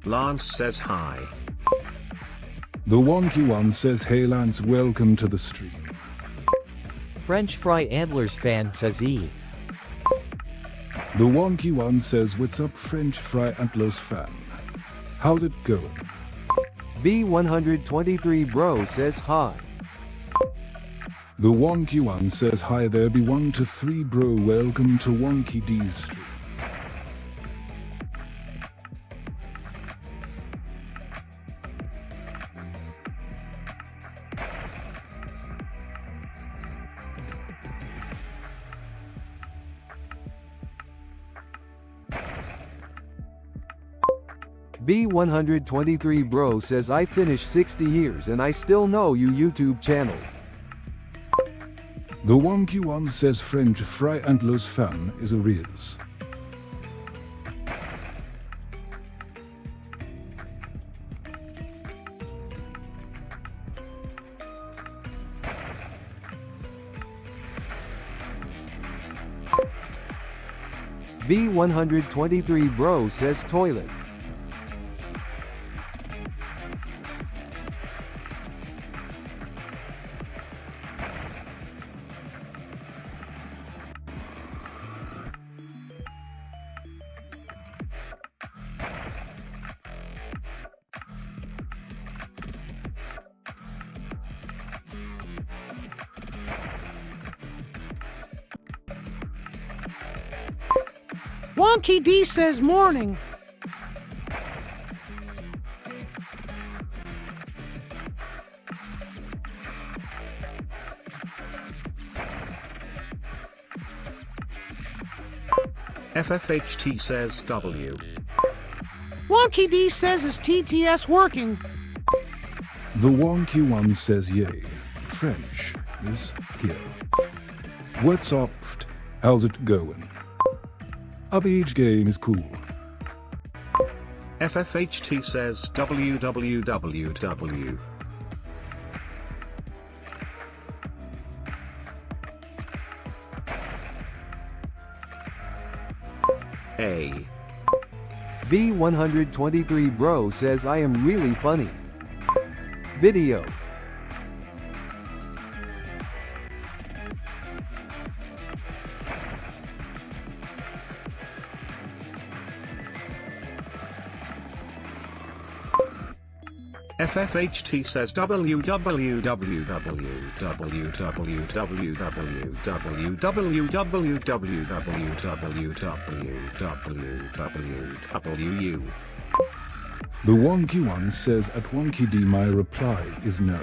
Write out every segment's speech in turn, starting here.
Lance says hi. The Wonky One says hey Lance, welcome to the stream. French Fry Antlers fan says E. The Wonky One says what's up French Fry Antlers fan. How's it going? B123 bro says hi. The Wonky One says hi there B123 bro, welcome to Wonky D's stream. B123 bro says I finished 60 years and I still know you YouTube channel. The Wonky One says French Fry Antlers fan is a Riz. B123 bro says toilet. Wonky D says morning. FFHT says W. Wonky D says is TTS working. The Wonky One says yay. French is here. What's up? How's it going? A beach game is cool. FFHT says www. A. B123 bro says I am really funny. Video. FFHT says www. The Wonky One says at Wonky D my reply is no.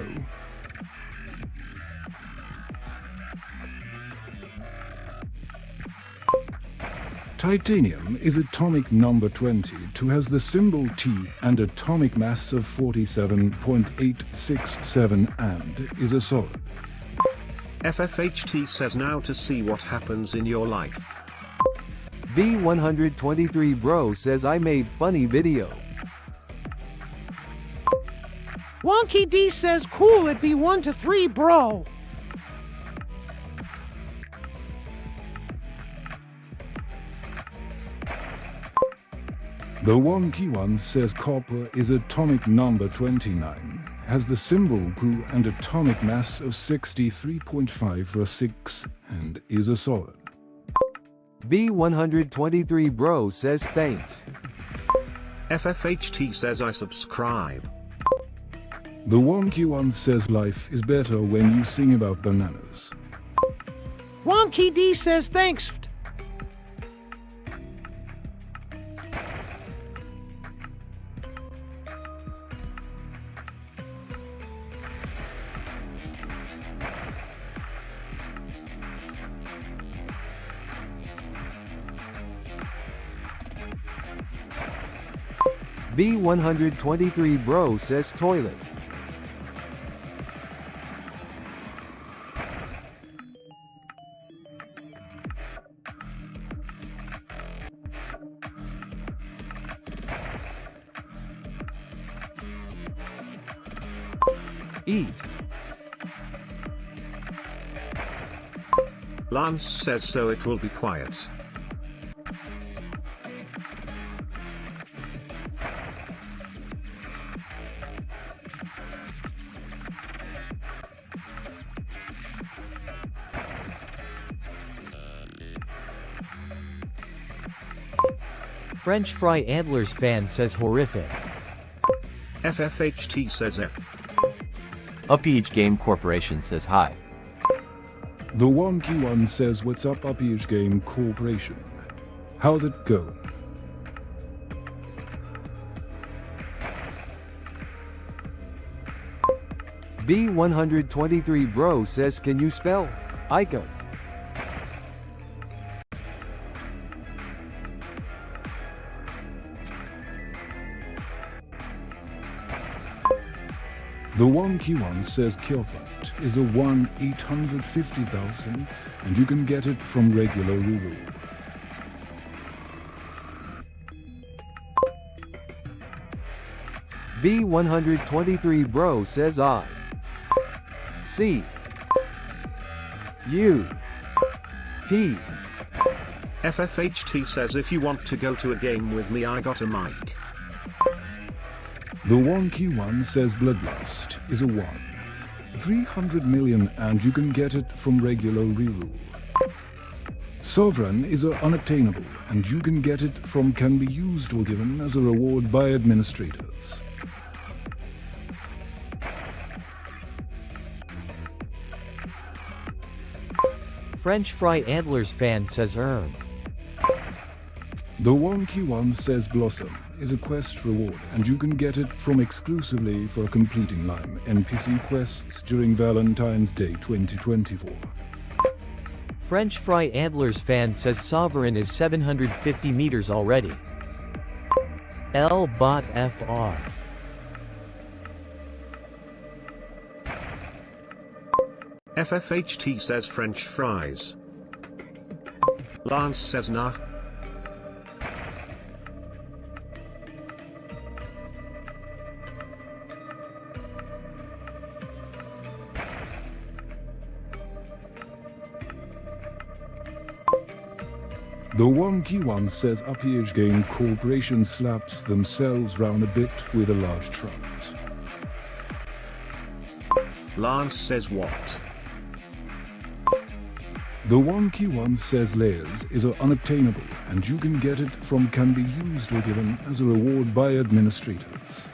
Titanium is atomic number 22, has the symbol T and atomic mass of 47.867 and is a solid. FFHT says now to see what happens in your life. B123 bro says I made funny video. Wonky D says cool it be 1 to 3 bro. The Wonky One says copper is atomic number 29, has the symbol Cu and atomic mass of 63.546 and is a solid. B123 bro says thanks. FFHT says I subscribe. The Wonky One says life is better when you sing about bananas. Wonky D says thanks. B123 bro says toilet. Eat. Lance says so it will be quiet. French fry antlers fan says horrific. FFHT says F. Upage Game Corporation says hi. The wonky one says, what's up, Upage Game Corporation? How's it going? B123 bro says, can you spell Ica? The wonky one says Kiofat is a 1-850,000 and you can get it from regular Ruru. B123 bro says I C U P. FFHT says if you want to go to a game with me I got a mic. The wonky one says Bloodlust is a 300 million and you can get it from regular Ruru. Sovereign is a unattainable and you can get it from can be used or given as a reward by administrators. French fry antlers fan says earn. The wonky one says Blossom is a quest reward and you can get it from exclusively for completing Lime NPC quests during Valentine's Day 2024. French fry antlers fan says Sovereign is 750 meters already. L bot FR. FFHT says French fries. Lance says nah. The wonky one says Upage Game Corporation slaps themselves round a bit with a large trout. Lance says what? The wonky one says Layers is a unattainable and you can get it from can be used or given as a reward by administrators.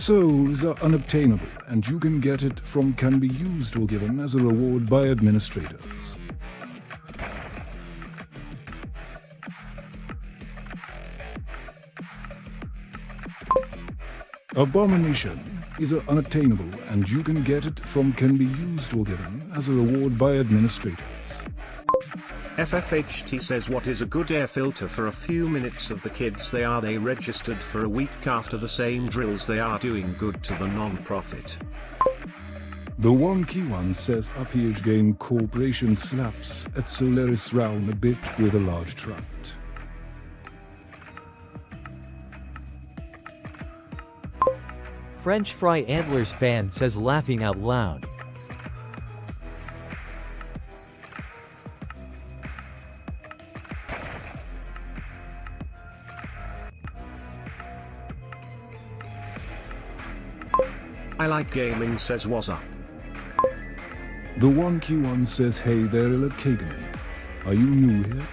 Souls are unobtainable and you can get it from can be used or given as a reward by administrators. Abomination is unattainable and you can get it from can be used or given as a reward by administrators. FFHT says what is a good air filter for a few minutes of the kids they registered for a week after the same drills they are doing good to the non-profit. The wonky one says Upage Game Corporation slaps at Solaris round a bit with a large trout. French fry antlers fan says laughing out loud. I like gaming says what's up. The wonky one says, hey there Illa Kagan. Are you new here?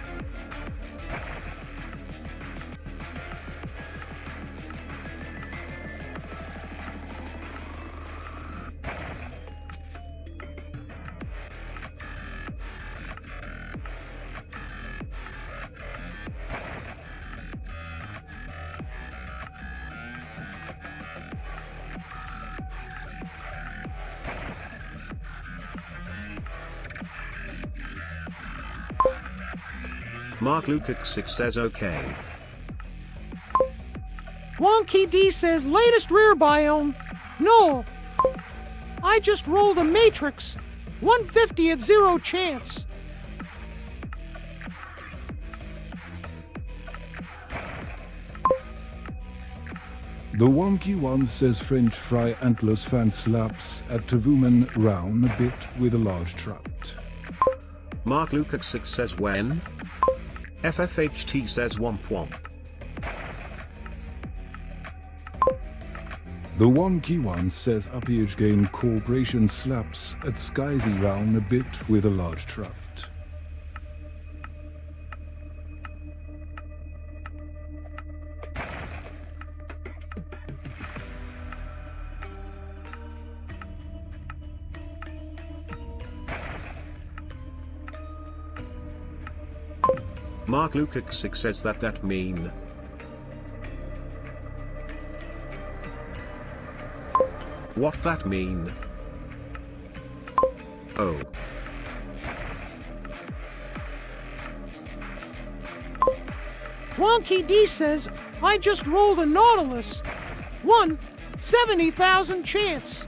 Mark Lukacs says okay. Wonky D says latest rear biome. No. I just rolled a matrix. 150 at 0 chance. The wonky one says French fry antlers fan slaps at Tavuman round a bit with a large trout. Mark Lukacs says when? FFHT says womp womp. The wonky one says RPH Game Corporation slaps at Skyzy round a bit with a large trout. Mark Lukacs says that mean. What that mean? Oh. Wonky D says, I just rolled a Nautilus. 1/70,000 chance.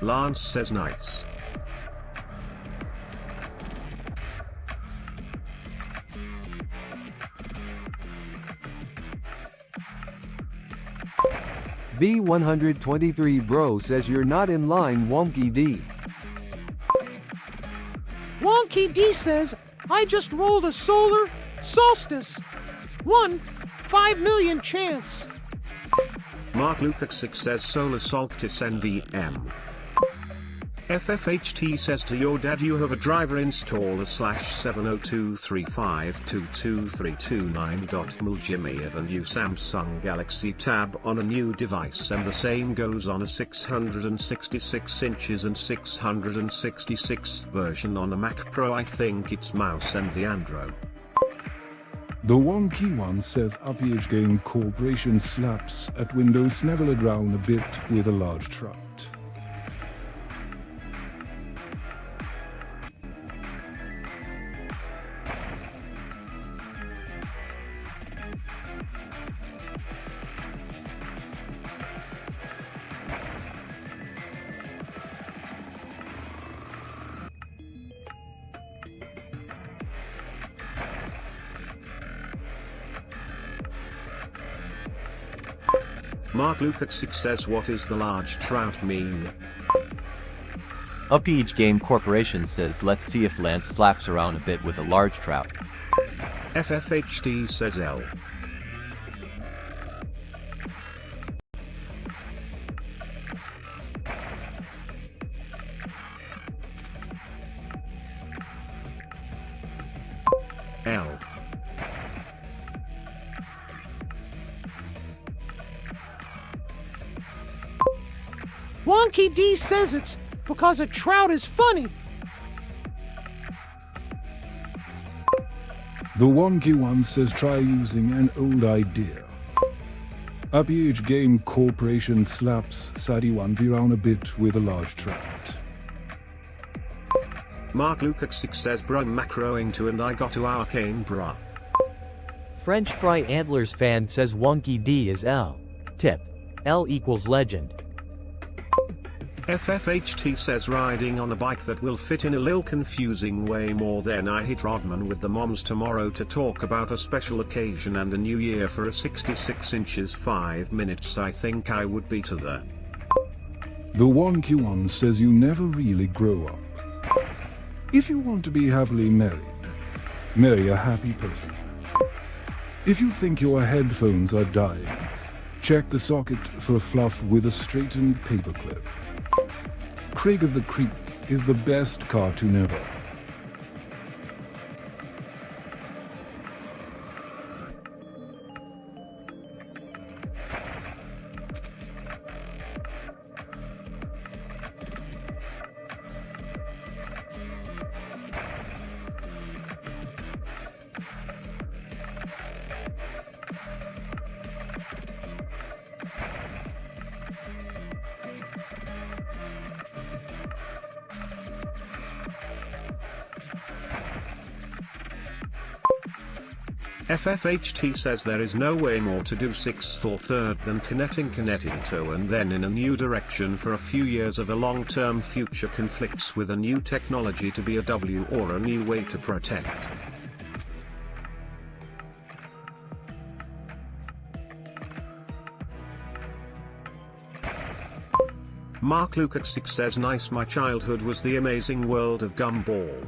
Lance says nice. B123 Bro says you're not in line, Wonky D. Wonky D says, I just rolled a solar solstice. 1/5 million chance. Mark Lukacs says solar solstice NVM. FFHT says to your dad you have a driver installer /70235223239. Jimmy have a new Samsung Galaxy Tab on a new device, and the same goes on a 666 inches and 666 version on a Mac Pro. I think it's mouse and the Android. The wonky one says RPH Game Corporation slaps at Windows Sneveled round a bit with a large trout. Mark Lukacs says what is the large trout mean? RPH Game Corporation says let's see if Lance slaps around a bit with a large trout. FFHD says L. L. Wonky D says it's because a trout is funny. The wonky one says try using an old idea. RPH Game Corporation slaps Sadie 1v round a bit with a large trout. Mark Lukacs says bruh macroing to and I got to arcane bruh. French Fry Antlers fan says Wonky D is L. Tip. L equals legend. FFHT says riding on a bike that will fit in a lil confusing way more than I hit Rodman with the moms tomorrow to talk about a special occasion and a new year for a 66 inches 5 minutes. I think I would be to the. The wonky one says you never really grow up. If you want to be happily married, marry a happy person. If you think your headphones are dying, check the socket for fluff with a straightened paperclip. Craig of the Creek is the best cartoon ever. FFHT says there is no way more to do 6th or 3rd than connecting to and then in a new direction for a few years of a long-term future conflicts with a new technology to be a W or a new way to protect. Mark Lukacs says nice, my childhood was the amazing world of Gumball.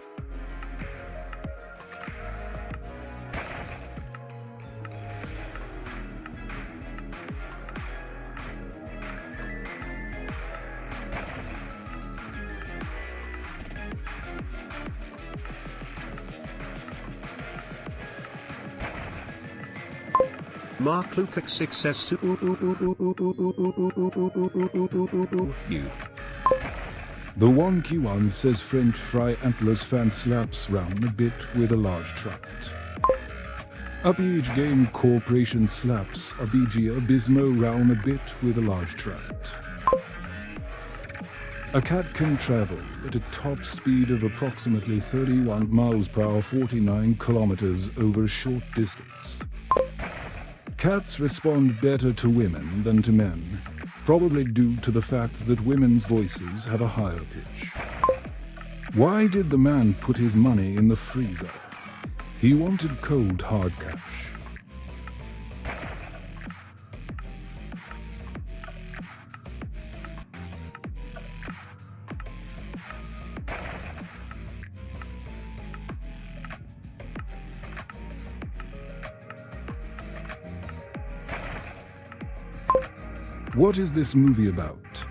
Mark Lukacs success. You. The wonky one says French fry antlers fan slaps round a bit with a large trout. Upage Game Corporation slaps a BG Abismo round a bit with a large trout. A cat can travel at a top speed of approximately 31 miles per hour, 49 kilometers over a short distance. Cats respond better to women than to men, probably due to the fact that women's voices have a higher pitch. Why did the man put his money in the freezer? He wanted cold hard cash. What is this movie about?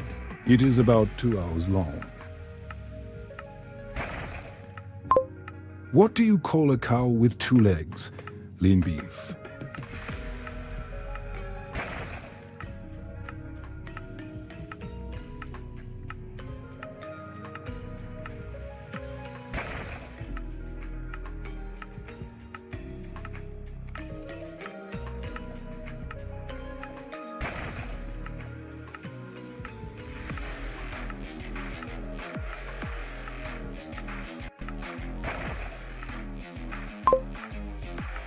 It is about 2 hours long. What do you call a cow with 2 legs? Lean beef.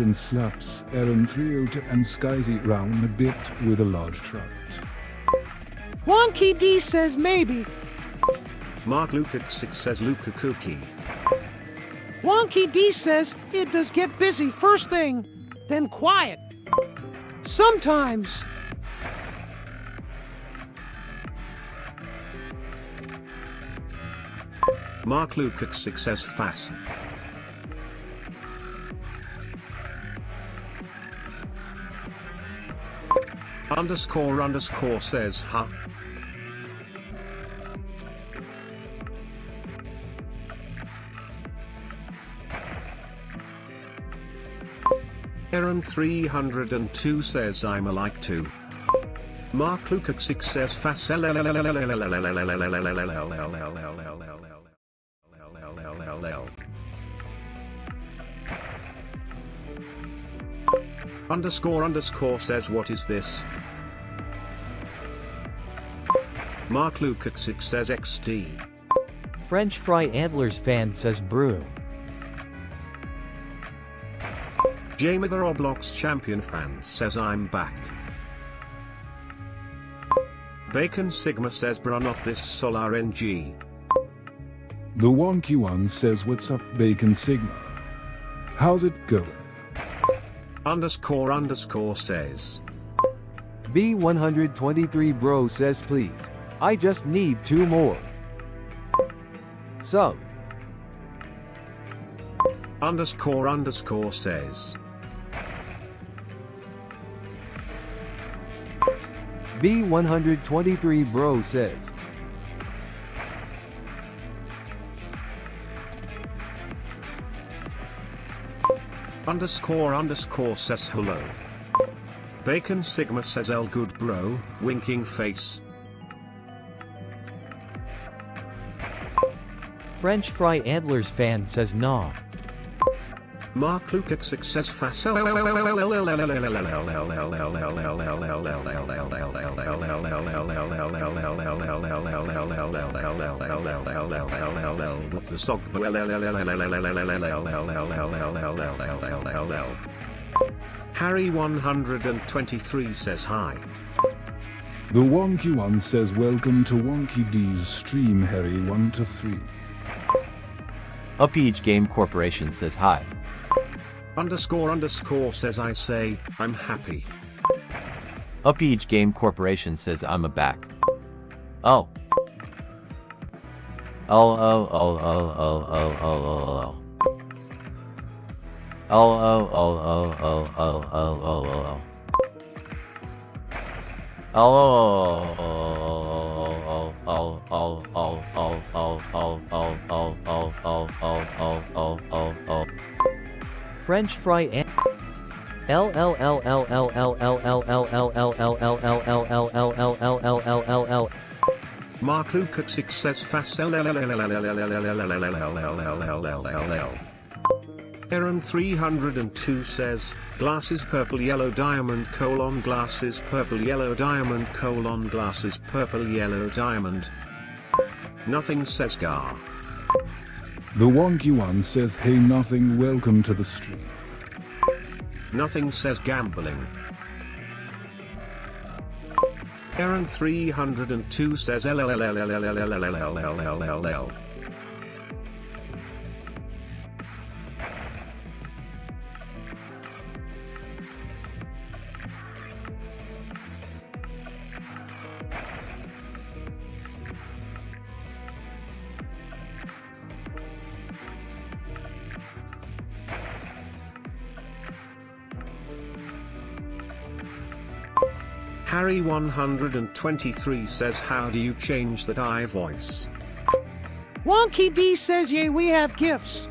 conversation slaps Aaron3 and Skyzy round a bit with a large trout. Wonky D says maybe. Mark Lukacs says Luka Cookie. Wonky D says it does get busy first thing, then quiet. Sometimes. Mark Lukacs says fasten. __ says ha. Aaron 302 says I'm a like to. Mark Lukacs says fast. __ says what is this? Mark Lukacs says XD. French Fry Antlers fan says brew. Jamie the Roblox champion fan says I'm back. Bacon Sigma says bruh not this solrng. The Wonky One says what's up Bacon Sigma. How's it going? __ says. B123 bro says please. I just need 2 more. Sub. __ says. B123 bro says. __ says hello. Bacon Sigma says L good bro, winking face. French Fry Antlers fan says nah. Mark Lukacs says fast. Harry 123 says hi. The Wonky One says welcome to Wonky D's stream Harry 1 to 3. Upage Game Corporation says hi. __ says I say, I'm happy. Upage Game Corporation says I'm a back. Oh. Oh oh oh oh oh oh oh oh oh. Oh oh oh oh oh oh oh oh oh. Oh. French Fry and L. Mark Lukacs says fast. Aaron 302 says, glasses purple yellow diamond : glasses purple yellow diamond : glasses purple yellow diamond. Nothing says gar. The Wonky One says hey nothing welcome to the stream. Nothing says gambling. Aaron 302 says LLLLLLLLLLLLLL. Harry 123 says how do you change that I voice? Wonky D says yay we have gifts.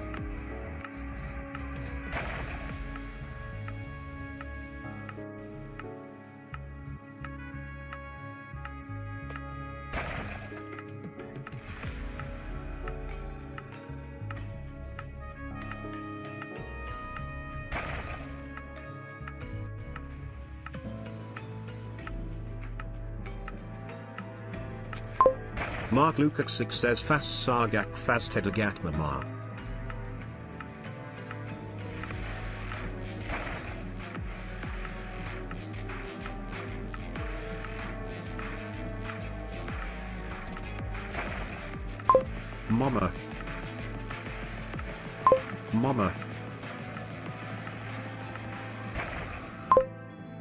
Mark Lukacs says fast sargak fast hedagat mama. Mama. Mama.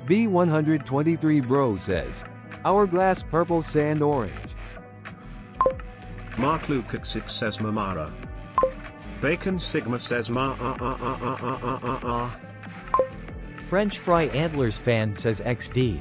B123 bro says, hourglass purple sand orange. Mark Lukacs says mamara. Bacon Sigma says ma. French Fry Antlers fan says XD.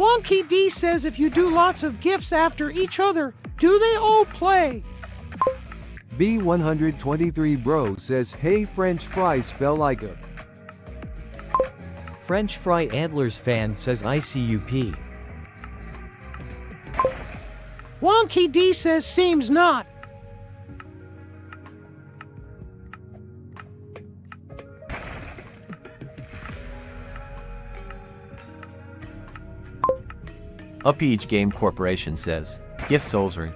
Wonky D says if you do lots of gifts after each other, do they all play? B123 Bro says, hey French fries spell like a. French Fry Antlers fan says ICUP. Wonky D says seems not. Upage Game Corporation says, gift solsrng.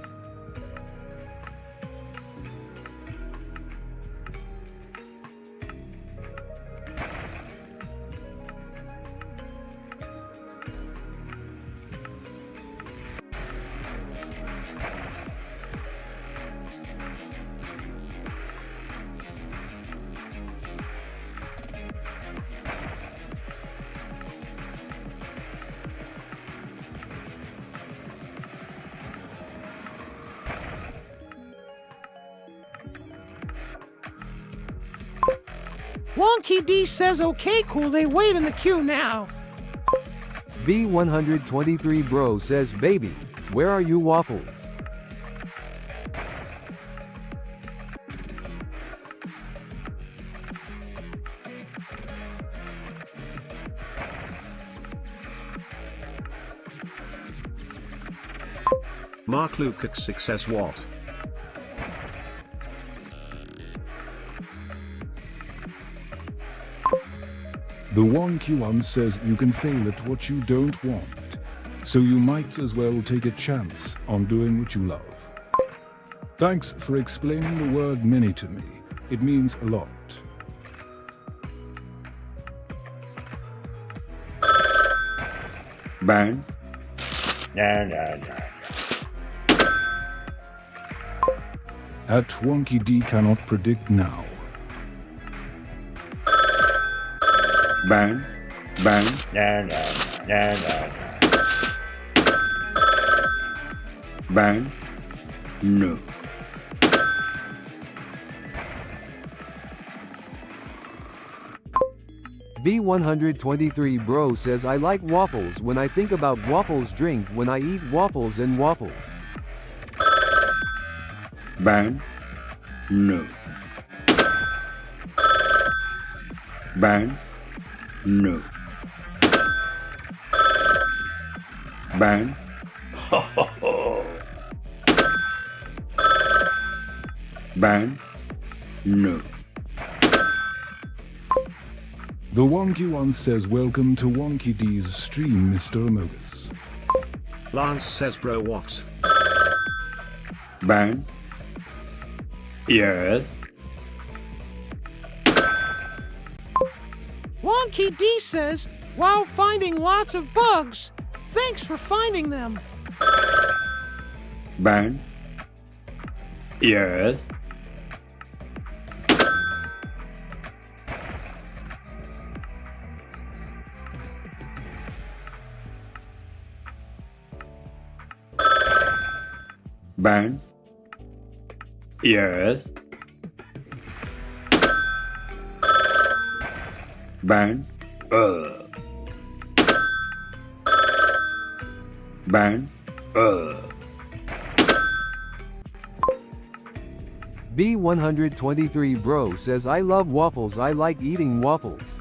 Wonky D says okay cool, they wait in the queue now. B123 Bro says, baby, where are you waffles? Mark Lukacs says what? The wonky one says you can fail at what you don't want, so you might as well take a chance on doing what you love. Thanks for explaining the word mini to me. It means a lot. Bang. At Wonky D cannot predict now. Bang. Bang. Bang. No. B123 Bro says, I like waffles when I think about waffles, drink when I eat waffles and waffles. Bang. No. Bang. No. Bang. Bang. No. The wonky one says welcome to Wonky D's stream, Mr. Amogus. Lance says bro what? Bang. Yes. Wonky D says, wow, finding lots of bugs. Thanks for finding them. Bang. Yes. Bang. Yes. Bang. Bang. B123 Bro says, I love waffles, I like eating waffles.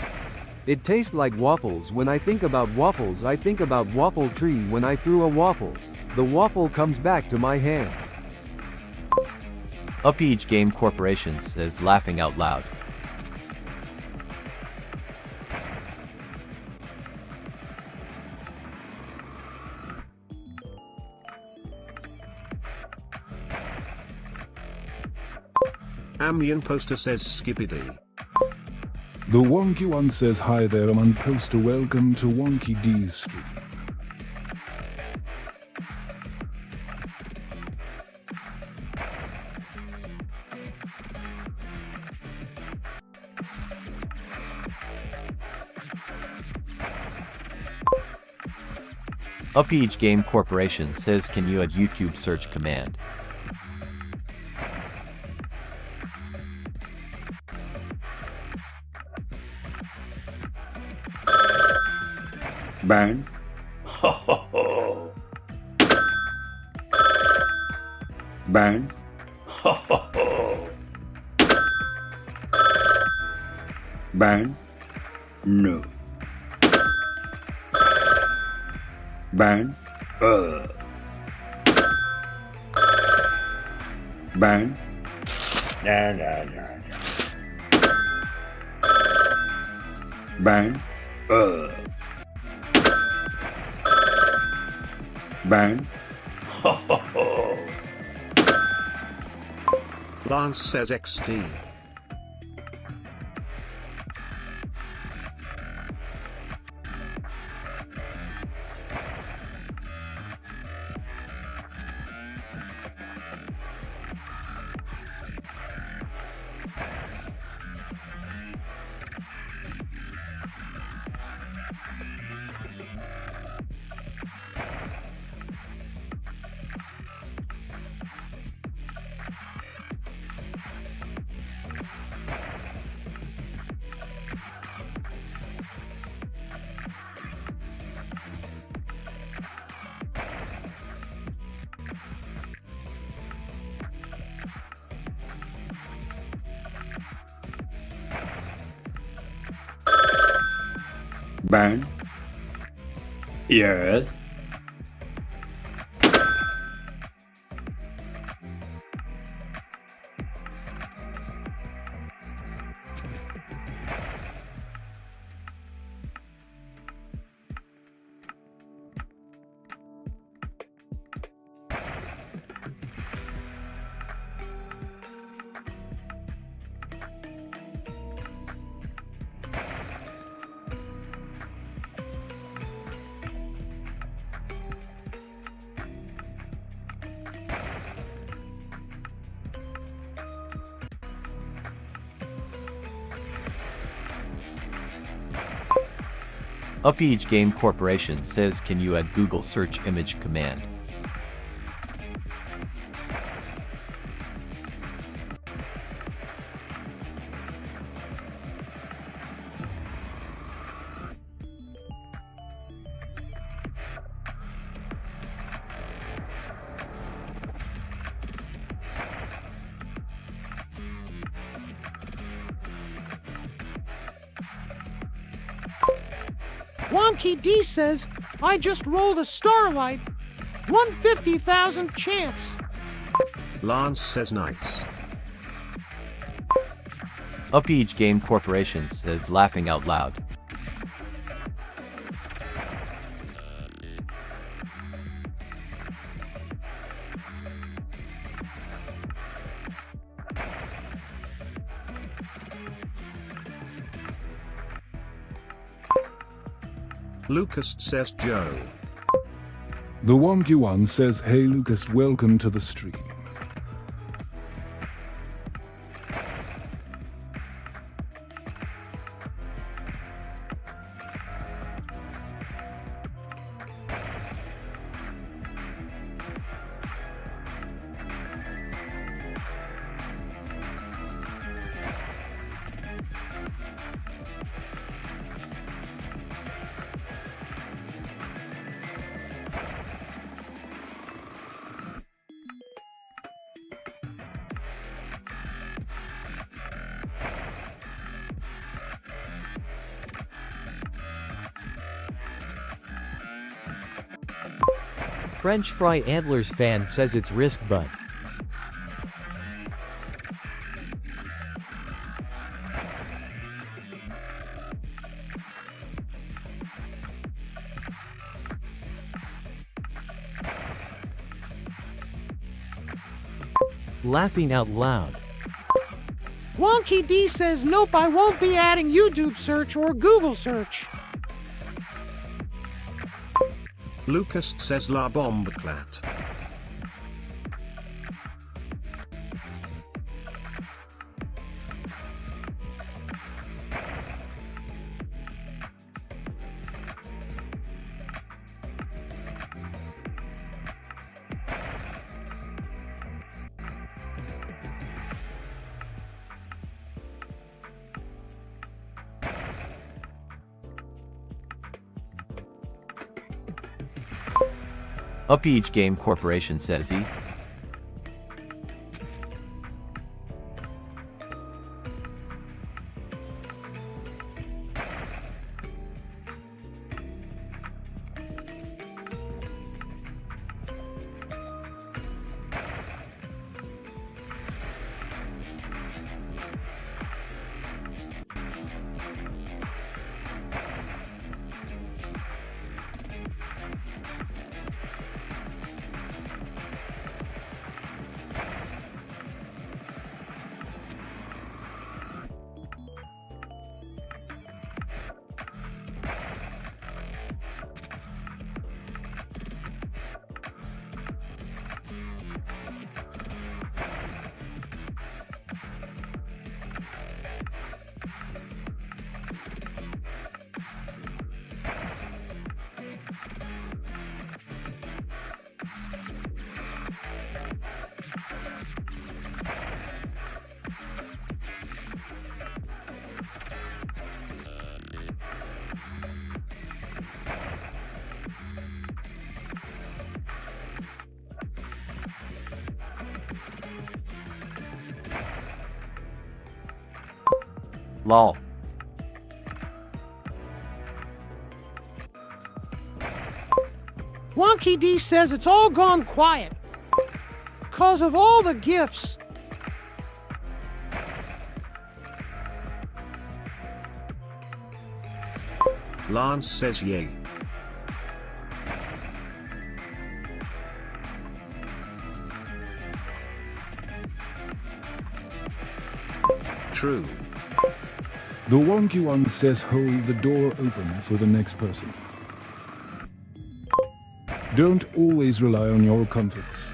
It tastes like waffles. When I think about waffles, I think about waffle tree. When I threw a waffle, the waffle comes back to my hand. Upage Game Corporation says, laughing out loud. Amnian Poster says skibbity. The wonky one says hi there, Amon Poster, welcome to Wonky D's stream. Upage Game Corporation says, can you add YouTube search command? Bang. Ho ho ho. Ban. Ho ho ho. Ban. No. Ban. Ban. Na na na na. Ban. Ban. Ho ho ho. Lance says XD. Ban. Yes. Upage Game Corporation says, can you add Google search image command? Wonky D says, I just rolled a Starlight. 150,000 chance. Lance says nice. Upage Game Corporation says, laughing out loud. Lucas says Joe. The Wonky One says, hey Lucas, welcome to the stream. French Fry Antlers fan says it's risk but. Laughing out loud. Wonky D says, nope, I won't be adding YouTube search or Google search. Lucas says La Bombeclat. Upage Game Corporation says E. Lol. Wonky D says it's all gone quiet. 'Cause of all the gifts. Lance says yay. True. The wonky one says hold the door open for the next person. Don't always rely on your comforts.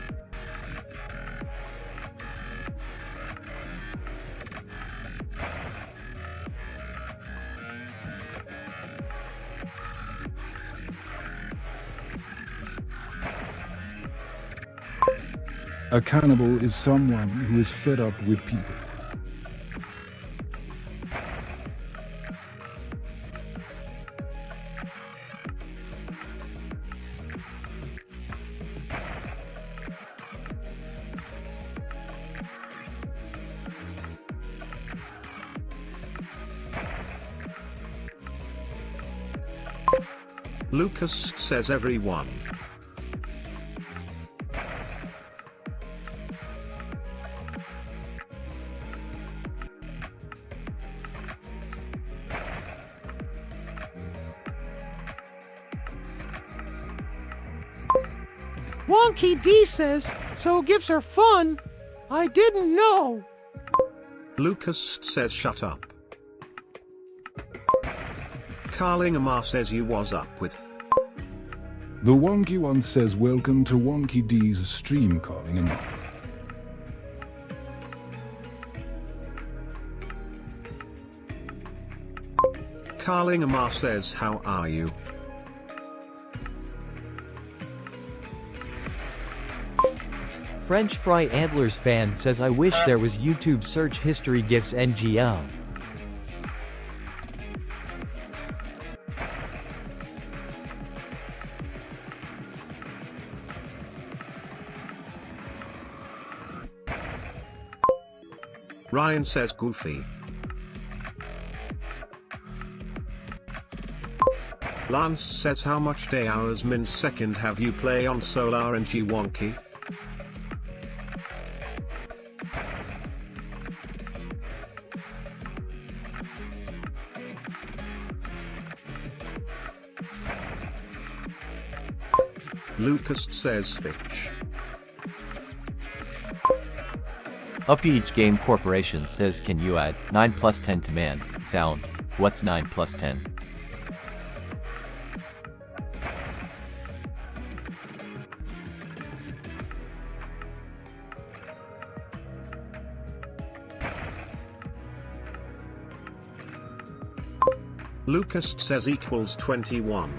A cannibal is someone who is fed up with people. Lucas says everyone. Wonky D says, so gifts are fun. I didn't know. Lucas says shut up. Carlingamar says you was up with. The wonky one says welcome to Wonky D's stream, calling him up. Carlingamar says how are you? French Fry Antlers fan says I wish there was YouTube search history gifs NGL. Ryan says goofy. Lance says how much day hours min second have you play on solsrng wonky? Lucas says Fitch. Upage Game Corporation says can you add 9 plus 10 to man sound? What's 9 plus 10? Lucas says equals 21.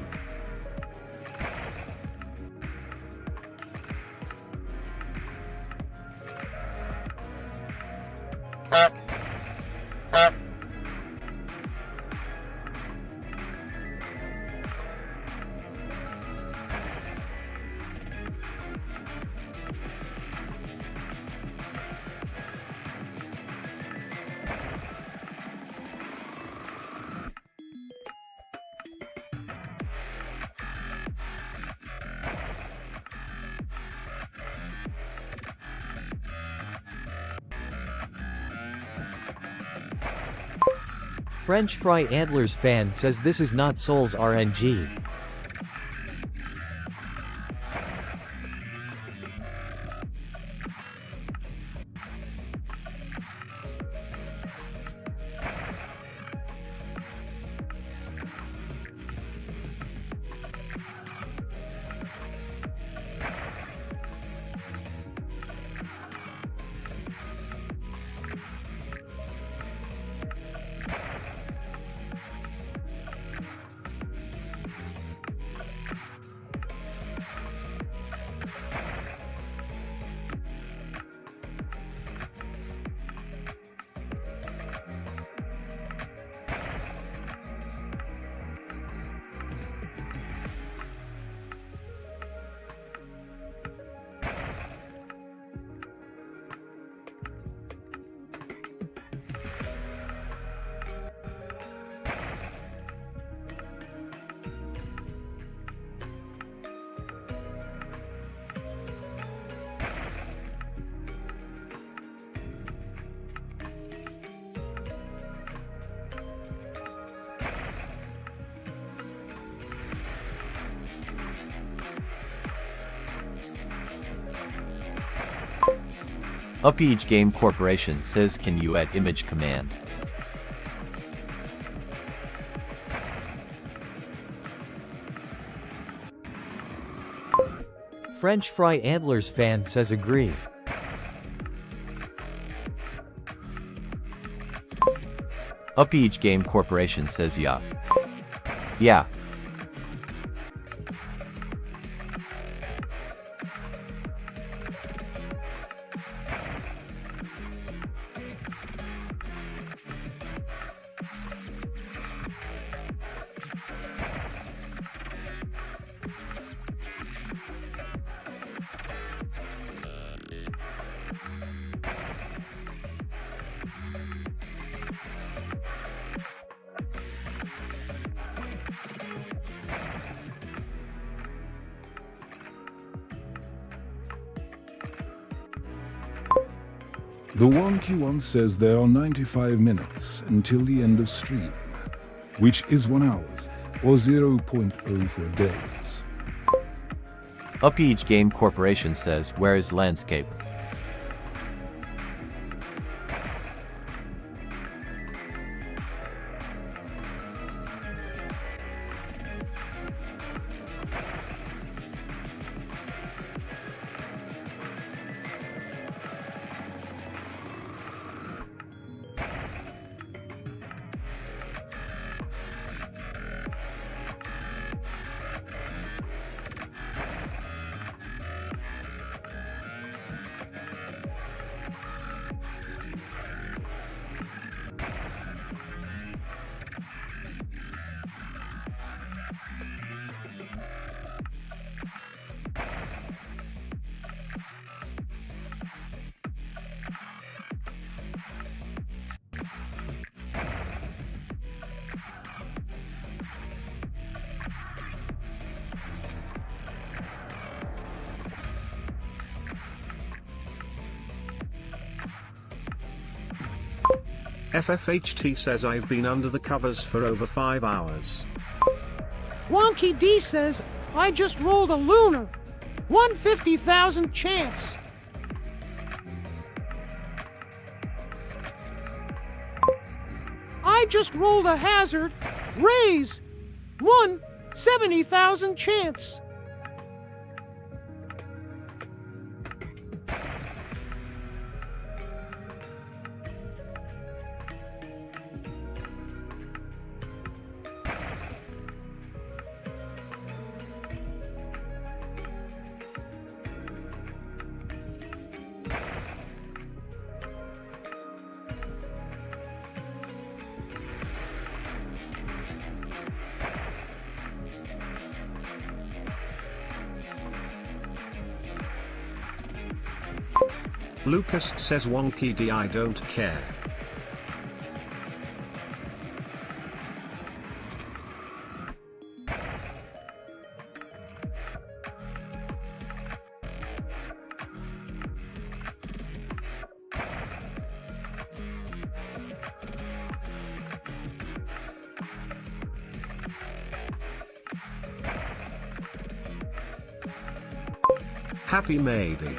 French Fry Antlers fan says this is not Souls RNG. Upage Game Corporation says can you add image command? French Fry Antlers fan says agree. Upage Game Corporation says yeah. Yeah. The wonky one says there are 95 minutes until the end of stream, which is 1 hour or 0.04 days. Upage Game Corporation says where is landscape? FFHT says I've been under the covers for over 5 hours. Wonky D says, I just rolled a lunar. 150,000 chance. I just rolled a hazard. Raise. 170,000 chance. Lucas says wonky D I don't care. Happy May Day.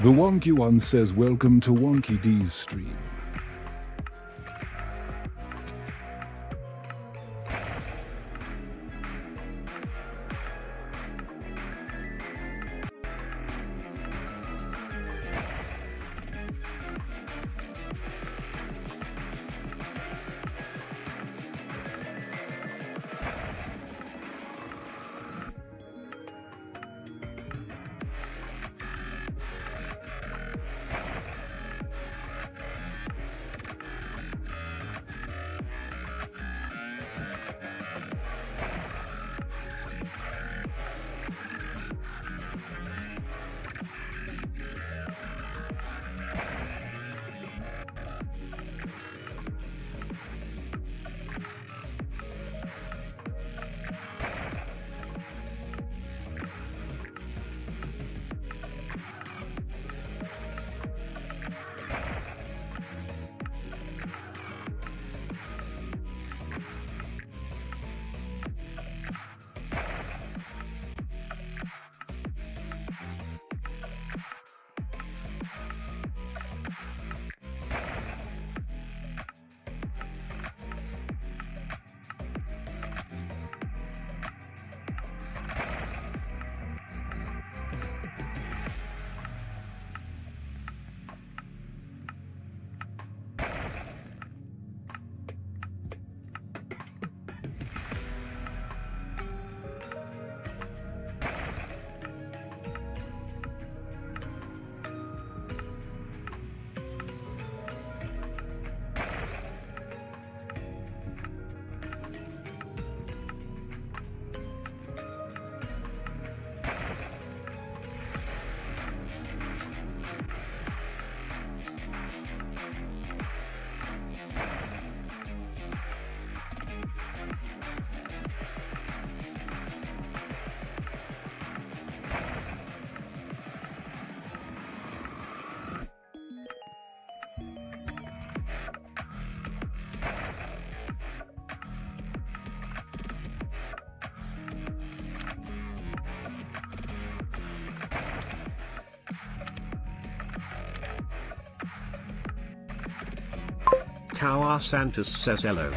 The Wonky One says welcome to Wonky D's stream. Cow Santos says hello.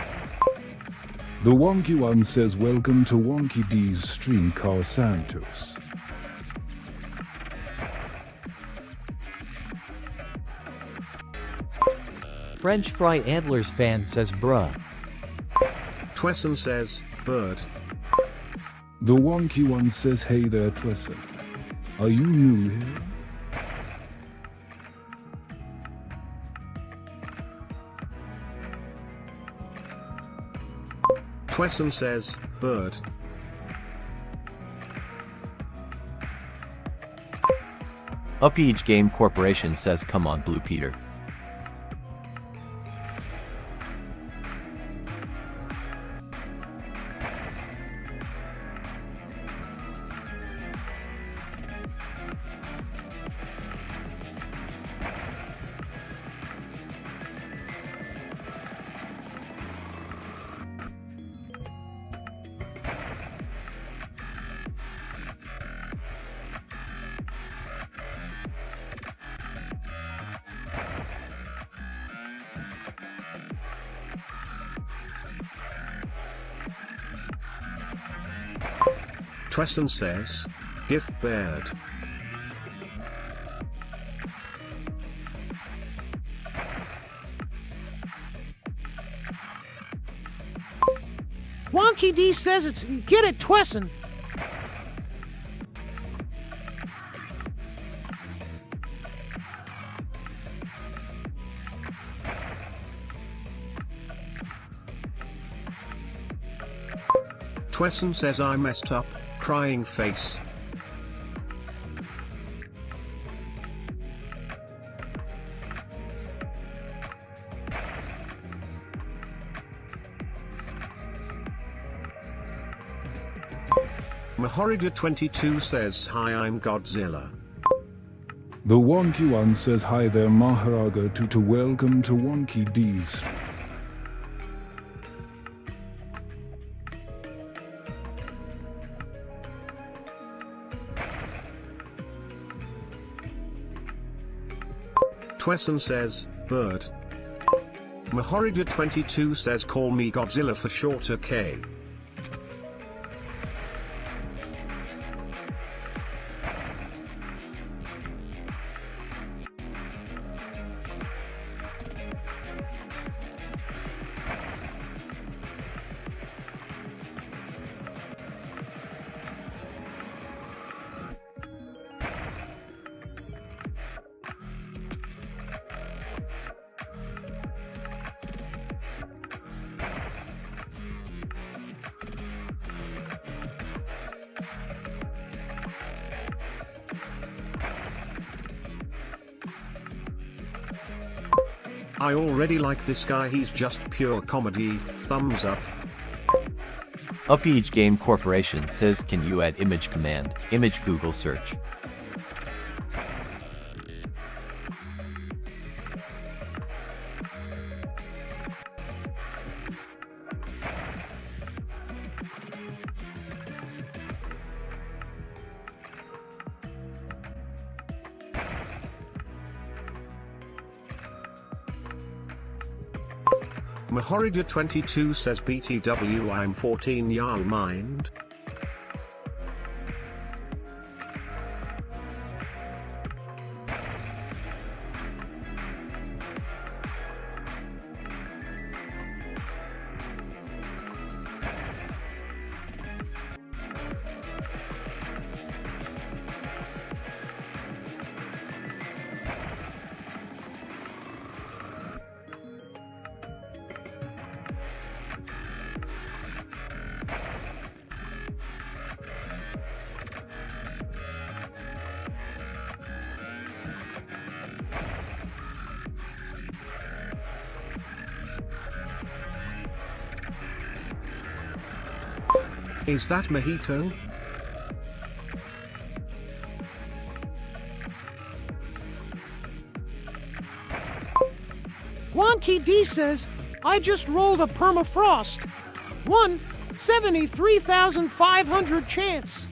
The Wonky One says welcome to Wonky D's stream, Car Santos. French Fry Antlers fan says bruh. Twesson says, bird. The Wonky One says hey there Twesson. Are you new here? Twesson says, bird. Upage Game Corporation says come on Blue Peter. Twesson says, gift bird. Wonky D says it's get it Twesson. Twesson says I messed up, crying face. Mahorida22 says hi, I'm Godzilla. The Wonky One says hi there Maharaga to welcome to Wonky D's. Twesson says, bird. Mahorida22 says call me Godzilla for short, okay. I already like this guy, he's just pure comedy, thumbs up. Upage Game Corporation says can you add image command, image Google search. Mahorida22 says BTW I'm 14 y'all mind? Is that mojito? Wonky D says, I just rolled a permafrost. 1/73,500 chance.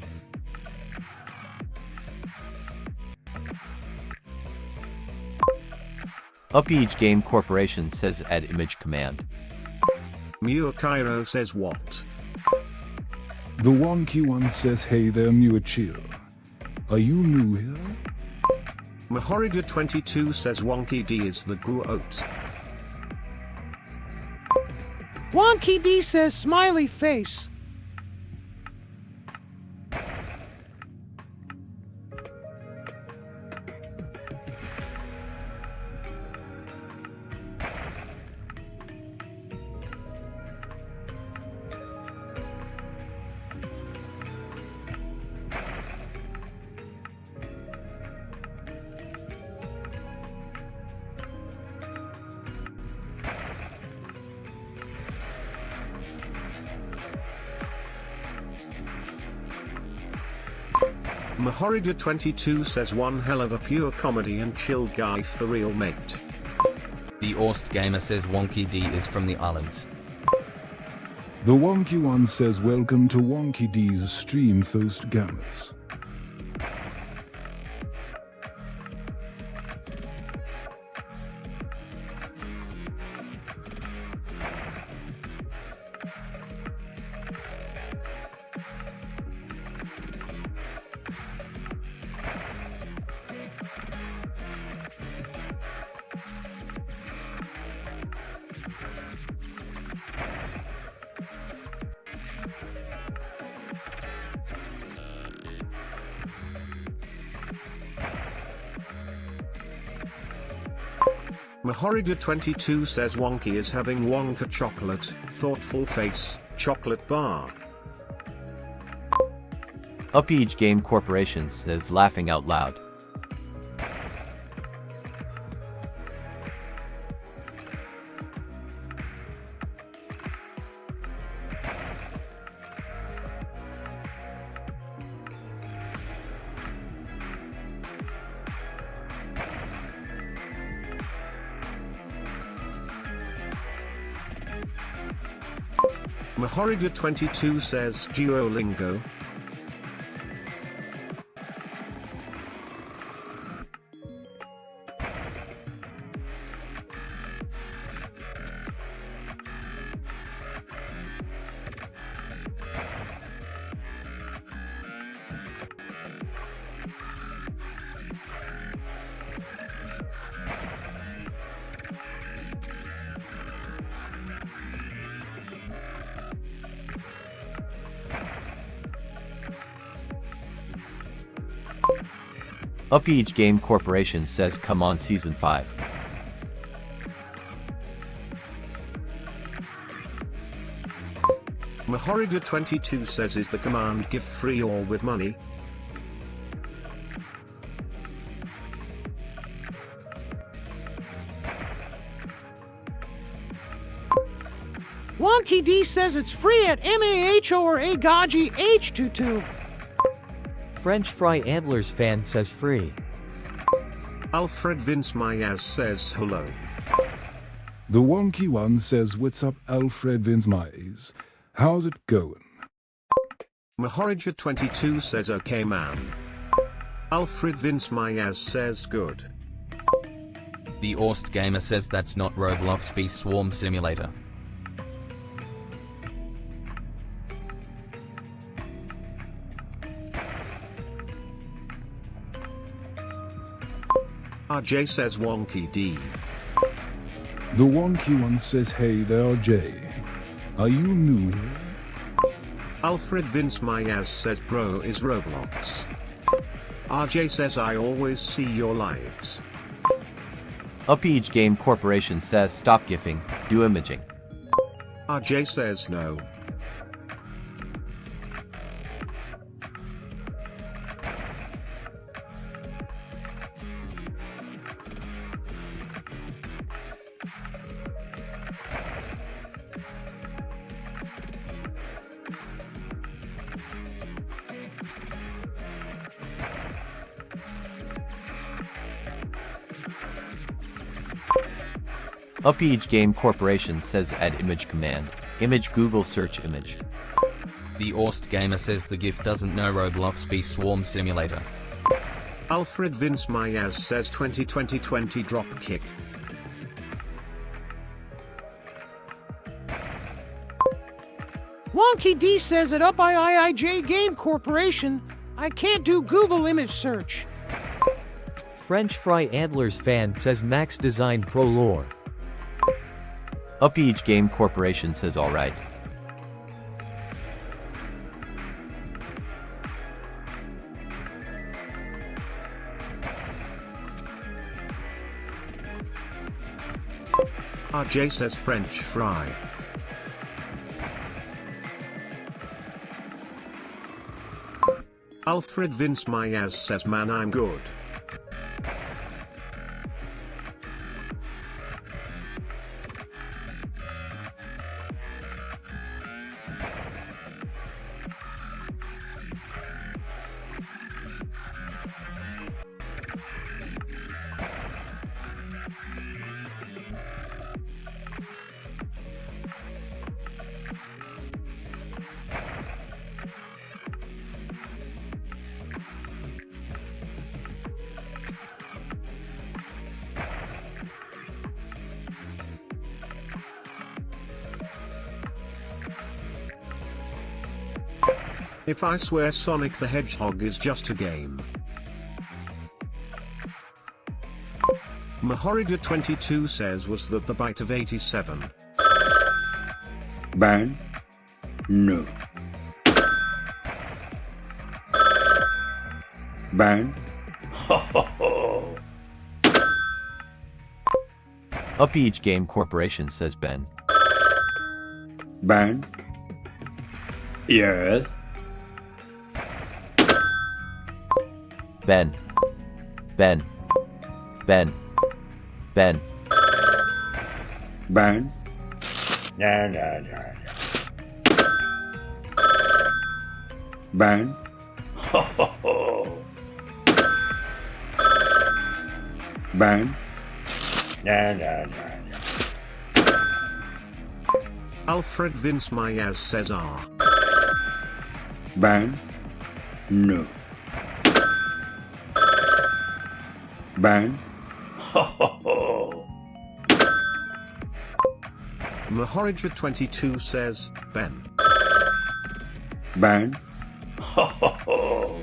Upage Game Corporation says add image command. Muir Cairo says what? The Wonky One says hey there Muachil. Are you new here? Mahorida22 says Wonky D is the goat. Wonky D says smiley face. Mahorida22 says one hell of a pure comedy and chill guy for real mate. The Orst Gamer says Wonky D is from the islands. The Wonky One says welcome to Wonky D's stream Thost Gamers. Mahorida22 says Wonky is having Wonka chocolate, thoughtful face, chocolate bar. Upage Game Corporation says laughing out loud. Mahorida22 says Duolingo. Upage Game Corporation says come on Season 5. Mahorida22 says is the command gift free or with money? Wonky D says it's free at MAHO or Agaji H22. French Fry Antlers fan says free. Alfred Vince Mayaz says hello. The wonky one says, what's up, Alfred Vince Mize? How's it going? Mahorija22 says okay man. Alfred Vince Mayaz says good. The Orst Gamer says that's not Roblox Bee Swarm Simulator. RJ says Wonky D. The wonky one says, hey there, Jay. Are you new here? Alfred Vince Mayaz says bro is Roblox. RJ says I always see your lives. Upage Game Corporation says stop gifting, do imaging. RJ says no. Upage Game Corporation says add image command, image Google search image. The Orst Gamer says the GIF doesn't know Roblox Bee Swarm Simulator. Alfred Vince Mayaz says 2020 drop kick. Wonky D says at UPIIJ Game Corporation, I can't do Google image search. French Fry Antlers fan says Max Design Pro Lore. Upage Game Corporation says alright. RJ says French fry. Alfred Vince Mayaz says man I'm good. If I swear Sonic the Hedgehog is just a game. Mahorida22 says was that the bite of 87. Ban? No. Ban? Ho ho ho. Upage Game Corporation says Ben. Ban? Yes. Ben. Ben. Ben. Ben. Burn. No, no, no, no. Burn. Ho, ho, ho. Burn. No, no, no, no. Alfred Vince Myaz says R. Burn. No. Burn. Ho, ho, ho. Mahorija22 says, Ben. Burn. Ho, ho, ho.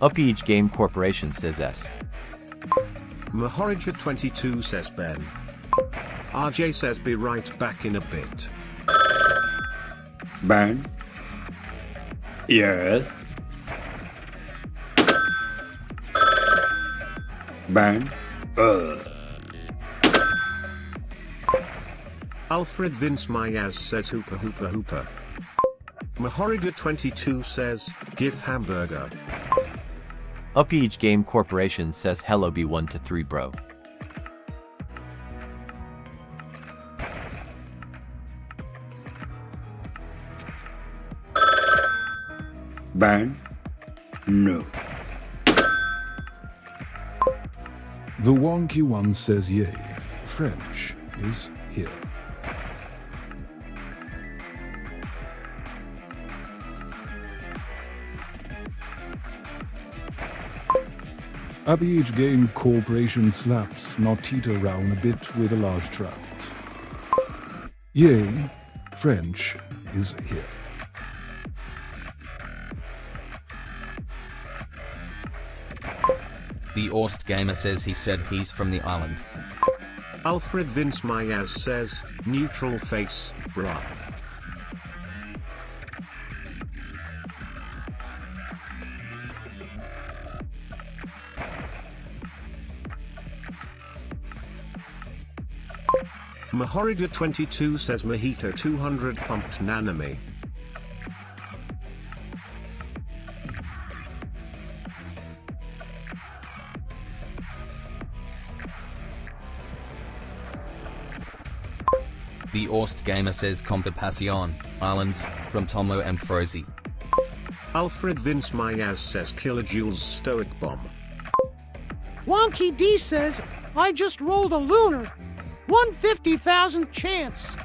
Upage Game Corporation says S. Mahorija22 says Ben. RJ says be right back in a bit. Burn. Yes. Burn. Alfred Vince Myaz says hooper hooper hooper. Mahorija22 says, give hamburger. Upage Game Corporation says hello B1 to 3 bro. Burn. No. The wonky one says yay. French is here. Upage Game Corporation slaps Notita round a bit with a large trout. Yay, French is here. The Orst Gamer says he said he's from the island. Alfred Vince Myaz says, neutral face, bruh. Mahorija22 says Mojito 200 pumped Nanami. The Orst Gamer says Compassion, Islands, from Tomo and Frozy. Alfred Vince Myaz says Kilojoules Stoic Bomb. Wonky D says, I just rolled a lunar. 150,000 chance.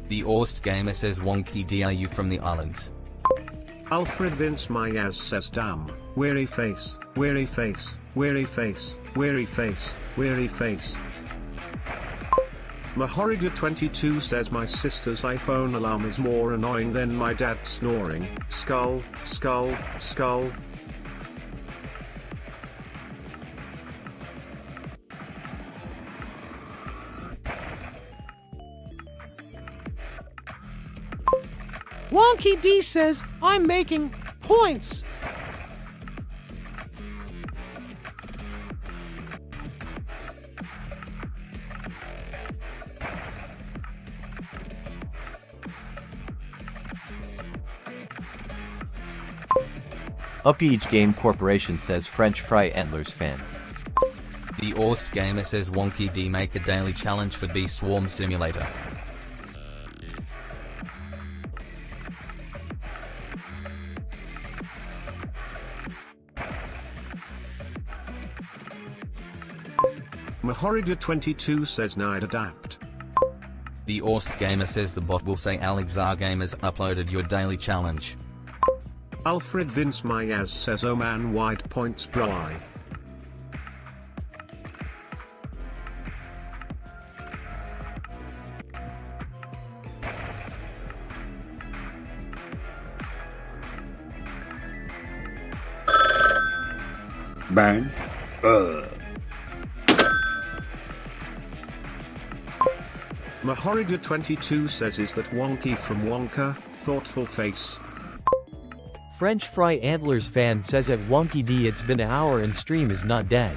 The Orst Gamer says Wonky D, are you from the islands? Alfred Vince Myaz says damn, weary face, weary face, weary face, weary face, weary face. Mahorija22 says my sister's iPhone alarm is more annoying than my dad snoring, skull, skull, skull. Wonky D says, I'm making points. Upage Game Corporation says French Fry Antlers fan. The Orst Gamer says Wonky D, make a daily challenge for Bee Swarm Simulator. Mahorija22 says Nide adapt. The Orst Gamer says the bot will say Alex Gamers uploaded your daily challenge. Alfred Vince Myaz says oh man wide points bri. Burn. Mahorida22 says, is that Wonky from Wonka? Thoughtful face. French Fry Antlers fan says at Wonky D it's been an hour and stream is not dead.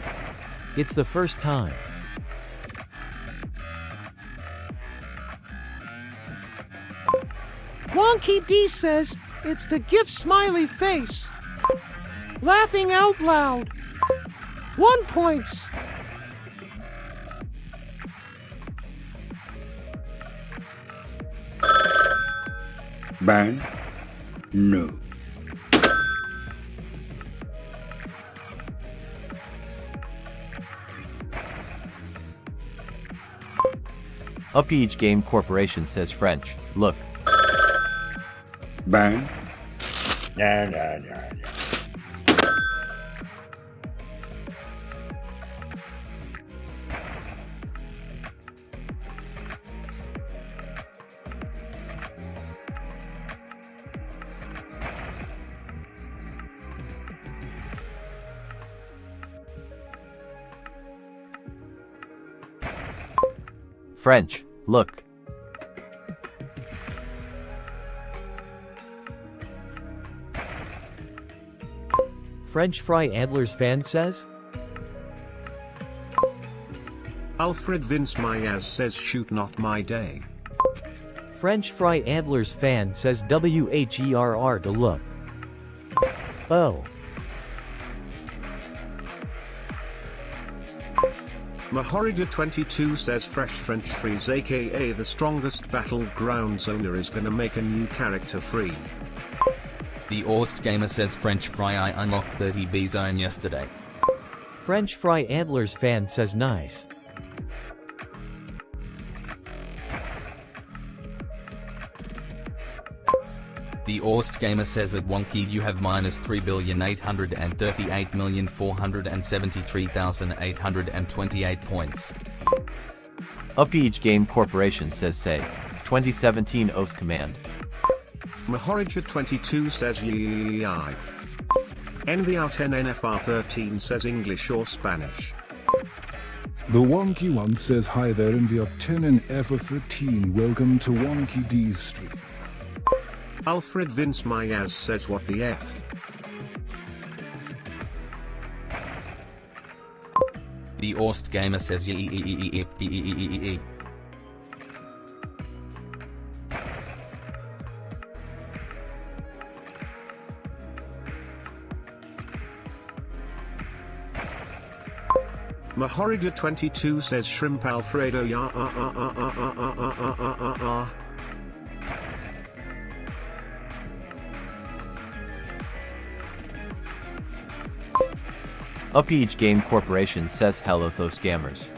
It's the first time. Wonky D says, it's the GIF smiley face. Laughing out loud. 1 point. Ban? No. Upage Game Corporation says French. Look. Ban? No, no, no, no. French. Look. French Fry Antlers fan says? Alfred Vince Myaz says, shoot not my day. French Fry Antlers fan says WHERR to look. Oh. Mahorida22 says Fresh French Freeze aka the strongest battlegrounds owner is gonna make a new character free. The Orst Gamer says French Fry I unlocked 30 B zone yesterday. French Fry Antlers fan says nice. The Orst Gamer says at Wonky you have -3,838,473,828 points. Upage Game Corporation says say. 2017 OS command. Mahorija22 says yee. Envy out NFR13 says English or Spanish. The Wonky One says hi there in the 10 and F13. Welcome to Wonky D's stream. Alfred Vince Myaz says what the F. The Orst Gamer says yee. Mahorija22 says shrimp Alfredo ya. Upage Game Corporation says hello those gamers.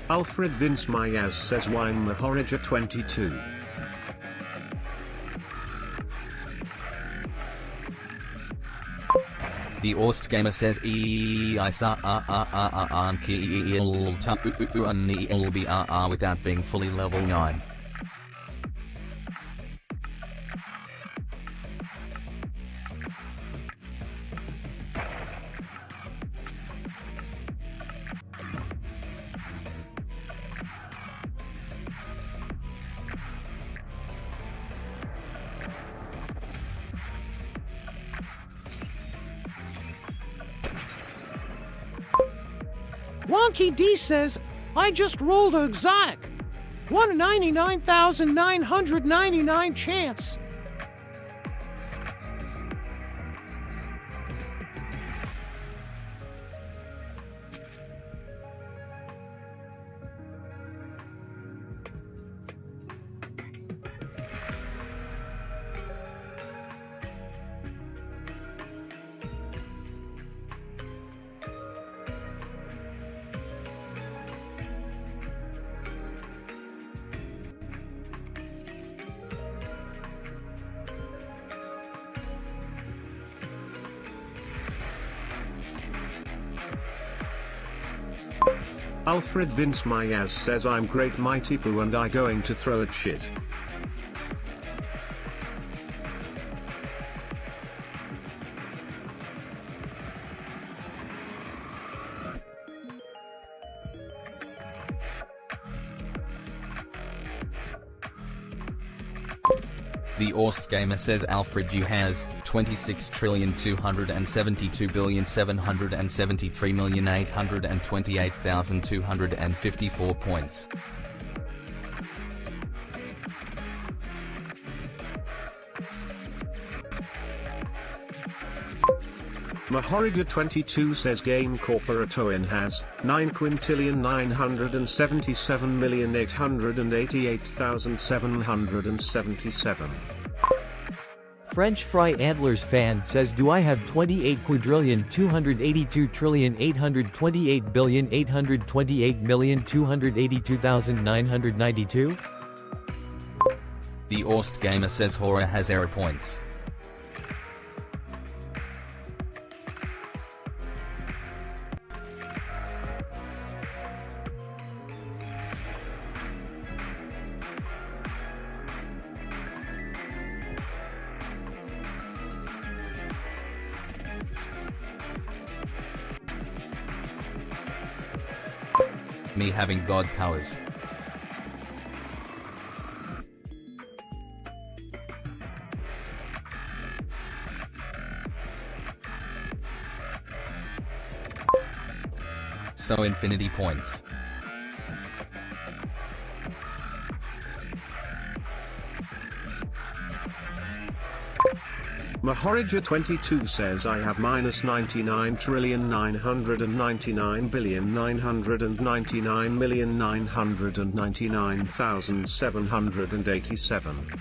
Alfred Vince Myaz says wine Mahorija22. The Orst Gamer says I saw without being fully level 9. Wonky D says, I just rolled a exotic. 199,999 chance. Alfred Vince Myaz says I'm great mighty poo and I going to throw at shit. The Orst Gamer says Alfred you has 26,272,773,828,254 points. Mahoriga22 says Game Corporatoin has 9,977,888,777. French Fry Antlers fan says do I have 28,282,828,828,282,992? The Orst Gamer says Hora has error points. Me having god powers. So infinity points. Mahorija22 says I have minus 99,999,999,999,787.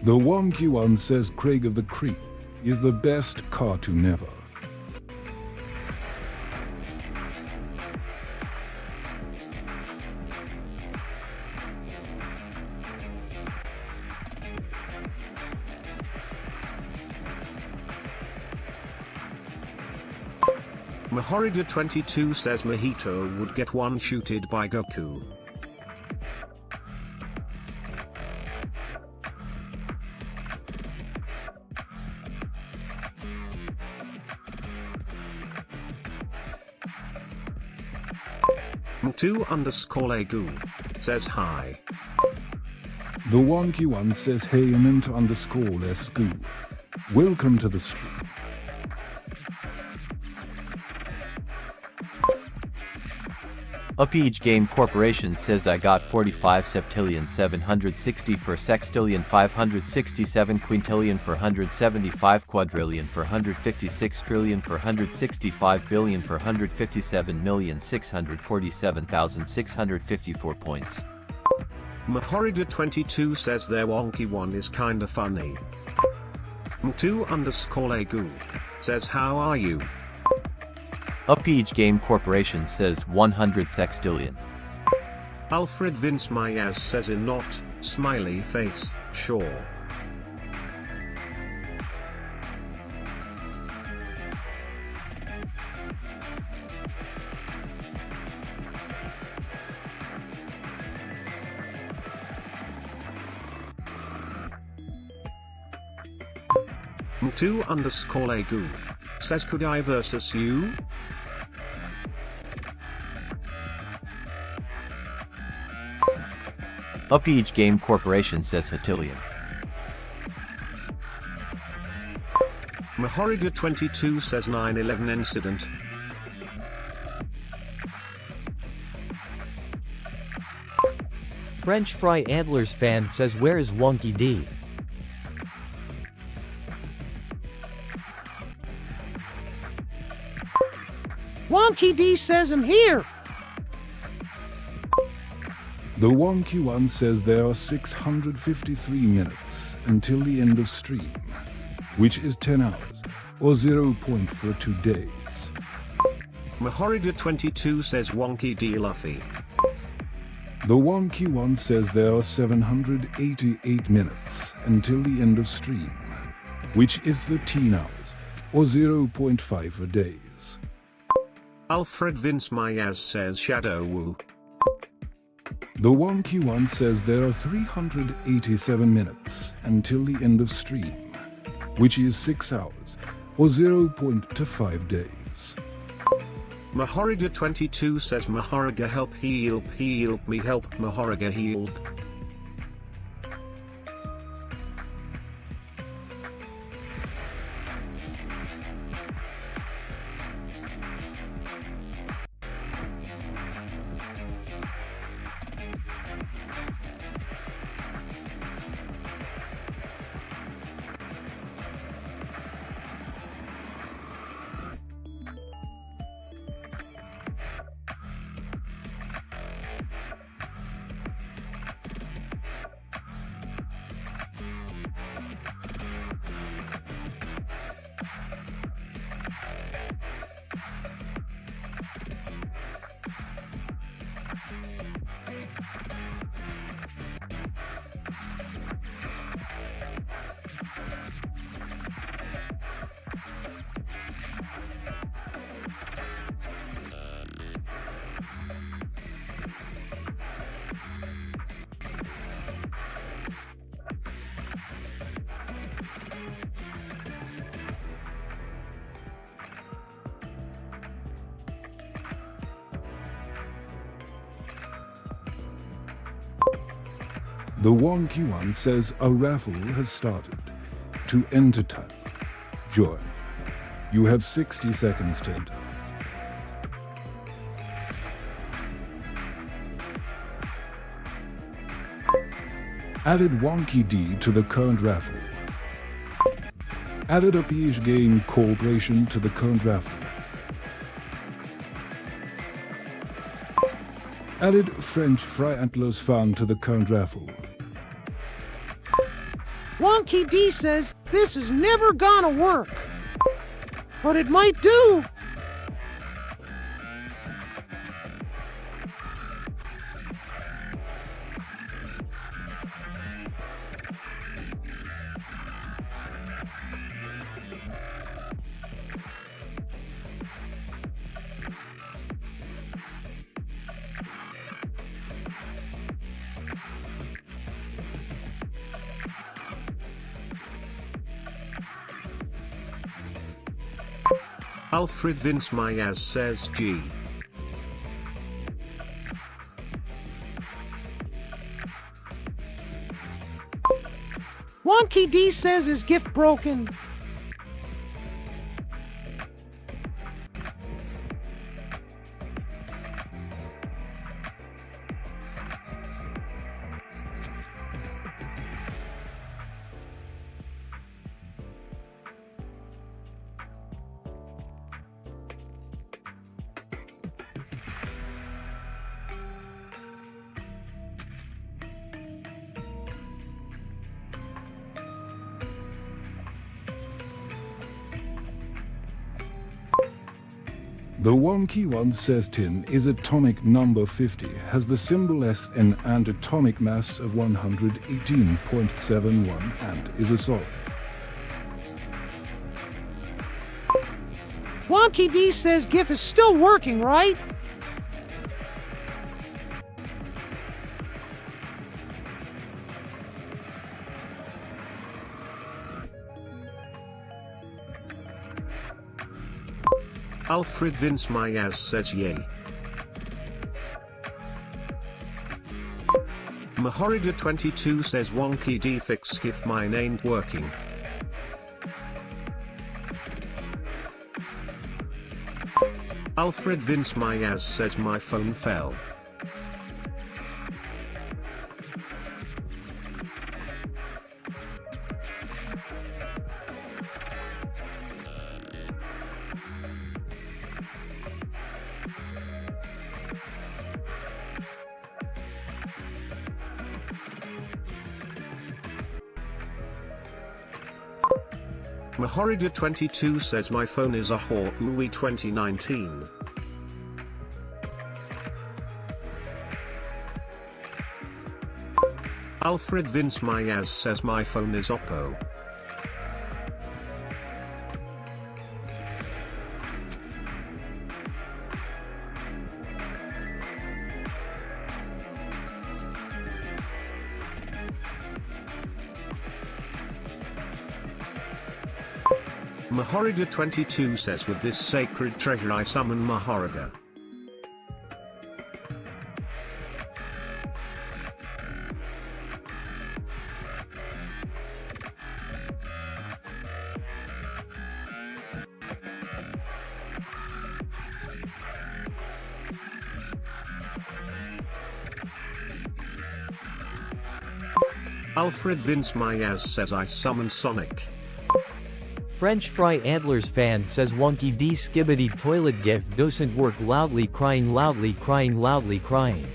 The wonky one says Craig of the Creek is the best cartoon ever. Mahorija22 says Mahito would get one-shooted by Goku. M2_Legu says hi. The wonky one says Hayment_Lescu. Welcome to the stream. Upage Game Corporation says I got 45 septillion 760 for sextillion 567 quintillion for 175 quadrillion for 156 trillion for 165 billion for 157,647,654 points. Mahorija22 says their wonky one is kinda funny. M2_Legu says how are you? Upage Game Corporation says 100 sextillion. Alfred Vince Mayaz says in not, smiley face, sure. M2_Legu says could I versus you? Upage Game Corporation says Hatillion. Mahorija22 says 9/11 incident. French Fry Antlers fan says where is Wonky D? Wonky D says I'm here. The Wonky One says there are 653 minutes until the end of stream, which is 10 hours, or 0 point for 2 days. Mahorida22 says Wonky D Luffy. The Wonky One says there are 788 minutes until the end of stream, which is 13 hours, or 0.5 days. Alfred Vince Mayaz says Shadow Woo. The Wonky One says there are 387 minutes until the end of stream, which is 6 hours, or 0.5 days. Mahorida22 says Mahoriga help me help Mahoriga healed. The Wonky One says a raffle has started. To enter time, join. You have 60 seconds to enter. Added Wonky D to the current raffle. Added a PH Game Corporation to the current raffle. Added French Fry Antlers Fund to the current raffle. Wonky D says this is never gonna work. But it might do. Alfred Vince Mayaz says G. Wonky D says his gift broken. The Wonky One says tin is atomic number 50, has the symbol SN and atomic mass of 118.71 and is a solid. Wonky D says GIF is still working, right? Alfred Vince Mayaz says yay. Mahorida22 says Wonky D fix GIF mine ain't working. Alfred Vince Mayaz says my phone fell. Mahorida22 says my phone is a Huawei 2019. Alfred Vince Mayaz says my phone is Oppo. Mahorida22 says with this sacred treasure I summon Mahorida. Alfred Vince Mayaz says I summon Sonic. French Fry Antlers fan says wonky D skibbity toilet gif doesn't work loudly crying loudly crying loudly crying.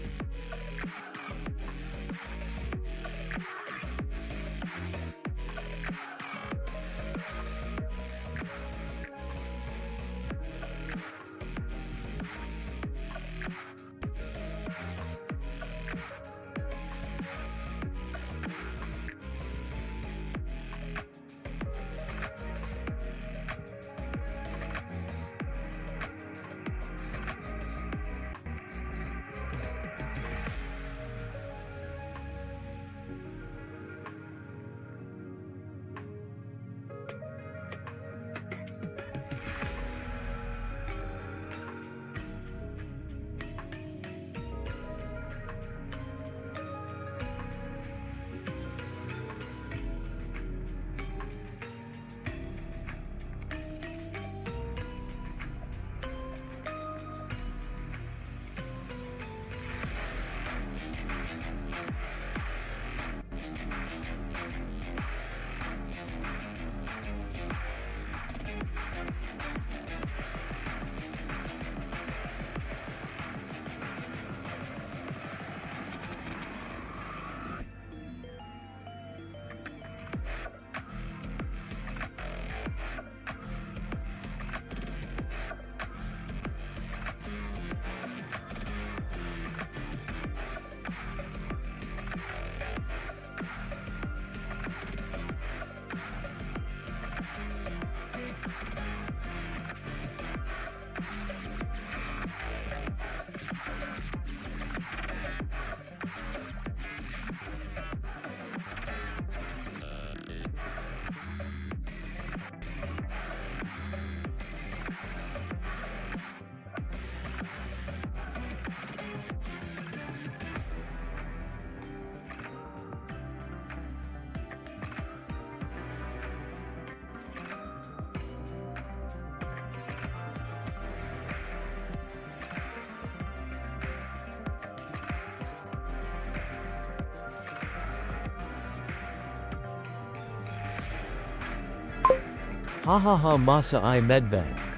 Hahaha Masa I Medved.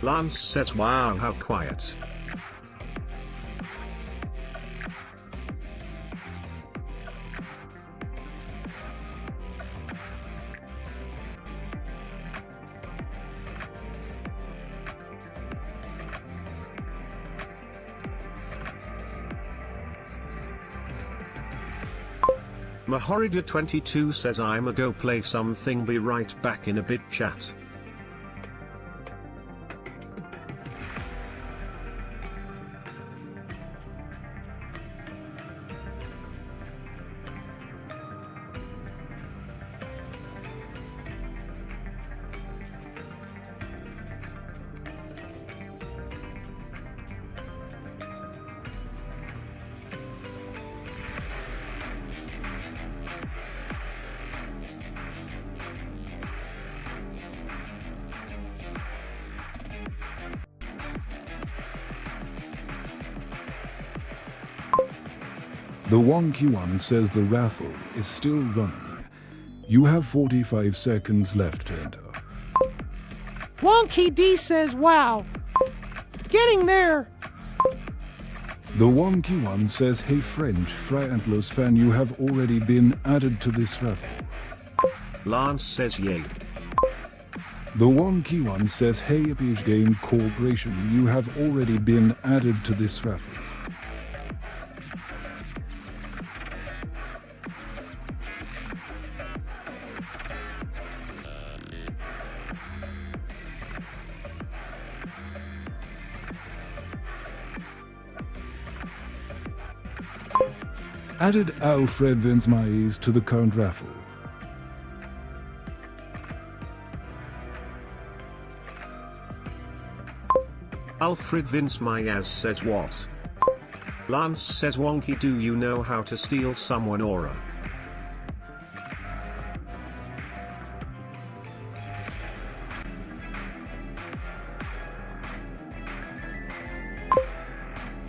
Lance says wow how quiet. Mahorida22 says I'ma go play something, be right back in a bit chat. The wonky one says the raffle is still running. You have 45 seconds left to enter. Wonky D says, wow. Getting there. The wonky one says, hey French Fry Antlers fan, you have already been added to this raffle. Lance says yay. The wonky one says, hey Epic Game Corporation, you have already been added to this raffle. Added Alfred Vinsmaes to the current raffle. Alfred Vince Myaz says what? Lance says wonky, do you know how to steal someone aura?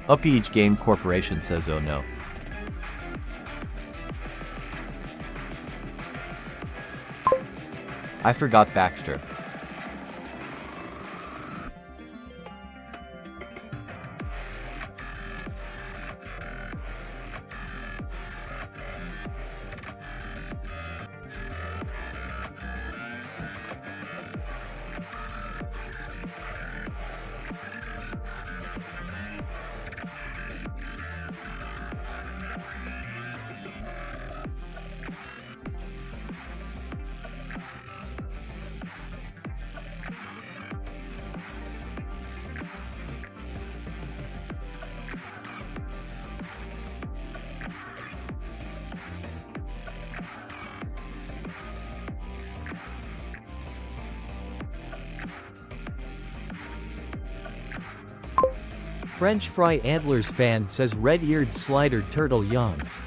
Epic Game Corporation says oh no. I forgot Baxter. French Fry Antlers fan says red-eared slider turtle yawns.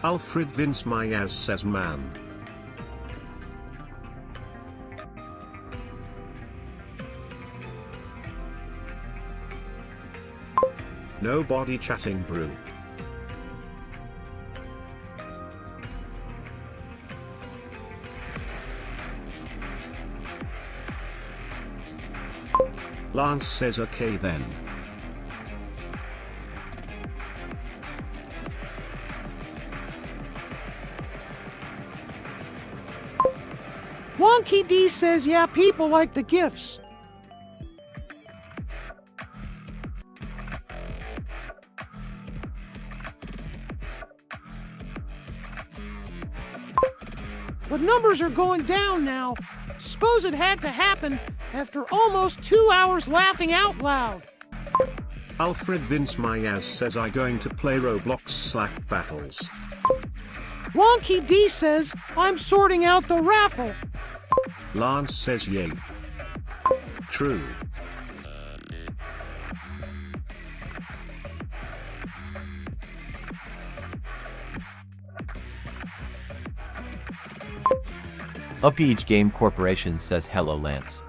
Alfred Vince Myaz says man. Nobody chatting brew. Lance says okay then. Wonky D says yeah, people like the gifts. But numbers are going down now. Suppose it had to happen after almost 2 hours laughing out loud. Alfred Vince Myaz says I going to play Roblox Slack battles. Wonky D says I'm sorting out the raffle. Lance says yay. True. Upage Game Corporation says hello Lance.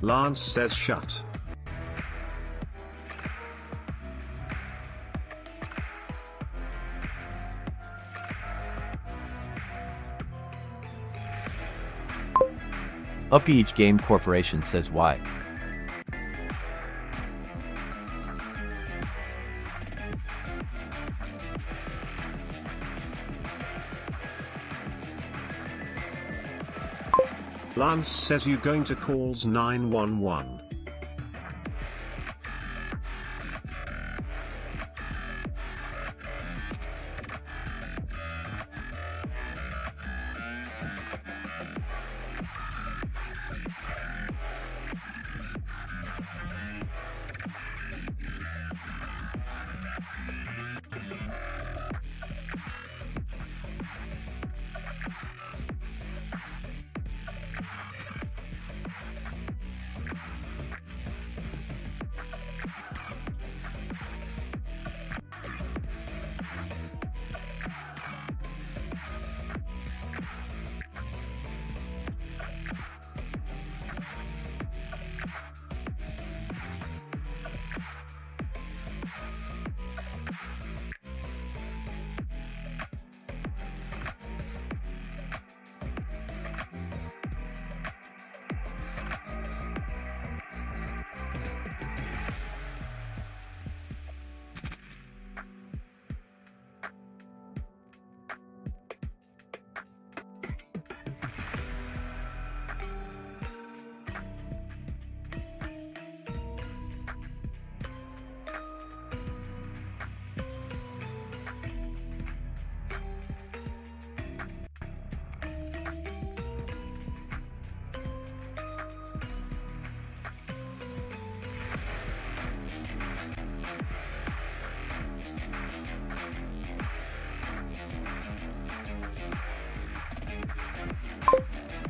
Lance says shut. Upage Game Corporation says why. Lance says you going to calls 911.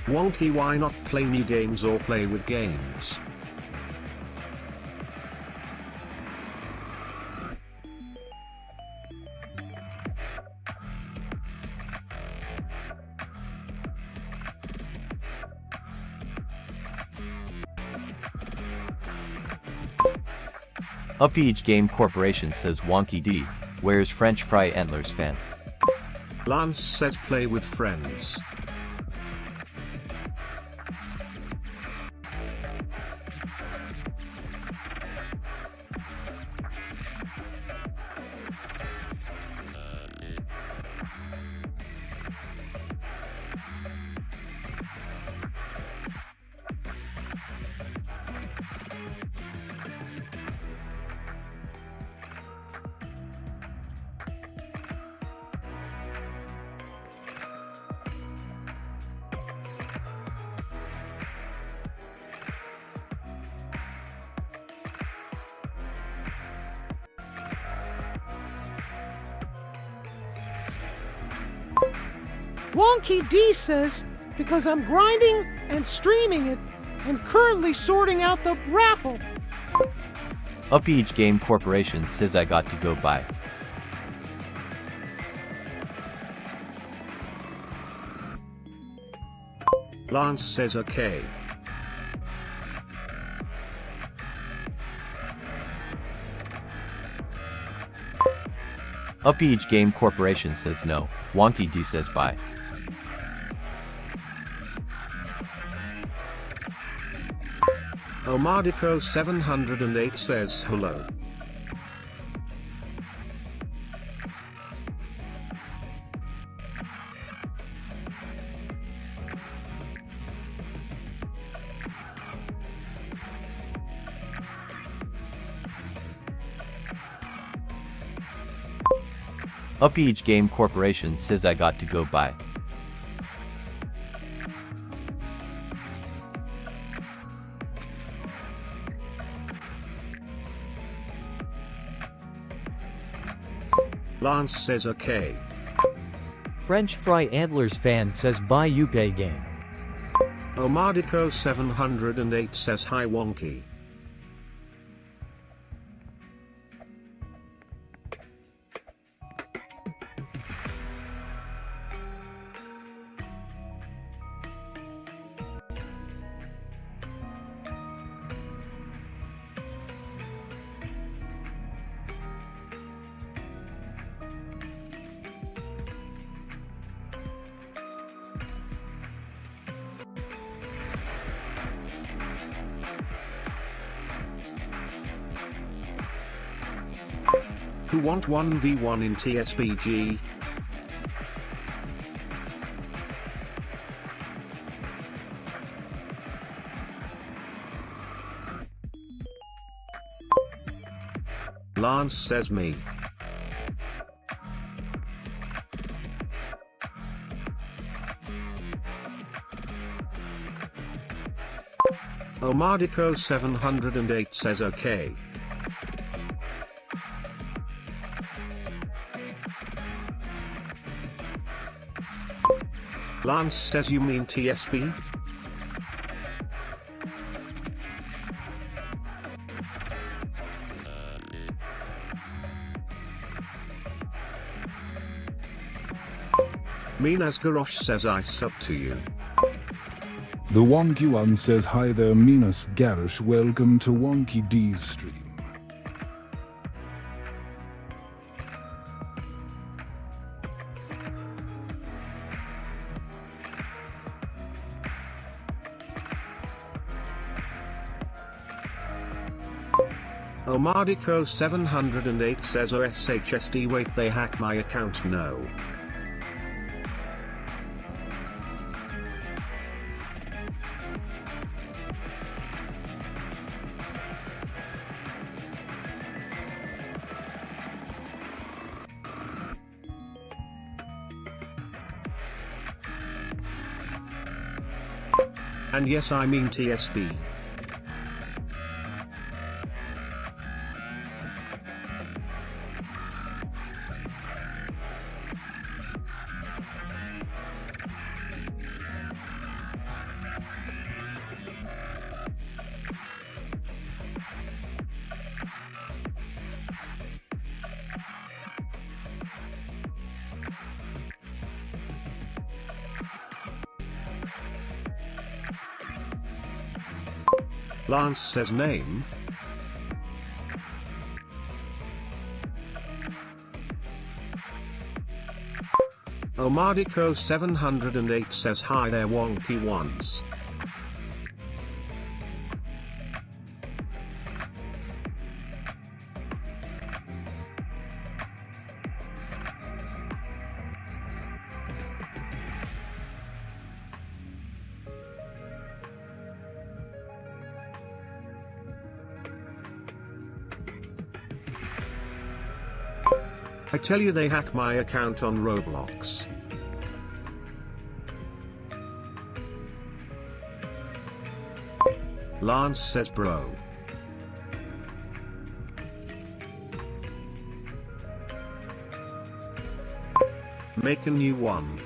Wonky, why not play new games or play with games? Upage Game Corporation says Wonky D, where's French Fry Antlers fan? Lance says play with friends. Wonky D says, because I'm grinding and streaming it, and currently sorting out the raffle. Upage Game Corporation says I got to go by. Lance says okay. Upage Game Corporation says no. Wonky D says bye. Omadico 708 says hello. Upage Game Corporation says I got to go by. Lance says okay. French Fry Antlers fan says bye Upe game. Omadico 708 says hi Wonky. Who want 1v1 in TSBG? Lance says me. Omadico 708 says okay. Lance says you mean TSB? Minas Garosh says I sub to you. The Wonky One says hi there Minas Garish, welcome to Wonky D's stream. Omadico 708 says OSHSD wait they hacked my account no. And yes I mean TSB. Lance says name. Omadico 708 says hi there Wonky Ones. I tell you they hacked my account on Roblox. Lance says bro. Make a new one.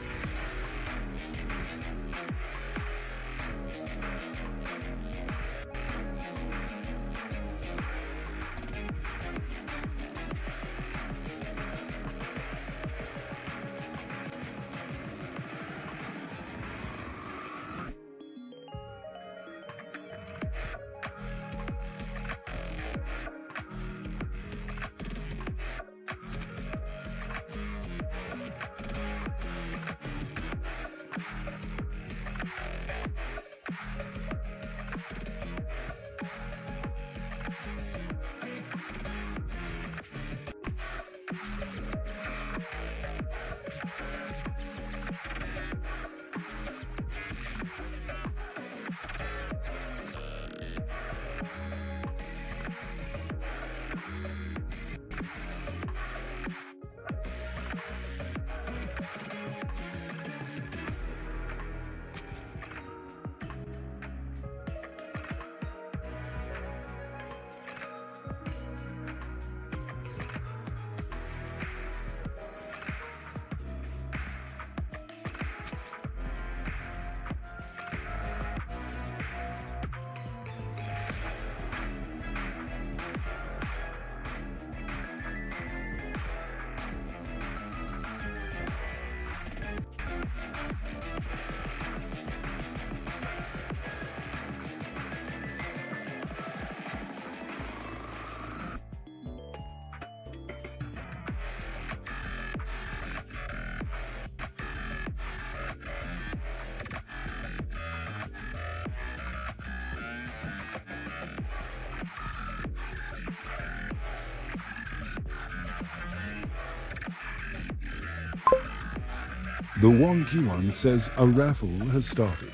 The wonky one says a raffle has started.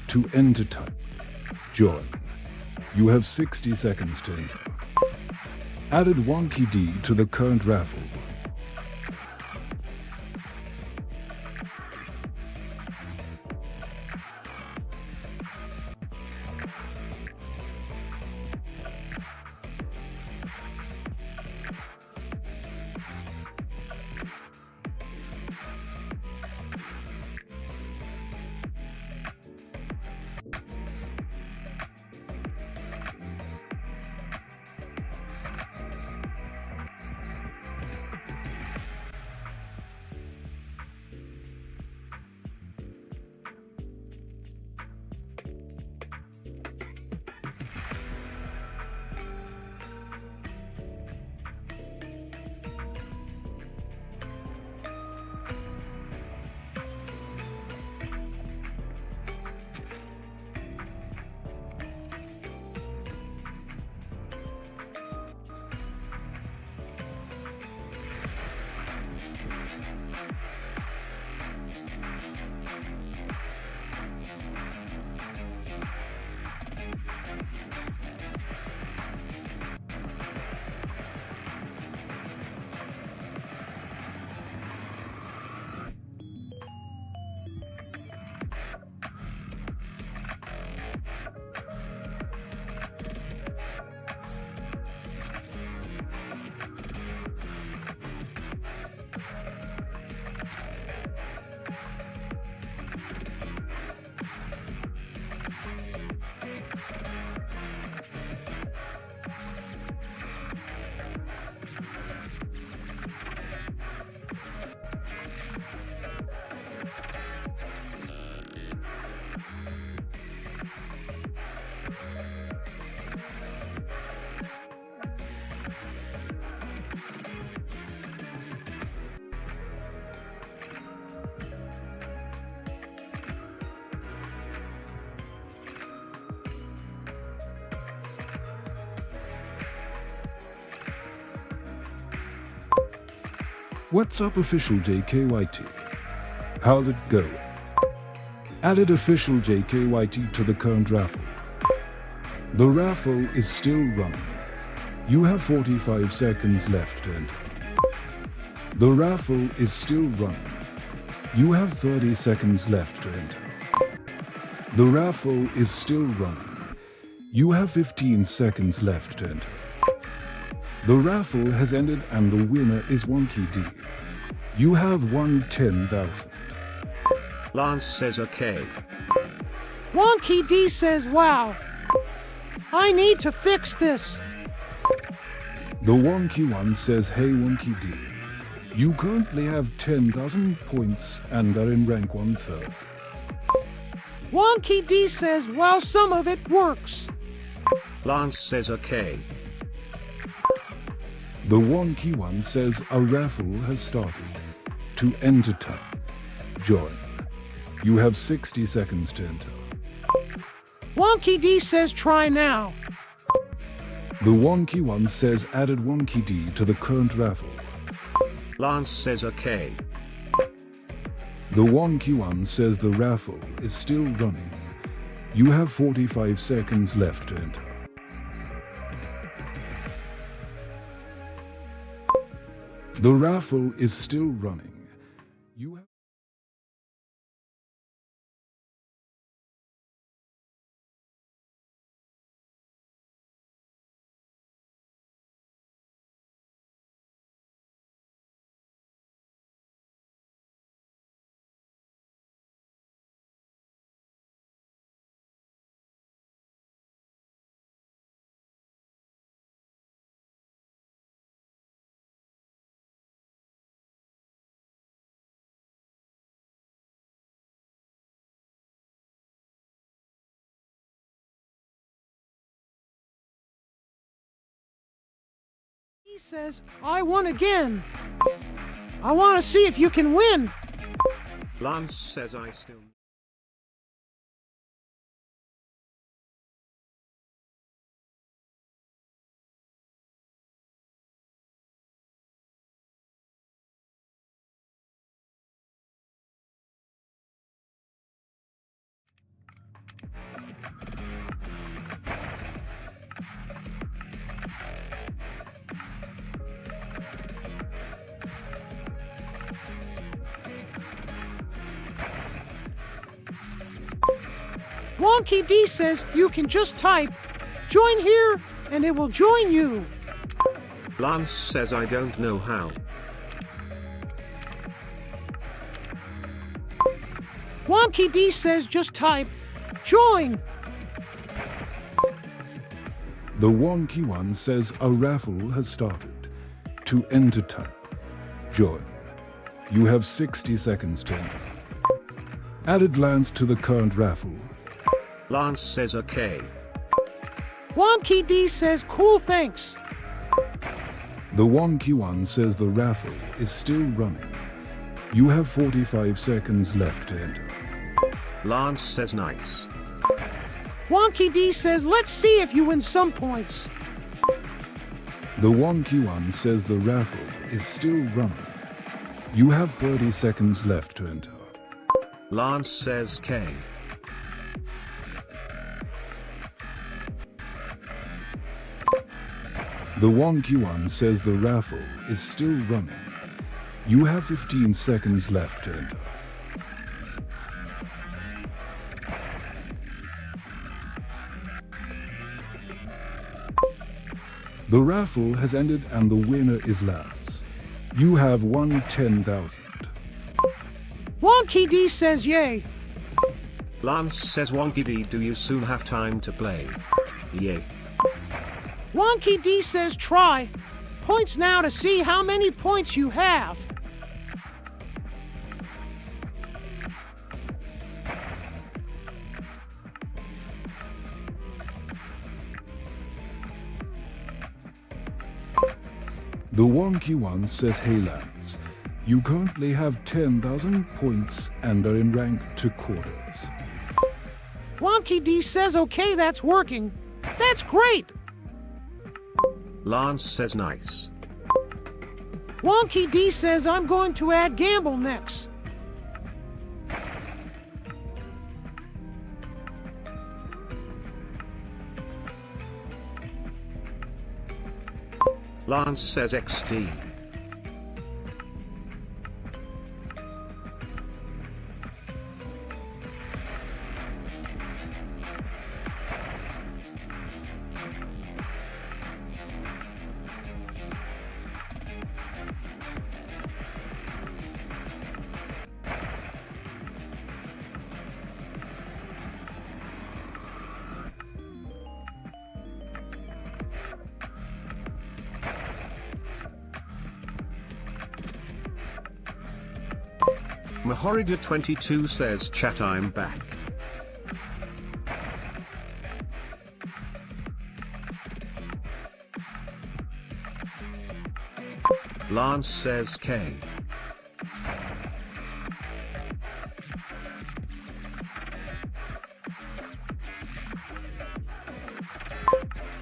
To enter type, join. You have 60 seconds to enter. Added wonky D to the current raffle. What's up, official JKYT? How's it going? Added official JKYT to the current raffle. The raffle is still running. You have 45 seconds left to enter. The raffle is still running. You have 30 seconds left to enter. The raffle is still running. You have 15 seconds left to enter. The raffle has ended and the winner is Wonky D. You have won 10,000. Lance says okay. Wonky D says wow. I need to fix this. The wonky one says, hey Wonky D. You currently have 10,000 points and are in rank 1/3. Wonky D says well, some of it works. Lance says okay. The wonky one says a raffle has started. To enter type, join. You have 60 seconds to enter. Wonky D says try now. The wonky one says added wonky D to the current raffle. Lance says okay. The wonky one says the raffle is still running. You have 45 seconds left to enter. The raffle is still running. You have He says I won again. I want to see if you can win. Lance says I still Wonky D says you can just type, join here, and it will join you. Lance says I don't know how. Wonky D says just type, join. The wonky one says a raffle has started. To enter type, join. You have 60 seconds to enter. Added Lance to the current raffle. Lance says okay. Wonky D says cool thanks. The wonky one says the raffle is still running. You have 45 seconds left to enter. Lance says nice. Wonky D says let's see if you win some points. The wonky one says the raffle is still running. You have 30 seconds left to enter. Lance says K. The wonky one says the raffle is still running. You have 15 seconds left to enter. The raffle has ended and the winner is Lance. You have won 10,000. Wonky D says yay. Lance says Wonky D, do you soon have time to play? Yay. Wonky D says try. Points now to see how many points you have. The wonky one says, hey Lance, you currently have 10,000 points and are in rank 2 quarters. Wonky D says okay, that's working. That's great. Lance says nice. Wonky D says I'm going to add gamble next. Lance says XD. Mahorida22 says chat I'm back. Lance says K.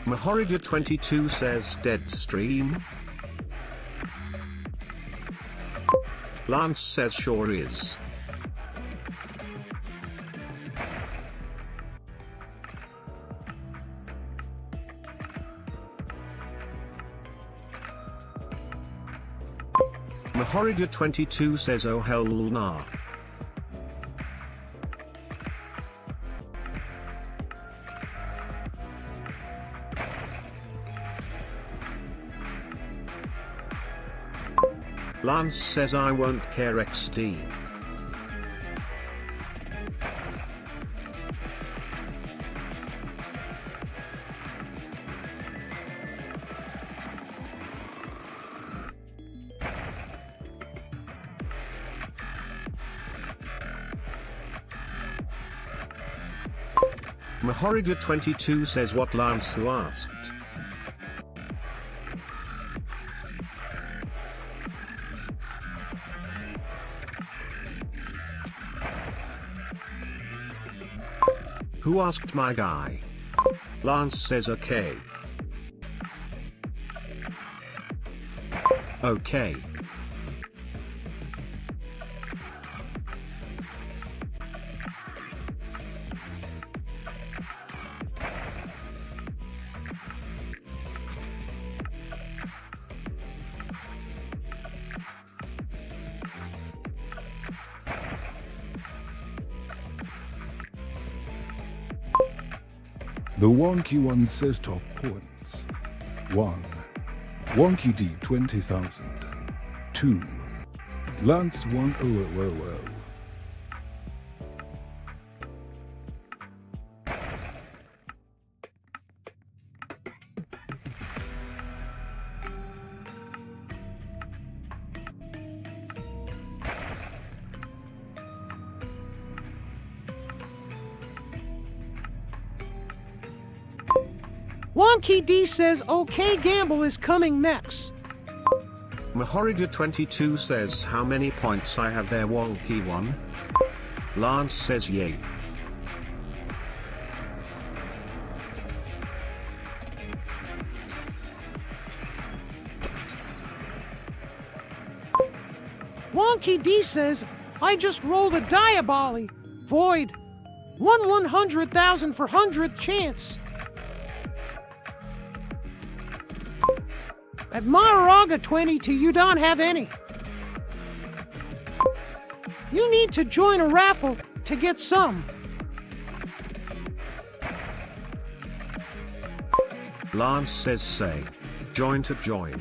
Mahorida22 says dead stream. Lance says sure is. Mahorida22 says oh hell nah. Lance says I won't care XD. Mahorida22 says what Lance who asked. Who asked my guy? Lance says okay. Okay. The Wonky One says top points. 1. Wonky D 20,000. 2. Lance 1000. Wonky D says OK Gamble is coming next. Mahorija22 says how many points I have there Wonky One. Lance says yay. Wonky D says, I just rolled a diaboli. Void. 1/100,000 for 100 chance. At Maharaga 22 you don't have any. You need to join a raffle to get some. Lance says say. Join to join.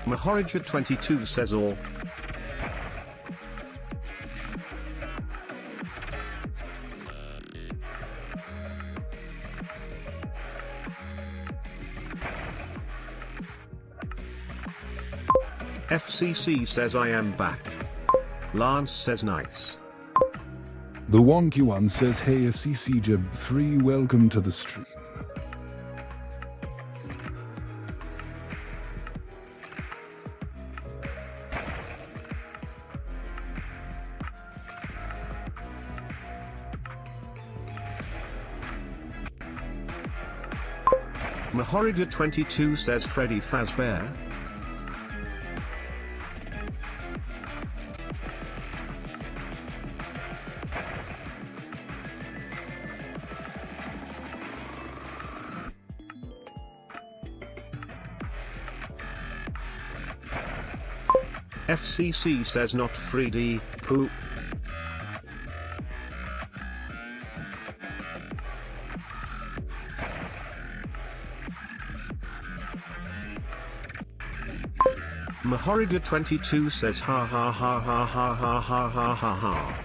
Mahorija22 says all. FCC says I am back. Lance says nice. The Wonky One says hey FCC Jib 3 welcome to the stream. Mahorija22 says Freddy Fazbear. FCC says not 3D, poop. Mahorija22 says ha ha ha ha ha ha ha ha ha ha.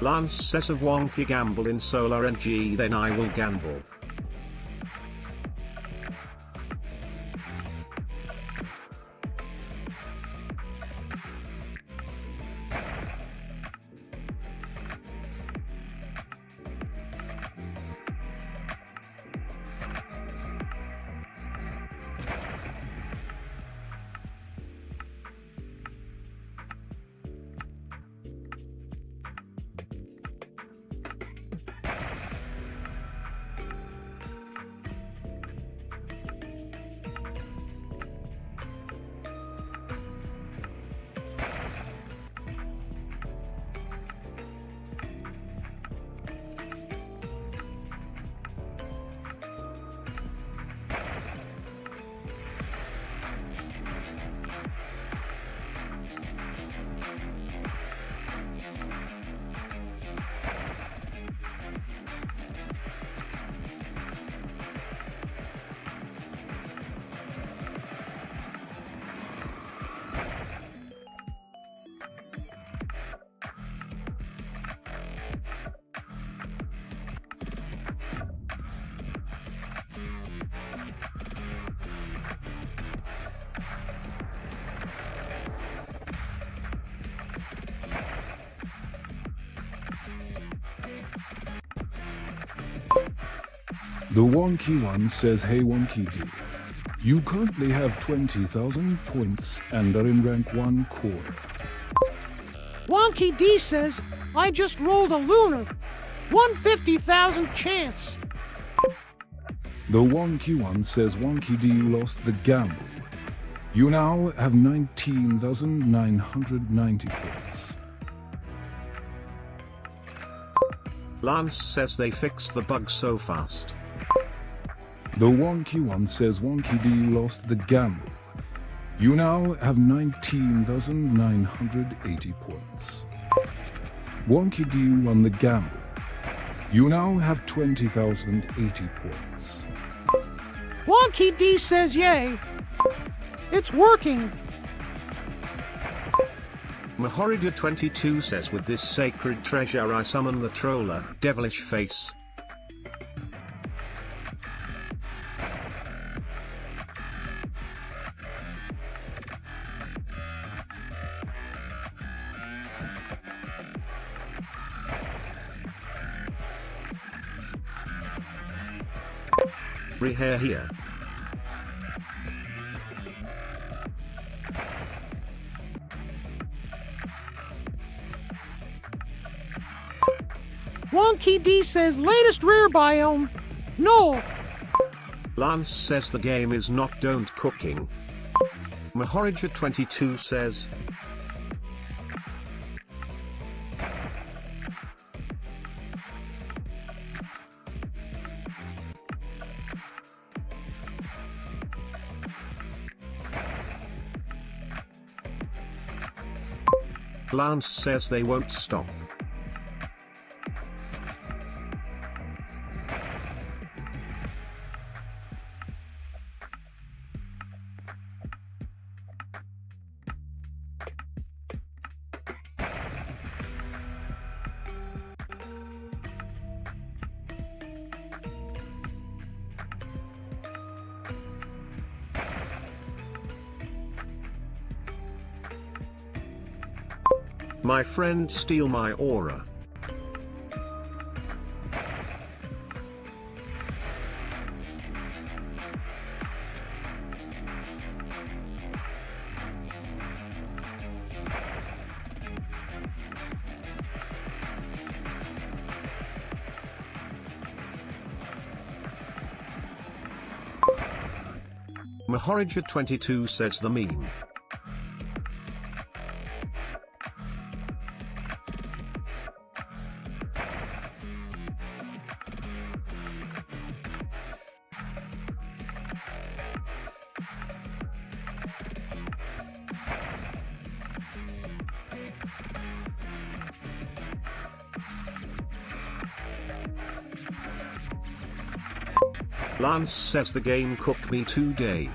Lance says if Wonky gamble in solsrng then I will gamble. The Wonky One says hey Wonky D. You currently have 20,000 points and are in rank 1 core. Wonky D says, I just rolled a lunar. 150,000 chance. The Wonky One says Wonky D lost the gamble. You now have 19,990 points. Lance says they fixed the bug so fast. The Wonky One says Wonky D lost the gamble. You now have 19,980 points. Wonky D won the gamble. You now have 20,080 points. Wonky D says yay. It's working. Mahorida22 says with this sacred treasure I summon the troller, devilish face. Rehair here. Wonky D says latest rare biome. No. Lance says the game is not don't cooking. Mahorija22 says Lance says they won't stop. My friend steal my aura. Mahorija22 says the meme. Lance says the game cooked me today.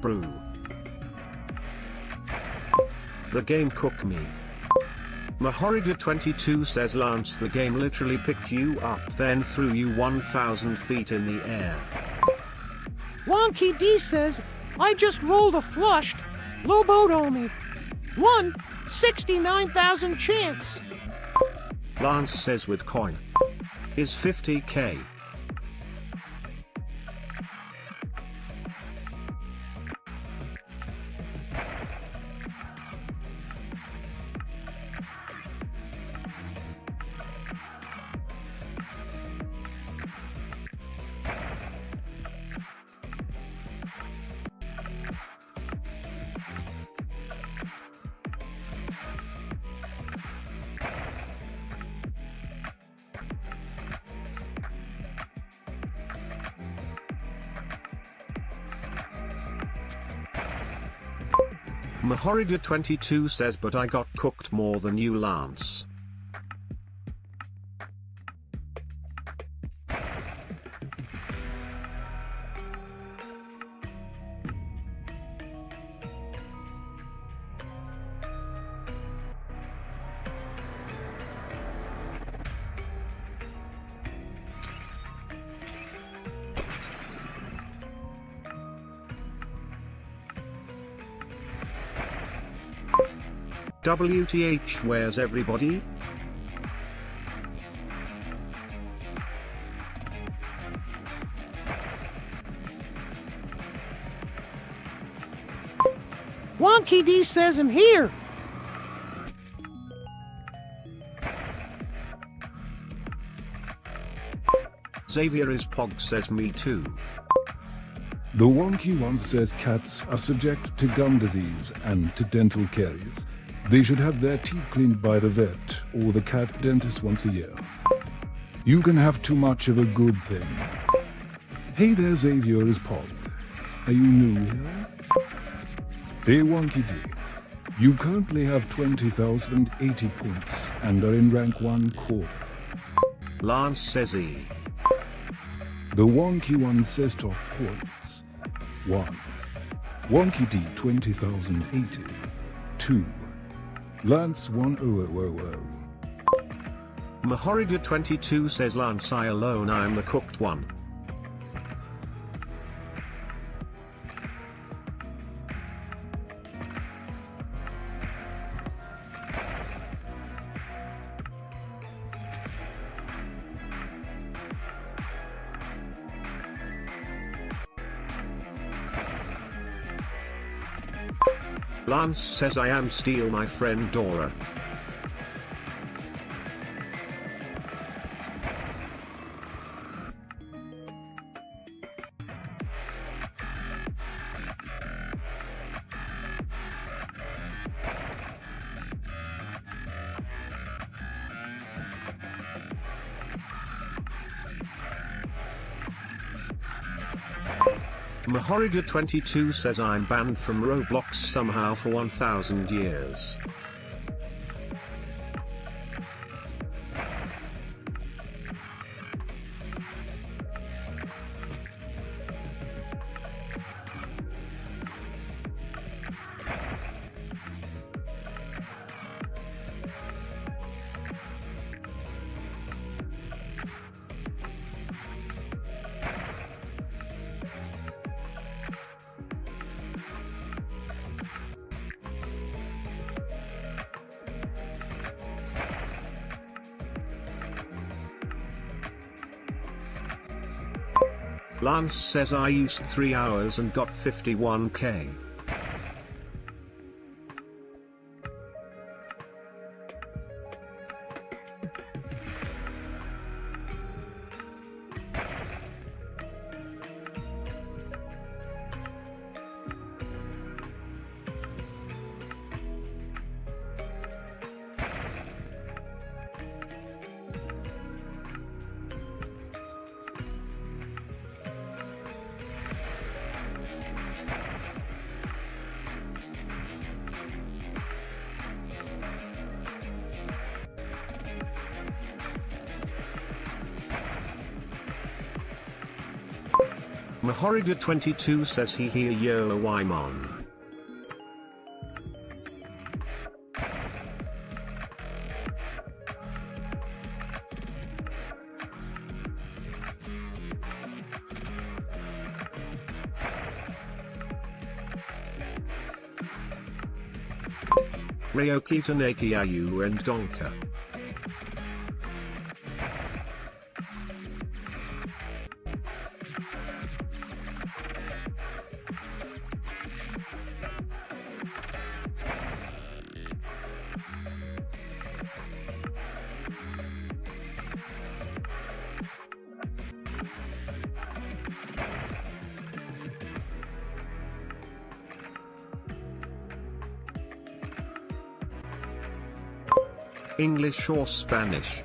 Brew. The game cooked me. Mahorida22 says Lance the game literally picked you up then threw you 1,000 feet in the air. Wonky D says, I just rolled a flushed. Lobotomy. 1/69,000 chance. Lance says with coin. Is 50k. Mahorida22 says but I got cooked more than you Lance. WTH, where's everybody? Wonky D says I'm here. Xavier is Pog says me too. The Wonky One says cats are subject to gum disease and to dental caries. They should have their teeth cleaned by the vet or the cat dentist once a year. You can have too much of a good thing. Hey there, Xavier is Pog. Are you new here? Hey Wonky D. You currently have 20,080 points and are in rank 1 core. Lance says E. The Wonky One says top points. 1. Wonky D 20,080. 2. Lance 10000. Mahorida22 says Lance I alone I'm the cooked one. Lance says I am Steel my friend Dora. Mahorida22 says I'm banned from Roblox somehow for 1,000 years. Lance says I used 3 hours and got 51k. Mahorida22 says he here yo Wymon. Rayokita Naki Ayu and Donka. English or Spanish?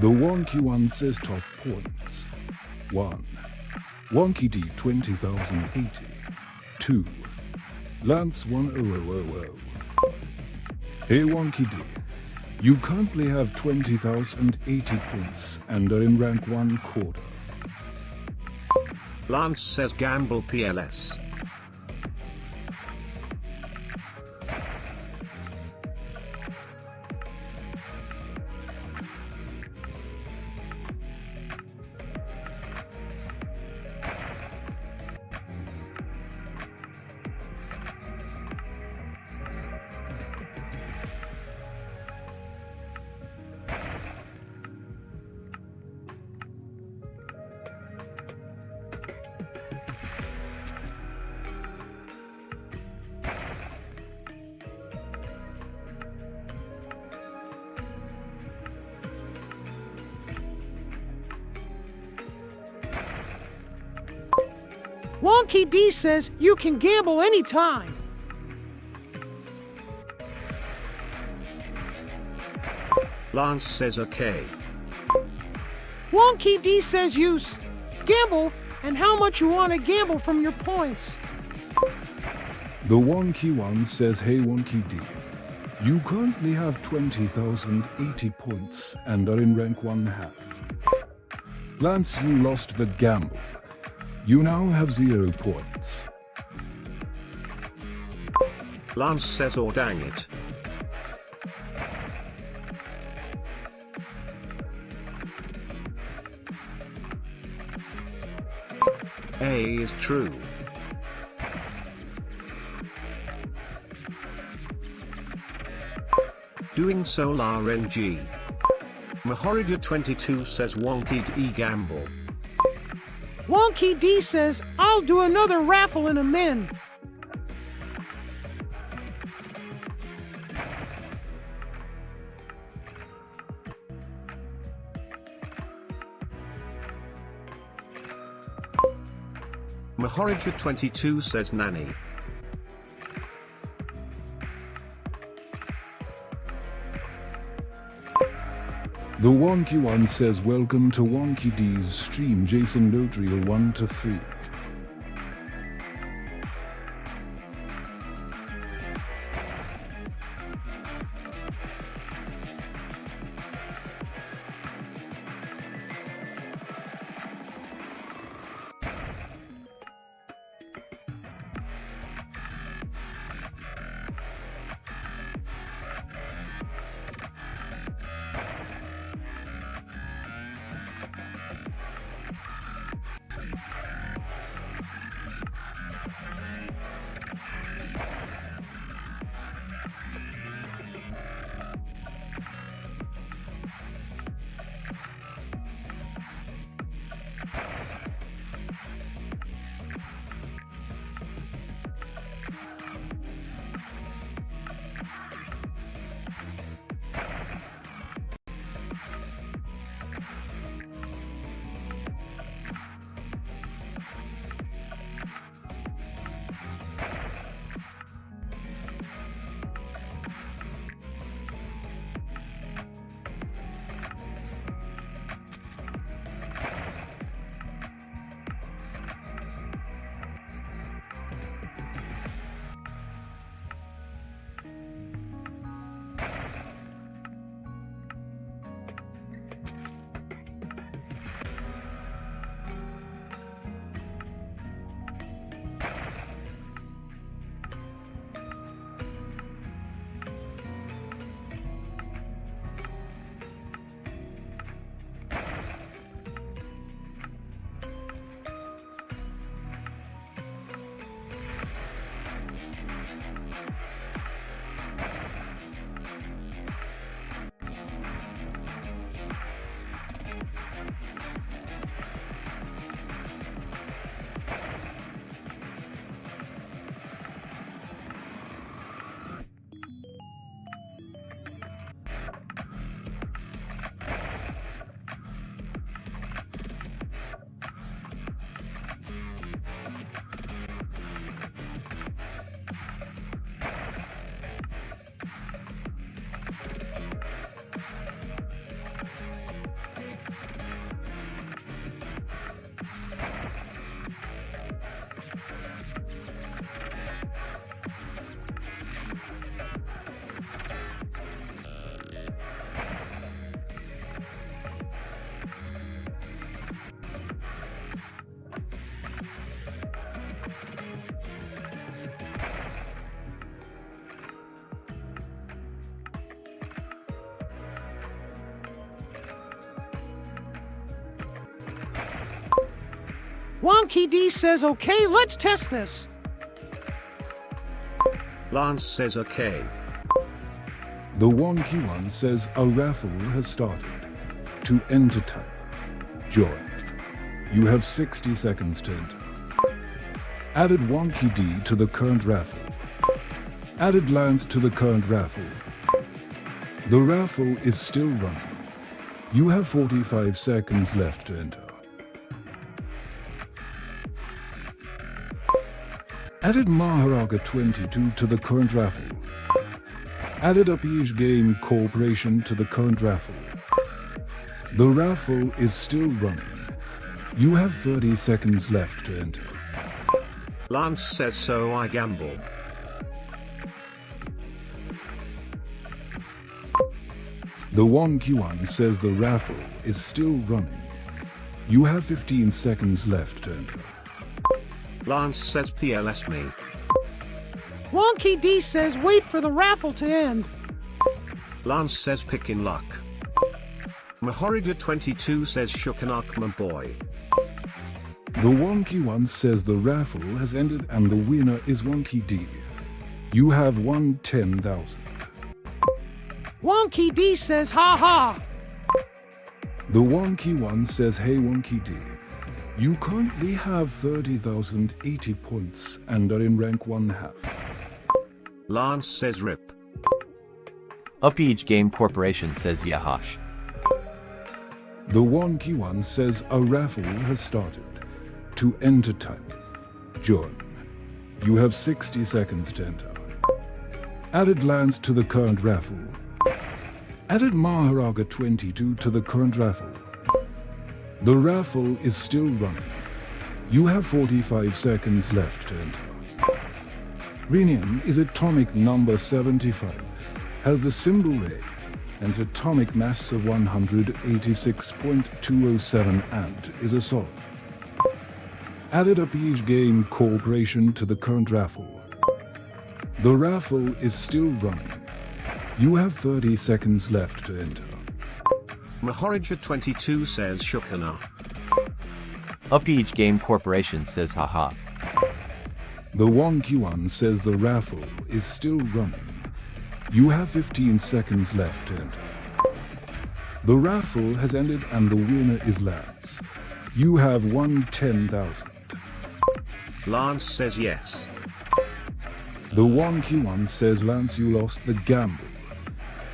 The wonky one says top points. 1. Wonky D 20,080. 2. Lance 10000. Hey Wonky D, you currently have 20,080 points and are in rank 1 quarter. Lance says gamble PLS. Wonky D says you can gamble anytime. Lance says okay. Wonky D says use gamble and how much you want to gamble from your points. The wonky one says hey Wonky D, you currently have 20,080 points and are in rank 1/2. Lance, you lost the gamble. You now have 0 points. Lance says oh dang it. A is true. Doing Sol RNG. Mahorija 22 says Wonky D gamble. Wonky D says I'll do another raffle in a min. Mahorija 22 says nanny. The wonky one says welcome to Wonky D's stream Jason Lotriel 1 to 3. Wonky D says, okay, let's test this. Lance says okay. The Wonky One says a raffle has started. To enter type, join. You have 60 seconds to enter. Added Wonky D to the current raffle. Added Lance to the current raffle. The raffle is still running. You have 45 seconds left to enter. Added Maharaga 22 to the current raffle. Added Uppish Game Corporation to the current raffle. The raffle is still running. You have 30 seconds left to enter. Lance says so I gamble. The Wonky One says the raffle is still running. You have 15 seconds left to enter. Lance says PLS me. Wonky D says, wait for the raffle to end. Lance says pick in luck. Mahorija 22 says Shukanak my boy. The Wonky One says the raffle has ended and the winner is Wonky D. You have won 10,000. Wonky D says, ha ha. The Wonky One says, hey Wonky D. You currently have 30,080 points and are in rank 1/2. Lance says rip. Uppish Game Corporation says Yahash. The Wonky One says a raffle has started. To enter type, join. You have 60 seconds to enter. Added Lance to the current raffle. Added Maharaga 22 to the current raffle. The raffle is still running. You have 45 seconds left to enter. Rhenium is atomic number 75, has the symbol A, and atomic mass of 186.207 and is a solid. Added Uppish Game Corporation to the current raffle. The raffle is still running. You have 30 seconds left to enter. Mahorija 22 says Shukana. Uppish Game Corporation says haha. The Wonky One says the raffle is still running. You have 15 seconds left to enter. The raffle has ended and the winner is Lance. You have won 10,000. Lance says yes. The Wonky One says Lance, you lost the gamble.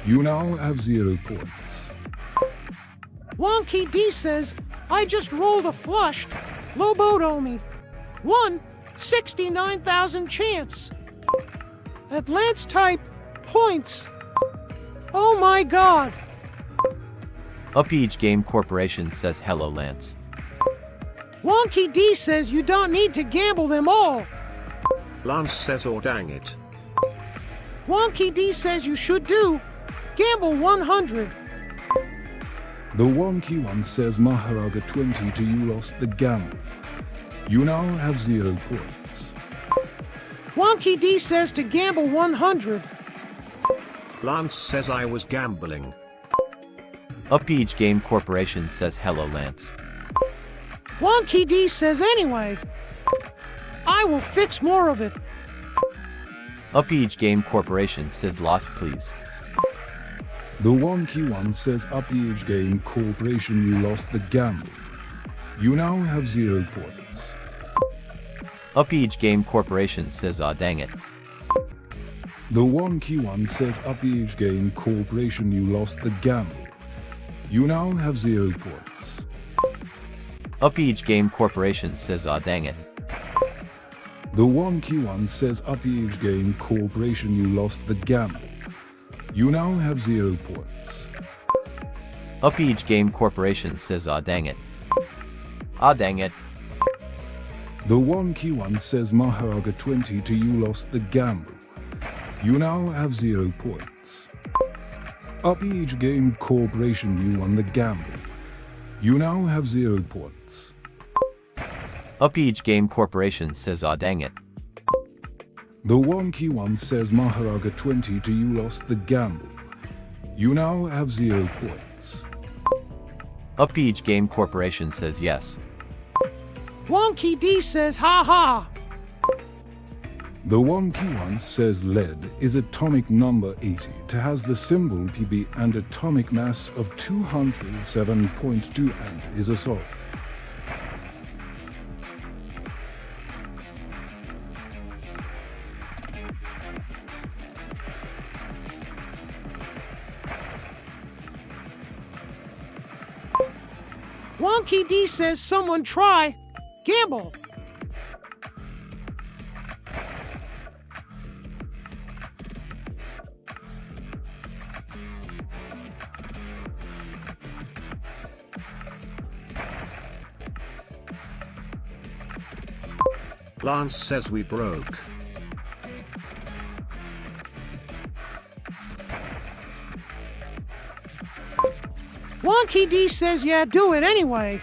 You now have 0 points. Wonky D says, I just rolled a flushed. Lobotomy. 1/69,000 chance. At Lance type, points. Oh my god. Uppish Game Corporation says hello Lance. Wonky D says you don't need to gamble them all. Lance says oh dang it. Wonky D says you should do. Gamble 100. The Wonky One says Maharaga 22, you lost the gamble. You now have 0 points. Wonky D says to gamble 100. Lance says I was gambling. Uppish Game Corporation says hello Lance. Wonky D says anyway. I will fix more of it. Uppish Game Corporation says lost please. The Wonky One says Uppish Game Corporation, you lost the gamble. You now have 0 points. Uppish Game Corporation says aw dang it. The Wonky One says Uppish Game Corporation, you lost the gamble. You now have 0 points. Uppish Game Corporation says aw dang it. The Wonky One says Uppish Game Corporation, you lost the gamble. You now have 0 points. Uppish Game Corporation says aw dang it. Aw dang it. The Wonky One says Maharaga 22, you lost the gamble. You now have 0 points. Uppish Game Corporation, you won the gamble. You now have 0 points. Uppish Game Corporation says aw dang it. The Wonky One says Maharaga 22, you lost the gamble. You now have 0 points. Uppish Game Corporation says yes. Wonky D says ha ha. The wonky one says lead is atomic number 80. It has the symbol Pb and atomic mass of 207.2 and is a solid. Wonky D says someone try. Gamble. Lance says we broke. Wonky D says yeah, do it anyway.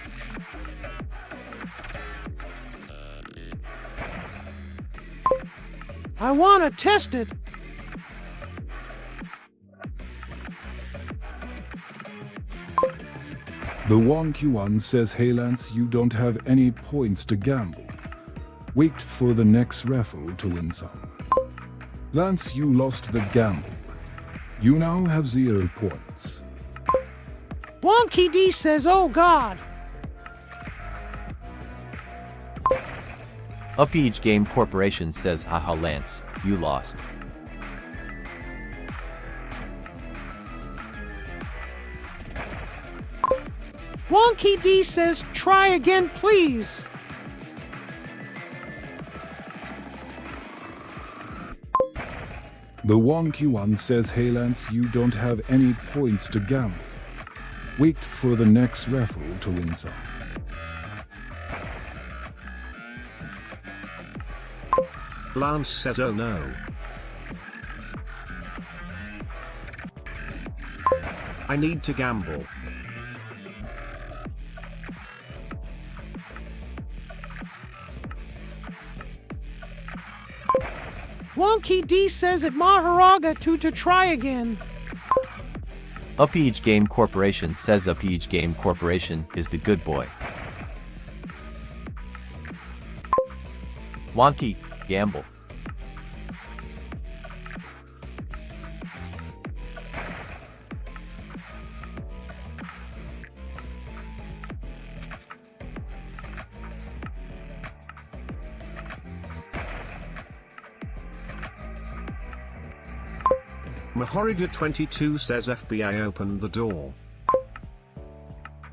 I wanna test it. The wonky one says, hey Lance, you don't have any points to gamble. Wait for the next raffle to win some. Lance, you lost the gamble. You now have 0 points. Wonky D says oh god. Upage Game Corporation says haha Lance, you lost. Wonky D says try again please. The wonky one says, hey Lance, you don't have any points to gamble. Wait for the next raffle to win some. Lance says oh no. I need to gamble. Wonky D says at Maharaga to try again. Upage Game Corporation says Upage Game Corporation is the good boy. Wonky, gamble. Mahorida22 says FBI opened the door.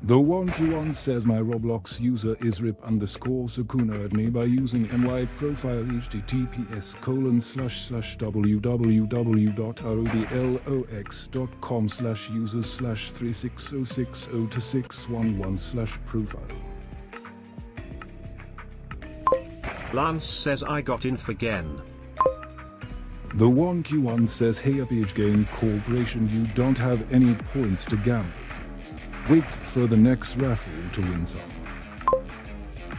The wonky one says my Roblox user is rip_Sakuna at me by using my profile https://www.roblox.users/360602611/profile. Lance says I got inf again. The wonky one says, hey Upage Game Corporation, you don't have any points to gamble. Wait for the next raffle to win some.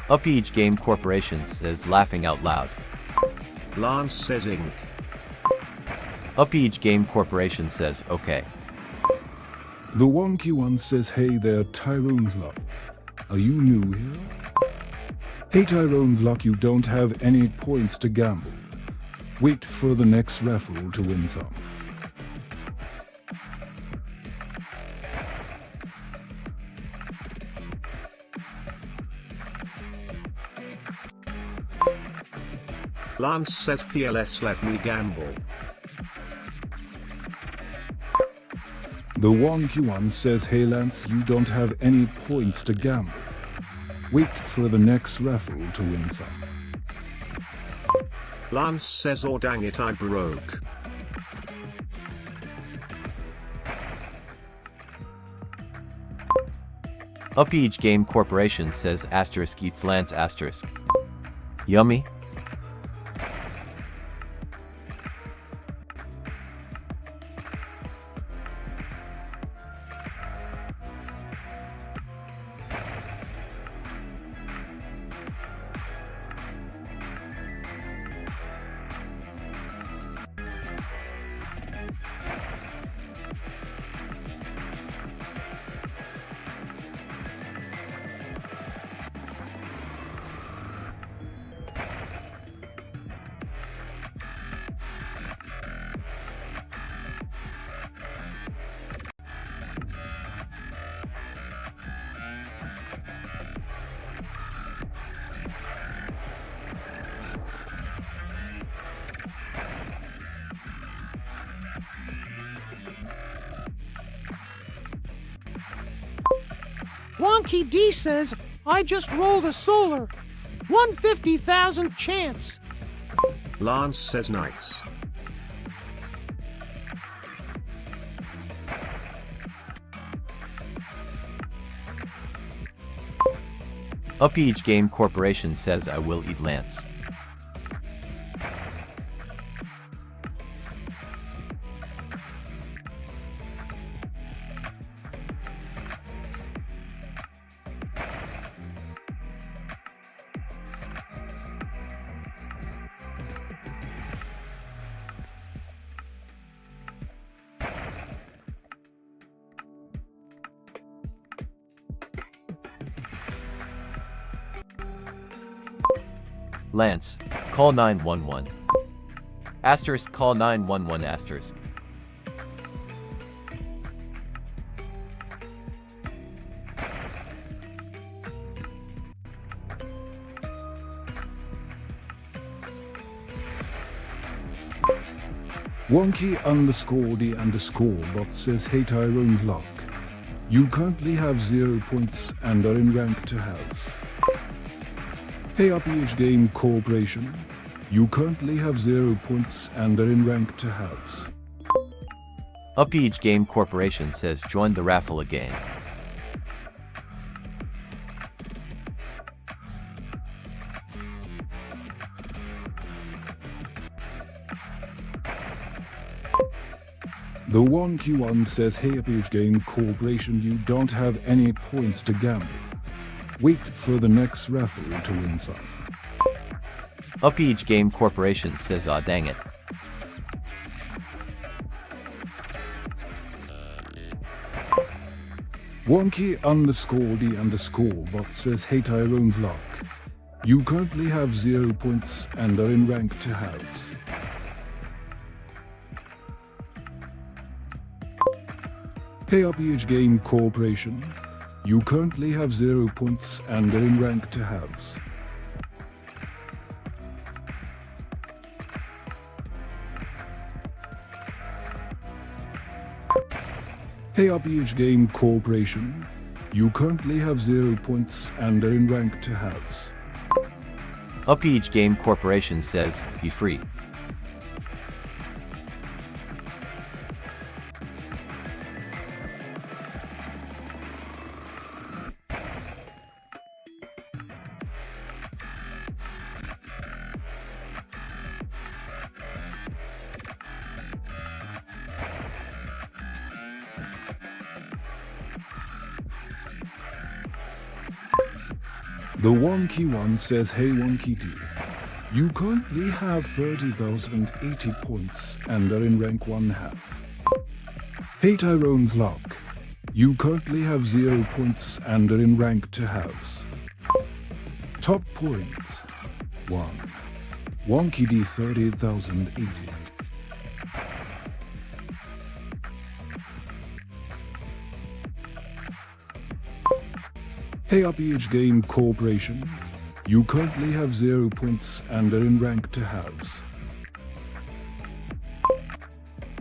Upage Game Corporation says laughing out loud. Lance says ink. Upage Game Corporation says okay. The wonky one says, hey there Tyrone's Luck. Are you new here? Hey Tyrone's Luck, you don't have any points to gamble. Wait for the next raffle to win some. Lance says PLS let me gamble. The wonky one says, hey Lance, you don't have any points to gamble. Wait for the next raffle to win some. Lance says oh dang it I broke. Upage Game Corporation says asterisk eats Lance asterisk. Yummy. Wonky D says, I just rolled a solar. 150,000 chance. Lance says nice. Upage Game Corporation says I will eat Lance. Lance, call 911. Asterisk call 911 asterisk. Wonky_D_bot says hey Tyrone's luck. You currently have 0 points and are in rank to house. Hey RPH Game Corporation, you currently have 0 points and are in rank to house. Upage Game Corporation says join the Raffle again. The Wonky1 says hey RPH Game Corporation, you don't have any points to gamble. Wait for the next raffle to win some. Upage Game Corporation says aw dang it. Wonky_D_bot says hey Tyrone's luck. You currently have 0 points and are in rank to house. Hey RPH Game Corporation, you currently have 0 points and are in rank to house. Hey RPH Game Corporation, you currently have 0 points and are in rank to house. Upage Game Corporation says be free. The Wonky1 says hey Wonky D, you currently have 30,080 points and are in rank 1/2. Hey Tyrone's luck, you currently have 0 points and are in rank to house. Top points 1. Wonky D 30,080. Hey RPH Game Corporation, you currently have 0 points and are in rank to house.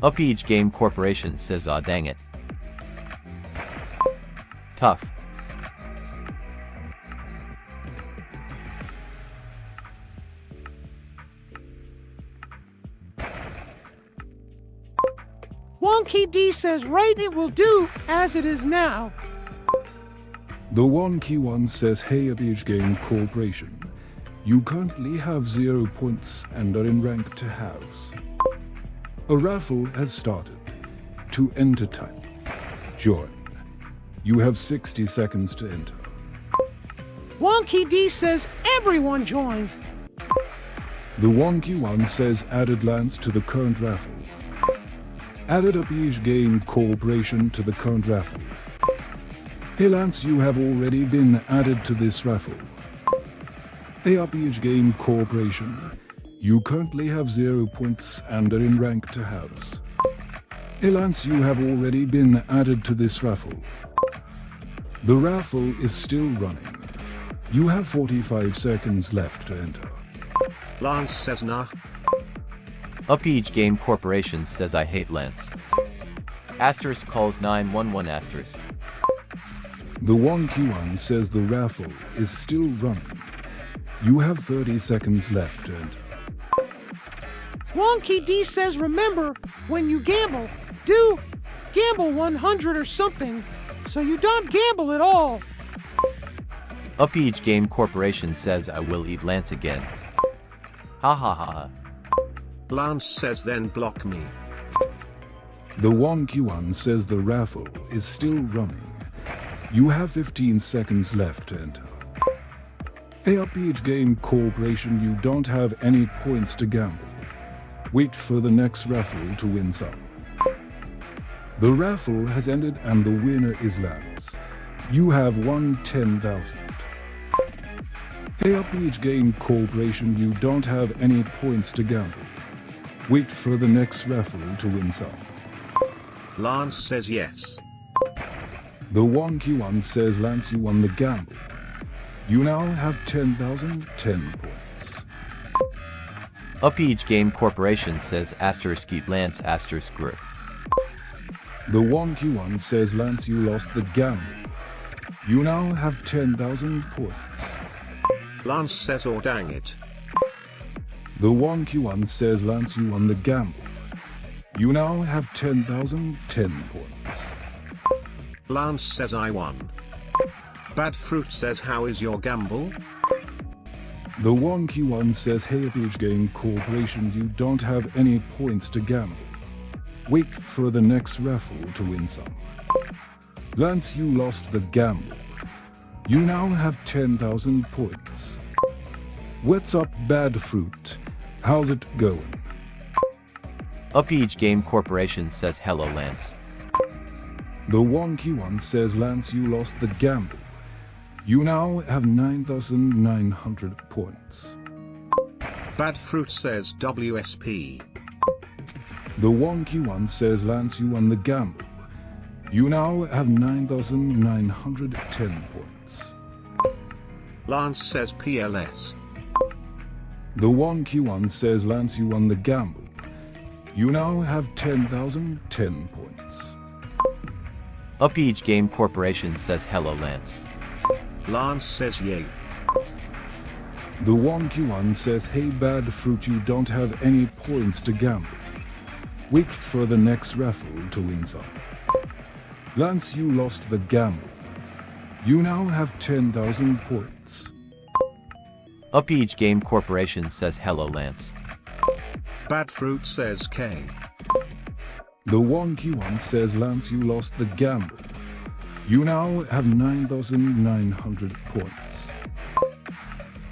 Upage Game Corporation says aw dang it. Tough. Wonky D says right it will do as it is now. The Wonky1 says hey RPH Game Corporation, you currently have 0 points and are in rank to house. A raffle has started. To enter type, join. You have 60 seconds to enter. Wonky D says everyone join. The Wonky1 says added Lance to the current raffle. Added RPH Game Corporation to the current raffle. Hey Lance, you have already been added to this raffle. Hey RPH Game Corporation, you currently have 0 points and are in rank to house. Hey Lance, you have already been added to this raffle. The raffle is still running. You have 45 seconds left to enter. Lance says nah. Upage Game Corporation says I hate Lance. Asterisk calls 911 asterisk. The wonky one says the raffle is still running. You have 30 seconds left to enter. Wonky D says remember, when you gamble, do gamble 100 or something, so you don't gamble at all. Upage Game Corporation says I will eat Lance again. Ha ha ha ha. Lance says then block me. The wonky one says the raffle is still running. You have 15 seconds left to enter. Upage Game Corporation, you don't have any points to gamble. Wait for the next raffle to win some. The raffle has ended and the winner is Lance. You have won 10,000. Upage Game Corporation, you don't have any points to gamble. Wait for the next raffle to win some. Lance says yes. The wonky one says Lance, you won the gamble. You now have 10,010 points. Upage Game Corporation says asterisk eat Lance asterisk grr. The wonky one says Lance, you lost the gamble. You now have 10,000 points. Lance says oh dang it. The wonky one says Lance, you won the gamble. You now have 10,010 points. Lance says I won. Bad Fruit says how is your gamble? The wonky one says hey Upage Game Corporation, you don't have any points to gamble. Wait for the next raffle to win some. Lance, you lost the gamble. You now have 10,000 points. What's up Bad Fruit? How's it going? Upage Game Corporation says hello Lance. The wonky one says Lance, you lost the gamble. You now have 9,900 points. Bad Fruit says WSP. The wonky one says Lance, you won the gamble. You now have 9,910 points. Lance says PLS. The wonky one says Lance, you won the gamble. You now have 10,010 points. Upage Game Corporation says hello Lance. Lance says yay. The wonky one says hey Bad Fruit, you don't have any points to gamble. Wait for the next raffle to win some. Lance, you lost the gamble. You now have 10,000 points. Upage Game Corporation says hello Lance. Bad Fruit says K. The wonky one says Lance, you lost the gamble. You now have 9,900 points.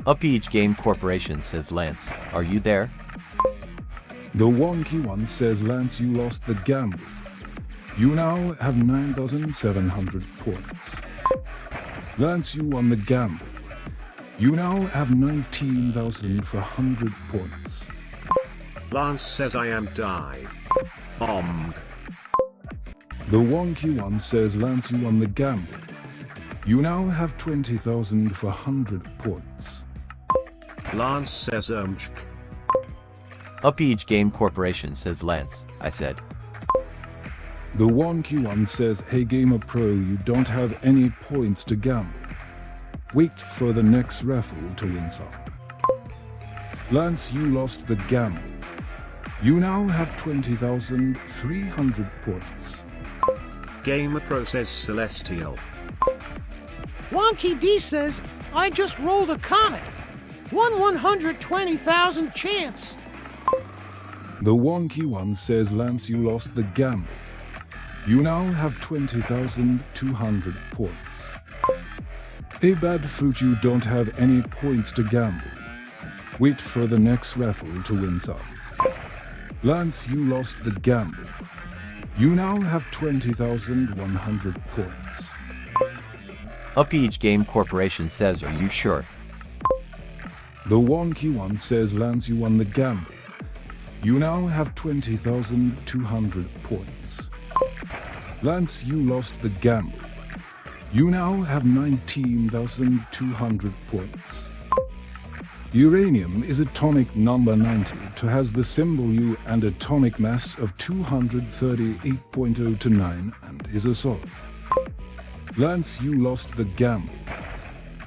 Upage Game Corporation says Lance, are you there? The wonky one says Lance, you lost the gamble. You now have 9,700 points. Lance, you won the gamble. You now have 19,400 points. Lance says I am die. The wonky one says Lance, you won the gamble. You now have 20,400 points. Lance says Upage Game Corporation says Lance, I said. The wonky one says hey Gamer Pro, you don't have any points to gamble. Wait for the next raffle to win some. Lance, you lost the gamble. You now have 20,300 points. Gamer Pro says Celestial. Wonky D says, I just rolled a comet. 120,000 chance. The wonky one says Lance, you lost the gamble. You now have 20,200 points. Hey Bad Fruit, you don't have any points to gamble. Wait for the next raffle to win some. Lance, you lost the gamble. You now have 20,100 points. Upage Game Corporation says, are you sure? The wonky one says Lance, you won the gamble. You now have 20,200 points. Lance, you lost the gamble. You now have 19,200 points. Uranium is atomic number 90, has the symbol U and atomic mass of 238.029 and is a solid. Lance, you lost the gamble.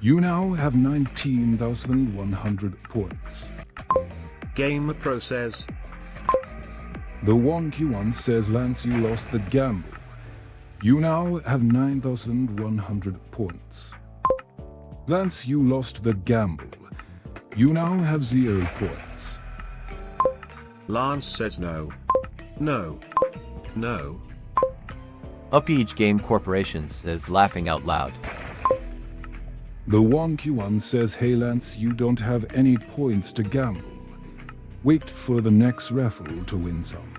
You now have 19,100 points. Game Pro says, The wonky one says, Lance, you lost the gamble. You now have 9,100 points. Lance, you lost the gamble. You now have 0 points. Lance says no. No. No. Upage Game Corporation says laughing out loud. The wonky one says, hey Lance, you don't have any points to gamble. Wait for the next raffle to win some.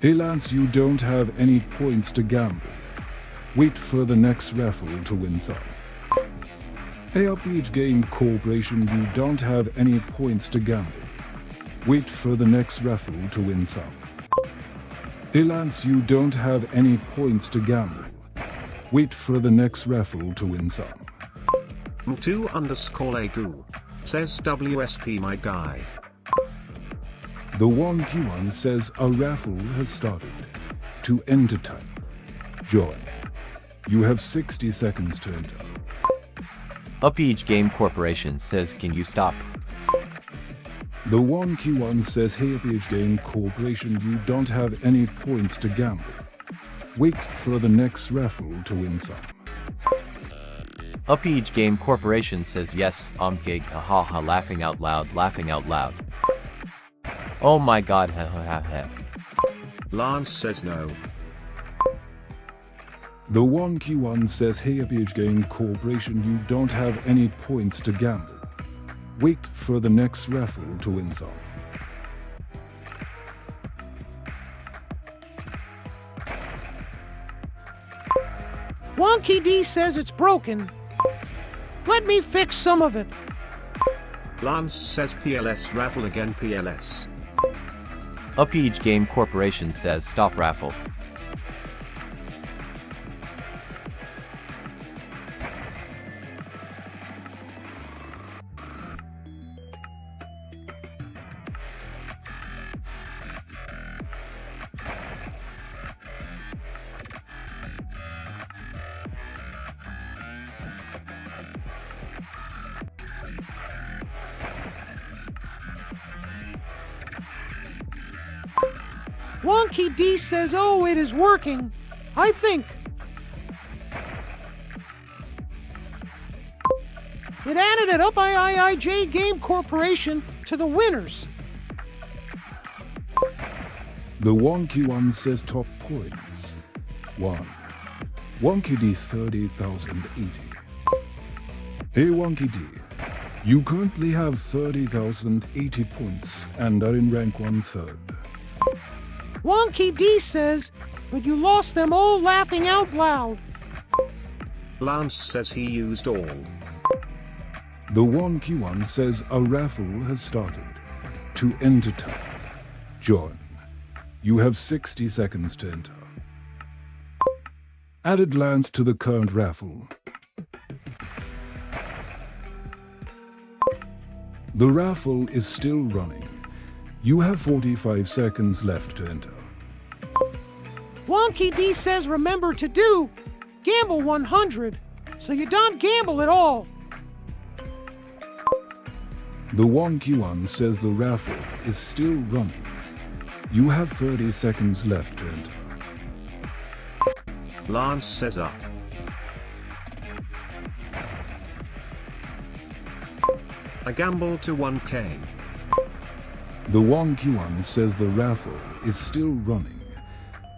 Hey Lance, you don't have any points to gamble. Wait for the next raffle to win some. Hey Upage Game Corporation, you don't have any points to gamble. Wait for the next raffle to win some. Hey Lance, you don't have any points to gamble. Wait for the next raffle to win some. M2_Legu says WSP my guy. The wonky one says a raffle has started. To enter time. Join. You have 60 seconds to enter. Upage Game Corporation says can you stop? The wonky one says, hey Upage Game Corporation, you don't have any points to gamble. Wait for the next raffle to win some. Upage Game Corporation says yes, gig, haha, laughing out loud, laughing out loud. Oh my god, ha ha ha ha. Lance says no. The wonky one says, hey Upage Game Corporation, you don't have any points to gamble. Wait for the next raffle to win some. Wonky D says it's broken. Let me fix some of it. Lance says PLS raffle again PLS. Upage Game Corporation says stop raffle. Wonky D says, oh, it is working. I think. It added it up IIIJ Game Corporation to the winners. The wonky one says top points. 1. Wonky D 30,080. Hey Wonky D, you currently have 30,080 points and are in rank 1/3. Wonky D says, but you lost them all laughing out loud. Lance says he used all. The wonky one says a raffle has started. To enter time. Join. You have 60 seconds to enter. Added Lance to the current raffle. The raffle is still running. You have 45 seconds left to enter. Wonky D says remember to do gamble 100, so you don't gamble at all. The wonky one says the raffle is still running. You have 30 seconds left to enter. Lance says up. I gamble to 1k. The wonky one says the raffle is still running.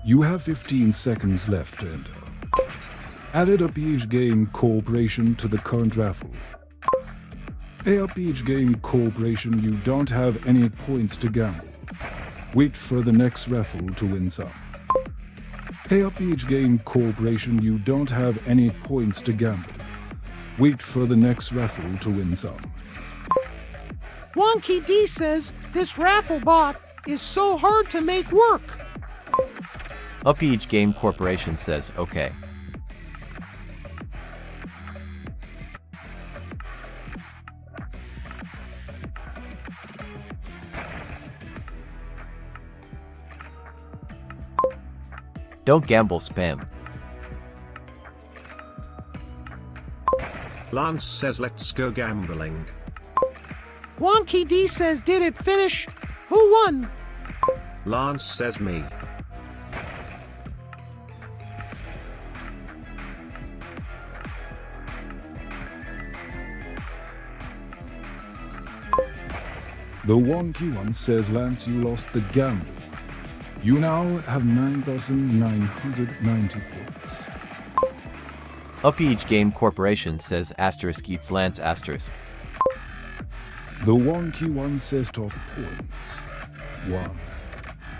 You have 15 seconds left to enter. Added Upage Game Corporation to the current raffle. Hey Upage Game Corporation, you don't have any points to gamble. Wait for the next raffle to win some. Hey Upage Game Corporation, you don't have any points to gamble. Wait for the next raffle to win some. Wonky D says this raffle bot is so hard to make work. Upage Game Corporation says okay. Don't gamble spam. Lance says let's go gambling. Wonky D says did it finish? Who won? Lance says me. The wonky one says Lance, you lost the gamble. You now have 9,990 points. Up Each Game Corporation says asterisk eats Lance asterisk. The wonky one says top points. 1.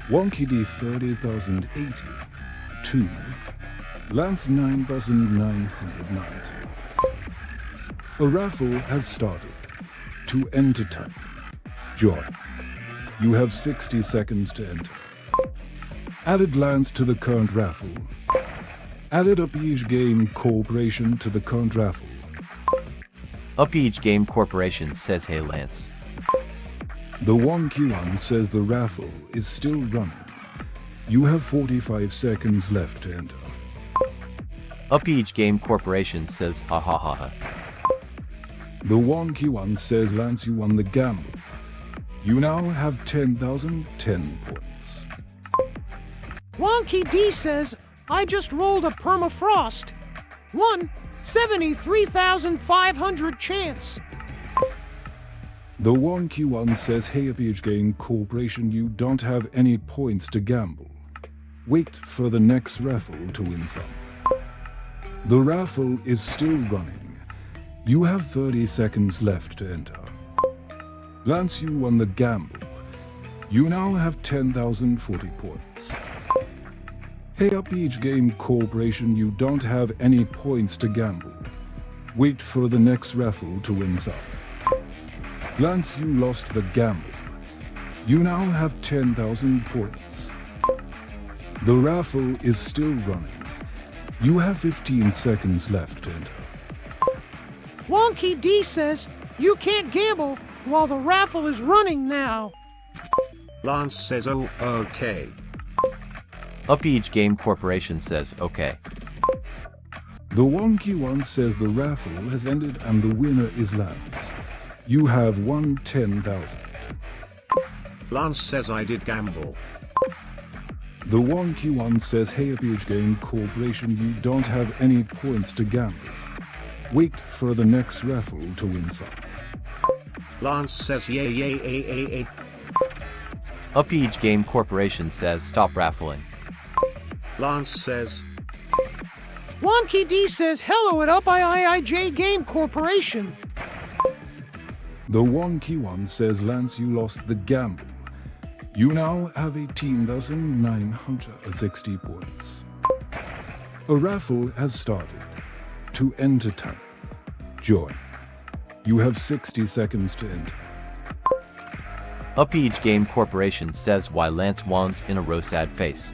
Wonky D 30,080. 2. Lance 9,990. A raffle has started. To enter time. Join. You have 60 seconds to enter. Added Lance to the current raffle. Added Up Each Game Corporation to the current raffle. Up Each Game Corporation says hey Lance. The wonky one says the raffle is still running. You have 45 seconds left to enter. Up Each Game Corporation says ha ha ha ha. The wonky one says Lance, you won the gamble. You now have 10,010 points. Wonky D says, I just rolled a permafrost. 73,500 chance. The wonky one says, hey Up Each Game Corporation, you don't have any points to gamble. Wait for the next raffle to win some. The raffle is still running. You have 30 seconds left to enter. Lance, you won the gamble. You now have 10,040 points. Hey Up Each Game Corporation, you don't have any points to gamble. Wait for the next raffle to win some. Lance, you lost the gamble. You now have 10,000 points. The raffle is still running. You have 15 seconds left to enter. Wonky D says, you can't gamble while the raffle is running now. Lance says oh, okay. Up Each Game Corporation says okay. The wonky one says the raffle has ended and the winner is Lance. You have won 10,000. Lance says I did gamble. The wonky one says, hey Up Each Game Corporation, you don't have any points to gamble. Wait for the next raffle to win some. Lance says yay yay yay yay yay. Up Each Game Corporation says stop raffling. Lance says Wonky D says, hello at Up IIJ Game Corporation. The wonky one says, Lance, you lost the gamble. You now have 18,960 points. A raffle has started. To enter time. Join. You have 60 seconds to enter. Up Each Game Corporation says why Lance wants in a row sad face.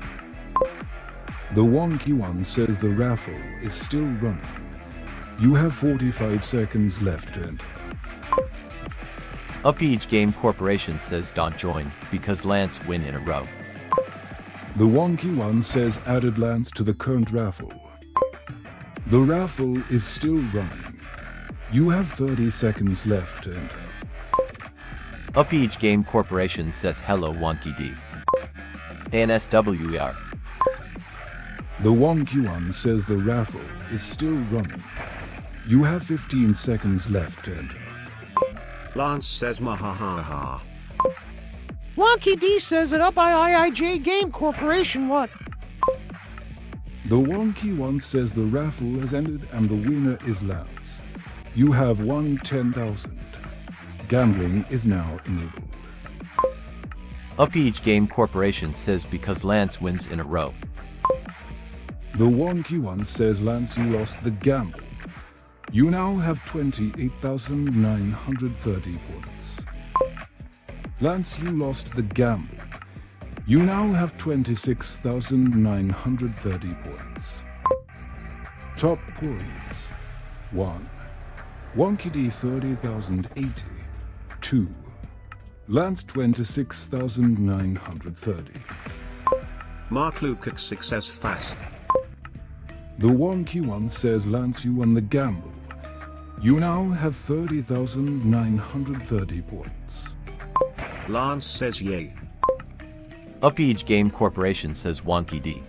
The wonky one says the raffle is still running. You have 45 seconds left to enter. Up Each Game Corporation says don't join because Lance win in a row. The wonky one says added Lance to the current raffle. The raffle is still running. You have 30 seconds left to enter. Up Each Game Corporation says hello Wonky D. ANSWER. The wonky one says the raffle is still running. You have 15 seconds left to enter. Lance says mahahaha. Wonky D says at Up IIJ Game Corporation what? The wonky one says the raffle has ended and the winner is Lance. You have won 10,000. Gambling is now enabled. Up Each Game Corporation says because Lance wins in a row. The wonky one says, Lance, you lost the gamble. You now have 28,930 points. Lance, you lost the gamble. You now have 26,930 points. Top points. 1. Wonky D 30,080. 2. Lance 26,930. Mark Lukacs success fast. The wonky one says, Lance, you won the gamble. You now have 30,930 points. Lance says yay. Upage Game Corporation says wonky D.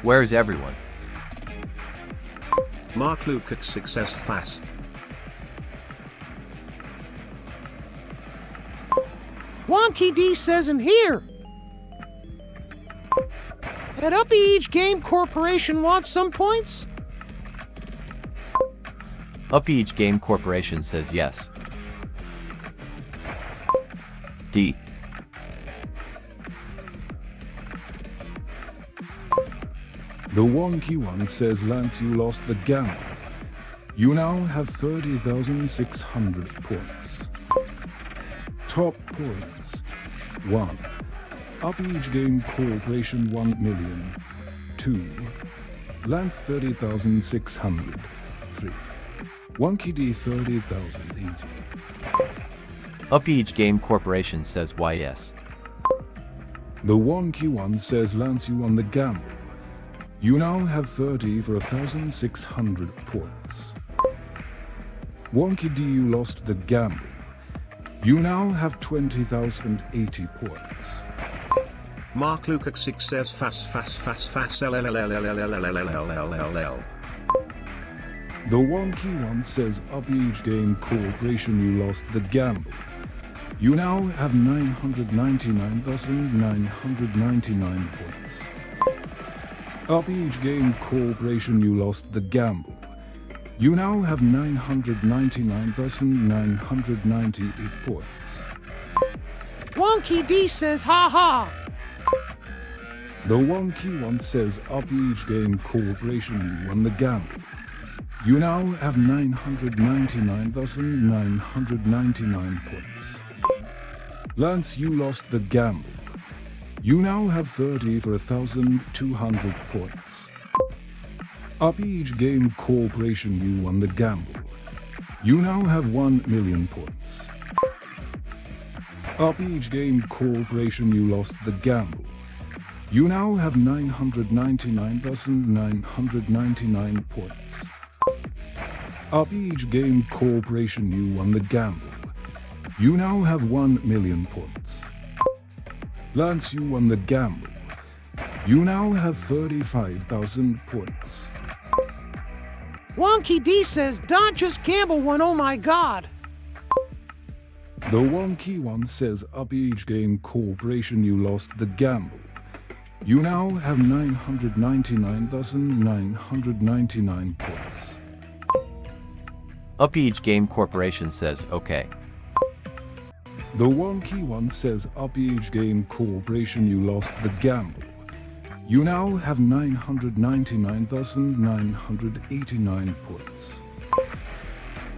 Where's everyone? Mark Luke at Success Fast. Wonky D says I'm here. At Upage Game Corporation want some points? Upage Game Corporation says yes. D. The wonky one says Lance, you lost the gamble. You now have 30,600 points. Top points. 1. Upage Game Corporation 1 million. 2. Lance 30,600. 3. Wonky D 30,080. Upage Game Corporation says yes. The wonky one says Lance, you won the gamble. You now have 30 for 1,600 points. Wonky D, you lost the gamble. You now have 20,080 points. Mark Luke at Success Fast LLLLLLLLLLLLLLLL. The wonky one says Upage Game Corporation, you lost the gamble. You now have 999,999 points. Upage Game Corporation, you lost the gamble. You now have 999,998 points. Wonky D says ha ha. The wonky one says Upage Game Corporation, you won the gamble. You now have 999,999 points. Lance, you lost the gamble. You now have 30 for 1,200 points. Upage Game Corporation, you won the gamble. You now have 1 million points. Upage Game Corporation, you lost the gamble. You now have 999,999 points. Upage Game Corporation, you won the gamble. You now have 1 million points. Lance, you won the gamble. You now have 35,000 points. Wonky D says don't just gamble one, oh my god. The wonky one says Upage Game Corporation, you lost the gamble. You now have 999,999 points. Upage Game Corporation says okay. The wonky one says Upage Game Corporation, you lost the gamble. You now have 999,989 points.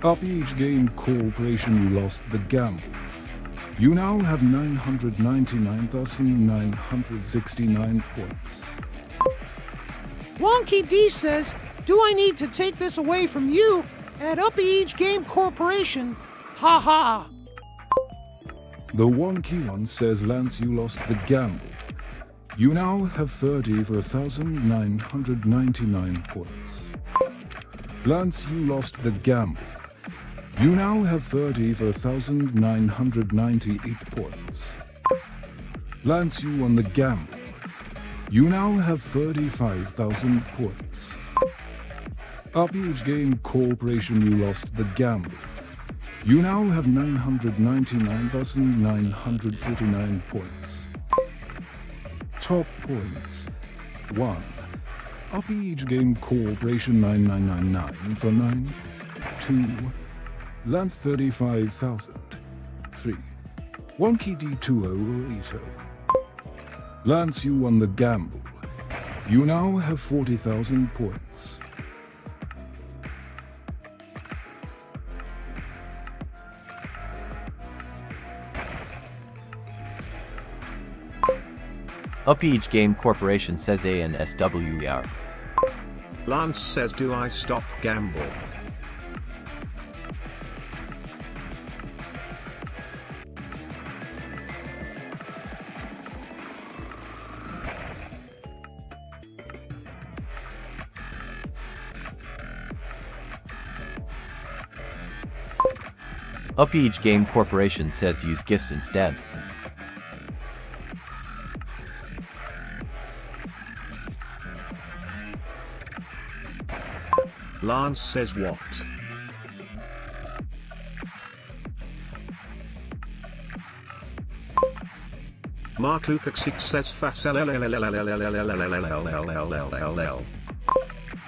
Upage Game Corporation, you lost the gamble. You now have 999,969 points. Wonky D says, do I need to take this away from you at Upage Game Corporation? Ha ha. The wonky one says Lance, you lost the gamble. You now have 30 for 1,999 points. Lance, you lost the gamble. You now have 30 for 1,998 points. Lance, you won the gamble. You now have 35,000 points. Upage Game Corporation, you lost the gamble. You now have 999,949 points. Top points. 1. Upage Game Corporation 9999 for 9. 2. Lance 35,000. 3. Wonky D 2080. Lance, you won the gamble. You now have 40,000 points. Upage Game Corporation says ANSWER. Lance says, do I stop gamble? Upage Game Corporation says use gifts instead. Lance says what? Mark Lukacs 6 says fast.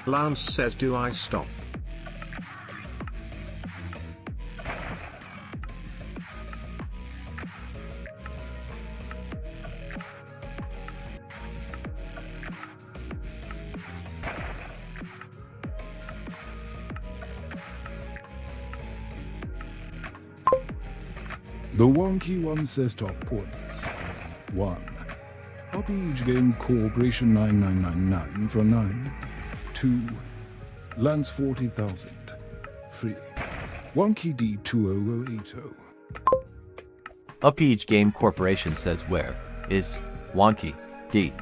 Lance says do I stop? The wonky one says top points. 1. Upage Game Corporation 9999 for 9. 2. Lance 40,000. 3. Wonky D 20080. Upage Game Corporation says where is Wonky D?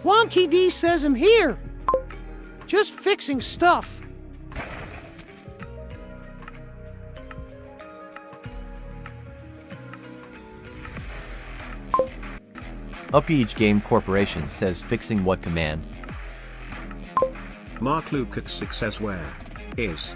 Wonky D says I'm here. Just fixing stuff. Upage Game Corporation says fixing what command? Mark Lukacs 6 says where is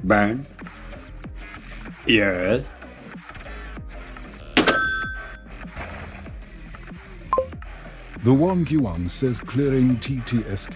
Burn. Yes. The wonky one says clearing TTSQ.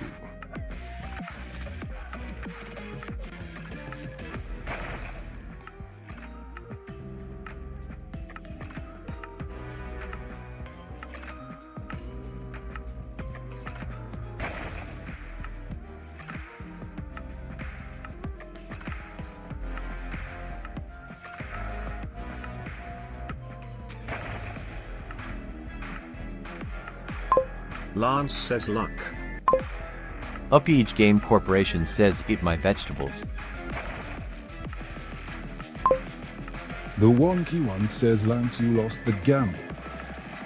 Lance says luck. Upage Game Corporation says eat my vegetables. The wonky one says Lance, you lost the gamble.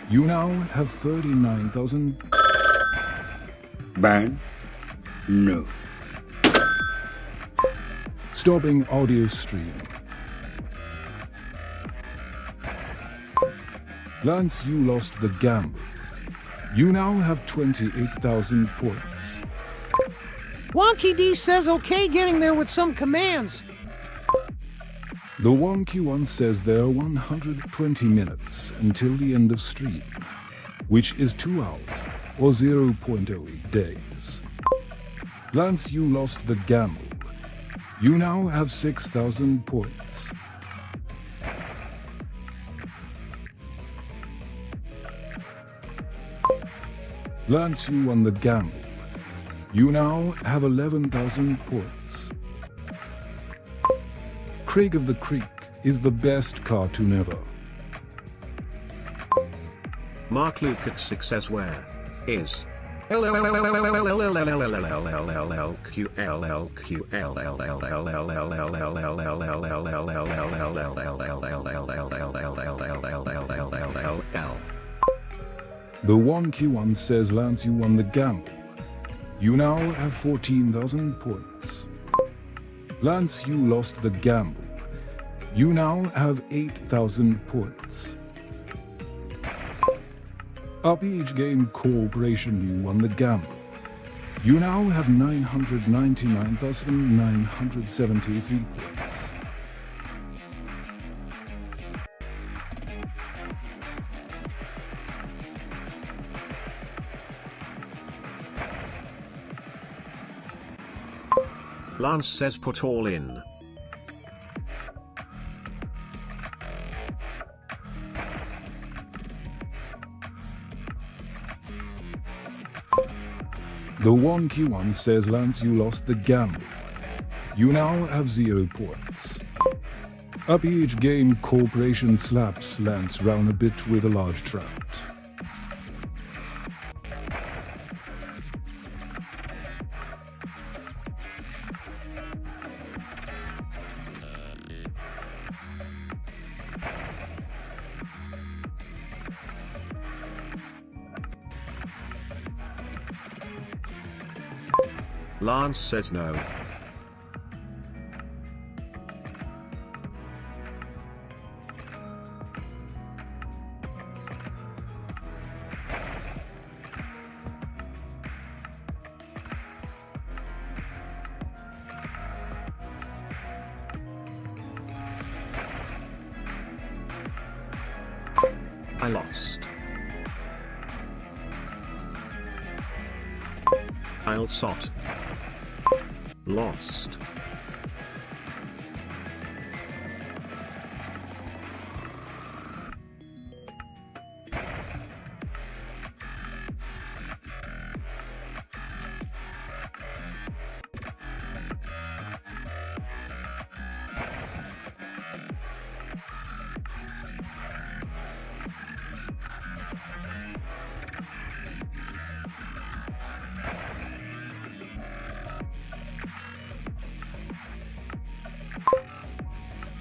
You now have 39,000. Burn. No. Stopping audio stream. Lance, you lost the gamble. You now have 28,000 points. Wonky D says okay getting there with some commands. The wonky one says there are 120 minutes until the end of stream, which is 2 hours or 0.08 days. Lance, you lost the gamble. You now have 6,000 points. Lance, you won the gamble. You now have 11,000 points. Craig of the Creek is the best cartoon ever. Mark Lukacs 6 says where is The wonky one says Lance, you won the gamble. You now have 14,000 points. Lance, you lost the gamble. You now have 8,000 points. Upage Game Corporation, you won the gamble. You now have 999,973 points. Lance says put all in. The wonky one says, Lance, you lost the gamble. You now have 0 points. Up each game, Corporation slaps Lance round a bit with a large trout. Lance says no. I lost. I'll sot. Lost.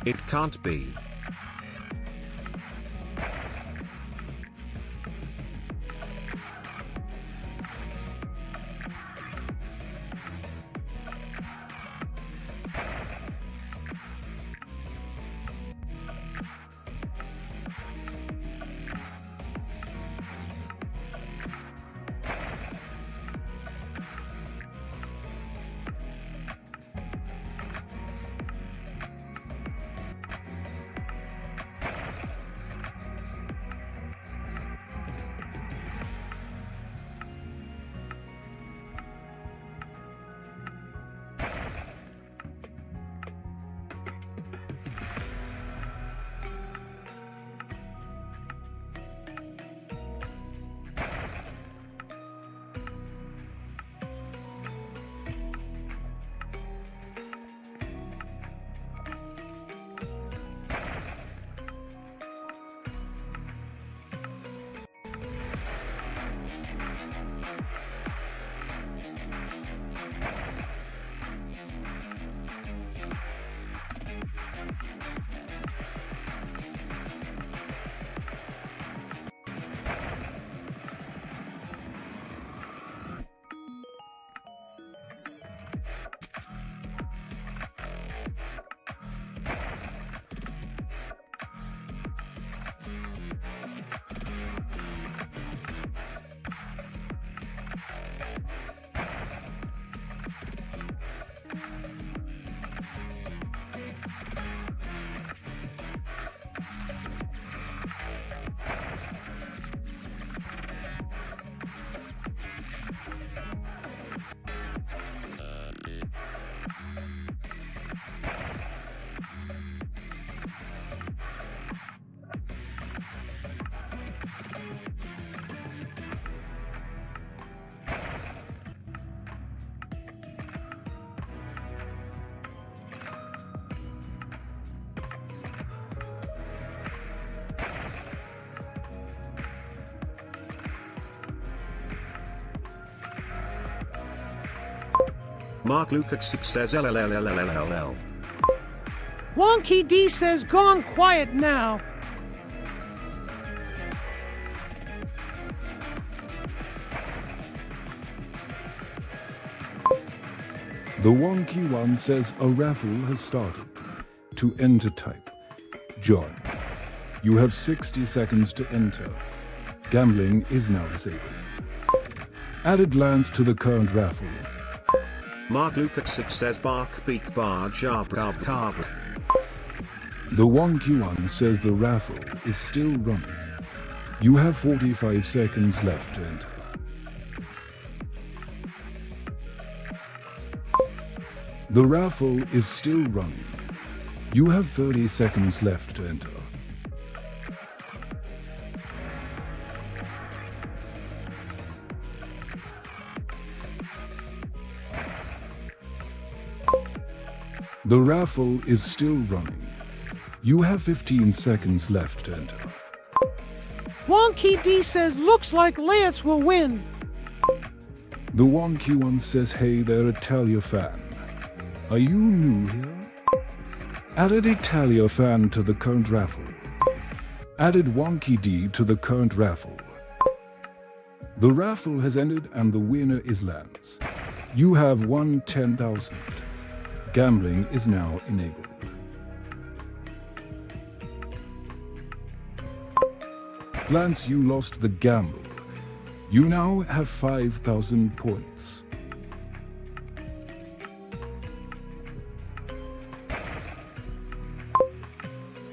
It can't be. Mark Luke 6 says LLLLLLL. Wonky D says gone quiet now. The wonky one says a raffle has started. To enter, type join. You have 60 seconds to enter. Gambling is now disabled. Added Lance to the current raffle. Mark Luke 6 says bark beak bar jar brab carb. The wonky one says the raffle is still running. You have 45 seconds left to enter. The raffle is still running. You have 30 seconds left to enter. The raffle is still running. You have 15 seconds left to enter. Wonky D says looks like Lance will win. The Wonky One says, hey there Italia fan. Are you new here? Added Italia fan to the current raffle. Added Wonky D to the current raffle. The raffle has ended and the winner is Lance. You have won 10,000. Gambling is now enabled. Lance, you lost the gamble. You now have 5,000 points.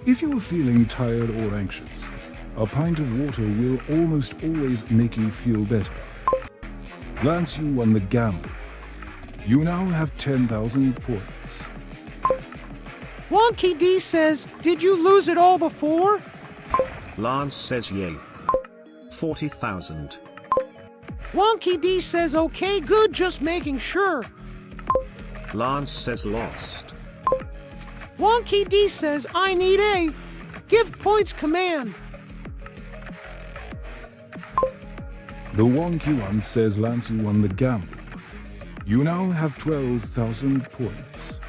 If you are feeling tired or anxious, a pint of water will almost always make you feel better. Lance, you won the gamble. You now have 10,000 points. Wonky D says, did you lose it all before? Lance says yay. 40,000. Wonky D says okay good, just making sure. Lance says lost. Wonky D says I need a give points command. The Wonky One says, Lance, you won the gamble. You now have 12,000 points.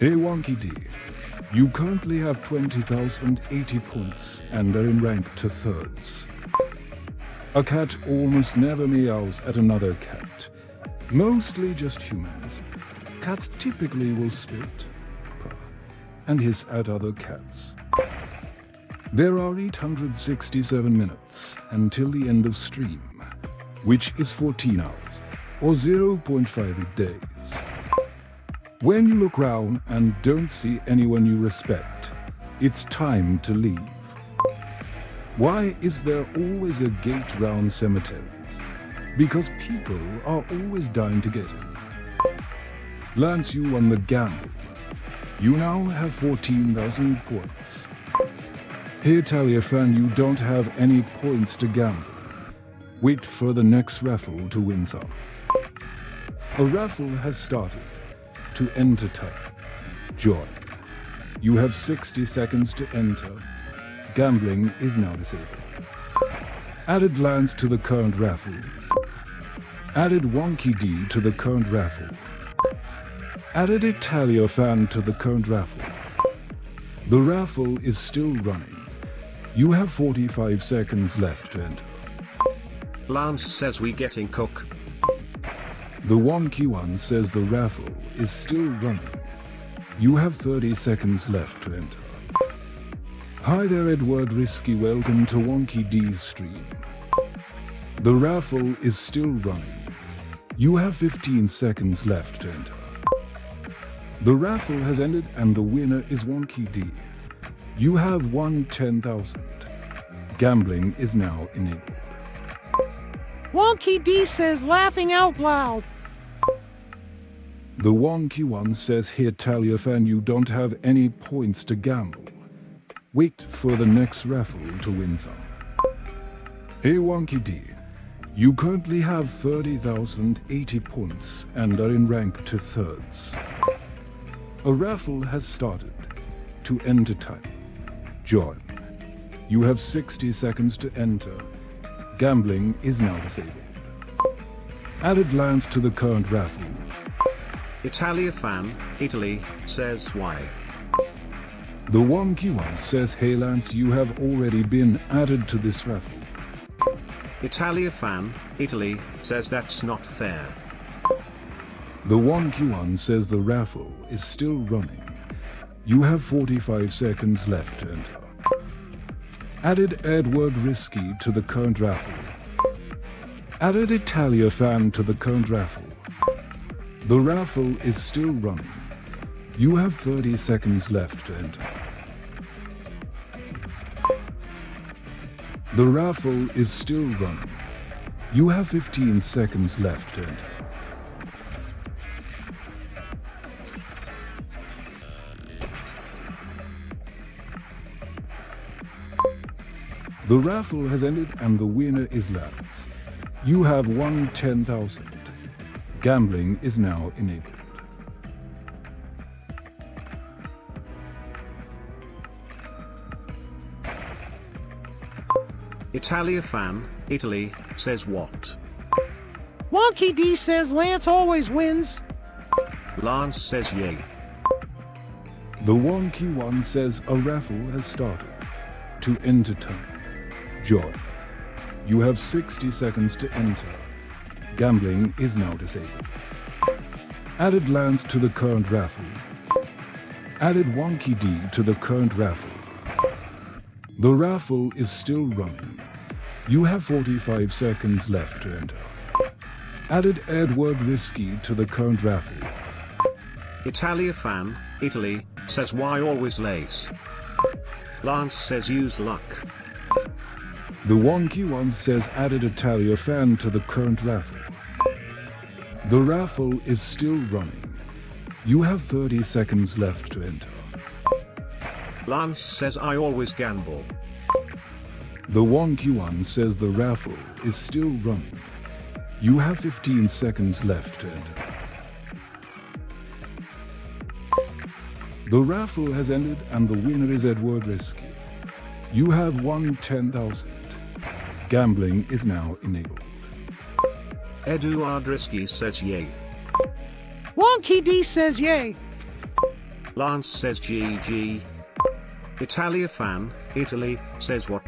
Hey Wonky D, you currently have 20,080 points and are in rank to thirds. A cat almost never meows at another cat. Mostly just humans. Cats typically will spit, purr, and hiss at other cats. There are 867 minutes until the end of stream, which is 14 hours, or 0.58 days. When you look round and don't see anyone you respect, it's time to leave. Why is there always a gate round cemeteries? Because people are always dying to get in. Lance, you won the gamble. You now have 14,000 points. Hey Italia fan, you don't have any points to gamble. Wait for the next raffle to win some. A raffle has started. To enter type, join. You have 60 seconds to enter. Gambling is now disabled. Added Lance to the current raffle. Added Wonky D to the current raffle. Added Italia fan to the current raffle. The raffle is still running. You have 45 seconds left to enter. Lance says we getting cook. The Wonky One says the raffle is still running. You have 30 seconds left to enter. Hi there Edward Risky, welcome to Wonky D's stream. The raffle is still running. You have 15 seconds left to enter. The raffle has ended and the winner is Wonky D. You have won 10,000. Gambling is now enabled. Wonky D says laughing out loud. The Wonky One says, hey Italia fan, you don't have any points to gamble. Wait for the next raffle to win some. Hey Wonky D, you currently have 30,080 points and are in rank to thirds. A raffle has started. To enter type, join. You have 60 seconds to enter. Gambling is now disabled. Added Lance to the current raffle. Italia fan, Italy, says why. The Wonky One says, hey Lance, you have already been added to this raffle. Italia fan, Italy, says that's not fair. The Wonky One says the raffle is still running. You have 45 seconds left to enter. Added Edward Risky to the current raffle. Added Italia fan to the current raffle. The raffle is still running. You have 30 seconds left to enter. The raffle is still running. You have 15 seconds left to enter. The raffle has ended and the winner is Lance. You have won 10,000. Gambling is now enabled. Italia fan, Italy, says what? Wonky D says Lance always wins. Lance says yay. The Wonky One says a raffle has started. To enter time, join. You have 60 seconds to enter. Gambling is now disabled. Added Lance to the current raffle. Added Wonky D to the current raffle. The raffle is still running. You have 45 seconds left to enter. Added Edward Risky to the current raffle. Italia fan, Italy, says why always lace? Lance says use luck. The Wonky One says added Italia fan to the current raffle. The raffle is still running. You have 30 seconds left to enter. Lance says I always gamble. The Wonky One says the raffle is still running. You have 15 seconds left to enter. The raffle has ended and the winner is Edward Risky. You have won 10,000. Gambling is now enabled. Edward Risky says yay. Wonky D says yay. Lance says GG. Italia fan, Italy, says what?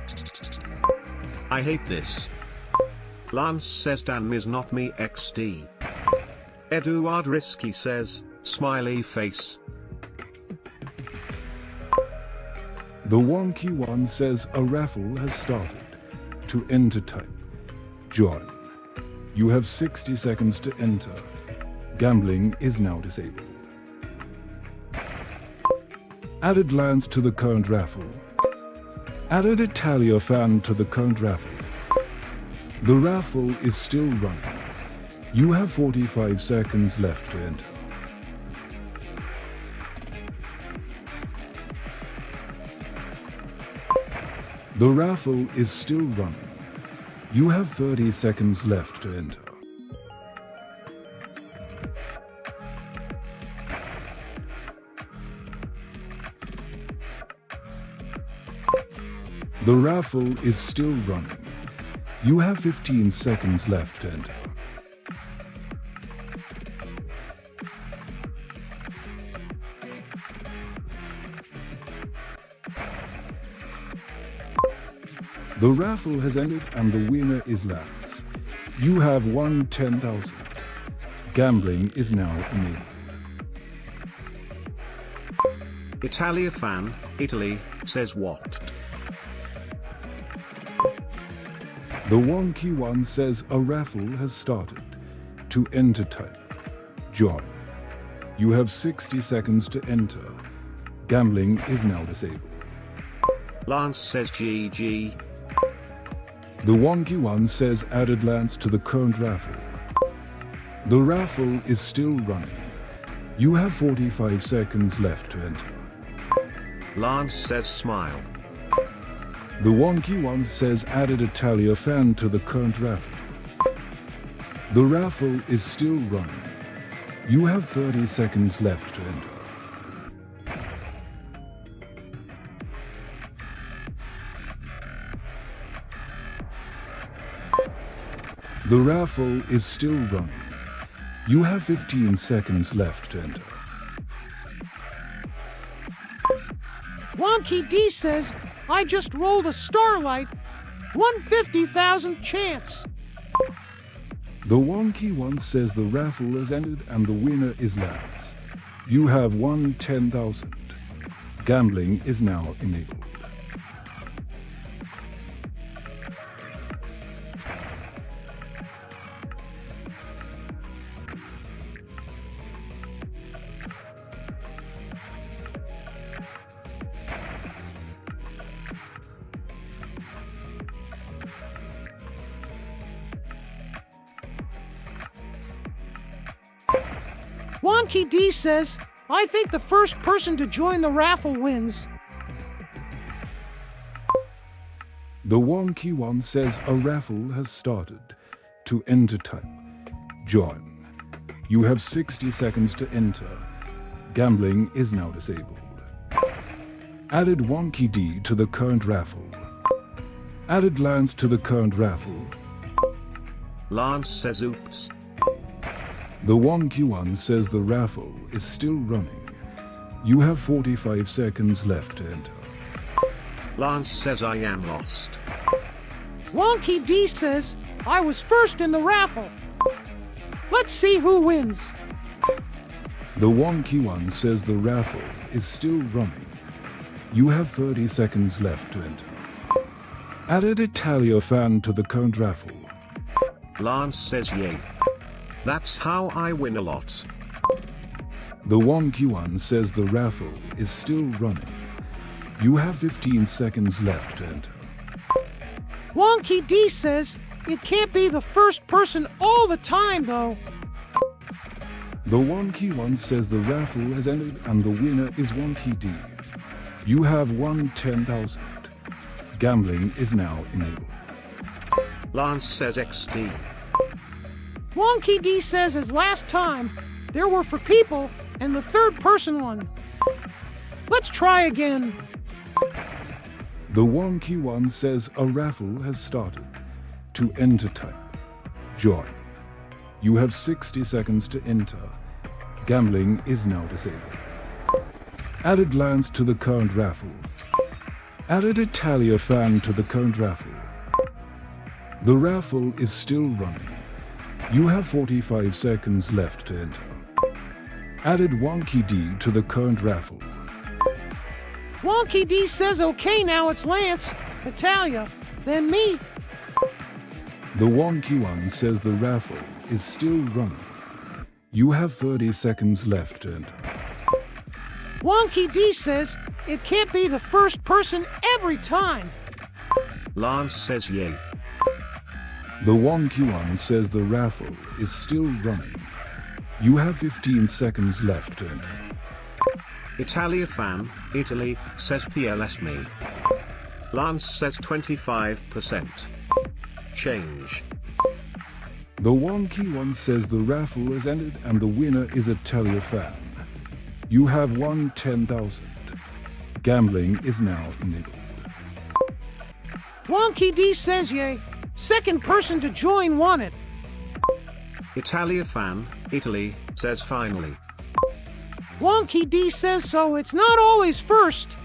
I hate this. Lance says damn is not me XD. Edward Risky says, smiley face. The Wonky One says a raffle has started. To enter type, join. You have 60 seconds to enter. Gambling is now disabled. Added Lance to the current raffle. Added Italia fan to the current raffle. The raffle is still running. You have 45 seconds left to enter. The raffle is still running. You have 30 seconds left to enter. The raffle is still running. You have 15 seconds left to enter. The raffle has ended and the winner is Lance. You have won 10,000. Gambling is now enabled. Italia fan, Italy, says what? The Wonky One says a raffle has started. To enter type, join. You have 60 seconds to enter. Gambling is now disabled. Lance says GG. The Wonky One says added Lance to the current raffle. The raffle is still running. You have 45 seconds left to enter. Lance says smile. The Wonky One says added Italia fan to the current raffle. The raffle is still running. You have 30 seconds left to enter. The raffle is still running. You have 15 seconds left to enter. Wonky D says, I just rolled a Starlight. 150,000 chance. The Wonky One says the raffle has ended and the winner is Lance. You have won 10,000. Gambling is now enabled. Wonky D says, I think the first person to join the raffle wins. The Wonky One says a raffle has started. To enter type, join. You have 60 seconds to enter. Gambling is now disabled. Added Wonky D to the current raffle. Added Lance to the current raffle. Lance says oops. The Wonky One says the raffle is still running. You have 45 seconds left to enter. Lance says I am lost. Wonky D says, I was first in the raffle. Let's see who wins. The Wonky One says the raffle is still running. You have 30 seconds left to enter. Added Italia fan to the current raffle. Lance says yay. That's how I win a lot. The Wonky One says the raffle is still running. You have 15 seconds left to enter. Wonky D says, it can't be the first person all the time though. The Wonky One says the raffle has ended and the winner is Wonky D. You have won 10,000. Gambling is now enabled. Lance says XD. Wonky D says as last time, there were for people and the third person one. Let's try again. The Wonky One says a raffle has started. To enter type, join. You have 60 seconds to enter. Gambling is now disabled. Added Lance to the current raffle. Added Italia fan to the current raffle. The raffle is still running. You have 45 seconds left to enter. Added Wonky D to the current raffle. Wonky D says okay, now it's Lance, Italia, then me. The Wonky One says the raffle is still running. You have 30 seconds left to enter. Wonky D says it can't be the first person every time. Lance says yay. The Wonky One says the raffle is still running. You have 15 seconds left to enter. Italia fan, Italy, says PLS me. Lance says 25%. Change. The Wonky One says the raffle has ended and the winner is Italia fan. You have won 10,000. Gambling is now enabled. Wonky D says yay. Second person to join won it. Italia fan, Italy, says finally. Wonky D says so it's not always first.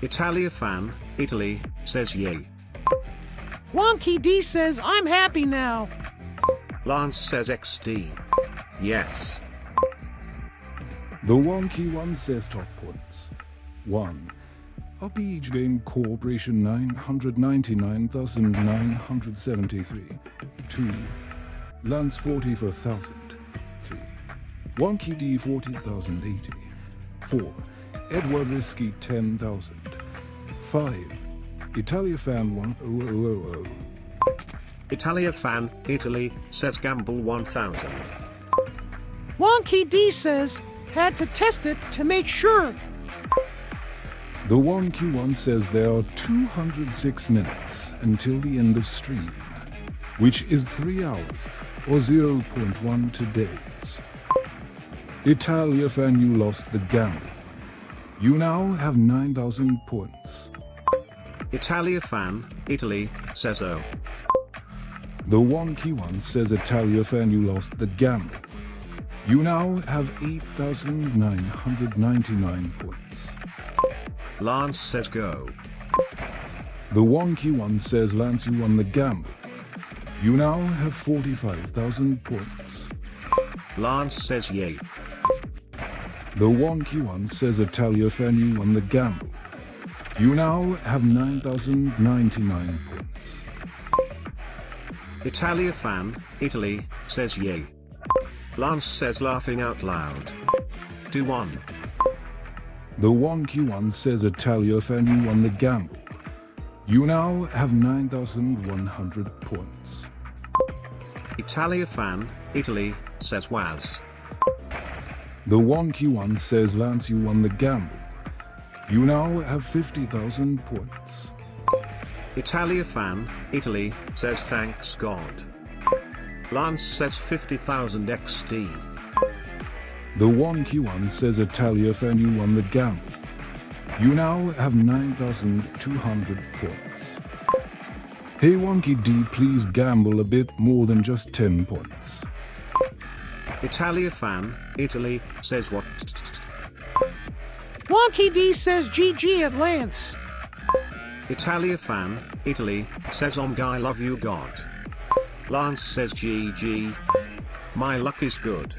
Italia fan, Italy, says yay. Wonky D says I'm happy now. Lance says XD. Yes. The Wonky One says top points. 1. Up each game Corporation 999,973. 2. Lance 40 for 1,000. 3. Wonky D 40,080. 4. Edward Risky 10,000. 5. Italia fan 1000. Italia fan, Italy, says gamble 1,000. Wonky D says had to test it to make sure. The Wonky One says there are 206 minutes until the end of stream, which is 3 hours or 0.12 days. Italia fan, you lost the gamble. You now have 9,000 points. Italia fan, Italy, says oh. The Wonky One says Italia fan, you lost the gamble. You now have 8,999 points. Lance says go. The Wonky One says Lance, you won the gamble. You now have 45,000 points. Lance says yay. The Wonky One says Italia fan, you won the gamble. You now have 9,099 points. Italia fan, Italy, says yay. Lance says laughing out loud. Do one. The Wonky One says Italia fan, you won the gamble. You now have 9,100 points. Italia fan, Italy, says Waz. The Wonky One says Lance, you won the gamble. You now have 50,000 points. Italia fan, Italy, says thanks God. Lance says 50,000 XD. The wonky one says Italia fan, you won the gamble. You now have 9,200 points. Hey Wonky D, please gamble a bit more than just 10 points. Italia fan, Italy, says what? Wonky D says GG at Lance. Italia fan, Italy, says I love you God. Lance says GG. My luck is good.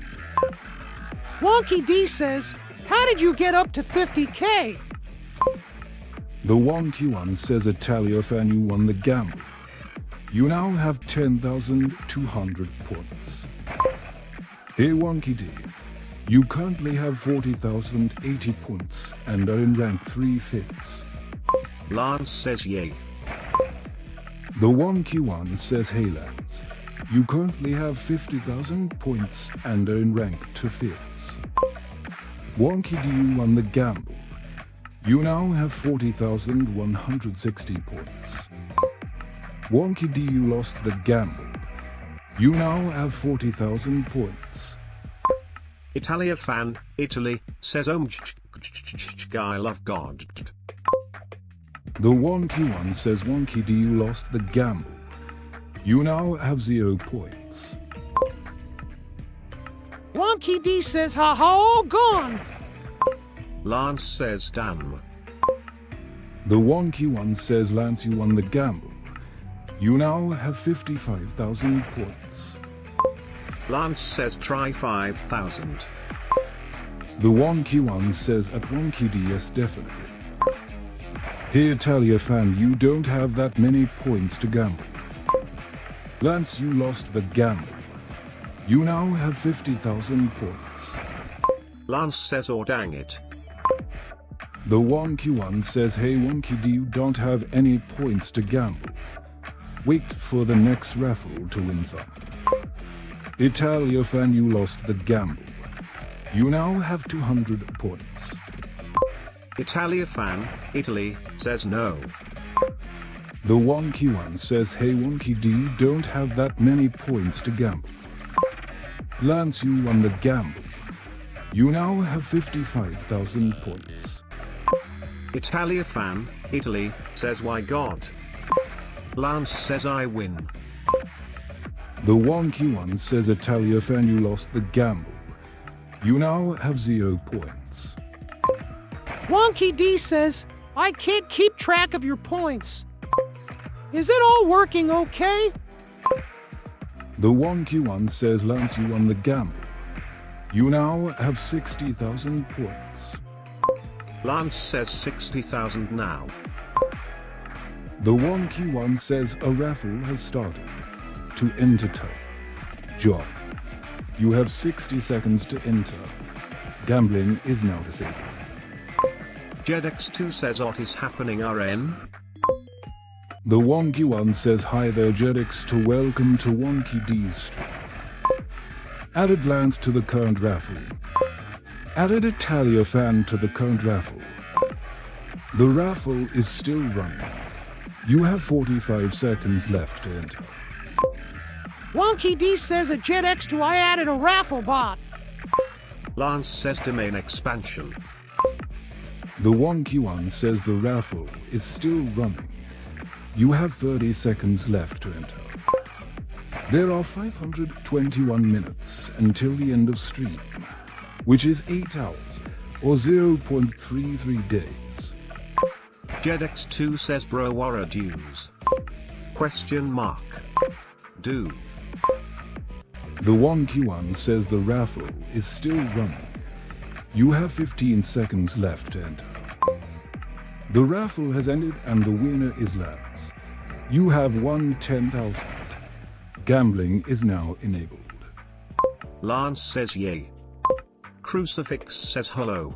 Wonky D says, how did you get up to 50k? The wonky one says Italia fan, you won the gamble. You now have 10,200 points. Hey Wonky D, you currently have 40,080 points and are in rank 3/5. Lance says yay. The wonky one says hey Lance, you currently have 50,000 points and are in rank 2/5. Wonky D, you won the gamble. You now have 40,160 points. Wonky D, you lost the gamble. You now have 40,000 points. Italia fan, Italy, says I love God. The wonky one says Wonky D, you lost the gamble. You now have 0 points. Wonky D says haha, all gone. Lance says damn. The wonky one says Lance, you won the gamble. You now have 55,000 points. Lance says try 5,000. The wonky one says at Wonky D, yes definitely. Hey Italia fan, you don't have that many points to gamble. Lance, you lost the gamble. You now have 50,000 points. Lance says oh dang it. The wonky one says hey Wonky D, you don't have any points to gamble. Wait for the next raffle to win some. Italia fan, you lost the gamble. You now have 200 points. Italia fan, Italy, says no. The wonky one says hey Wonky D, you don't have that many points to gamble. Lance, you won the gamble. You now have 55,000 points. Italia fan, Italy, says why God. Lance says I win. The wonky one says Italia fan, you lost the gamble. You now have 0 points. Wonky D says, I can't keep track of your points. Is it all working okay? The wonky one says Lance, you won the gamble. You now have 60,000 points. Lance says 60,000 now. The wonky one says a raffle has started. To enter type. Job. You have 60 seconds to enter. Gambling is now disabled. JedX2 says what is happening RN? The wonky one says hi there JedX2, welcome to Wonky D's stream. Added Lance to the current raffle. Added Italia fan to the current raffle. The raffle is still running. You have 45 seconds left to enter. Wonky D says at JetX2 I added a raffle bot. Lance says domain expansion. The wonky one says the raffle is still running. You have 30 seconds left to enter. There are 521 minutes until the end of stream, which is 8 hours or 0.33 days. JedX2 says bro what are dues? Question mark. Do. The wonky one says the raffle is still running. You have 15 seconds left to enter. The raffle has ended and the winner is Lance. You have won 10,000. Gambling is now enabled. Lance says yay. Crucifix says hello.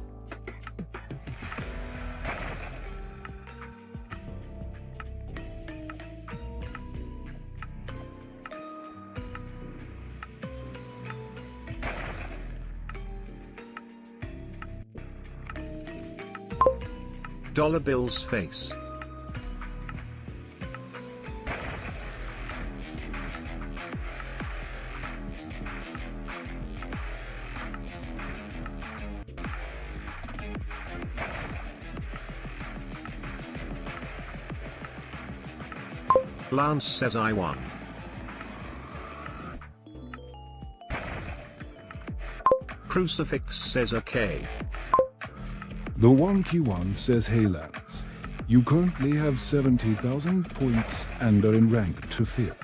Dollar Bill's face. Lance says I won. Crucifix says okay. The Wonky One says, hey Lance, you currently have 70,000 points and are in rank to 5th.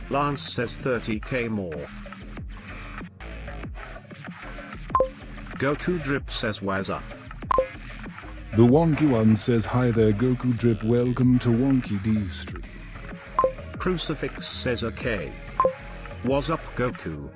Lance says 30k more. Goku Drip says what's up. The Wonky One says, hi there Goku Drip, welcome to Wonky D's stream. Crucifix says okay. What's up Goku?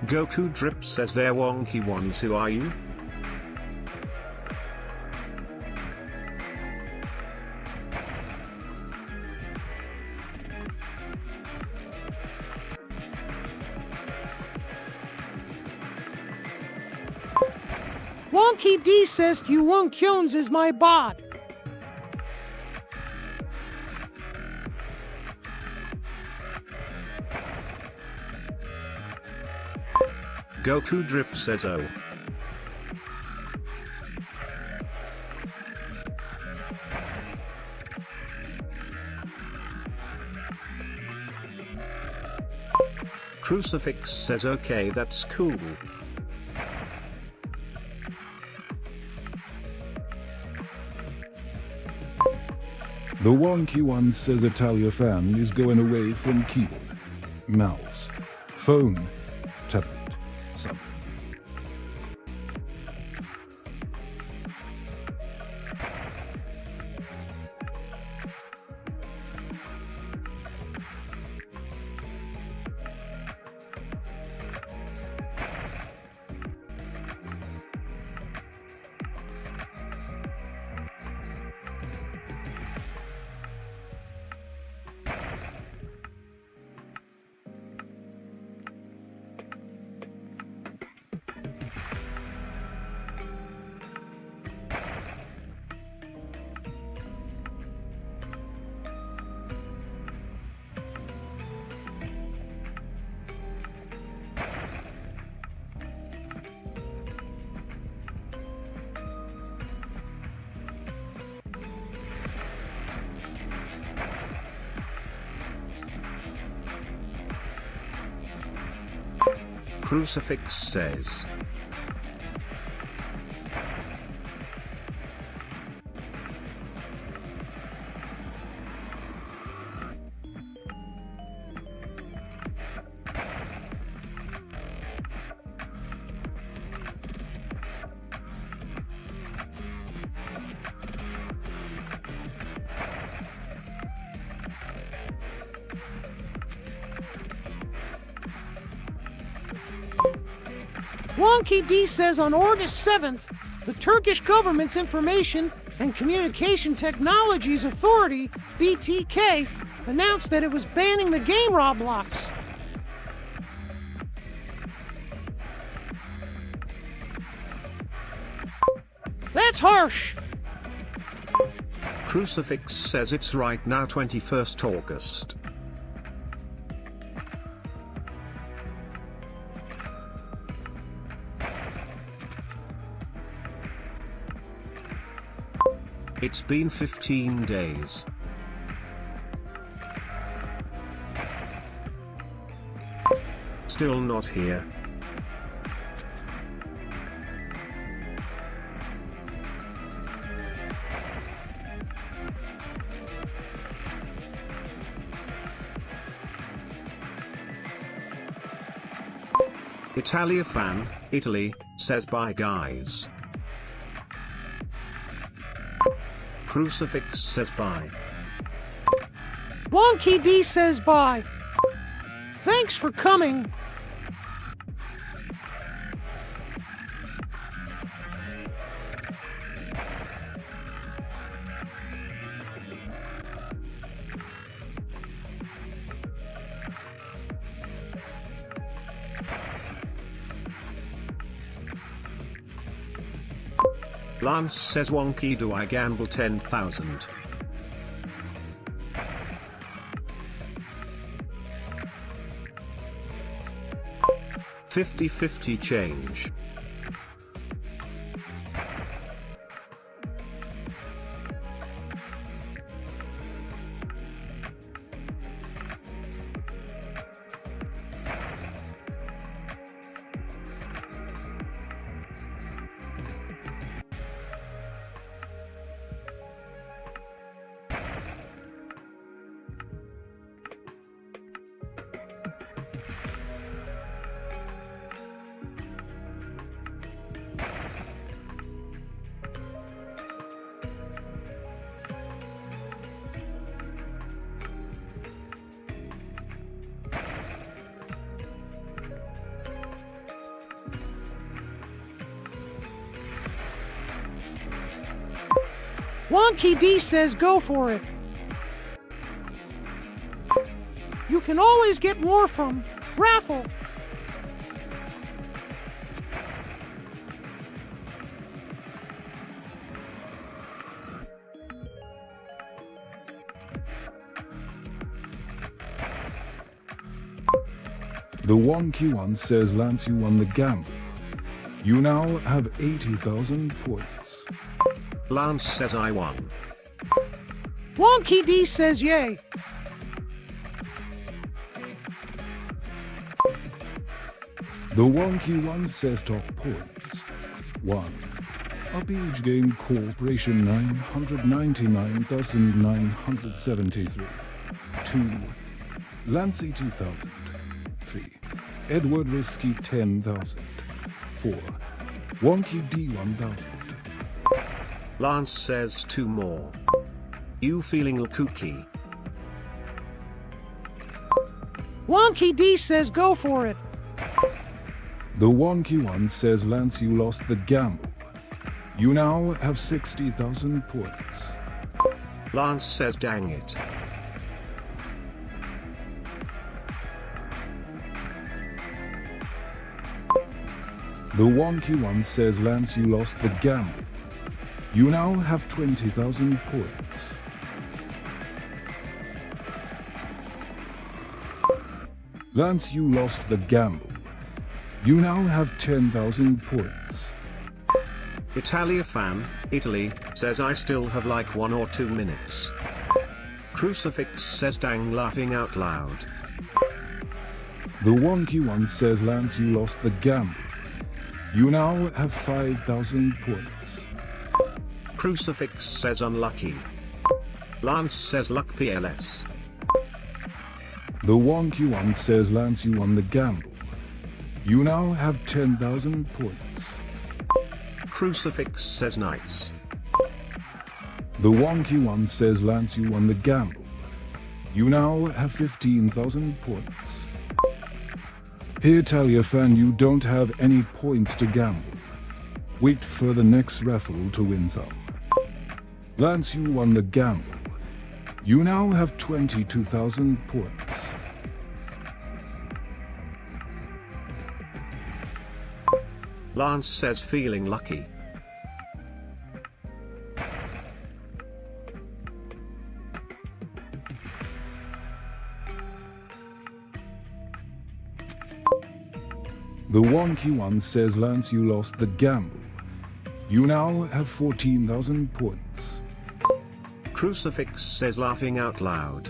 Goku Drip says they're wonky ones, who are you? Wonky D says you Wonkyons is my bot. Goku Drip says oh. Crucifix says okay, that's cool. The Wonky One says Italia fan is going away from keyboard, mouse, phone, tablet, something. Crucifix says. Wonky D says on August 7th, the Turkish government's Information and Communication Technologies Authority, BTK, announced that it was banning the game Roblox. That's harsh. Crucifix says it's right now 21st August. It's been 15 days. Still not here. Italia fan, Italy, says bye guys. Crucifix says bye. Wonky D says bye. Thanks for coming. Lance says wonky, do I gamble 10,000? $50-50 change. Wonky D says go for it. You can always get more from Raffle. The wonky one says Lance, you won the gamble. You now have 80,000 points. Lance says I won. Wonky D says yay. The wonky one says top points. 1. Upage Game Corporation 999,973. 2. Lance 80,000. 3. Edward Risky 10,000. 4. Wonky D 1,000. Lance says 2 more. You feeling kooky? Wonky D says go for it. The wonky one says Lance, you lost the gamble. You now have 60,000 points. Lance says dang it. The wonky one says Lance, you lost the gamble. You now have 20,000 points. Lance, you lost the gamble. You now have 10,000 points. Italia fan, Italy, says I still have like 1 or 2 minutes. Crucifix says dang laughing out loud. The wonky one says Lance, you lost the gamble. You now have 5,000 points. Crucifix says unlucky. Lance says luck PLS. The wonky one says Lance, you won the gamble. You now have 10,000 points. Crucifix says nice. The wonky one says Lance, you won the gamble. You now have 15,000 points. Here Italia fan, you don't have any points to gamble. Wait for the next raffle to win some. Lance, you won the gamble. You now have 22,000 points. Lance says feeling lucky. The wonky one says Lance, you lost the gamble. You now have 14,000 points. Crucifix says laughing out loud.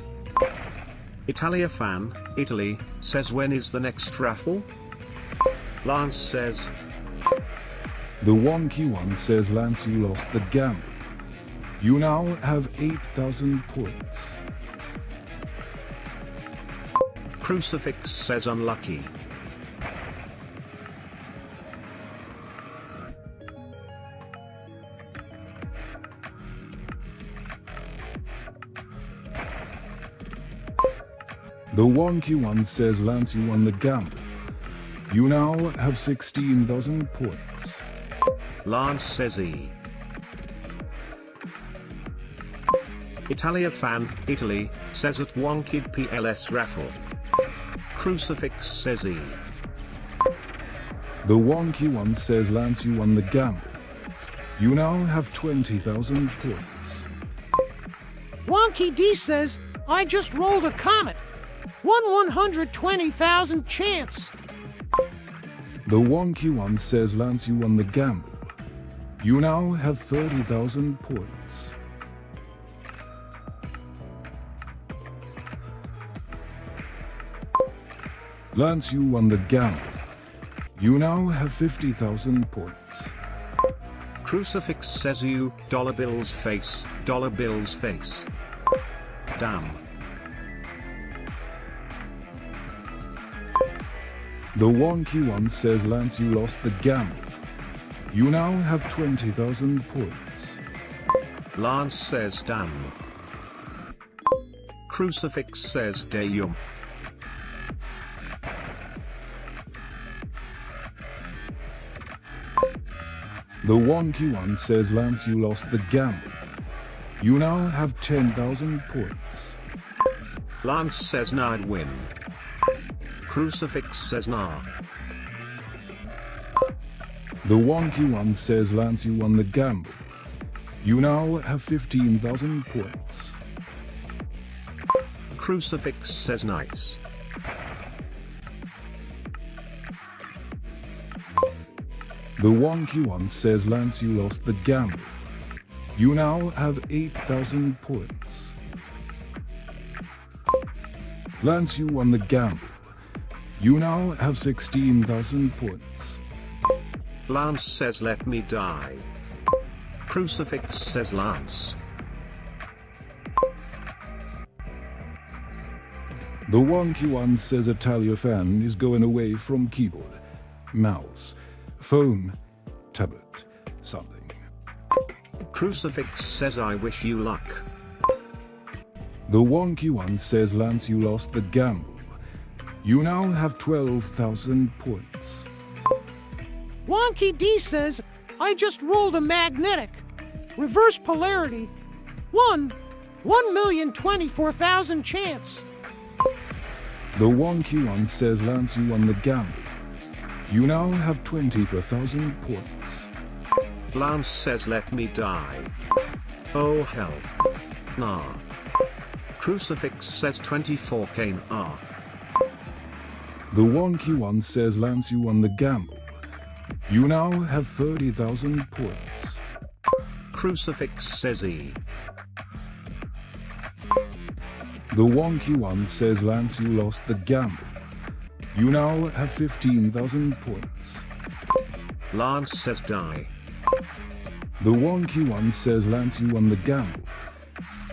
Italia fan, Italy, says when is the next raffle? Lance says. The wonky one says Lance, you lost the gamble. You now have 8,000 points. Crucifix says unlucky. The wonky one says Lance, you won the gamble. You now have 16,000 points. Lance says E. Italia fan, Italy, says at wonky PLS raffle. Crucifix says E. The wonky one says Lance, you won the gamble. You now have 20,000 points. Wonky D says, I just rolled a comet. 1/120,000 chance. The Wonky One says Lance, you won the gamble. You now have 30,000 points. Lance, you won the gamble. You now have 50,000 points. Crucifix says you, dollar bills face, Damn. The Wonky One says Lance, you lost the gamble. You now have 20,000 points. Lance says damn. Crucifix says damn. The Wonky One says Lance, you lost the gamble. You now have 10,000 points. Lance says nah, I'd win. Crucifix says nah. The Wonky One says Lance, you won the gamble. You now have 15,000 points. Crucifix says nice. The Wonky One says Lance, you lost the gamble. You now have 8,000 points. Lance, you won the gamble. You now have 16,000 points. Lance says let me die. Crucifix says Lance. The Wonky One says Italia fan is going away from keyboard, mouse, phone, tablet, something. Crucifix says I wish you luck. The Wonky One says Lance, you lost the gamble. You now have 12,000 points. Wonky D says, I just rolled a magnetic. Reverse polarity. 1/1,024,000 chance. The Wonky One says Lance, you won the gamble. You now have 24,000 points. Lance says let me die. Oh hell. Nah. Crucifix says 24k nah. The Wonky One says Lance, you won the gamble. You now have 30,000 points. Crucifix says E. The Wonky One says Lance, you lost the gamble. You now have 15,000 points. Lance says die. The Wonky One says Lance, you won the gamble.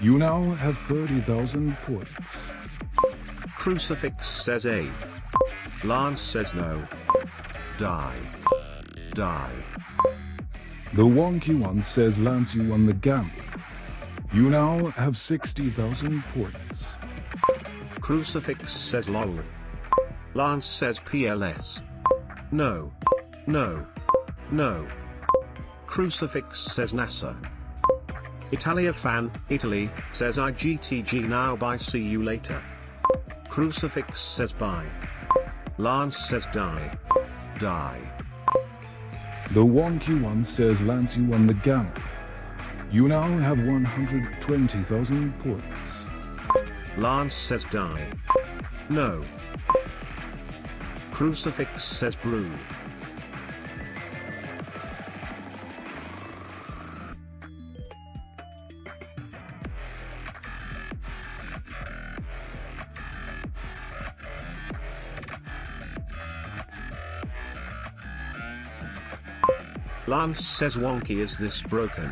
You now have 30,000 points. Crucifix says A. Lance says no. Die. Die. The Wonky One says Lance, you won the gamble. You now have 60,000 points. Crucifix says lol. Lance says PLS. No. No. No. Crucifix says NASA. Italia fan, Italy, says IGTG now bye, see you later. Crucifix says bye. Lance says die. Die. The Wonky One says Lance, you won the gamble. You now have 120,000 points. Lance says die. No. Crucifix says brew. Lance says wonky, is this broken?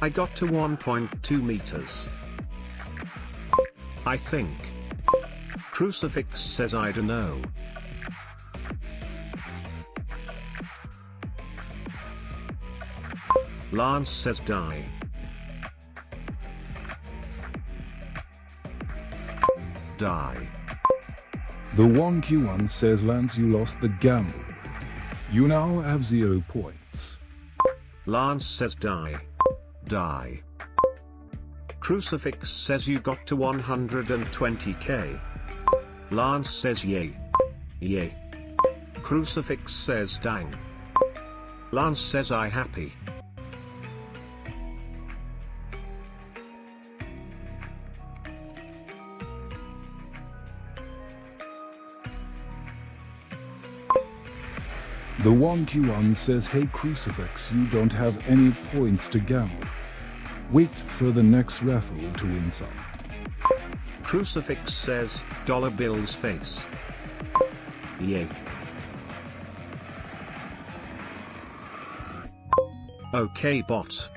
I got to 1.2 meters. I think. Crucifix says I don't know. Lance says die. Die. The wonky one says, Lance, you lost the gamble. You now have 0 points. Lance says die. Die. Crucifix says you got to 120k. Lance says yay. Yay. Crucifix says dang. Lance says I happy. The wonky one says, hey Crucifix, you don't have any points to gamble. Wait for the next raffle to win some. Crucifix says, dollar bills face. Yay. Okay bot.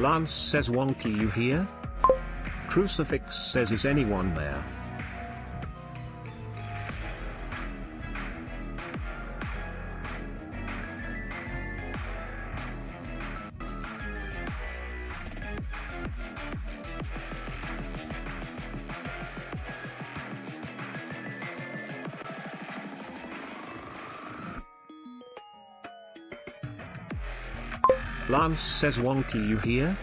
Lance says wonky you here? Crucifix says is anyone there? Lance says wonky you here?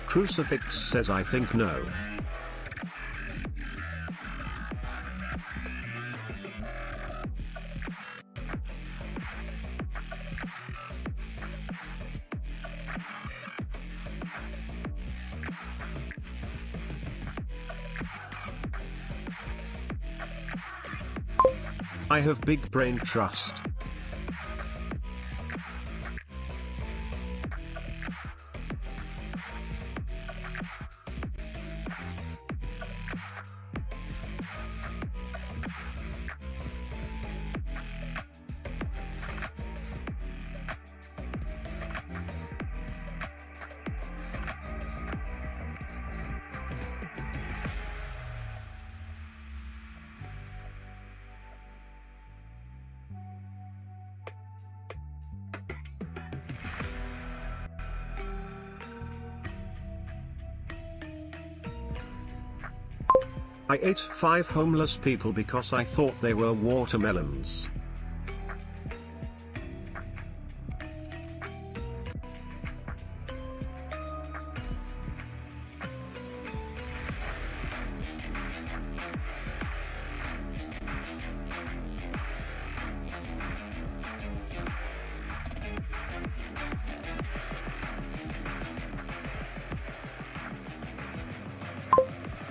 Crucifix says I think no. I have big brain trust. I ate 5 homeless people because I thought they were watermelons.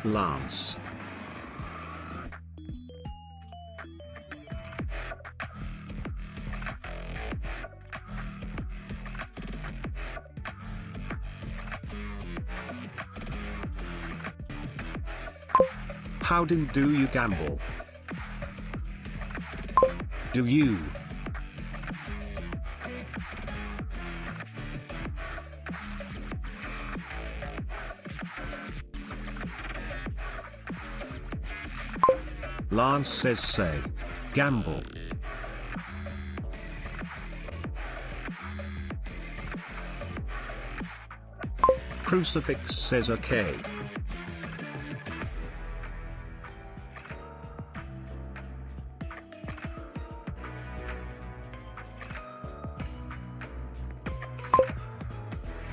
Lance. How do you gamble? Do you? Lance says say. Gamble. Crucifix says okay.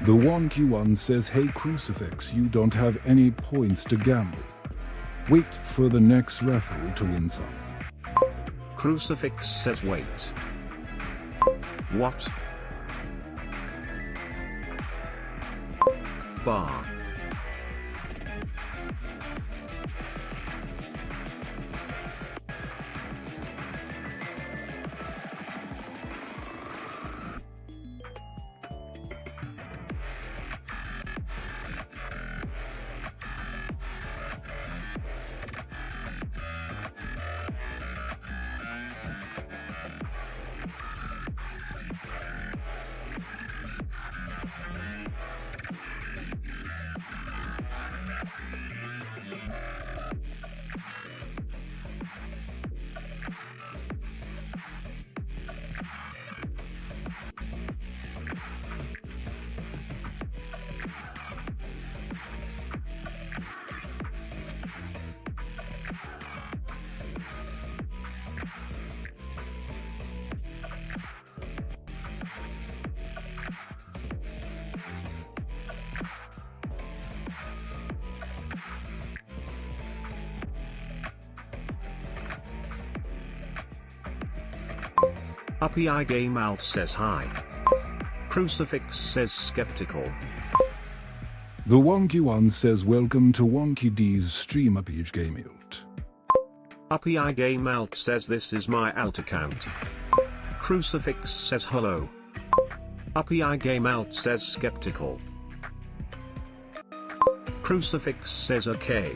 The wonky one says, hey Crucifix, you don't have any points to gamble. Wait for the next raffle to win some. Crucifix says wait. What? Bar. Uppy Eye Game Out says hi. Crucifix says skeptical. The Wonky One says welcome to Wonky D's stream up each game out. Uppy Eye Game Out says this is my alt account. Crucifix says hello. Uppy Eye Game Out says skeptical. Crucifix says okay.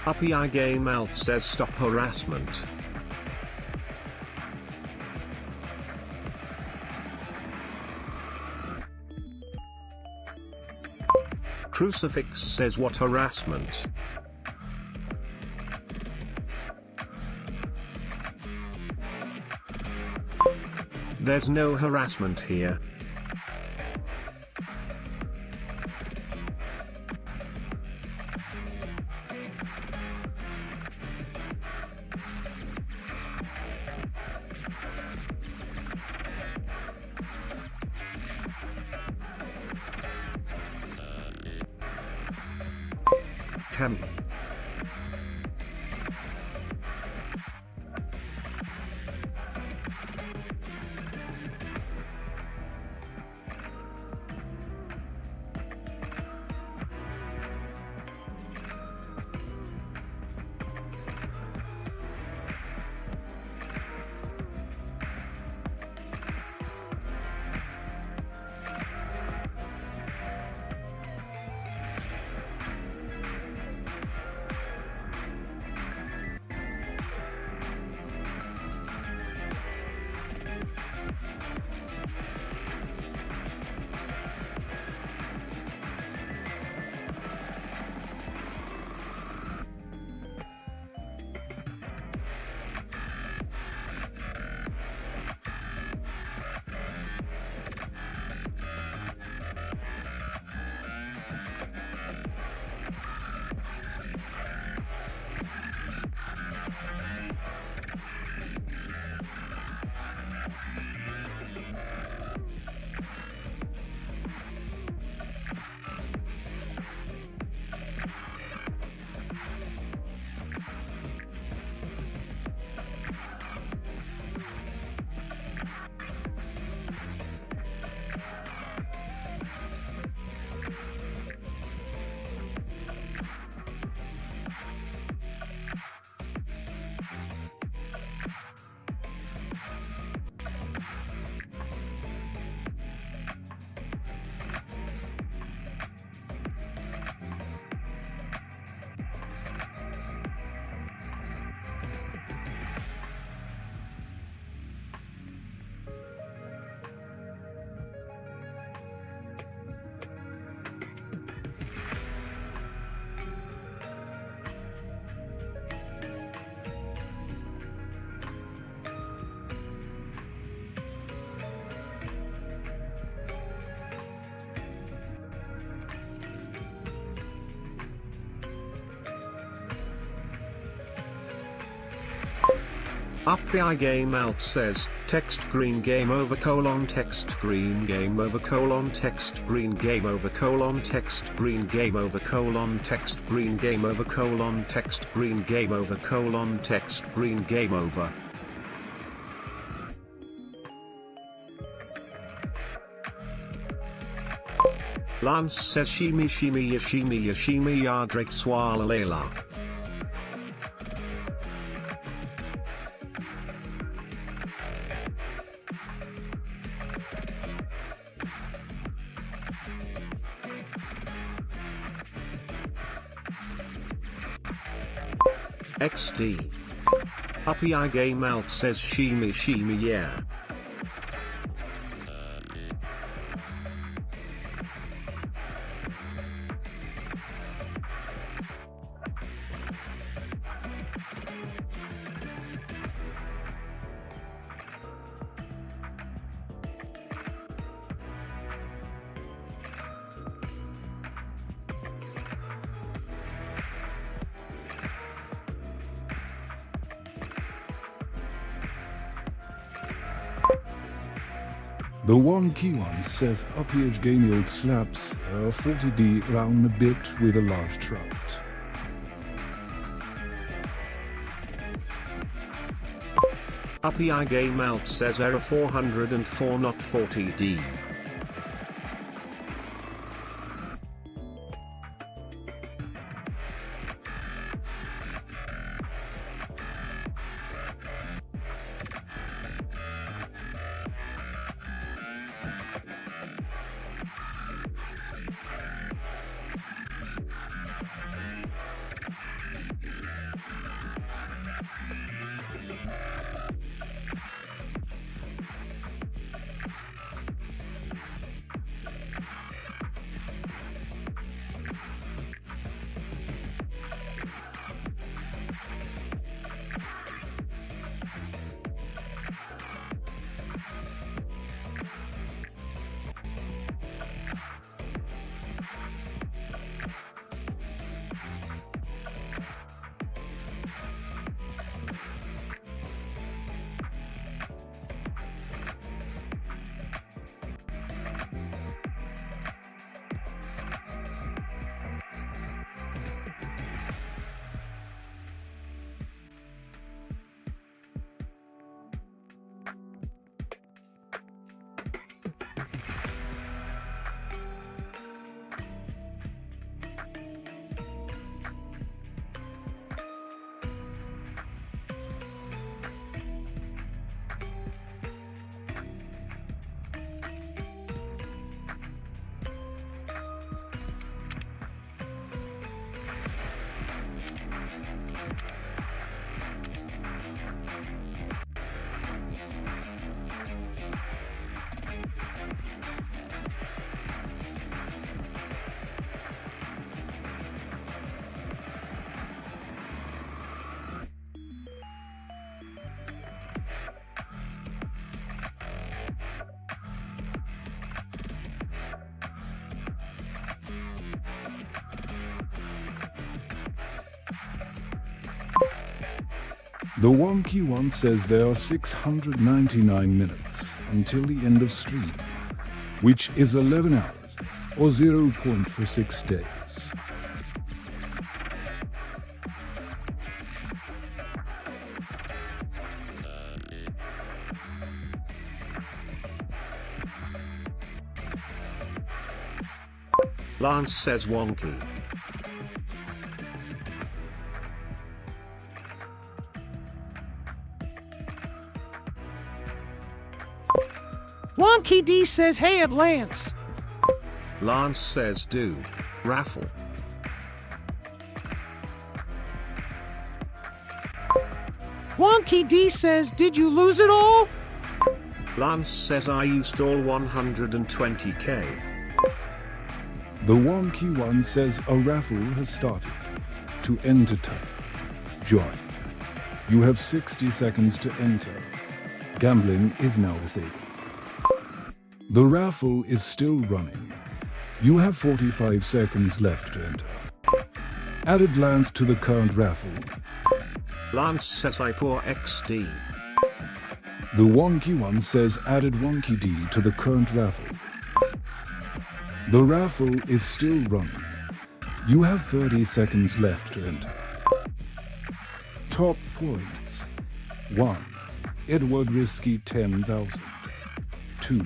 Uppy Eye Game Out says stop harassment. Crucifix says what harassment? There's no harassment here. Camp. Uppy Game Out says, text green game over colon text green game over colon text green game over colon text green game over colon text green game over colon text green game over colon text green game over. Lance says shimi shimi yashimi yashimi yadrik swala lela. XD. Uppy Game Out says shimi shimi yeah. The wonky one says Uppy Game Out slaps a 40D round a bit with a large trout. Uppy Game Out says error 404 not 40D. The wonky one says there are 699 minutes until the end of stream, which is 11 hours, or 0 point for 6 days. Lance says wonky. Wonky D says, hey at Lance. Lance says do. Raffle. Wonky D says, did you lose it all? Lance says I used all 120k. The wonky one says a raffle has started. To enter type, join. You have 60 seconds to enter. Gambling is now disabled. The raffle is still running. You have 45 seconds left to enter. Added Lance to the current raffle. Lance says I pour XD. The wonky one says added wonky D to the current raffle. The raffle is still running. You have 30 seconds left to enter. Top points. 1. Edward Risky 10,000. 2.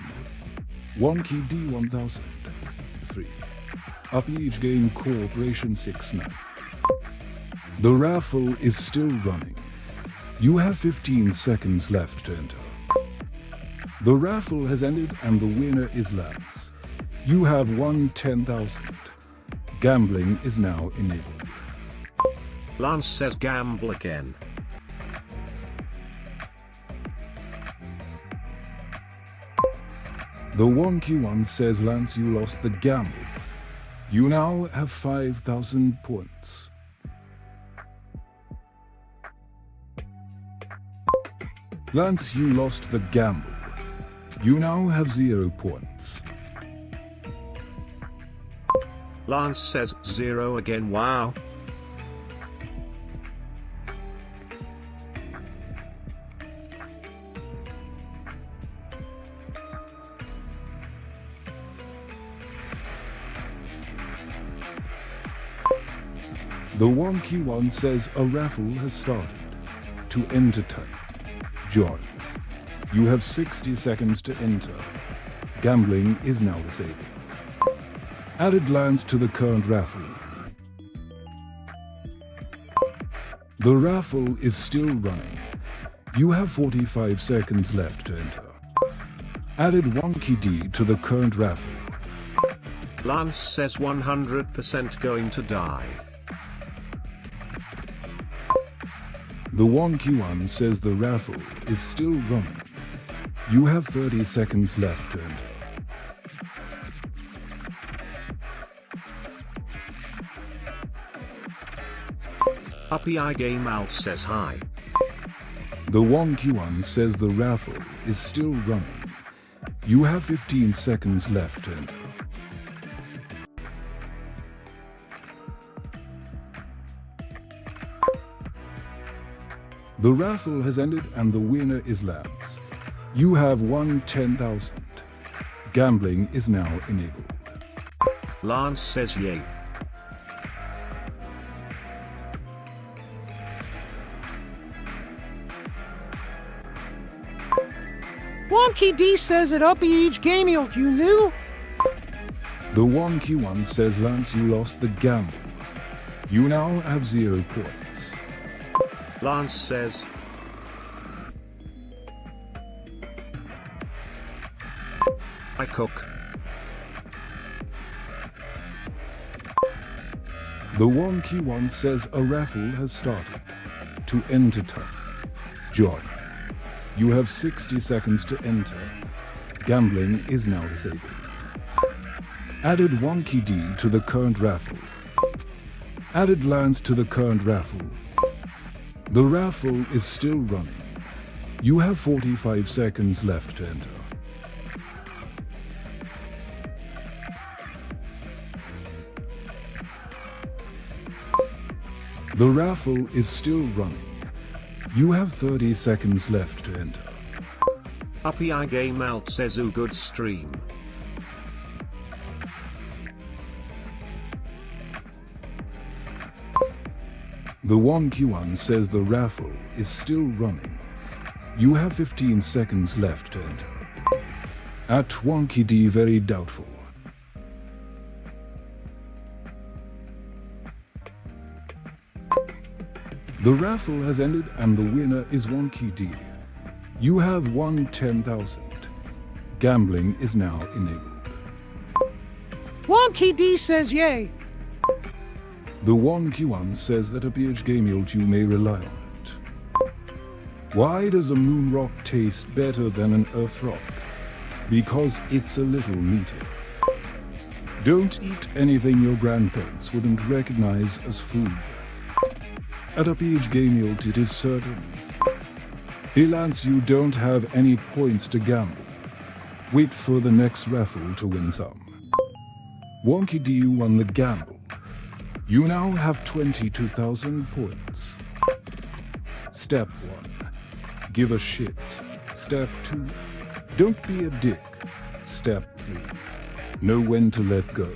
Wonky D 1,000. 3. Upage Game Corporation 69. The raffle is still running. You have 15 seconds left to enter. The raffle has ended and the winner is Lance. You have won 10,000. Gambling is now enabled. Lance says gamble again. The wonky one says Lance, you lost the gamble. You now have 5,000 points. Lance, you lost the gamble. You now have 0 points. Lance says 0 again. Wow. The wonky one says a raffle has started. To enter type, join. You have 60 seconds to enter. Gambling is now disabled. Added lands to the current raffle. The raffle is still running. You have 45 seconds left to enter. Added wonky D to the current raffle. Lance says 100% going to die. The wonky one says the raffle is still running. You have 30 seconds left to enter. Uppy I Game Out says hi. The wonky one says the raffle is still running. You have 15 seconds left to enter. The raffle has ended and the winner is Labs. You have won 10,000. Gambling is now enabled. Lance says yay. Wonky D says at Uppy Each Game you knew? The wonky one says Lance, you lost the gamble. You now have 0 points. Lance says I cook. The wonky one says a raffle has started. To enter type, join. You have 60 seconds to enter. Gambling is now disabled. Added wonky D to the current raffle. Added lands to the current raffle. The raffle is still running. You have 45 seconds left to enter. The raffle is still running. You have 30 seconds left to enter. Uppy I Game Out says ooh good stream. The wonky one says the raffle is still running. You have 15 seconds left to enter. At wonky D very doubtful. The raffle has ended and the winner is wonky D. You have won 10,000. Gambling is now enabled. Wonky D says yay. The wonky one says that a PH game you may rely on it. Why does a moon rock taste better than an earth rock? Because it's a little meatier. Don't eat anything your grandparents wouldn't recognize as food. At a PH game it is certain. Hey Lance, you don't have any points to gamble. Wait for the next raffle to win some. Wonky D, you won the gamble. You now have 22,000 points. Step 1. Give a shit. Step 2. Don't be a dick. Step 3. Know when to let go.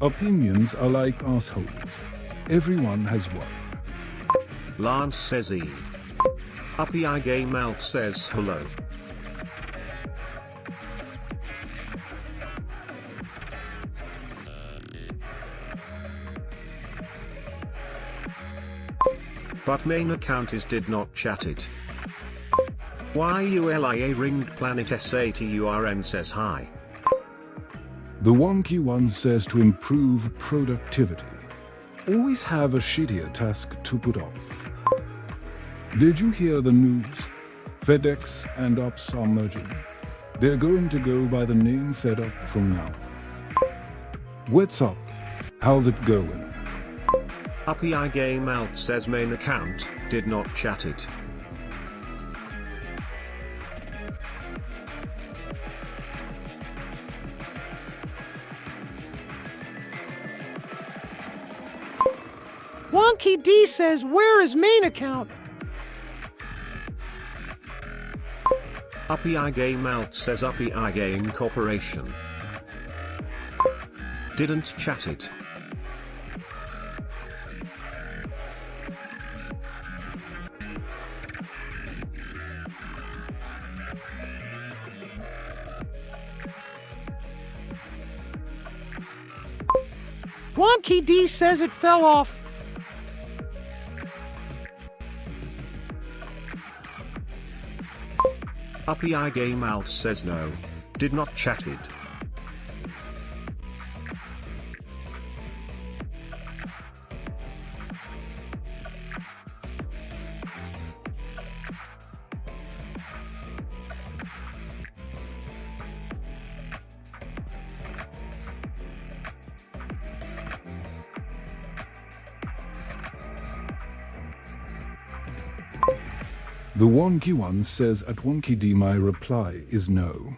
Opinions are like assholes. Everyone has one. Lance says E. Uppy I Game Out says hello. But main account is did not chat it. YULIA ringed planet SATURN says hi. The wonky one says to improve productivity. Always have a shittier task to put off. Did you hear the news? FedEx and Ups are merging. They're going to go by the name FedUp from now. What's up? How's it going? Uppy I Game Out says main account did not chat it. Wonky D says, where is main account? Uppy I Game Out says Uppy I Game Corporation. Didn't chat it. Wonky D says it fell off. Uppy I Game Out says no. Did not chat it. The wonky one says at wonky D my reply is no.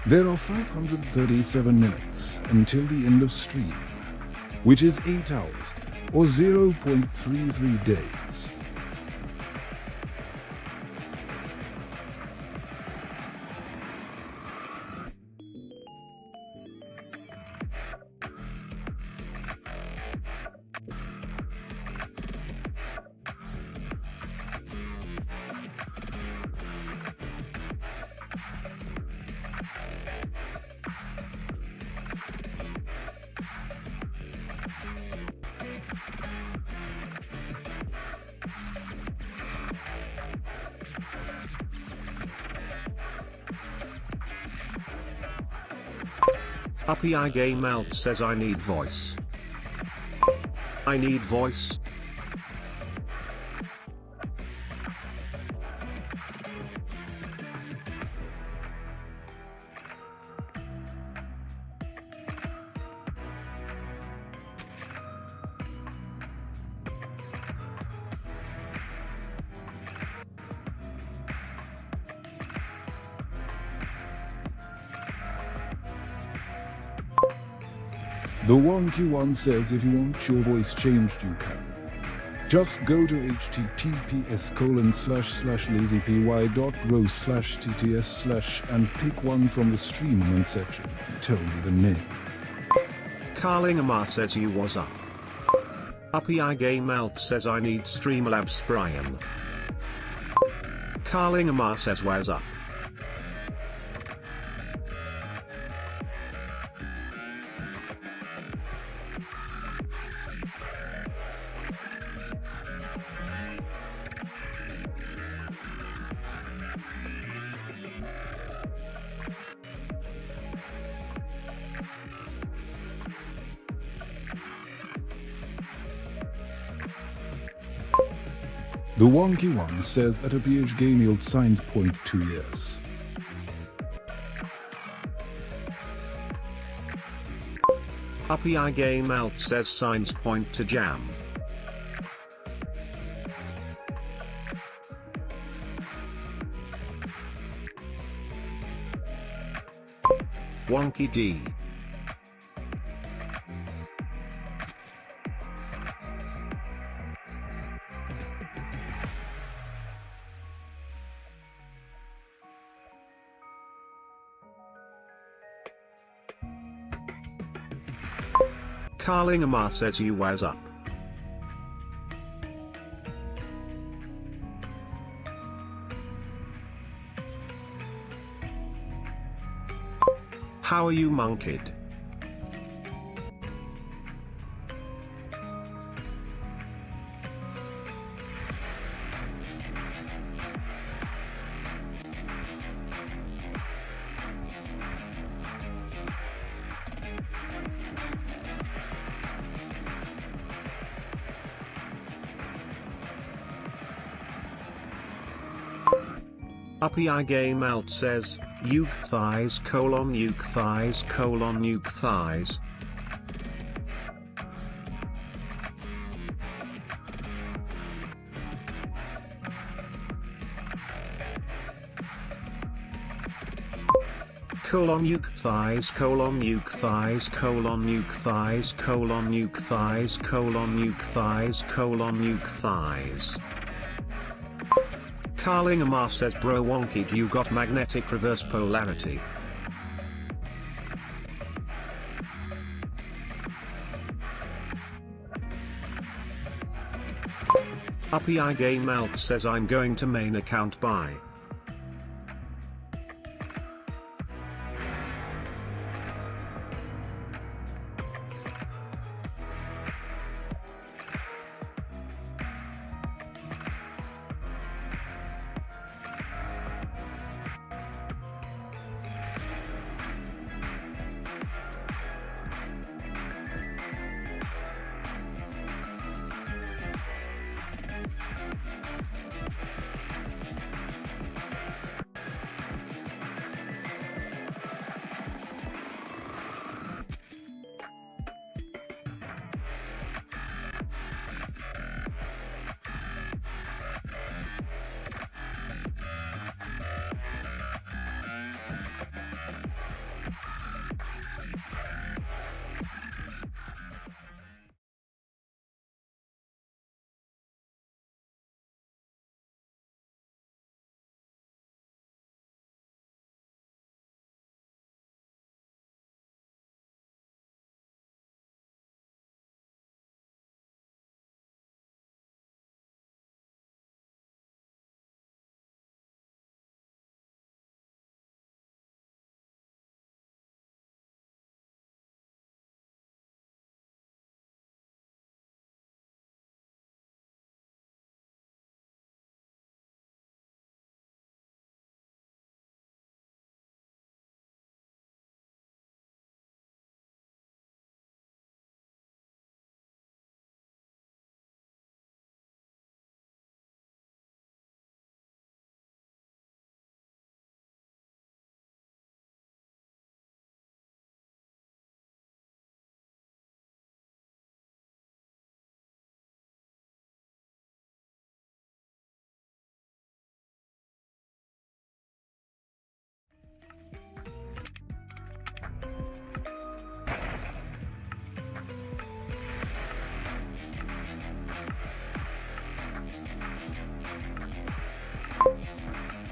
There are 537 minutes until the end of stream, which is 8 hours, or 0.33 days. Uppy I Game Out says I need voice. I need voice. The wonky one says if you want your voice changed you can. Just go to https://lazypy.ro/tts/ and pick one from the streaming section. Tell me the name. Carlingama says you was up. Uppy I Game Out says I need Streamlabs Brian. Carlingama says was up. The wonky one says at a PH game yield signed 0.2 years. Uppy I game out says signs point to jam. Wonky D. Carlingama says you was up. How are you, monkeyed? Uppy I game out says, uke thighs uke thighs uke thighs. Uke thighs uke thighs uke thighs uke thighs uke thighs uke thighs. Carlingama says bro wonky you got magnetic reverse polarity. Uppy I game out says I'm going to main account buy.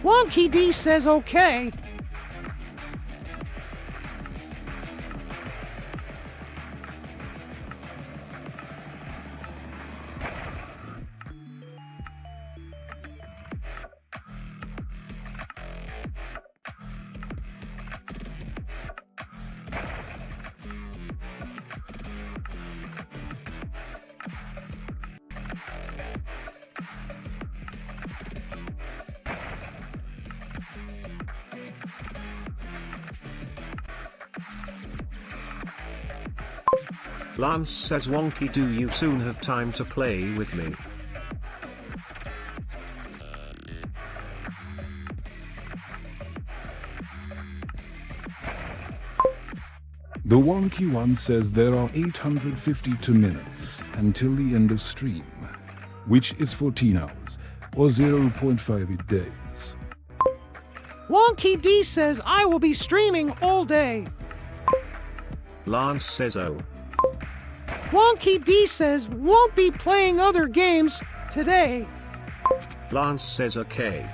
Wonky D says okay. Lance says wonky do you soon have time to play with me? The Wonky One says there are 852 minutes until the end of stream, which is 14 hours, or 0.58 days. Wonky D says I will be streaming all day. Lance says oh. Wonky D says won't be playing other games today. Lance says okay.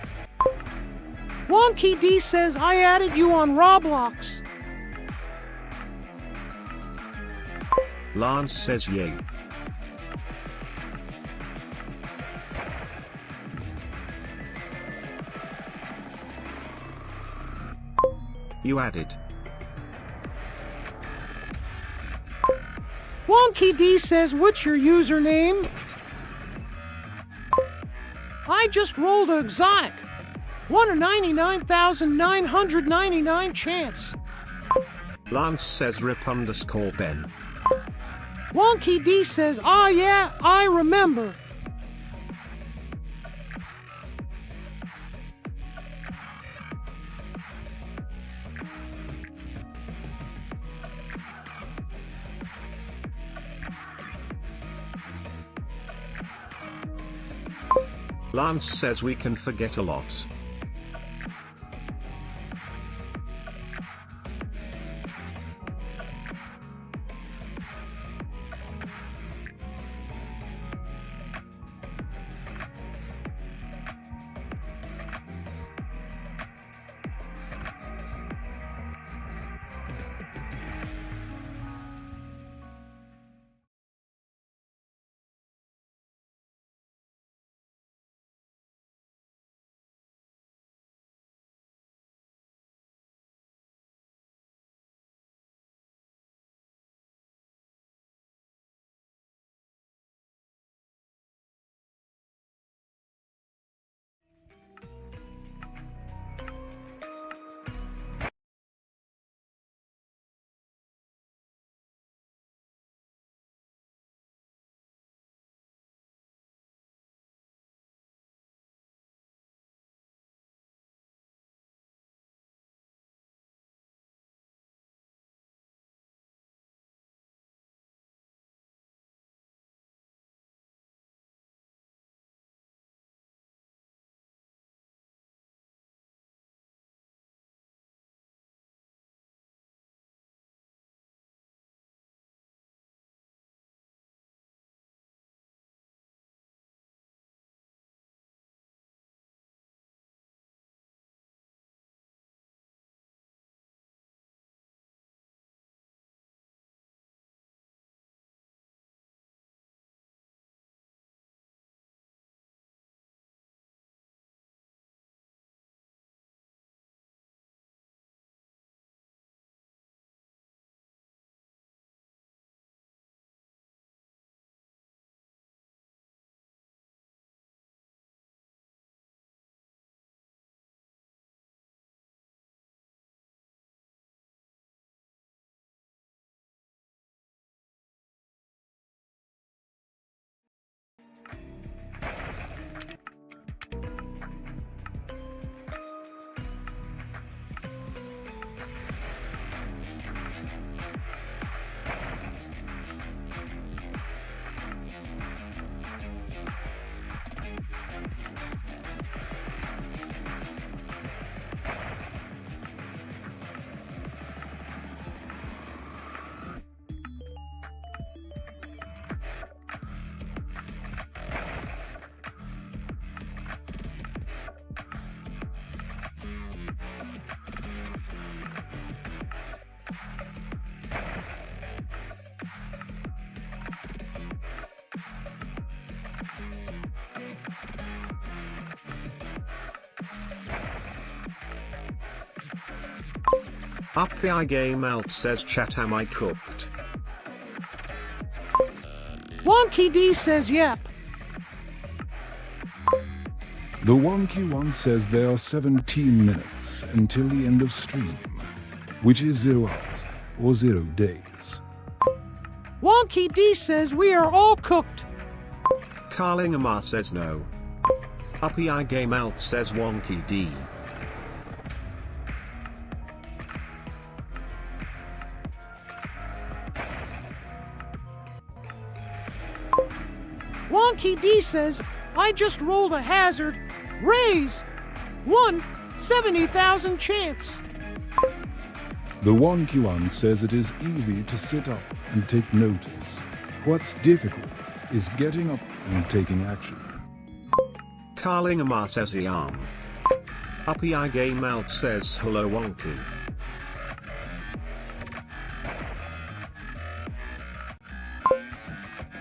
Wonky D says I added you on Roblox. Lance says yay. You added. Wonky D says what's your username? I just rolled a exotic. Won a 99,999 chance. Lance says rip_Ben. Wonky D says, ah yeah, I remember. Lance says we can forget a lot. Up game out says chat am I cooked? Wonky D says yep. The Wonky One says there are 17 minutes until the end of stream, which is 0 hours, or 0 days. Wonky D says we are all cooked. Carling Amar says no. Uppy game out says Wonky D. Wonky D says, I just rolled a hazard. Raise. 1/70,000 chance. The Wonky One says it is easy to sit up and take notice. What's difficult is getting up and taking action. Carlingama says Yam. Uppy I Game Out says hello Wonky.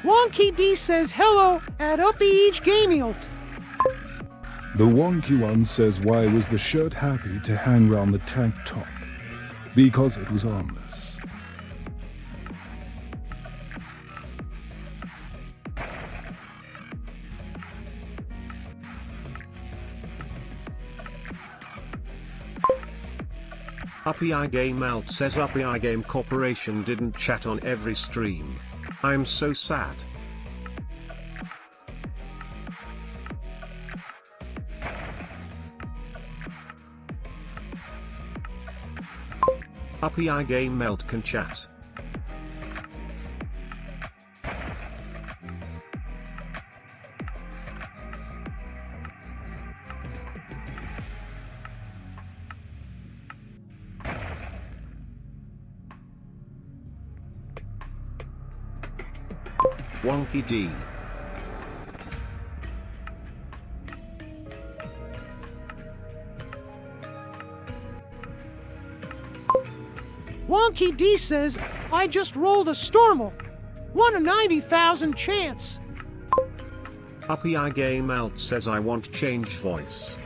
Wonky D says hello at Uppy Each Gameilt. The Wonky One says why was the shirt happy to hang round the tank top? Because it was armless. Uppy I Game Out says Uppy I Game Corporation didn't chat on every stream. I'm so sad. Uppy I Game Melt can chat. Wonky D. Wonky D says, I just rolled a Stormal. 1/90,000 chance. Uppy I Game Out says I want change voice.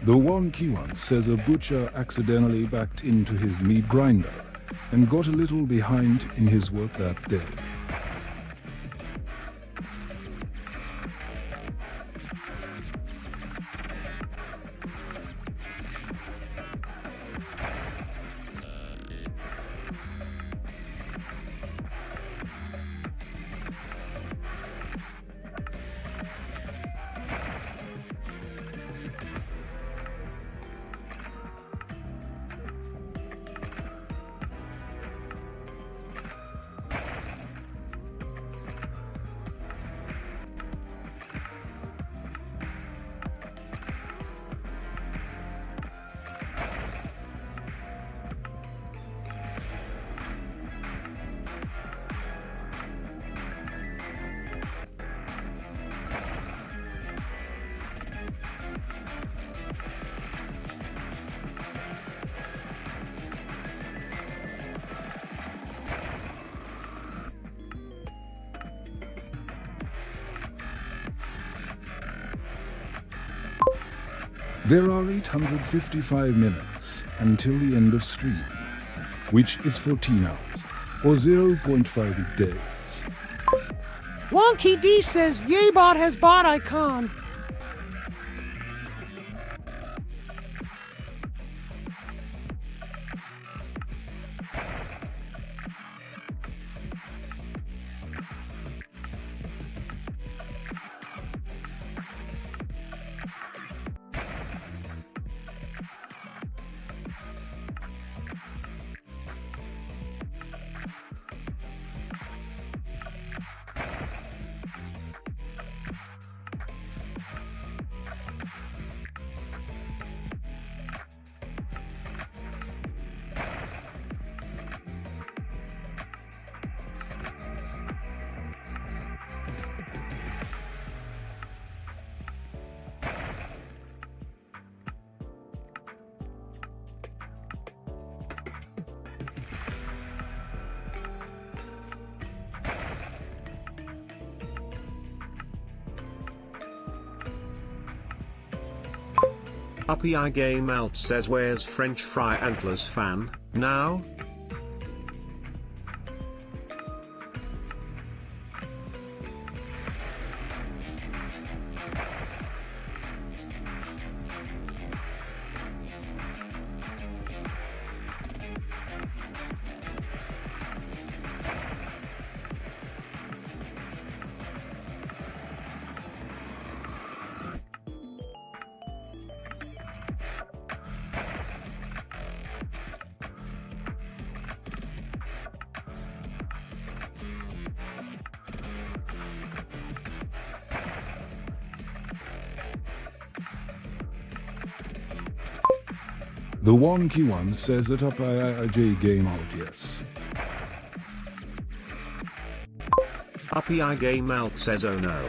The Wonky One says a butcher accidentally backed into his meat grinder and got a little behind in his work that day. There are 855 minutes until the end of stream, which is 14 hours, or 0.5 days. Wonky D says, Yeybot has bot icon. Uppy I Game Out says where's French Fry Antlers fan, now? The wonky one says that up IIJ game out, yes. Uppy I game out says oh no.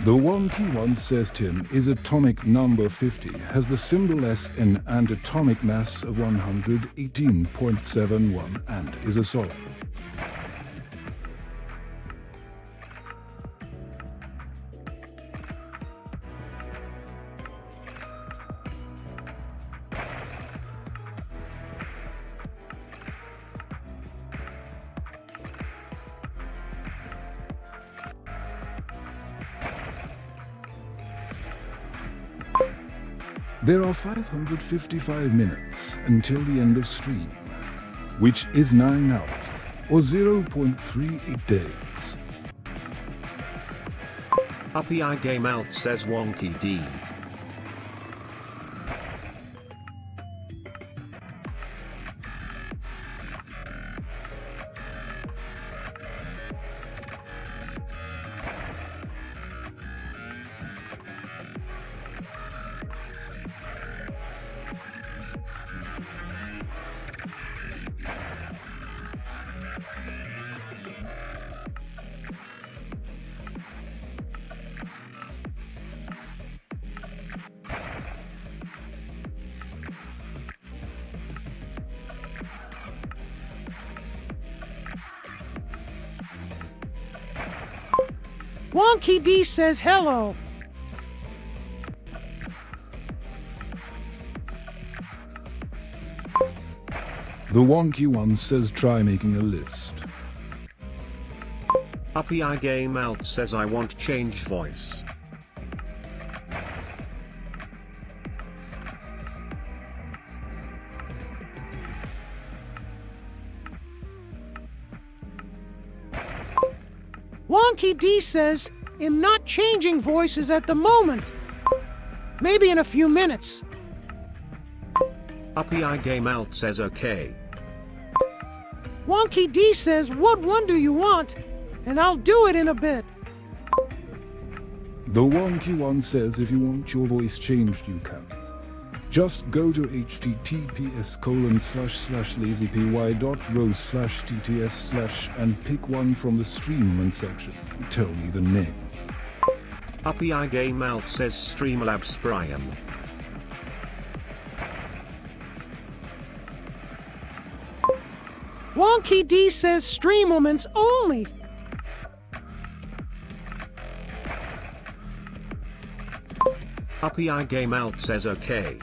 The wonky one says Tim is atomic number 50, has the symbol SN and atomic mass of 118.71 and is a solid. There are 555 minutes until the end of stream, which is 9 hours, or 0.38 days. Uppy I game out says wonky D. Wonky D says hello. The wonky one says try making a list. Uppy I game out says I want change voice. Wonky D says, I'm not changing voices at the moment. Maybe in a few minutes. Uppy I game out says okay. Wonky D says, what one do you want? And I'll do it in a bit. The wonky one says if you want your voice changed you can. Just go to https://lazypy.ro/tts/ and pick one from the stream section. Tell me the name. Uppy I game out says Streamlabs Brian. Wonky D says stream moments only. Uppy I game out says okay.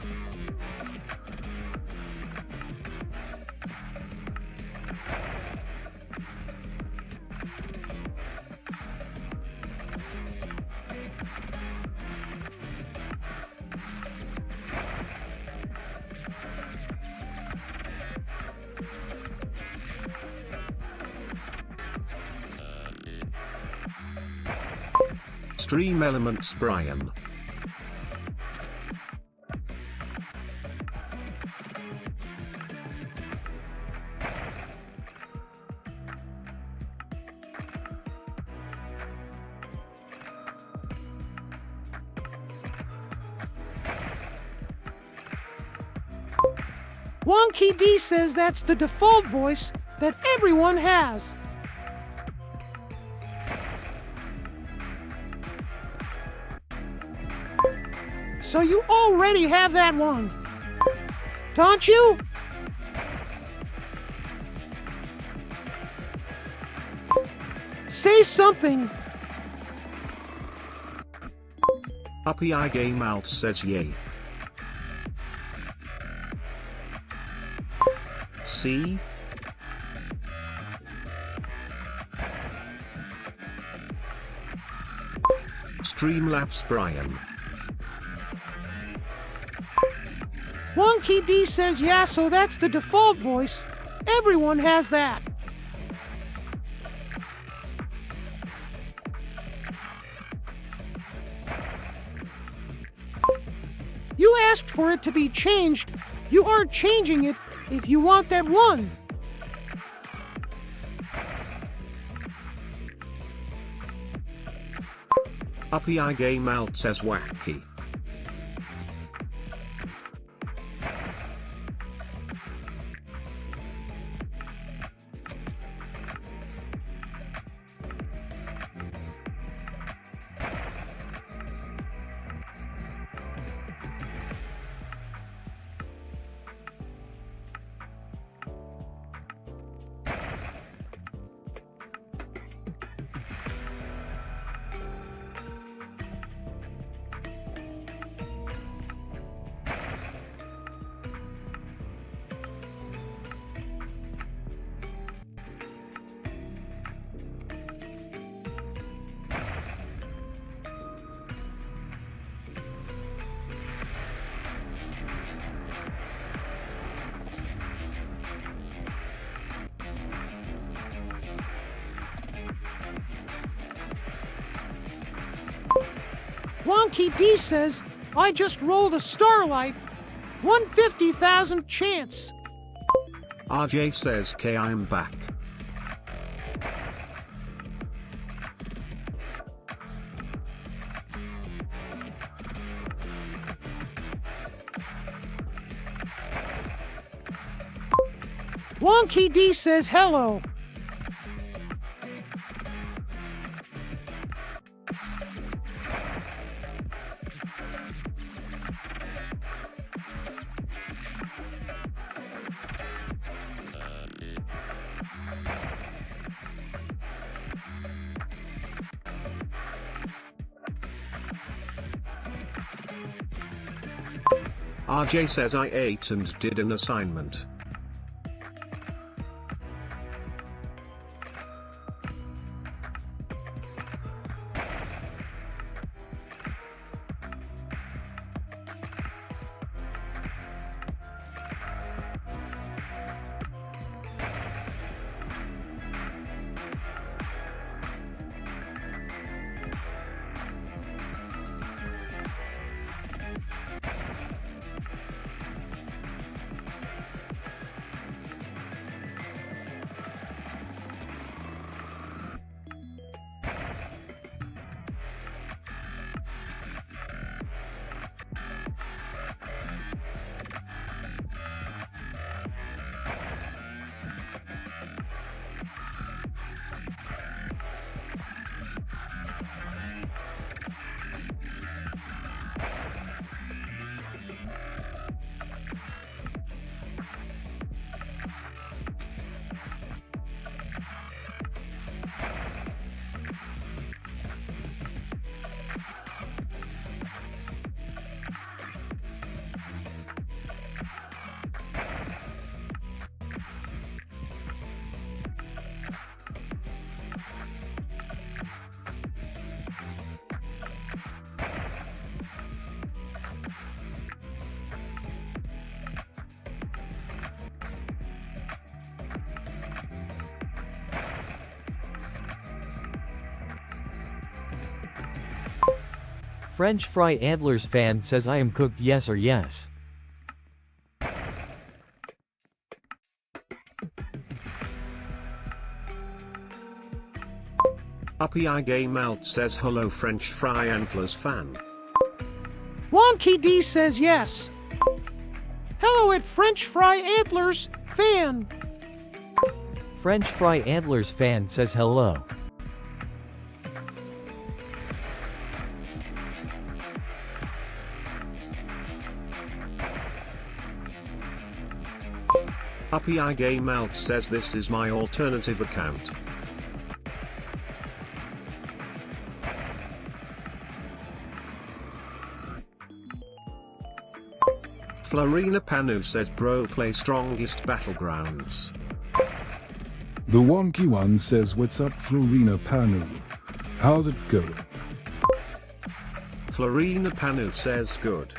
Stream Elements Brian. Wonky D says that's the default voice that everyone has. So you already have that one, don't you? Say something. Uppy I game out says yay. See? Streamlabs Brian. Wonky D says yeah, so that's the default voice. Everyone has that. You asked for it to be changed. You are changing it if you want that one. Uppy I game out says wacky. Wonky D says, I just rolled a Starlight. 150,000 chance. RJ says K I'm back. Wonky D says hello. RJ says I ate and did an assignment. French Fry Antlers fan says I am cooked yes or yes. Uppy I Game Out says hello French Fry Antlers fan. Wonky D says yes. Hello at French Fry Antlers fan. French Fry Antlers fan says hello. Uppy I Game Out says this is my alternative account. Florina Panu says bro play strongest battlegrounds. The Wonky One says what's up Florina Panu? How's it going? Florina Panu says good.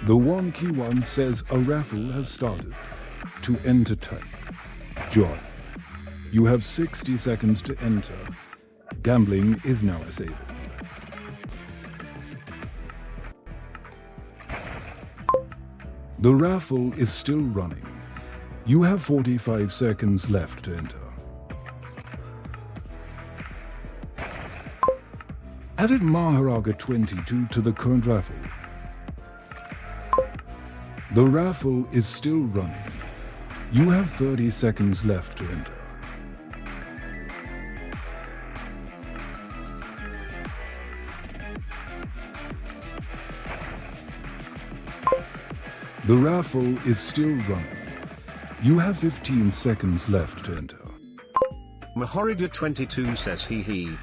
The Wonky One says a raffle has started. To enter type. Join. You have 60 seconds to enter. Gambling is now disabled. The raffle is still running. You have 45 seconds left to enter. Added Maharaga 22 to the current raffle. The raffle is still running. You have 30 seconds left to enter. The raffle is still running. You have 15 seconds left to enter. Mahorida 22 says hee hee.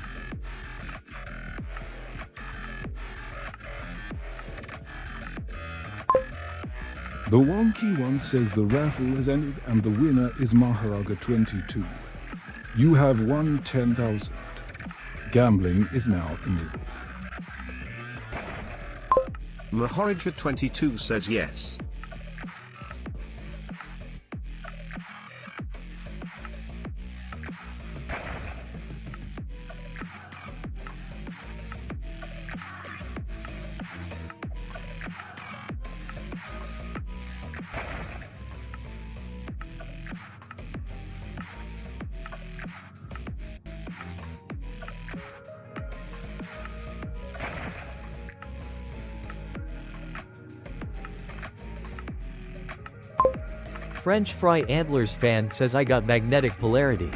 The Wonky One says the raffle has ended and the winner is Maharaga 22. You have won 10,000. Gambling is now enabled. Mahorija22 says yes. French Fry Antlers fan says I got magnetic polarity.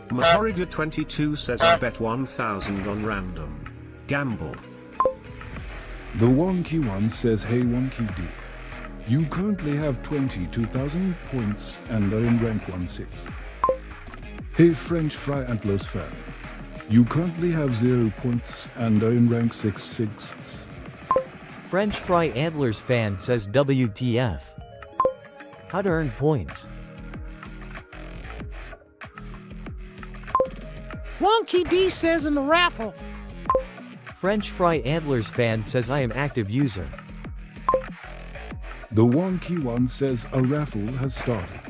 Mahorija22 says I bet 1000 on random. Gamble. The Wonky One says, hey Wonky D. You currently have 22,000 points and are in rank 1/6. Hey French Fry Antlers fan. You currently have 0 points and are in rank 6/6. French Fry Antlers fan says WTF. How to earn points. Wonky D says in the raffle. French Fry Antlers fan says I am active user. The Wonky One says a raffle has started.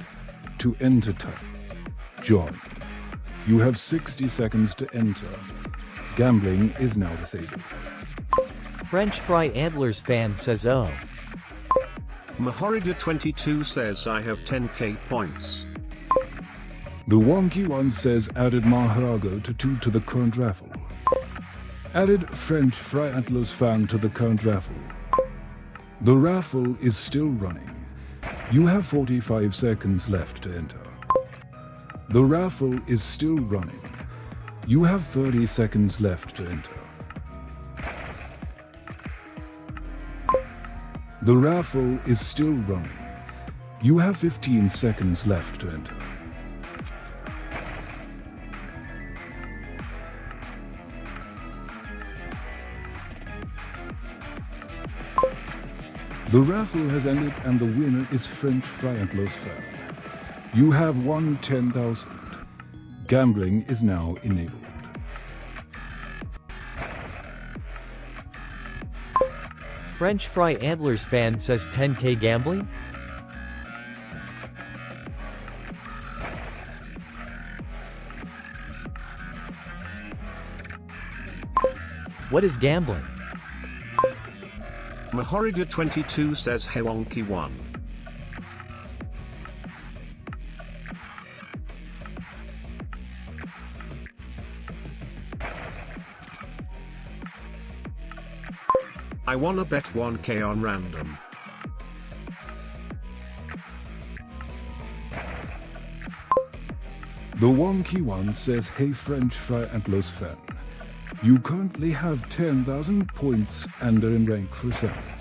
To enter type. Join. You have 60 seconds to enter. Gambling is now disabled. French Fry Antlers fan says oh. Mahorija22 says I have 10k points. The Wonky One says added Maharago to the current raffle. Added French Fry Antlers fan to the current raffle. The raffle is still running. You have 45 seconds left to enter. The raffle is still running. You have 30 seconds left to enter. The raffle is still running. You have 15 seconds left to enter. The raffle has ended and the winner is French Fry Antlers fan. You have won 10,000. Gambling is now enabled. French Fry Antlers fan says 10k gambling? What is gambling? Mahorija22 says hey Wonky One. I wanna bet 1k on random. The Wonky One says, hey French Fry Antlers fan. You currently have 10,000 points and are in rank for 7s.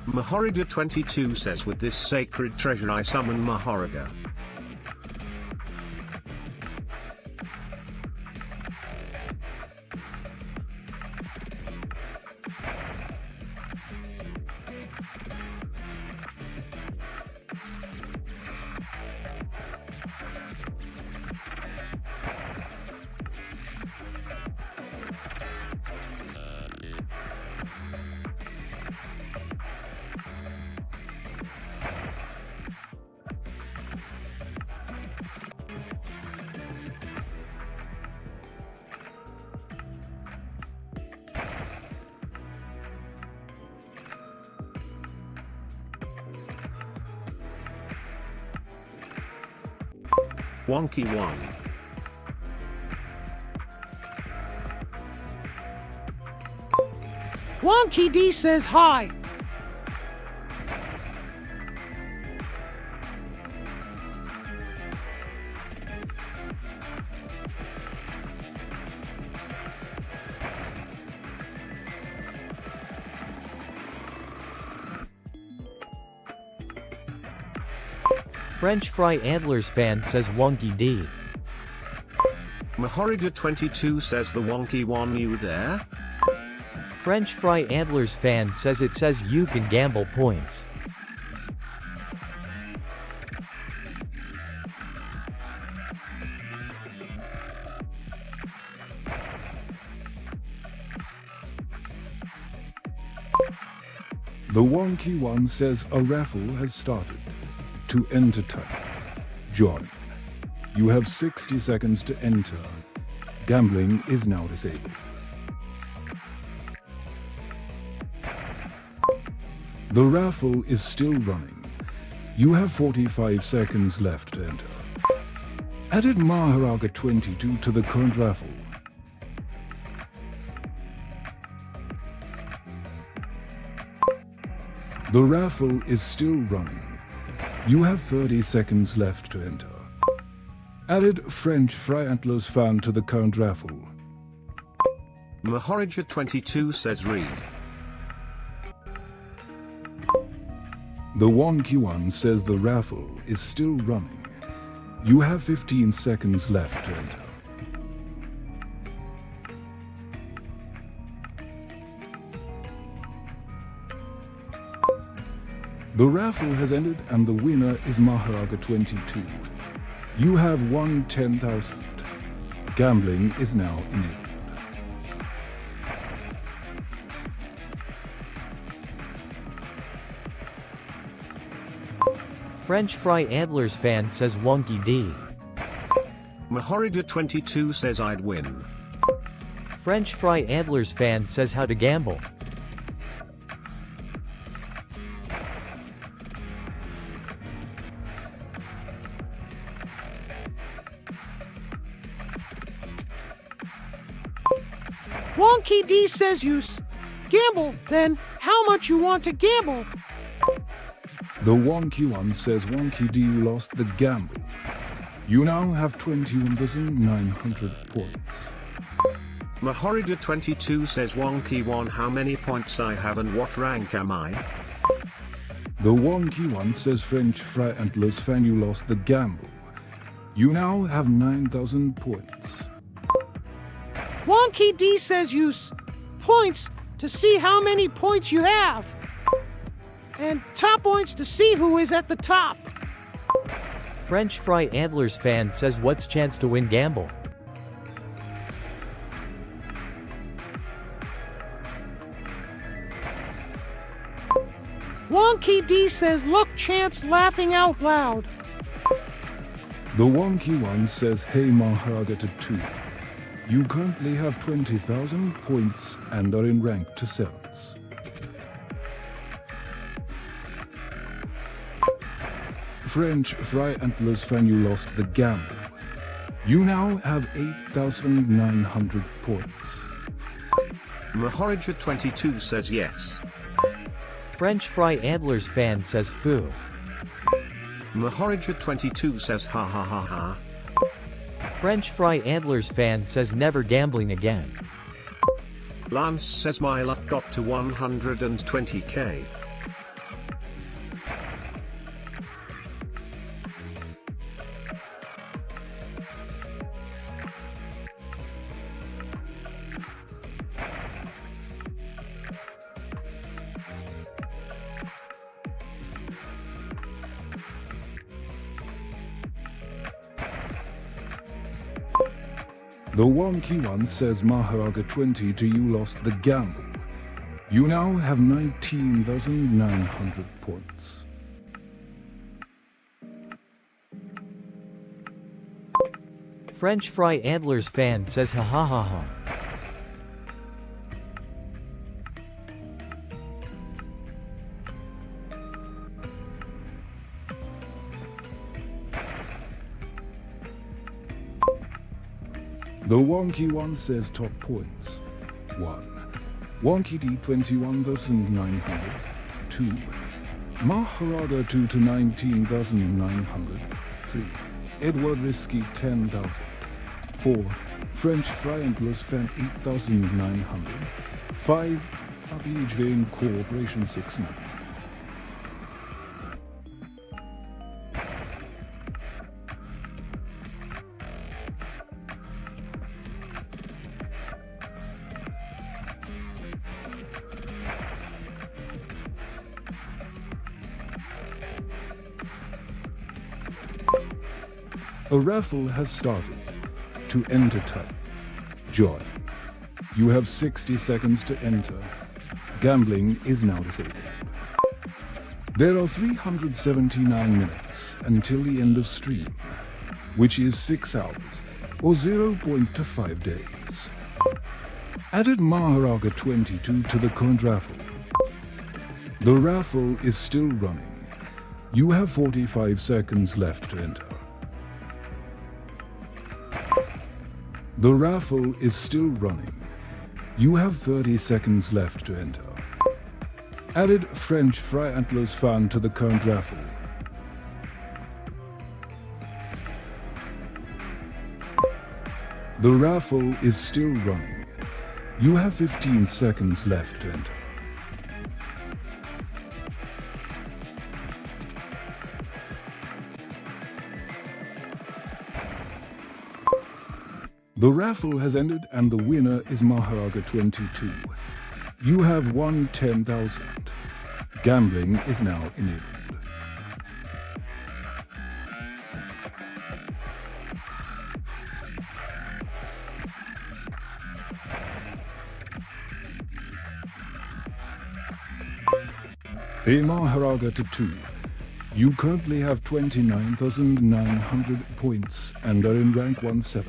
Mahorija22 says with this sacred treasure I summon Mahoriga. Wonky 1. Wonky D says hi. French Fry Antlers fan says Wonky D. Mahorija22 says the Wonky 1, you there? French Fry Antlers fan says it says you can gamble points. The Wonky 1 says a raffle has started. To enter type, join. You have 60 seconds to enter. Gambling is now disabled. The raffle is still running. You have 45 seconds left to enter. Added Maharaga 22 to the current raffle. The raffle is still running. You have 30 seconds left to enter. Added French Fry Antlers fan to the current raffle. Mahorija22 says read. The Wonky 1 says the raffle is still running. You have 15 seconds left to enter. The raffle has ended and the winner is Maharaga 22. You have won 10,000. Gambling is now enabled. French Fry Antlers fan says Wonky D. Mahorija22 says I'd win. French Fry Antlers fan says how to gamble. Wonky D says gamble, then how much you want to gamble? The Wonky 1 says Wonky D lost the gamble. You now have 21,900 points. Mahorija22 says Wonky 1, how many points I have and what rank am I? The Wonky 1 says French Fry Antlers fan, you lost the gamble. You now have 9,000 points. Wonky D says points to see how many points you have. And top points to see who is at the top. French Fry Antlers fan says what's chance to win gamble. Wonky D says look chance laughing out loud. The Wonky 1 says hey Maharaga 2. You currently have 20,000 points and are in rank to 7s. French Fry Antlers fan, you lost the gamble. You now have 8,900 points. Mahorija22 says yes. French Fry Antlers fan says foo. Mahorija22 says ha ha ha ha. French Fry Antlers fan says never gambling again. Lance says my luck got to 120k. The Wonky 1 says Maharaga 22, you lost the gamble. You now have 19,900 points. French Fry Antlers fan says ha ha ha ha. The wonky one says top points. 1. Wonky D21,900. 2. Maharaga 2 to 19,900. 3. Edward Risky 10,000. 4. French Triangulars Fan 8,900. 5. Happy Jane Corporation 6 million. A raffle has started. To enter type. Joy. You have 60 seconds to enter. Gambling is now disabled. There are 379 minutes until the end of stream, which is 6 hours or 0.25 days. Added Maharaga 22 to the current raffle. The raffle is still running. You have 45 seconds left to enter. The raffle is still running. You have 30 seconds left to enter. Added French Fry Antlers Fan to the current raffle. The raffle is still running. You have 15 seconds left to enter. The raffle has ended and the winner is Maharaga 22. You have won 10,000. Gambling is now enabled. A Maharaga to 2. You currently have 29,900 points and are in rank 17.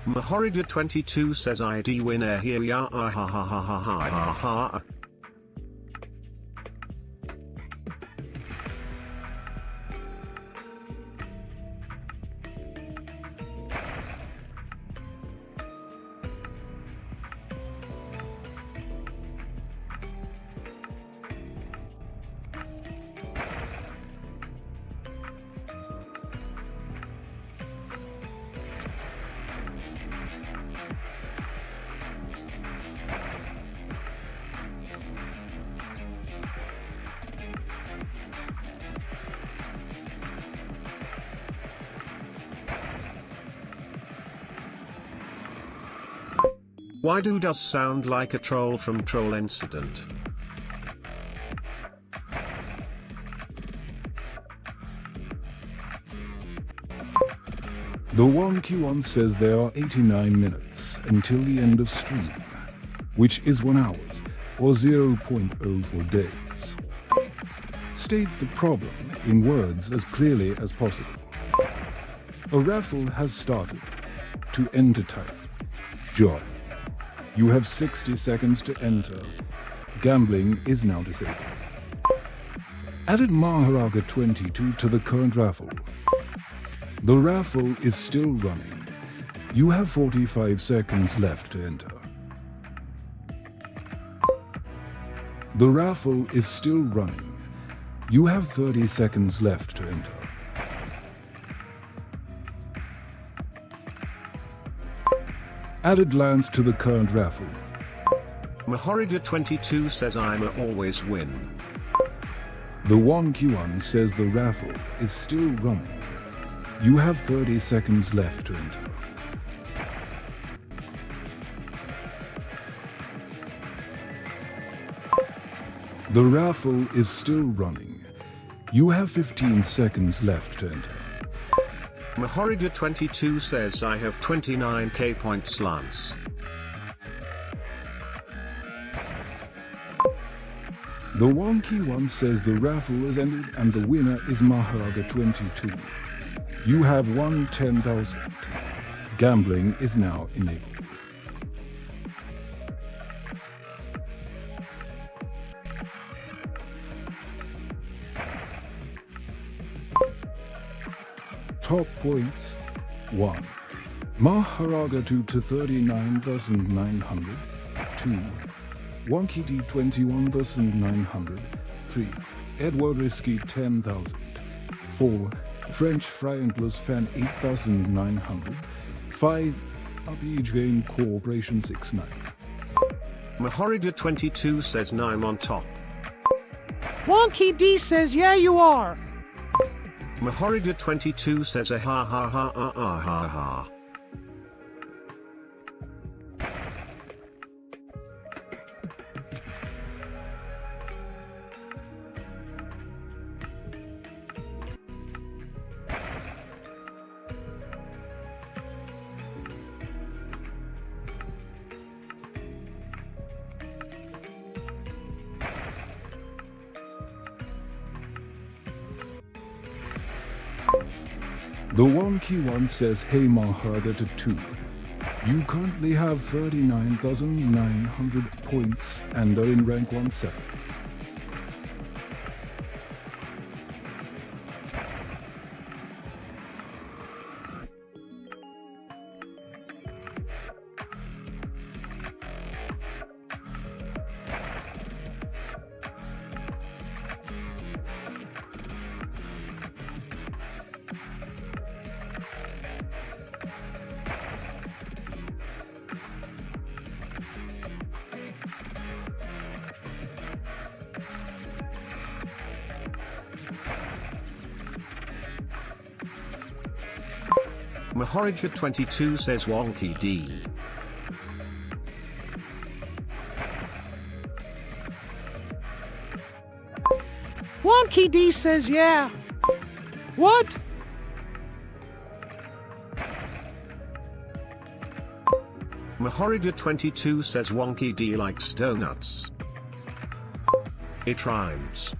Mahorida 22 says ID winner here we are ha ha ha ha ha ha ha. Why do does sound like a troll from Troll Incident? The wonky one says there are 89 minutes until the end of stream, which is 1 hour or 0.04 days. State the problem in words as clearly as possible. A raffle has started. To enter type. Joy. You have 60 seconds to enter. Gambling is now disabled. Added Maharaga 22 to the current raffle. The raffle is still running. You have 45 seconds left to enter. The raffle is still running. You have 30 seconds left to enter. Added lands to the current raffle. Mahorida 22 says I'ma always win. The wonky one says the raffle is still running. You have 30 seconds left to enter. The raffle is still running. You have 15 seconds left to enter. Mahorija22 says I have 29k points Lance. The Wonky One says the raffle is ended and the winner is Maharaga22. You have won 10,000. Gambling is now enabled. Top points 1. Maharaga 2 to 39,900. 2. Wonky D 21,900. 3. Edward Risky 10,000. 4. French Fry and Plus Fan 8,900. 5. RPG Game Corporation 69. Mahorija22 says now I'm on top. Wonky D says, yeah, you are. Mahorija22 says a ha ha ha ha ha ha ha. The Wonky One says, hey Maharaga to 2. You currently have 39,900 points and are in rank 17. Mahorija22 says Wonky D. Wonky D says, yeah. What? Mahorija22 says Wonky D likes donuts. It rhymes.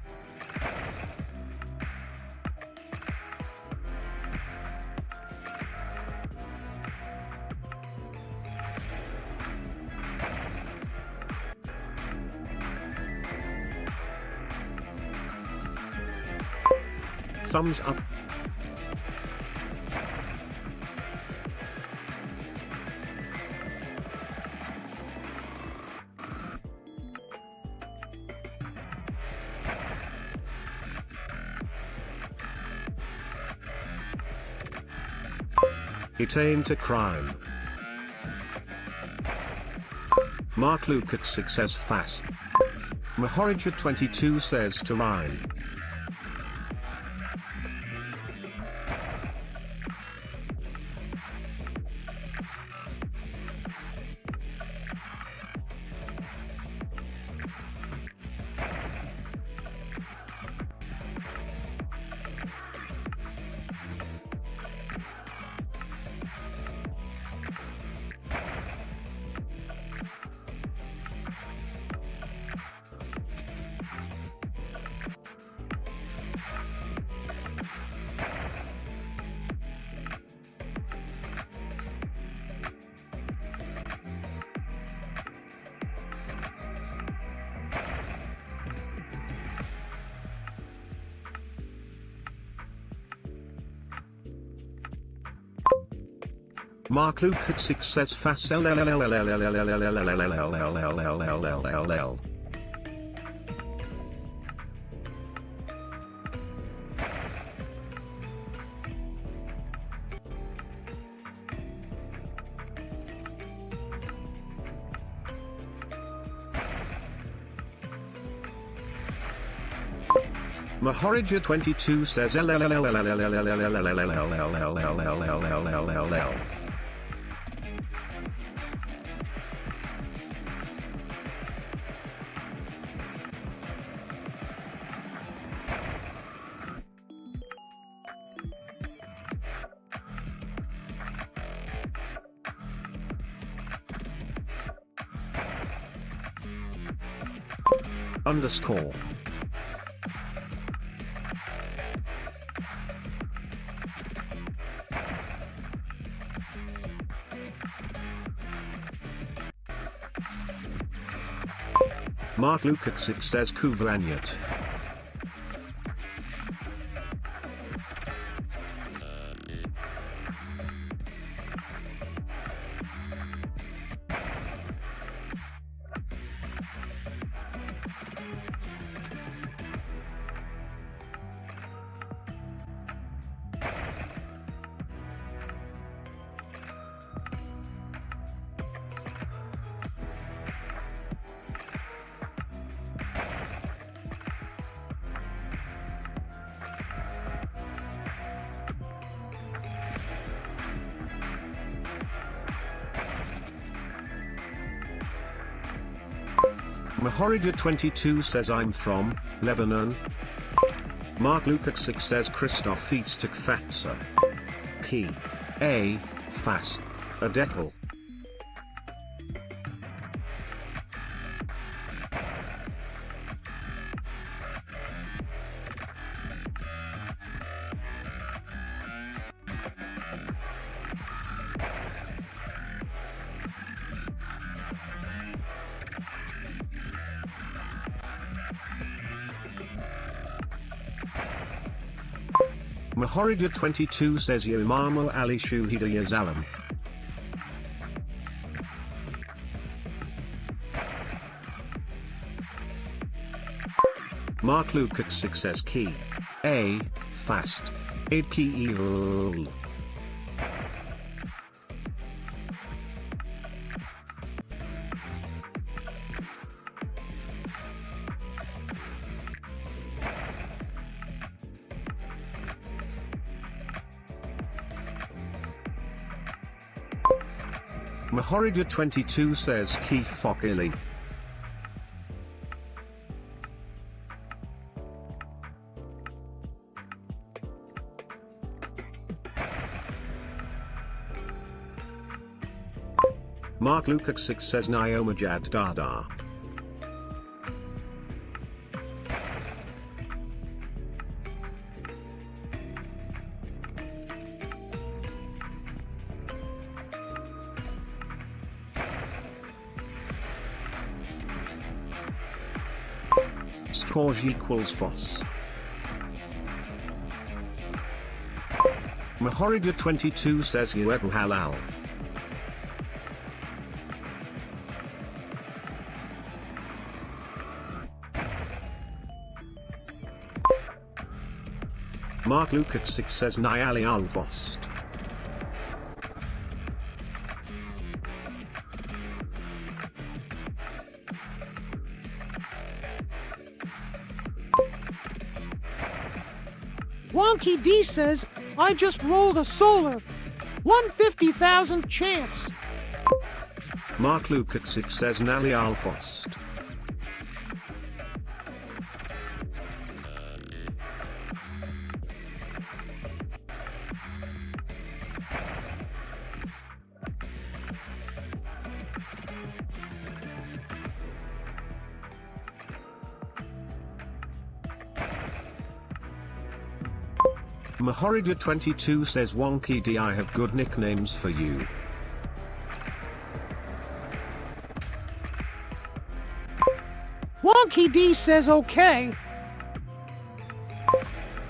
Thumbs up. It ain't a crime. Mark Luke at Success Fast. Mahorija22 says to mine. Mark Luke at Success Fast. Mahorija22 says underscore. Mark Lukacs says Kuvranyat. Mahorija22 says I'm from Lebanon. Mark Lukacs says Christoph Eastuk Fatsa. Key. A. Fas. A decal. Mahorija22 says Yamamo Ali Shuhida Yazalam. Mark Lukacs says Key. A. Fast. APE. Mahorija22 says Key Fokili. Mark Lukacs says Nyomajad Dada. Score equals Foss. Mahorija22 says Uebu Halal. Mark Lukacs says Nyali Alvost. Wonky D says, I just rolled a solar. 150,000 chance. Mark Lukacs says Nali Alfost. Mahorija22 says Wonky D, I have good nicknames for you. Wonky D says okay.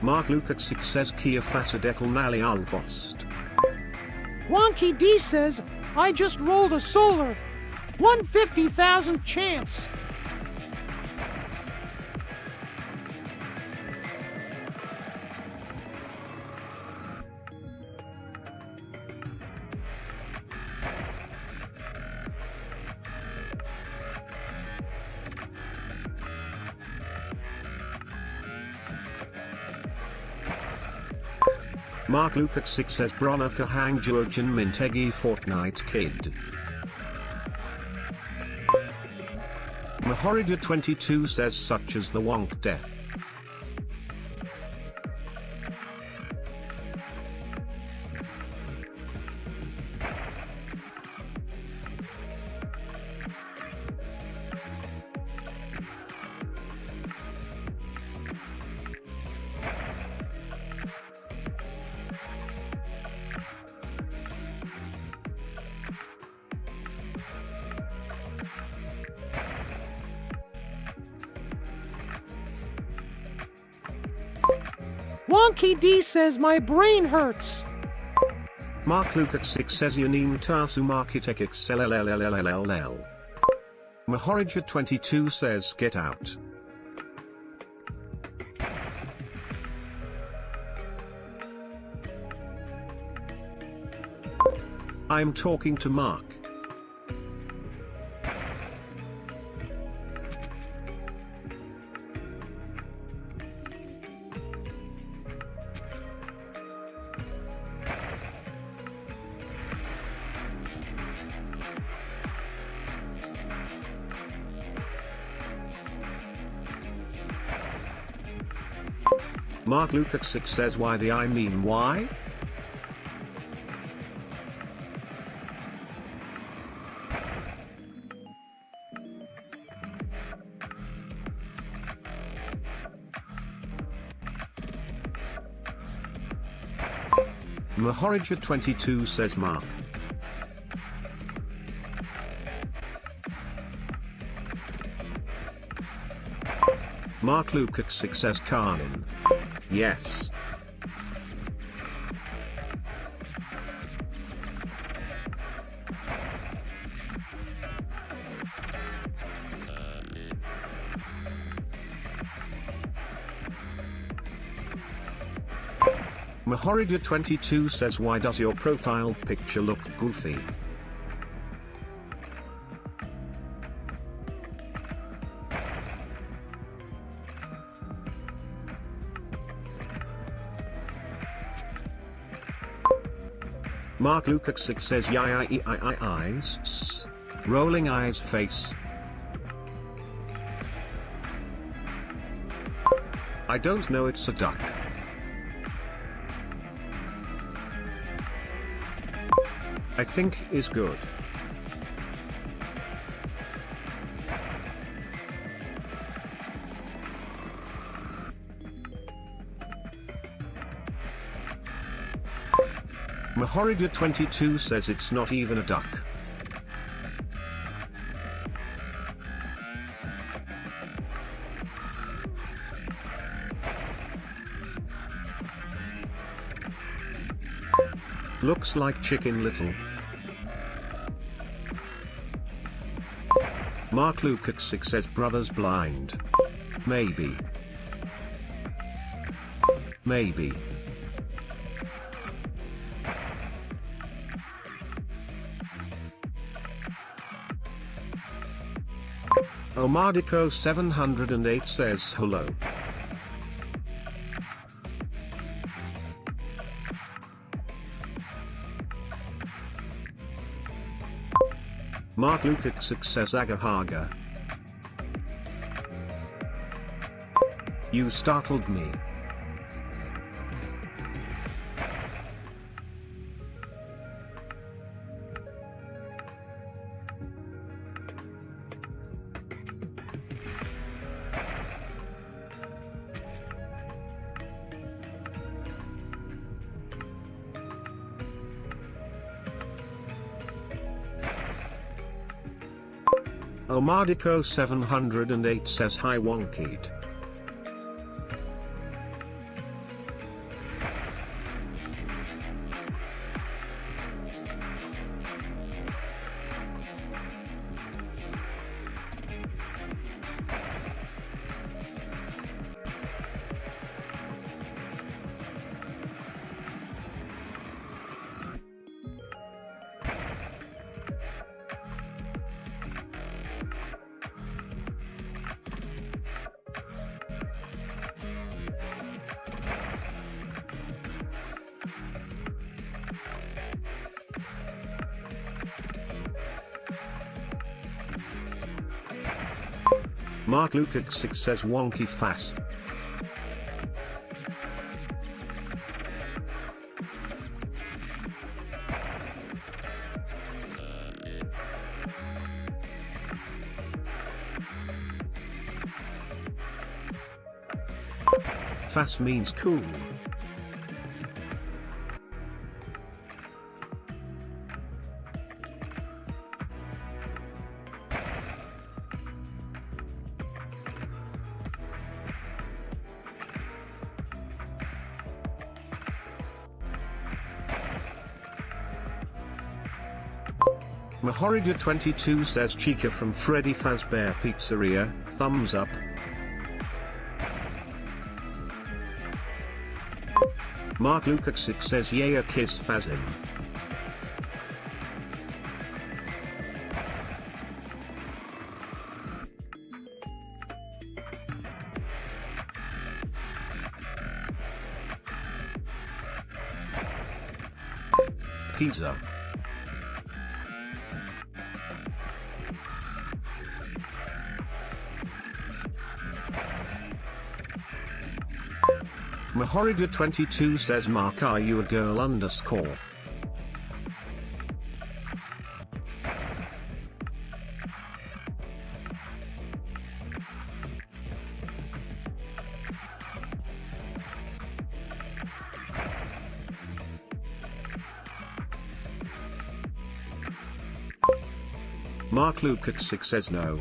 Mark Lukacs says Kia Fasadekal Nali Alvost. Wonky D says, I just rolled a solar. 150,000 chance. Mark Lukacs says Bronica Hang Georgian Mintegi Fortnite Kid. Mahorija22 says such as the Wonk Death. Wonky D says my brain hurts. Mark Luke at 6 says Yanim Tasu Markitek XLLLLLLL. Mahorija 22 says get out. I'm talking to Mark. Mark Luke at 6 says why the I mean why? Mahorija 22 says Mark. Mark Luke at 6 says Carlin. Yes. Mahorija 22 says why does your profile picture look goofy? Mark Luke 6 says eyes, rolling eyes face. I don't know, it's a duck. I think is good. Mahorija 22 says it's not even a duck. Looks like Chicken Little. Mark Luke at 6 says brother's blind. Maybe. Maybe. Omardico 708 says hello. Mark Luke at 6 says Agahaga. You startled me. Omardico 708 says hi Wonkied. Mark Luke at 6 says wonky fass. Fass means cool. Mahorida22 says Chica from Freddy Fazbear Pizzeria, thumbs up. Mark Lukacs says yay a kiss Fazim. Pizza. Mahorida22 says Mark are you a girl underscore. Mark Lukacs says no.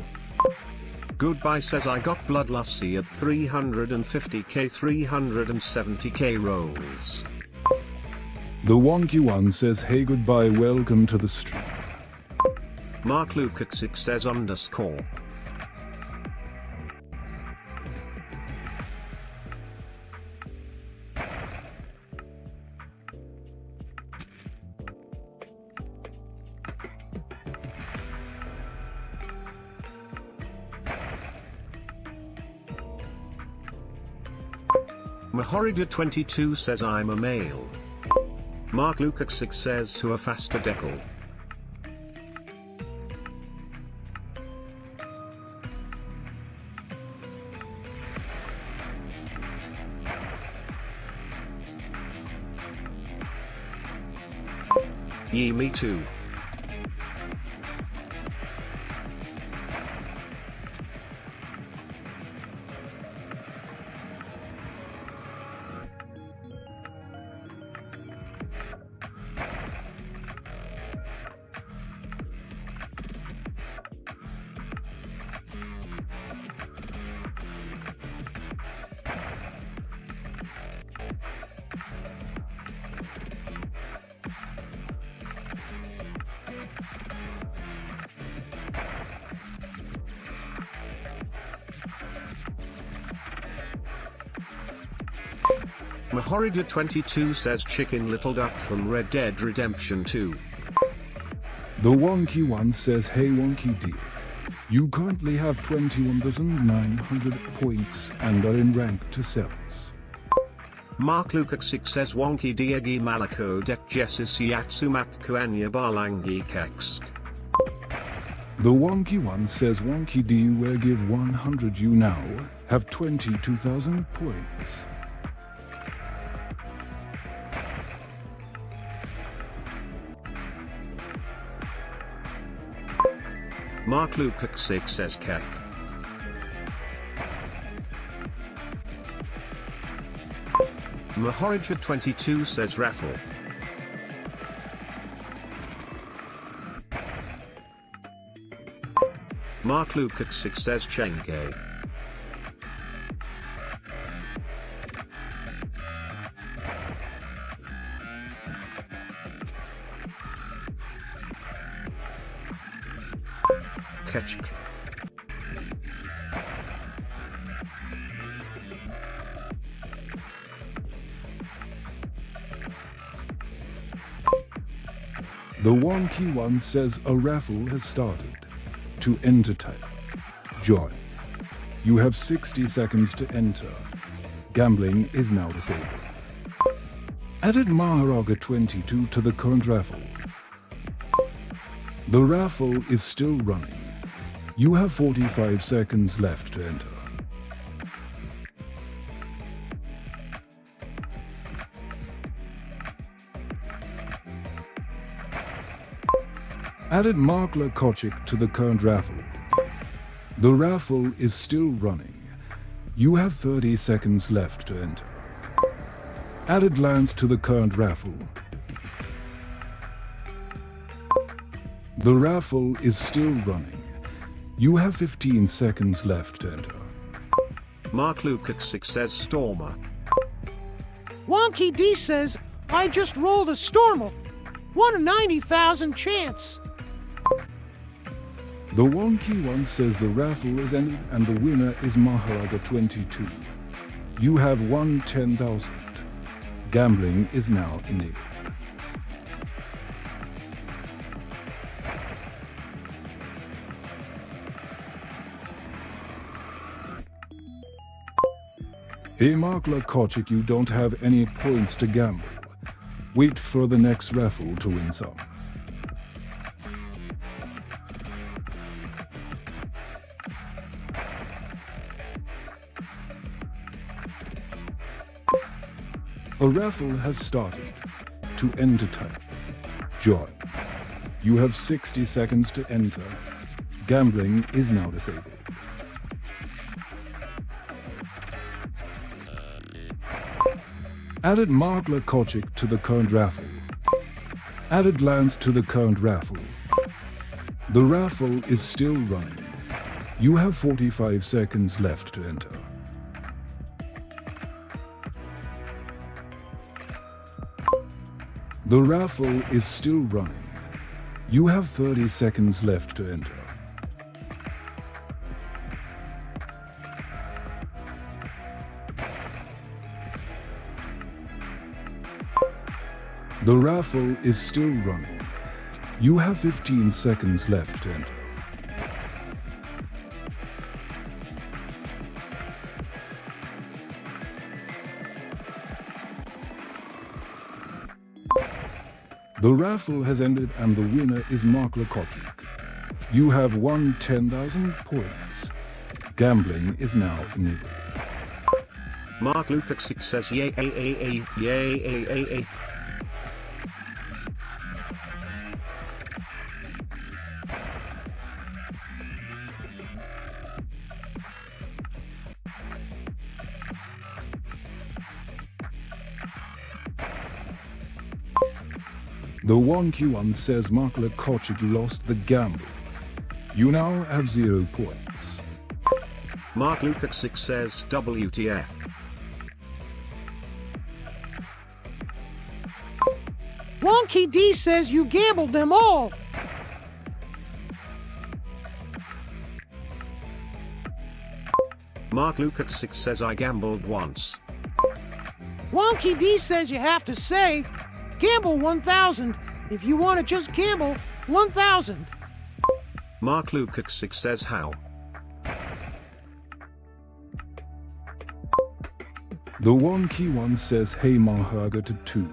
Goodbye says I got bloodlusty at 350k 370k rolls. The Wonky One says hey goodbye welcome to the stream. Mark Lukacs says underscore. Mahorida22 says I'm a male. Mark Lukacs says to a faster decal. Yee me too. Mahorida22 says Chicken Little Duck from Red Dead Redemption 2. The Wonky One says hey Wonky dear. You currently have 21,900 points and are in rank to cells. Mark Lukacs says Wonky Diegi Malako Dek Jessis Yatsumak Kuanya Barlangi Keksk. The Wonky One says Wonky D where give 100 you now have 22,000 points. Mark Lukacs says Kek. Mahorija22 says Raffle. Mark Lukacs says Chenge. Catch. The Wonky One says a raffle has started. To enter type. Join. You have 60 seconds to enter. Gambling is now disabled. Added Maharaga 22 to the current raffle. The raffle is still running. You have 45 seconds left to enter. Added Mark Lakochik to the current raffle. The raffle is still running. You have 30 seconds left to enter. Added Lance to the current raffle. The raffle is still running. You have 15 seconds left to enter. Mark Lukacs says Stormer. Wonky D says, I just rolled a Stormer. 1 in 90,000 chance. The wonky one says the raffle is ended and the winner is Maharaga 22. You have won 10,000. Gambling is now enabled. Hey Makler Kochik, you don't have any points to gamble. Wait for the next raffle to win some. A raffle has started. To enter type, join. You have 60 seconds to enter. Gambling is now disabled. Added Makler Kochik to the current raffle. Added lands to the current raffle. The raffle is still running. You have 45 seconds left to enter. The raffle is still running. You have 30 seconds left to enter. The raffle is still running. You have 15 seconds left to enter. The raffle has ended and the winner is Makler Kochik. You have won 10,000 points. Gambling is now enabled. Mark Lukacs says yay, yay. The wonky one says Makler Kochik, you lost the gamble. You now have 0 points. Mark Lukacs says WTF. Wonky D says you gambled them all. Mark Lukacs says I gambled once. Wonky D says you have to say, gamble 1,000 if you want to just gamble 1,000. Mark Lukacs says how. The wonky one says hey Maharaga to 2.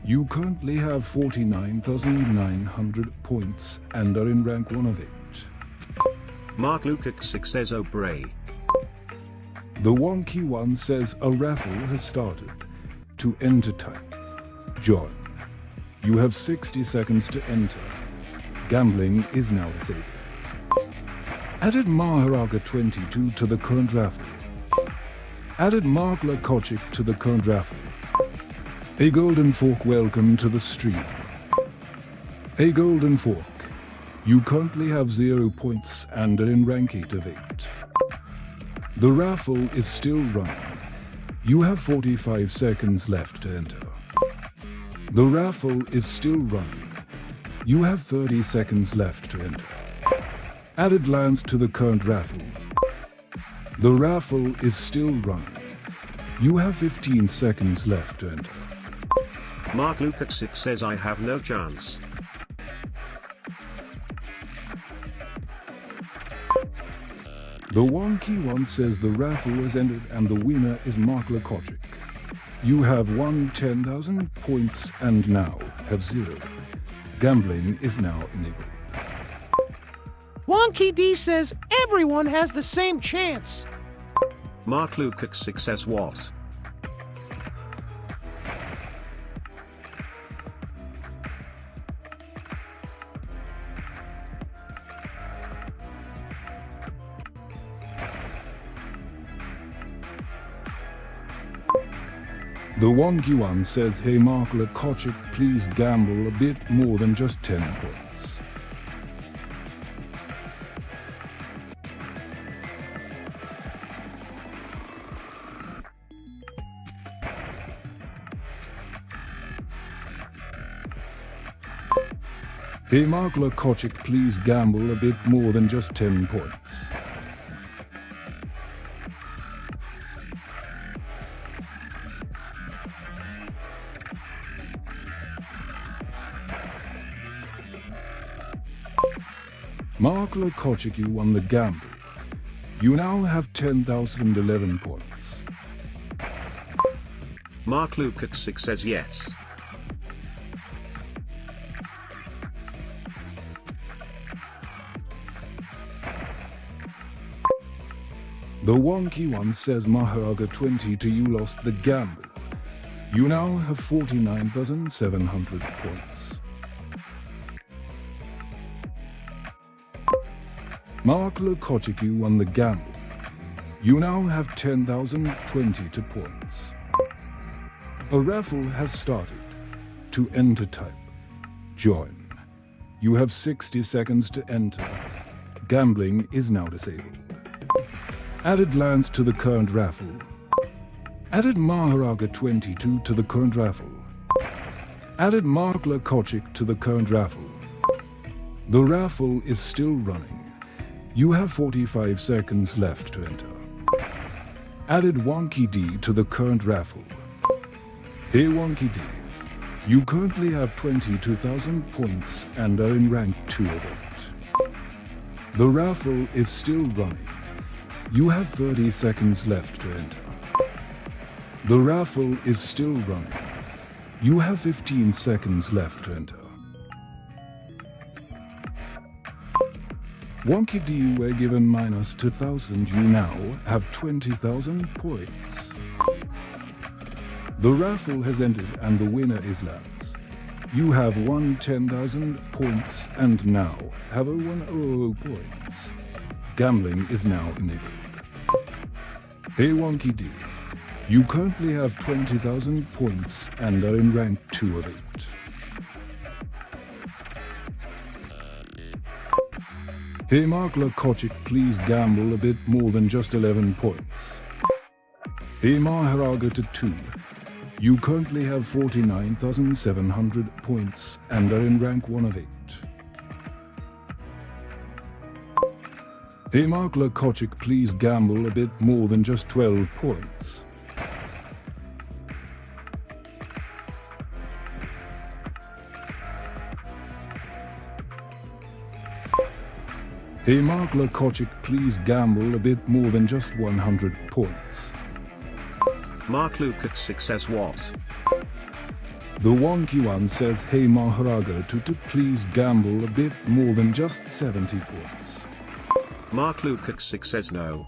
You currently have 49,900 points and are in rank 1 of 8. Mark Lukacs says oh bray. The wonky one says a raffle has started. To enter type, join. You have 60 seconds to enter. Gambling is now disabled. Added Maharaga 22 to the current raffle. Added Makler Kochik to the current raffle. A Golden Fork, welcome to the stream. A Golden Fork, you currently have 0 points and are in rank 8 of 8. The raffle is still running. You have 45 seconds left to enter. The raffle is still running. You have 30 seconds left to enter. Added lands to the current raffle. The raffle is still running. You have 15 seconds left to enter. Mark Lukacs says I have no chance. The wonky one says the raffle has ended and the winner is Makler Kochik. You have won 10,000 points and now have 0. Gambling is now enabled. Wonky D says everyone has the same chance. Mark Lukacs says what? The wonky one says, hey Makler Kochik, please gamble a bit more than just 10 points. Hey Markler Kochik, please gamble a bit more than just 10 points. Markler Kochik, you won the gamble. You now have 10,011 points. Mark Lukacs says yes. The wonky one says Maharaga 22, you lost the gamble. You now have 49,700 points. Mark Lukochik, you won the gamble. You now have 10,022 points. A raffle has started. To enter type. Join. You have 60 seconds to enter. Gambling is now disabled. Added lands to the current raffle. Added Maharaga 22 to the current raffle. Added Markler Kochik to the current raffle. The raffle is still running. You have 45 seconds left to enter. Added Wonky D to the current raffle. Hey Wonky D, you currently have 22,000 points and are in rank 2 of 8. The raffle is still running. You have 30 seconds left to enter. The raffle is still running. You have 15 seconds left to enter. Wonky D, you were given minus 2,000. You now have 20,000 points. The raffle has ended and the winner is Lance. You have won 10,000 points and now have 100 points. Gambling is now enabled. Hey Wonky D, you currently have 20,000 points and are in rank 2 of 8. Hey Markler Kochik, please gamble a bit more than just 11 points. Hey Maharaga to 2, you currently have 49,700 points and are in rank 1 of 8. Hey Markler Kochik, please gamble a bit more than just 12 points. Hey Markler Kochik, please gamble a bit more than just 100 points. Mark Lukacs says what? The wonky one says hey Maharaga to please gamble a bit more than just 70 points. Mark Lukacs says no.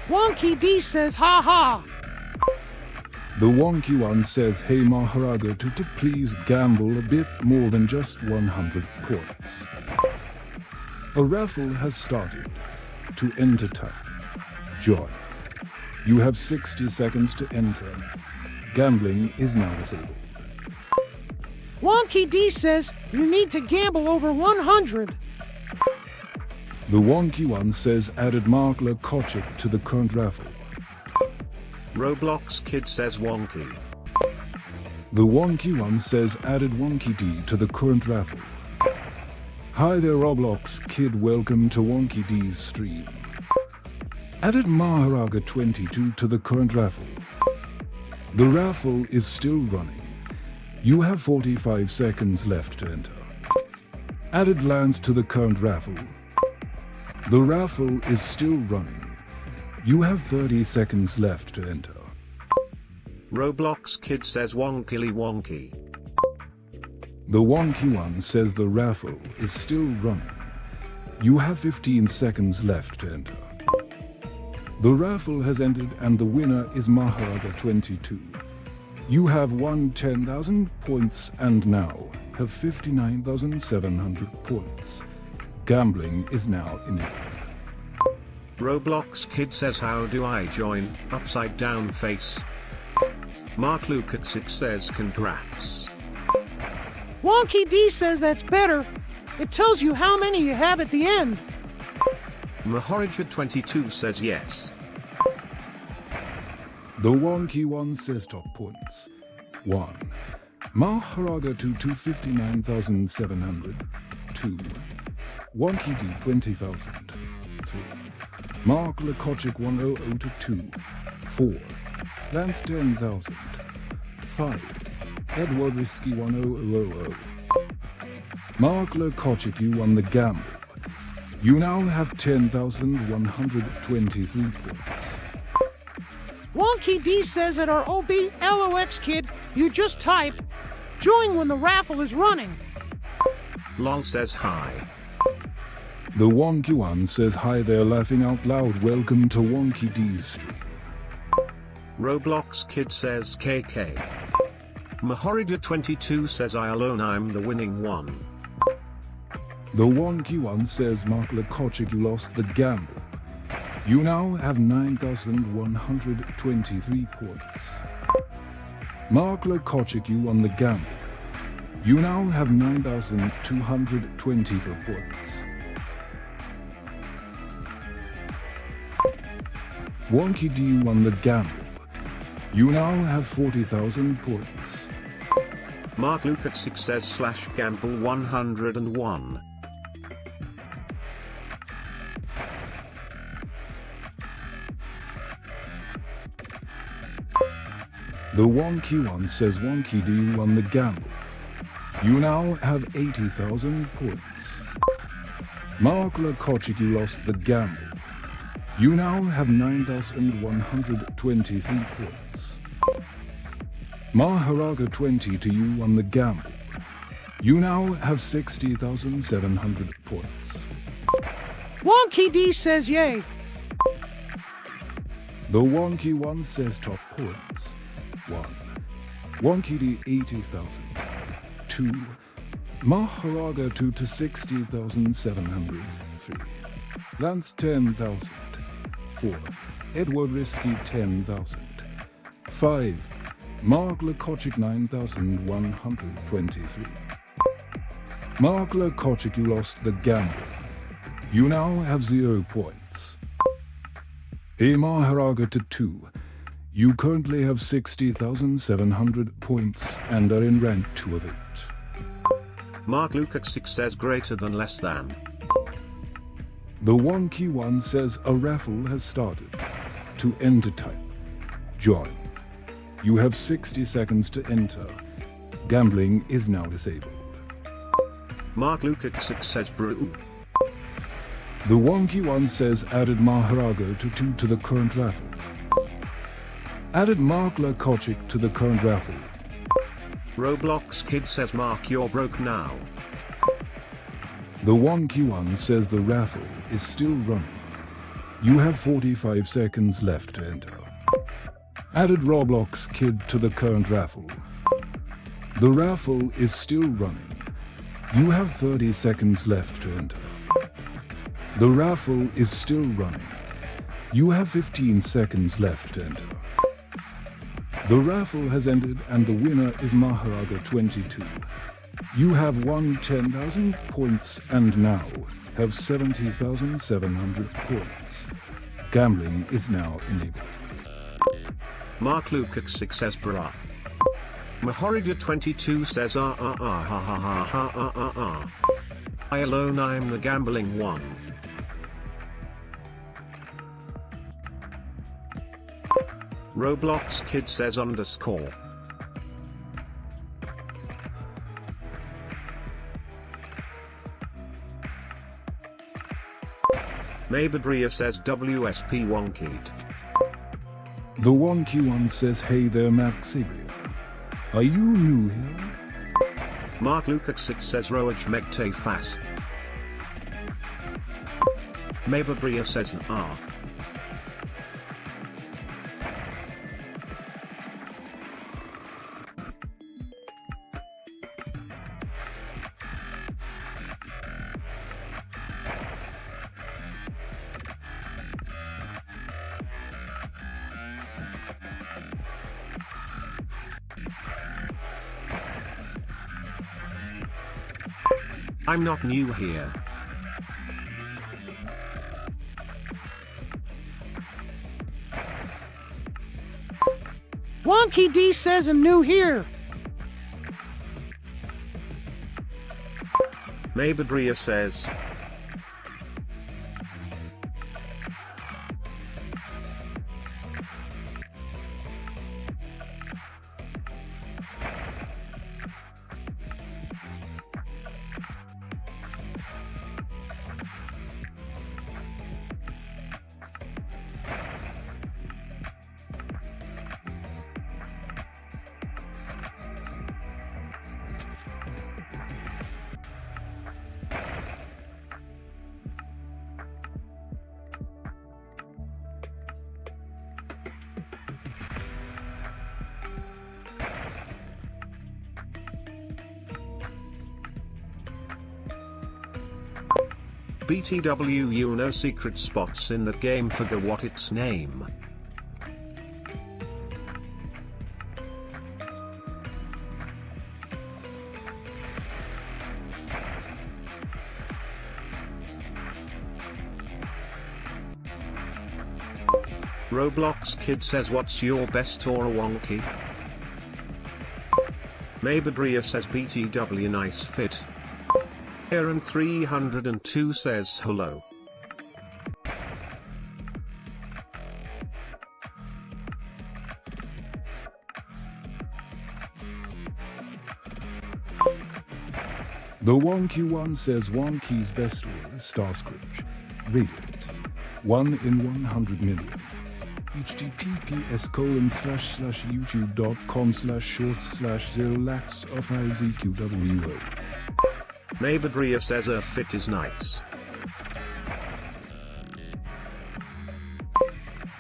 Wonky D says ha ha. The wonky one says hey Maharaga to please gamble a bit more than just 100 points. A raffle has started. To enter type. Join. You have 60 seconds to enter. Gambling is now disabled. Wonky D says you need to gamble over 100. The wonky one says added Markler Kochik to the current raffle. Roblox Kid says wonky. The wonky one says added Wonky D to the current raffle. Hi there Roblox Kid, welcome to Wonky D's stream. Added Maharaga 22 to the current raffle. The raffle is still running. You have 45 seconds left to enter. Added lands to the current raffle. The raffle is still running. You have 30 seconds left to enter. Roblox Kid says wonkily wonky. The wonky one says the raffle is still running. You have 15 seconds left to enter. The raffle has ended and the winner is Maharaga 22. You have won 10,000 points and now have 59,700 points. Gambling is now enabled. Roblox Kid says how do I join? Upside down face. Mark Lukacs says congrats. Wonky D says that's better. It tells you how many you have at the end. Maharaja 22 says yes. The wonky one says top points. 1. Maharaga to 259,700. 2. Wonky D 20,000. 3. Mark Lekochik 100 to 2. 4. Lance 10,000. 5. Edward Risky 10000. Mark Lekochik, you won the gamble. You now have 10,123 points. Wonky D says at our OB LOX kid, you just type, join when the raffle is running. Lol says hi. The Wonky One says hi there laughing out loud. Welcome to Wonky D's stream. Roblox kid says KK. Mahorida22 says I alone I'm the winning one. The Wonky One says Mark Lekochik, you lost the gamble. You now have 9,123 points. Mark Lekochik, you won the gamble. You now have 9,224 points. Wonky D won the gamble. You now have 40,000 points. Mark Luke at 6 says / gamble 101. The Wonky One says Wonky D won the gamble. You now have 80,000 points. Mark Lekochik, you lost the gamble. You now have 9,123 points. Maharaga 20 to you won the gamble. You now have 60,700 points. Wonky D says yay. The Wonky One says top points. 1. Wonky D 80,000. 2. Maharaga 2 to 60,703. Lance 10,000. 4. Edward Risky 10,000. 5. Mark Lekochik 9,123. Mark Lekochik, you lost the gamble. You now have 0 points. Maharaga to 2. You currently have 60,700 points and are in rank 2 of 8. Mark Luke at 6 says greater than less than. The Wonky One says a raffle has started. To enter type, join. You have 60 seconds to enter. Gambling is now disabled. Mark Luke at 6 says brew. The Wonky One says added Maharaga to 2 to the current raffle. Added Mark Lekochik to the current raffle. Roblox kid says Mark you're broke now. The Wonky One says the raffle is still running. You have 45 seconds left to enter. Added Roblox kid to the current raffle. The raffle is still running. You have 30 seconds left to enter. The raffle is still running. You have 15 seconds left to enter. The raffle has ended and the winner is Maharaga 22. You have won 10,000 points and now have 70,700 points. Gambling is now enabled. Mark Luke at 6 says bruh. Mahorida 22 says ha ha ha ha ha ha ha. I alone I'm the gambling one. Roblox kid says underscore. Maybabria says WSP Wonkied. The Wonky One says hey there Maxibria. Are you new here? Mark Luke at 6 says Roach Megte Fas. Maybabria says ah. I'm not new here. Wonky D says I'm new here. Maybadria says, BTW, you know secret spots in that game, forget what its name. Roblox Kid says, what's your best or a wonky? Maybadria says, BTW nice fit. Aaron 302 says hello. The Wonky One says Wonky's best word, Starscritch. Read it. 1 in 100 million. https://youtube.com/short/0lax of IZQWO. Maybadria says a fit is nice.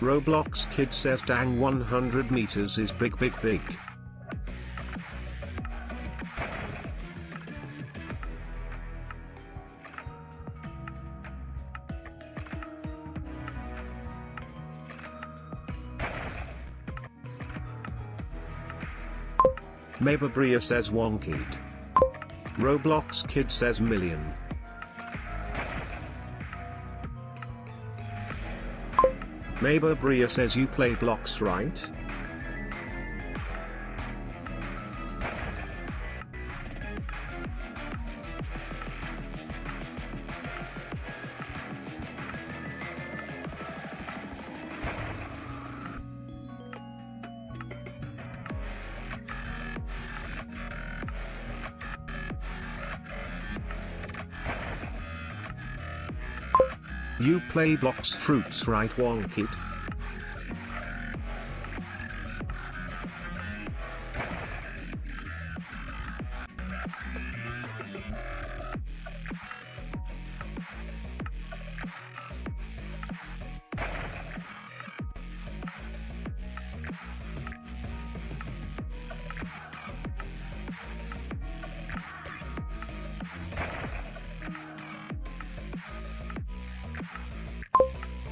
Roblox Kid says, dang, 100 meters is big. Maybadria says wonkied. Roblox Kid says million. Maybadria says, you play blocks, right? You play blocks fruits, right, Wonkit?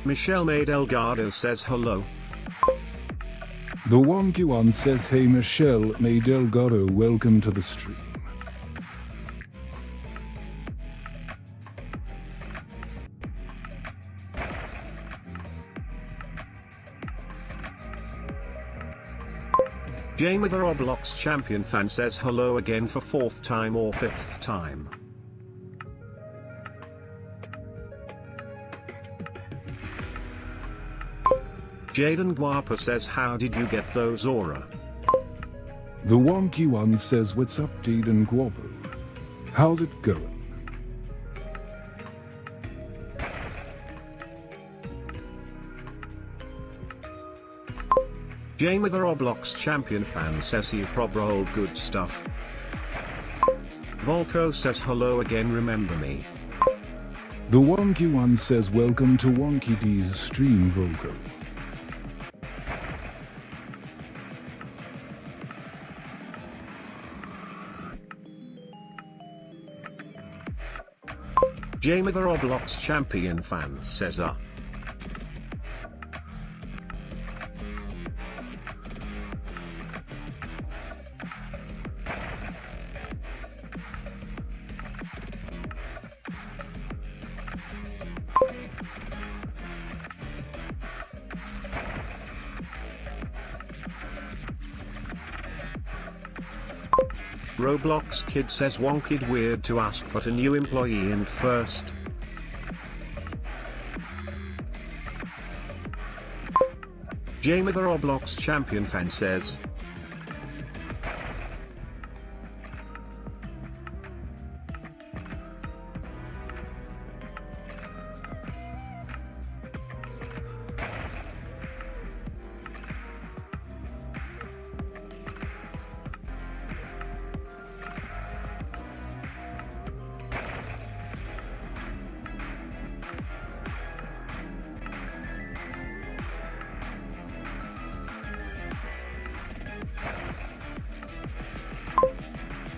Michelle May Delgado says hello. The Wonky One says, hey Michelle May Delgado, welcome to the stream. Jamie the Roblox champion fan says hello again for 4th time or 5th time. Jaden Guapa says, how did you get those aura? The Wonky One says, what's up Jaden Guapo? How's it going? Jamie the Roblox champion fan says, you prob roll good stuff. Volko says hello again, remember me. The Wonky One says, welcome to Wonky D's stream, Volko. Jamie the Roblox champion fan says Roblox Kid says wonkid weird to ask but a new employee and first. Jamie the Roblox champion fan says.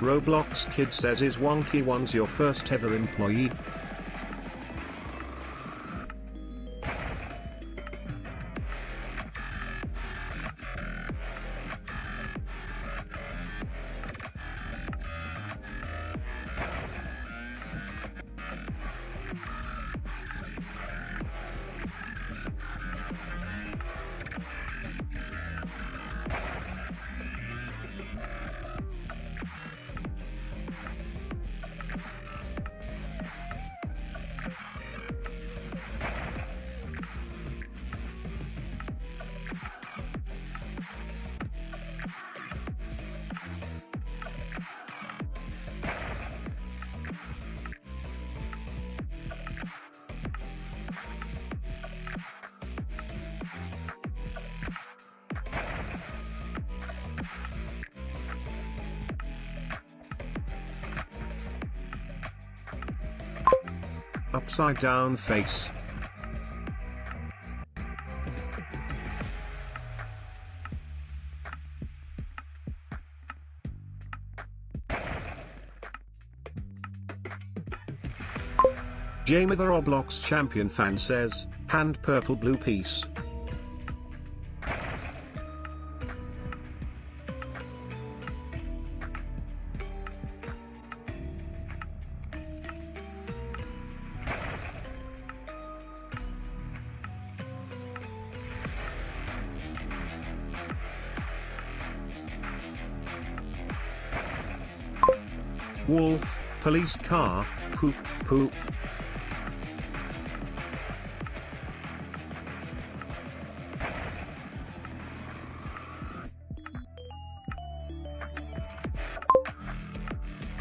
Roblox Kid says is Wonky One's your first ever employee? Upside down face. Jamie the Roblox champion fan says, hand purple blue piece. Wolf, police car, poop, poop.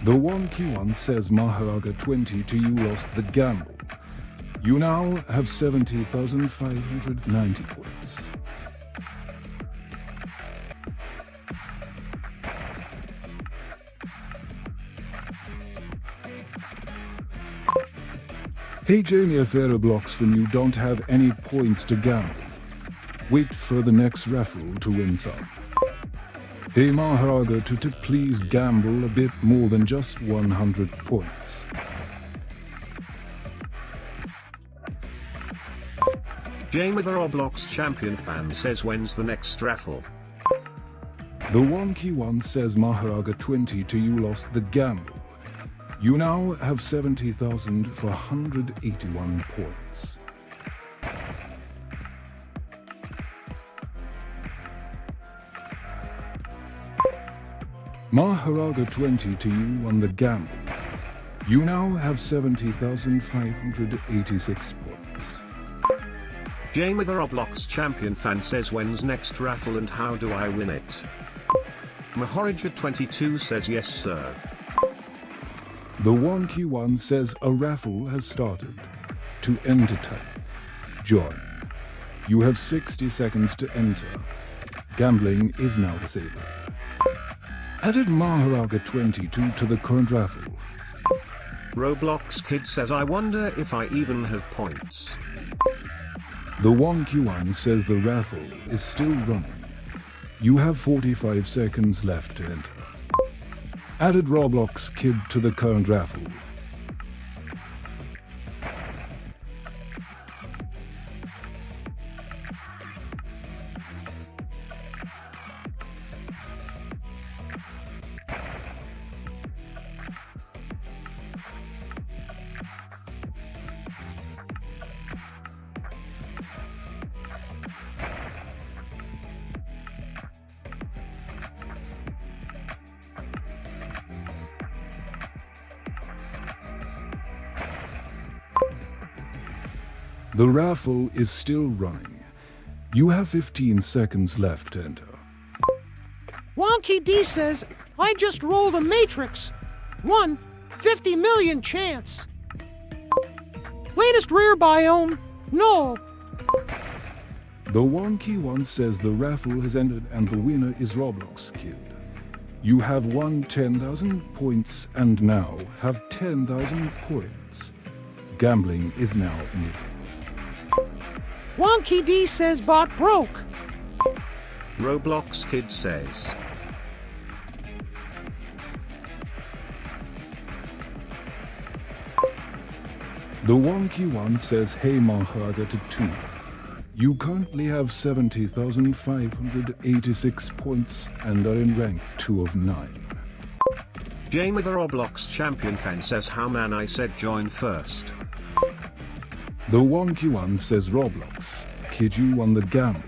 The wonky one says Maharaga 20 to you lost the gamble. You now have 70,590 points. Hey Jamie, if Roblox when you don't have any points to gamble, wait for the next raffle to win some. Hey Maharaga to please gamble a bit more than just 100 points. Jamie the Roblox champion fan says when's the next raffle? The wonky one says Maharaga 20 to you lost the gamble. You now have 70,481 points. Maharaga 20 to you won the gamble. You now have 70,586 points. Jamie the Roblox champion fan says when's next raffle and how do I win it? Maharaja 22 says yes sir. The wonky one says a raffle has started. To enter type, join. You have 60 seconds to enter. Gambling is now disabled. Added Maharaga 22 to the current raffle. Roblox Kid says I wonder if I even have points. The wonky one says the raffle is still running. You have 45 seconds left to enter. Added Roblox Kid to the current raffle. The raffle is still running. You have 15 seconds left to enter. Wonky D says, I just rolled a matrix. 1/50 million chance. Latest rare biome, no. The Wonky One says the raffle has ended and the winner is Roblox Kid. You have won 10,000 points and now have 10,000 points. Gambling is now nil. Wonky D says bot broke. Roblox Kid says. The Wonky One says, hey Maharaga to 2. You currently have 70,586 points and are in rank 2 of 9. Jamie the Roblox champion fan says, how man, I said join first. The Wonky One says, Roblox Kid, you won the gamble.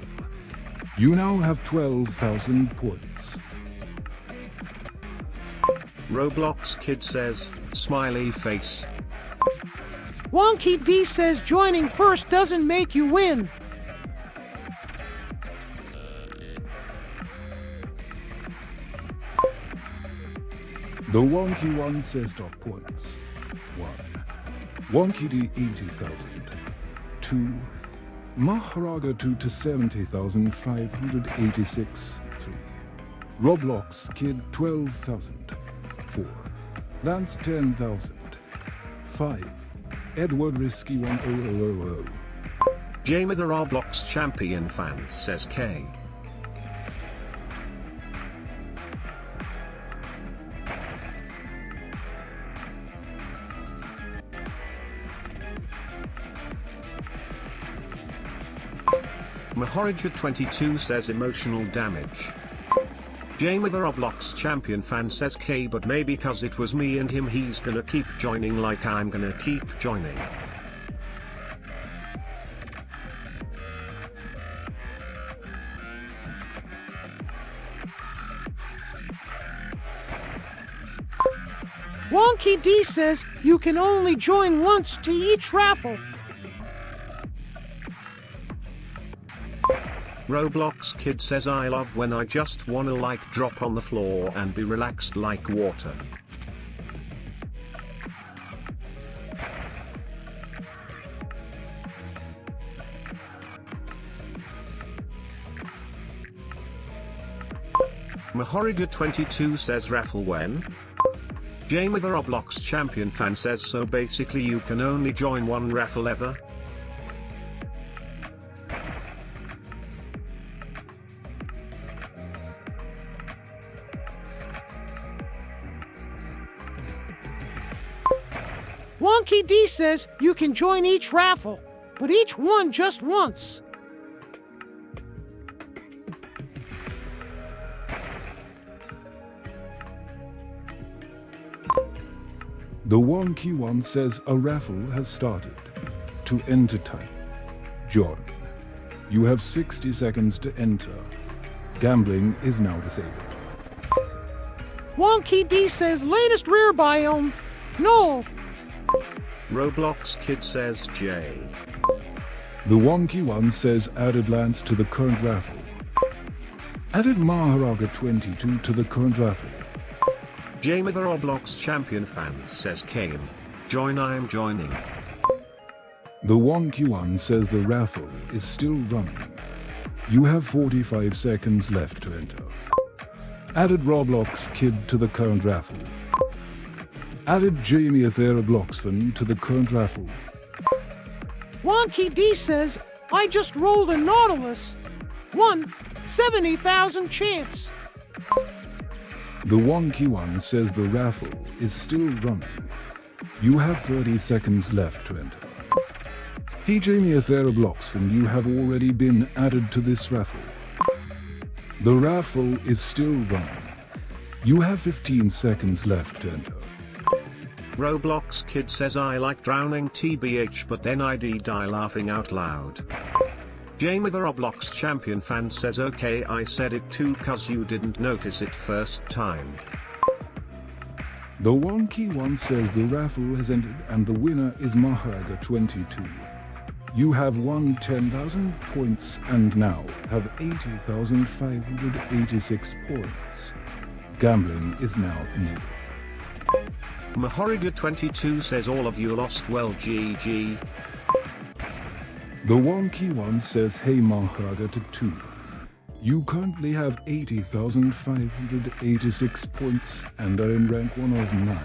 You now have 12,000 points. Roblox Kid says, smiley face. Wonky D says joining first doesn't make you win. The Wonky One says top points. 1. Wonky D 80,000. 2. Maharaga 2 to 70,586. 3. Roblox Kid 12,000. 4. Lance 10,000. 5. Edward Risky 10000. Jamie the Roblox champion fan says K. Mahorija22 says emotional damage. Jamie the Roblox champion fan says K, but maybe cause it was me and him he's gonna keep joining like I'm gonna keep joining. Wonky D says you can only join once to each raffle. Roblox Kid says, I love when I just wanna like drop on the floor and be relaxed like water. Mahorija22 says, Raffle when? Jamie the Roblox champion fan says, so basically you can only join one raffle ever? Wonky D says you can join each raffle, but each one just once. The Wonky One says a raffle has started. To enter type, join. You have 60 seconds to enter. Gambling is now disabled. Wonky D says latest rare biome, no. Roblox Kid says J. The Wonky One says added Lance to the current raffle. Added Maharaga 22 to the current raffle. Jamie the Roblox champion fan says Kane. Join, I am joining. The Wonky One says the raffle is still running. You have 45 seconds left to enter. Added Roblox Kid to the current raffle. Added Jamie Athera Bloxfan to the current raffle. Wonky D says I just rolled a Nautilus. 1/70,000 chance. The Wonky One says the raffle is still running. You have 30 seconds left to enter. Hey Jamie Athera Bloxfan, you have already been added to this raffle. The raffle is still running. You have 15 seconds left to enter. Roblox Kid says, I like drowning TBH, but then I'd die laughing out loud. Jamie the Roblox champion fan says, okay, I said it too cause you didn't notice it first time. The Wonky One says the raffle has ended and the winner is Maharaga 22. You have won 10,000 points and now have 80,586 points. Gambling is now enabled. Mahoriga22 says all of you lost, well GG. The Wonky One says, hey Maharaga to 2. You currently have 80,586 points and are in rank 1 of 9.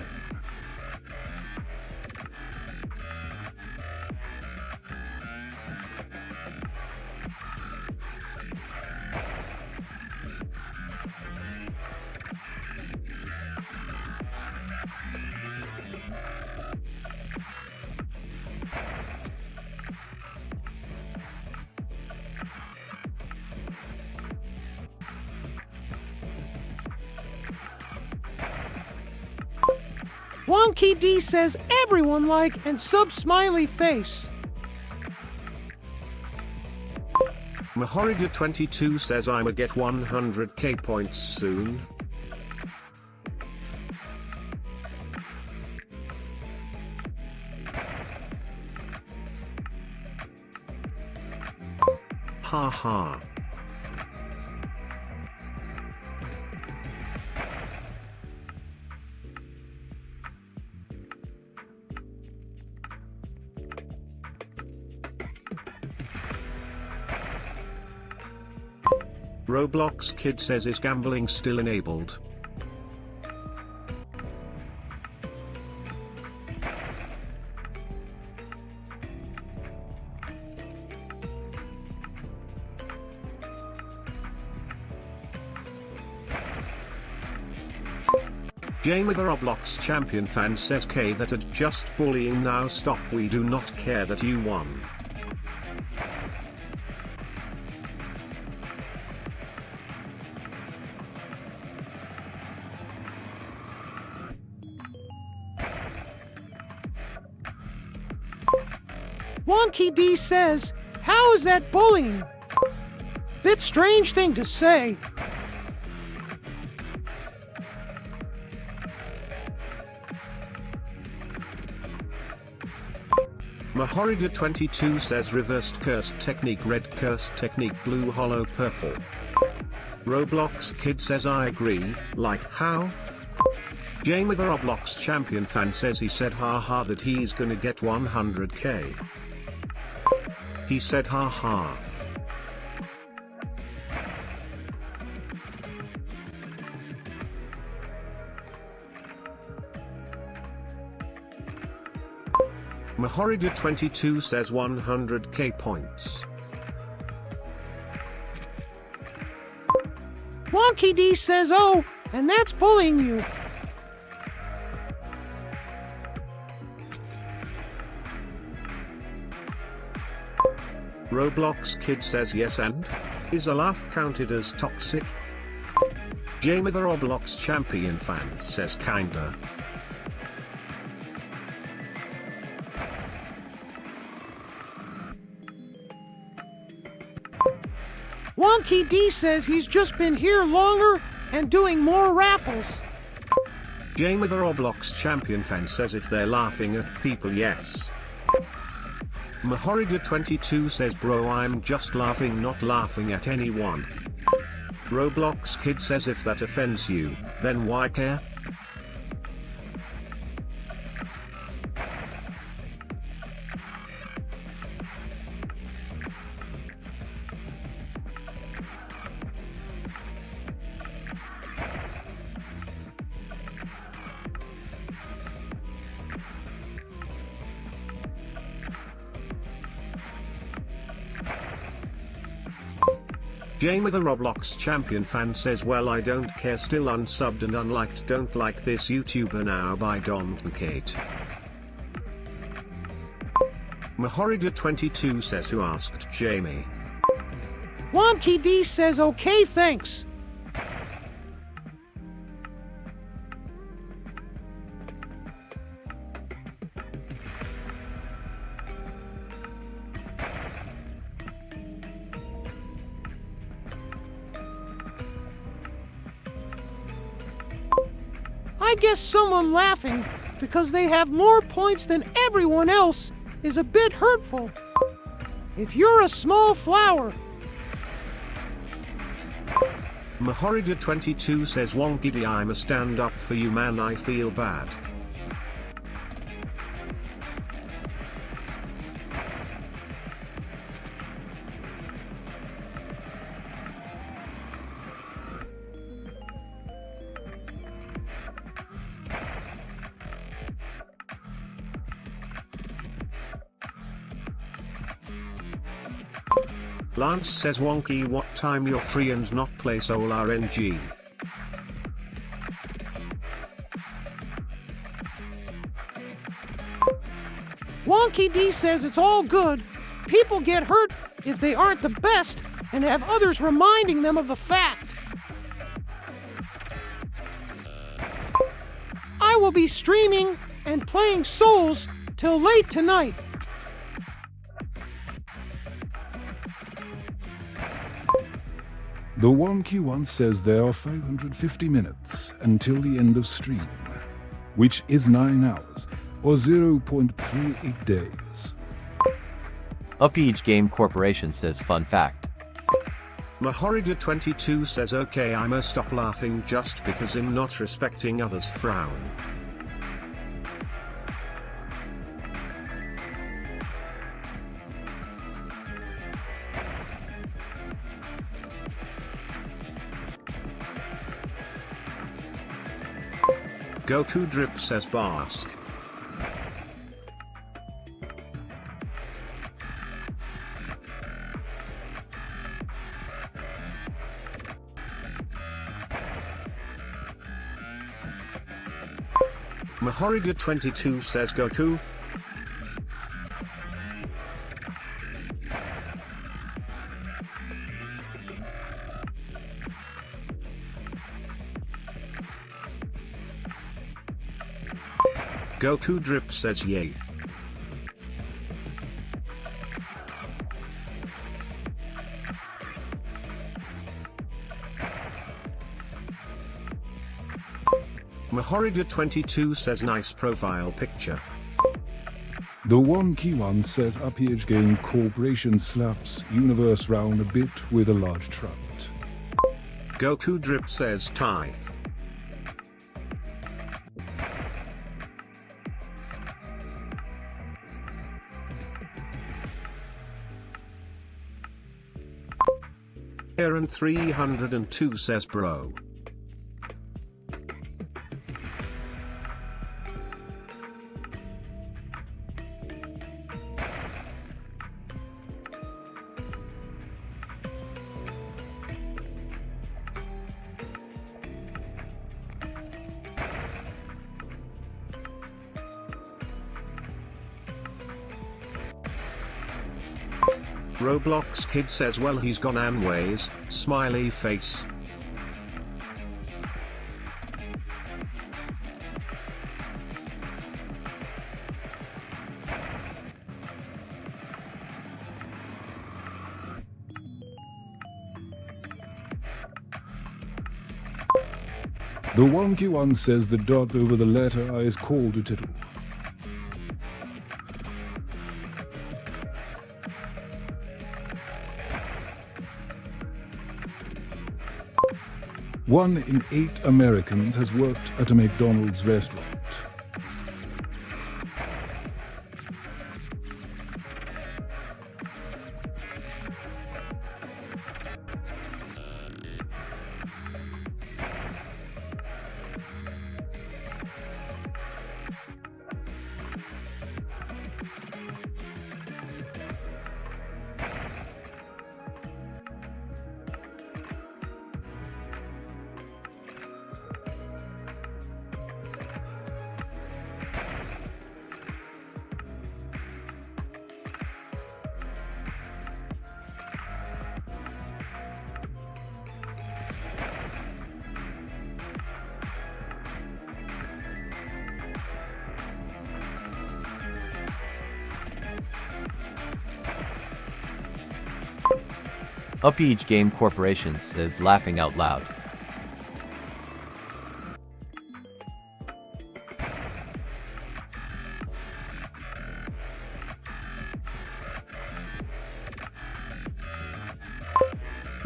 Wonky D says everyone like and sub smiley face. Mahoriga22 says I'ma get 100k points soon. Haha. Roblox Kid says, is gambling still enabled? Jamie the Roblox champion fan says, K that at just bullying now stop, we do not care that you won. Wonky D says, how is that bullying? Bit strange thing to say. Mahoriga22 says, reversed cursed technique, red cursed technique, blue hollow purple. Roblox Kid says, I agree, like how? Jamie the Roblox champion fan says he said haha that he's gonna get 100k. He said haha. Mahoriga22 says 100k points. Wonky D says, oh, and that's bullying you. Roblox Kid says yes, and? Is a laugh counted as toxic? Jamie the Roblox champion fan says kinda. Wonky D says he's just been here longer and doing more raffles. Jamie the Roblox champion fan says if they're laughing at people, yes. Mahoriga22 says, bro, I'm just laughing, not laughing at anyone. Roblox Kid says, if that offends you, then why care? Jamie the Roblox champion fan says, well, I don't care, still unsubbed and unliked, don't like this YouTuber now, by Don Kate. Mahoriga22 says, who asked Jamie? Wonky D says, okay, thanks. I guess someone laughing because they have more points than everyone else is a bit hurtful. If you're a small flower, Mahorida22 says Wonkity, I'ma stand up for you, man, I feel bad. Lance says Wonky, what time you're free and not play solrng? Wonky D says it's all good. People get hurt if they aren't the best and have others reminding them of the fact. I will be streaming and playing Souls till late tonight. The Wonky One says there are 550 minutes until the end of stream, which is 9 hours, or 0.38 days. Upage Game Corporation says fun fact. Mahorida22 says okay, I'ma stop laughing just because I'm not respecting others' frown. Goku Drip says Bask. Mahorida22 says Goku. Goku Drip says yay. Mahorida22 says nice profile picture. The Wonky One says Upage Game Corporation slaps universe round a bit with a large trout. Goku Drip says tie. Aaron 302 says bro. Roblox Kid says well he's gone anyways, smiley face. The Wonky One says the dot over the letter I is called a tittle. One in 8 Americans has worked at a McDonald's restaurant. Upage Game Corporation says laughing out loud.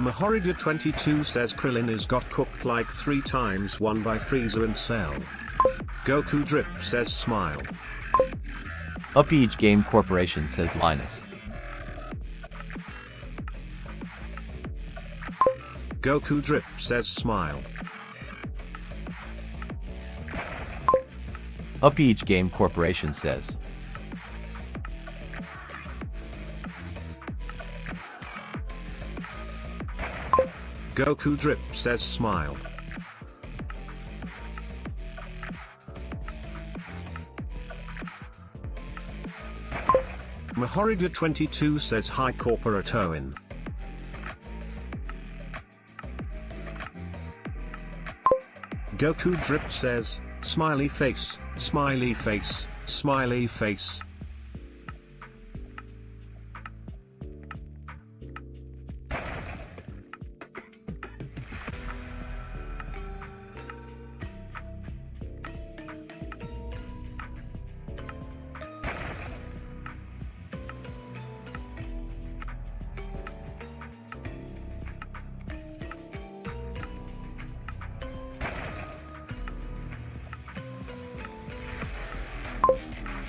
Mahorida22 says Krillin is got cooked like 3 times, one by Frieza and Cell. Goku Drip says smile. Up Each Game Corporation says Linus. Goku Drip says smile. Up Each Game Corporation says. Goku Drip says smile. Mahorida22 says hi Corporatoin. Goku Drip says, smiley face, smiley face, smiley face.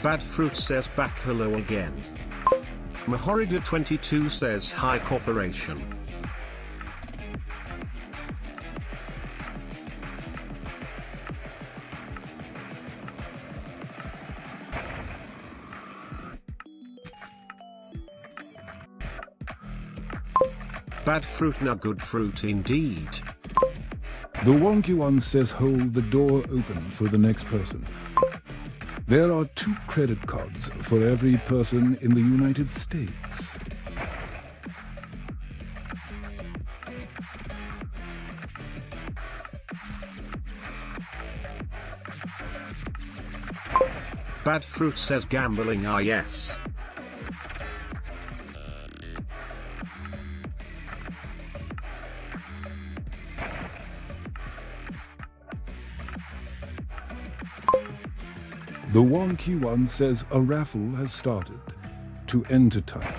Bad Fruit says back hello again. Mahorida22 says hi corporation. Bad fruit na good fruit indeed. The wonky one says hold the door open for the next person. There are 2 credit cards for every person in the United States. Bad Fruit says gambling ah yes. The wonky one says a raffle has started. To enter time,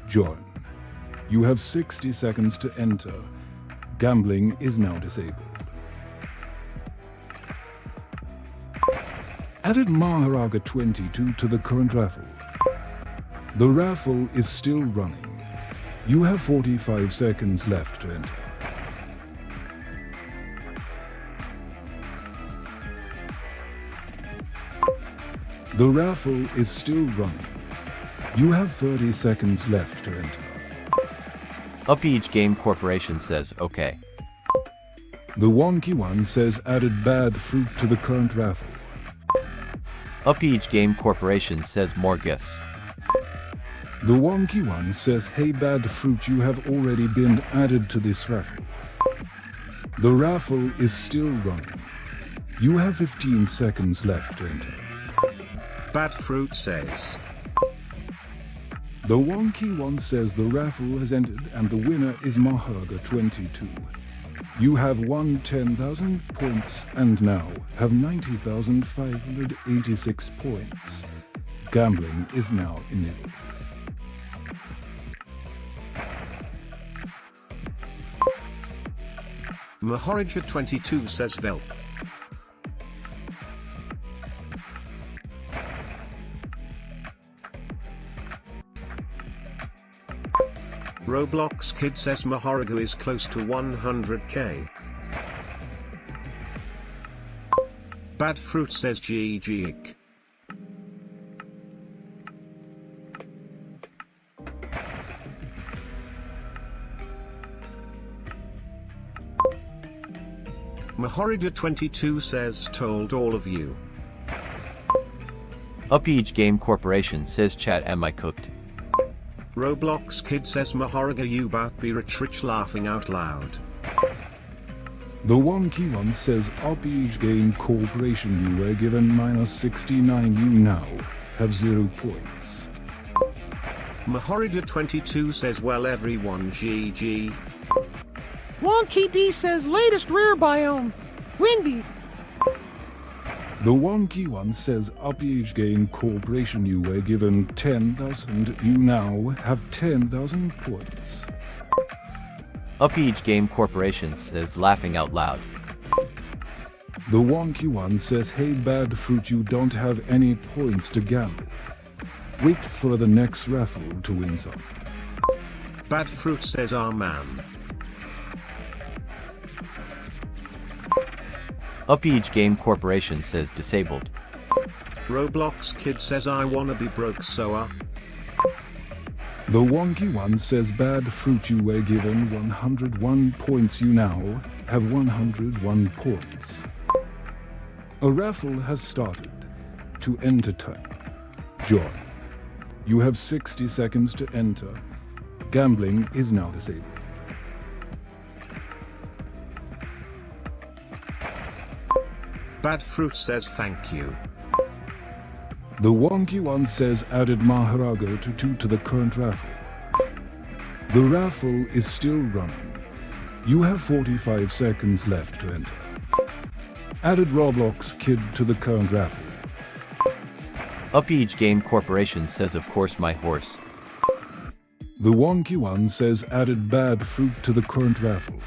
join. You have 60 seconds to enter. Gambling is now disabled. Added Maharaga 22 to the current raffle. The raffle is still running. You have 45 seconds left to enter. The raffle is still running. You have 30 seconds left to enter. Up Each Game Corporation says okay. The wonky one says added bad fruit to the current raffle. Up Each Game Corporation says more gifts. The wonky one says hey bad fruit, you have already been added to this raffle. The raffle is still running. You have 15 seconds left to enter. Bad Fruit says. The wonky one says the raffle has ended and the winner is Maharaga 22. You have won 10,000 points and now have 90,586 points. Gambling is now enabled. Mahorija22 says Velp. Roblox Kid says Maharaga is close to 100k. Bad Fruit says GG. Mahorija22 says told all of you. Up Each Game Corporation says chat am I cooked? Roblox Kid says Maharaga you bout be rich laughing out loud. The wonky one says RPG Game Corporation, you were given -69, you now have 0 points. Mahorija22 says well everyone GG. Wonky D says latest rare biome. Windy. The wonky one says RPG Game Corporation, you were given 10,000, you now have 10,000 points. Upage Game Corporation says laughing out loud. The wonky one says, hey bad fruit, you don't have any points to gamble. Wait for the next raffle to win some. Bad fruit says, ah man. Upage Game Corporation says disabled. Roblox kid says, I wanna be broke so The wonky one says, bad fruit, you were given 101 points, you now have 101 points. A raffle has started. To enter time. Join. You have 60 seconds to enter. Gambling is now disabled. Bad fruit says thank you. The wonky one says, added Maharaga to 2 to the current raffle. The raffle is still running. You have 45 seconds left to enter. Added Roblox kid to the current raffle. Upage Game Corporation says of course my horse. The wonky one says, added bad fruit to the current raffle.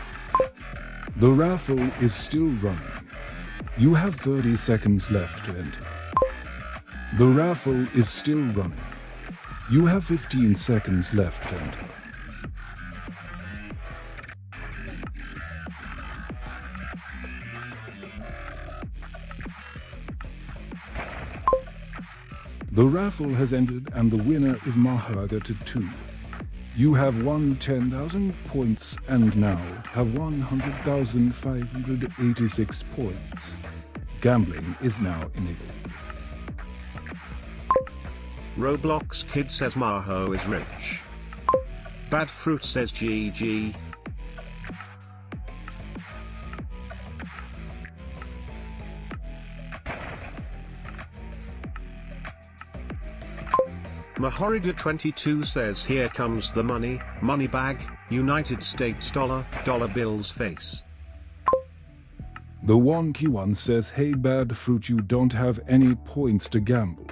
The raffle is still running. You have 30 seconds left to enter. The raffle is still running. You have 15 seconds left to enter. The raffle has ended and the winner is Maharaga to 2. You have won 10,000 points and now have 100,586 points. Gambling is now enabled. Roblox kid says Maho is rich. Bad fruit says GG. Mahorida22 says here comes the money, money bag, United States dollar, dollar bills face. The wonky one says, hey bad fruit, you don't have any points to gamble.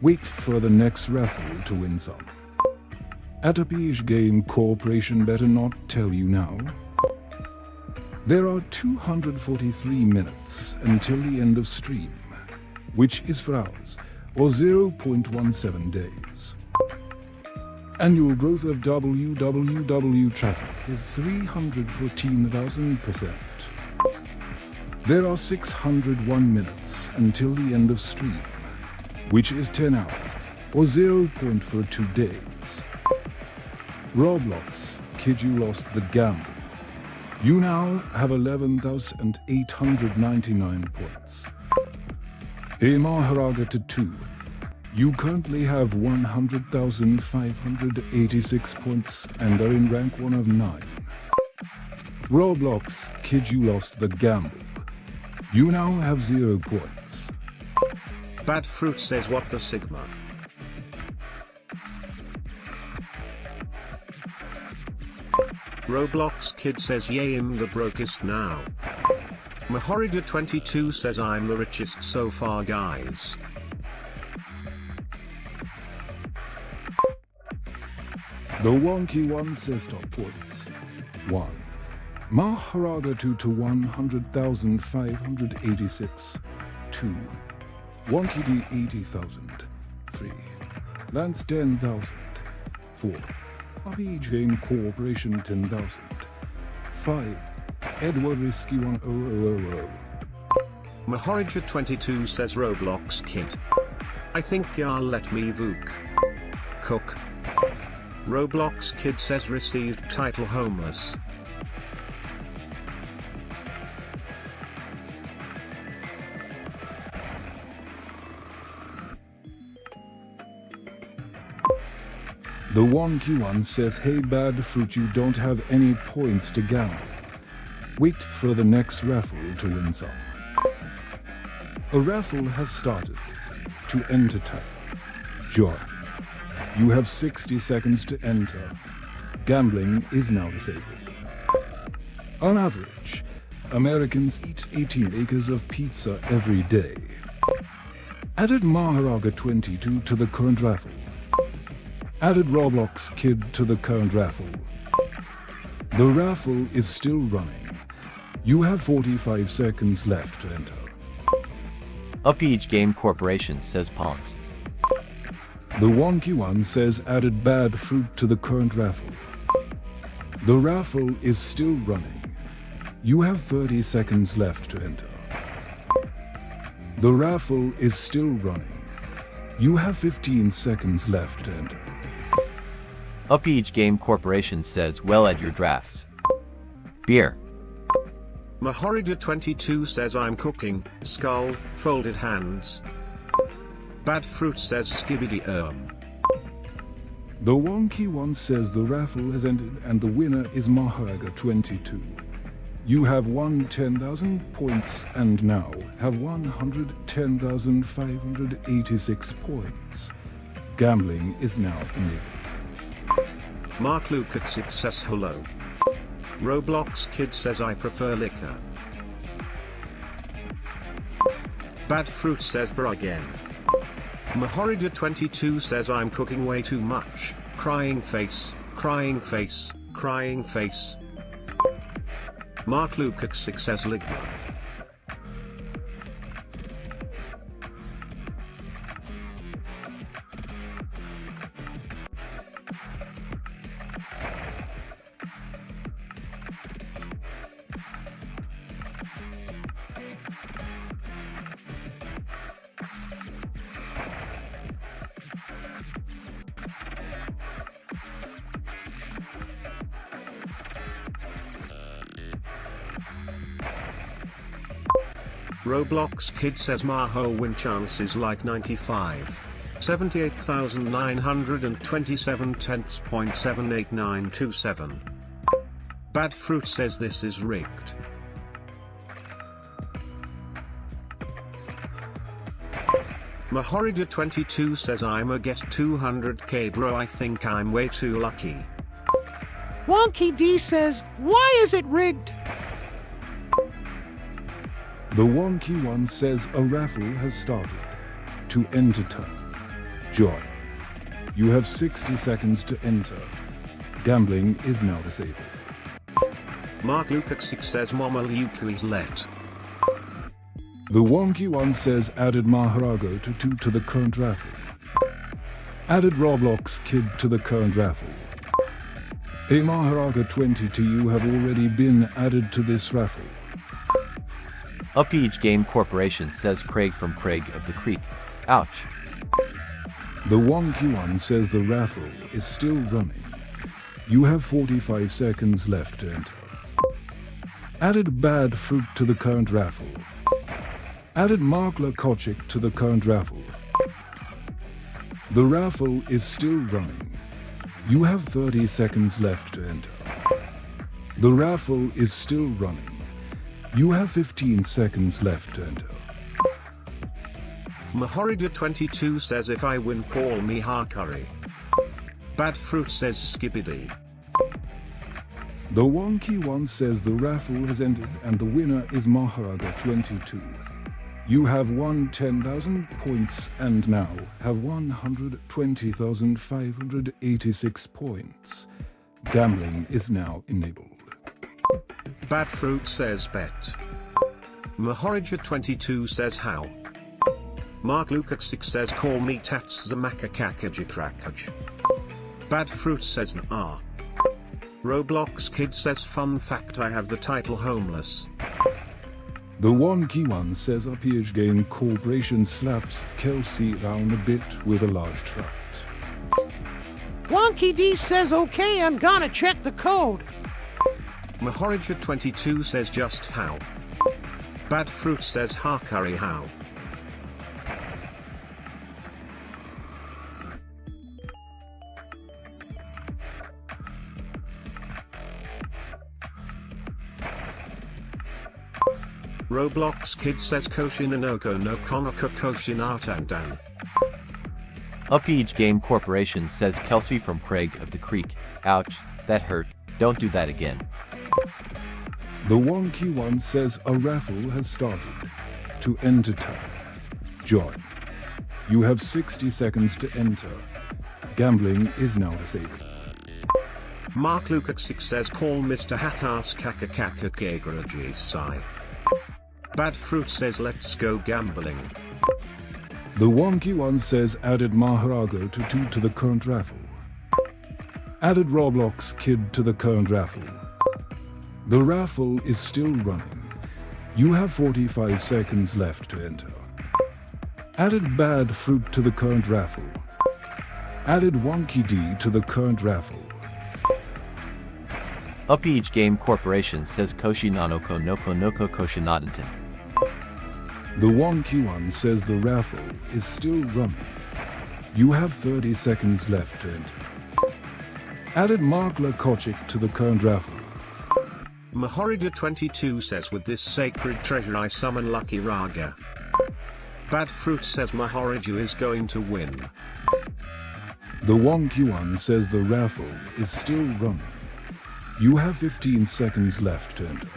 Wait for the next raffle to win some. Upage Game Corporation better not tell you now. There are 243 minutes until the end of stream, which is for hours, or 0.17 days. Annual growth of www traffic is 314,000%. There are 601 minutes until the end of stream, which is 10 hours, or 0.42 days. Roblox, kid, you lost the gamble. You now have 11,899 points. A Maharaga to 2. You currently have 100,586 points and are in rank 1 of 9. Roblox, kid, you lost the gamble. You now have 0 points. Bad fruit says what the Sigma. Roblox kid says yay, I'm the brokest now. Mahorida22 says I'm the richest so far, guys. The wonky one says top points. 1. Maharaga 2 to 100,586. 2. Wonky D 80,000. 3. Lance 10,000. 4. Upage Game Corporation 10,000. 5. Edward Risky 10000. Mahorija22 says Roblox kid. I think y'all let me vook. Cook. Roblox kid says received title homeless. The wonky one says, hey bad fruit, you don't have any points to gamble. Wait for the next raffle to win some. A raffle has started. To enter time. Join. You have 60 seconds to enter. Gambling is now disabled. On average, Americans eat 18 acres of pizza every day. Added Maharaga 22 to the current raffle. Added Roblox kid to the current raffle. The raffle is still running. You have 45 seconds left to enter. Upage Game Corporation says Pongs. The wonky one says added bad fruit to the current raffle. The raffle is still running. You have 30 seconds left to enter. The raffle is still running. You have 15 seconds left to enter. Upage Game Corporation says well at your drafts. Beer. Mahorida22 says I'm cooking, skull, folded hands. Bad fruit says skibidi The wonky one says the raffle has ended and the winner is Maharaga22. You have won 10,000 points and now have 110,586 points. Gambling is now enabled. Mark Lucas says hello. Roblox Kid says I prefer liquor. Bad fruit says bro again. Mahorida22 says I'm cooking way too much. Crying face, crying face, crying face. Mark Lucas says liquor. Roblox Kid says Maho win chance is like 95. 78,927 .78927. Bad fruit says this is rigged. Mahorida22 says I'm a guest 200k bro, I think I'm way too lucky. Wonky D says, why is it rigged? The wonky one says a raffle has started. To enter turn. Join. You have 60 seconds to enter. Gambling is now disabled. Mark Lucas says Mama Luku is let. The wonky one says added Maharago to the current raffle. Added Roblox Kid to the current raffle. A Maharaga 20 to you have already been added to this raffle. Upage Game Corporation says Craig from Craig of the Creek. Ouch. The wonky one says the raffle is still running. You have 45 seconds left to enter. Added bad fruit to the current raffle. Added Mark Lakochik to the current raffle. The raffle is still running. You have 30 seconds left to enter. The raffle is still running. You have 15 seconds left to enter. Mahorida22 says if I win call me Hakari. Bad fruit says skibidi. The wonky one says the raffle has ended and the winner is Maharaga 22. You have won 10,000 points and now have 120,586 points. Gambling is now enabled. Bad fruit says bet. Mahorija22 says how. Mark Lucas says call me tats the makakakajikrakaj. Bad fruit says nah. Roblox Kid says fun fact I have the title homeless. The wonky one says Upage Game Corporation slaps Kelsey down a bit with a large tract. Wonky D says okay, I'm gonna check the code. Mahorija22 says just how. Bad fruit says Hakari how. Roblox Kid says Koshin Inoko no Konoko Koshin Artandan. Upage Game Corporation says Kelsey from Craig of the Creek. Ouch, that hurt. Don't do that again. The wonky one says a raffle has started. To enter turn. Join. You have 60 seconds to enter. Gambling is now disabled. Mark Lukacs says call Mr. Hatas kakakakakagaraji sai. Bad Fruit says let's go gambling. The Wonky One says added Maharago to the current raffle. Added Roblox Kid to the current raffle. The raffle is still running. You have 45 seconds left to enter. Added Bad Fruit to the current raffle. Added Wonky D to the current raffle. Upage Game Corporation says Koshi Nanoko Noko Noko Koshinadantan. The Wonky One says the raffle is still running. You have 30 seconds left to enter. Added Mark Lakochik to the current raffle. Mahorida22 says with this sacred treasure I summon Lucky Raga. Bad Fruit says Mahoriju is going to win. The Wonky One says the raffle is still running. You have 15 seconds left to enter.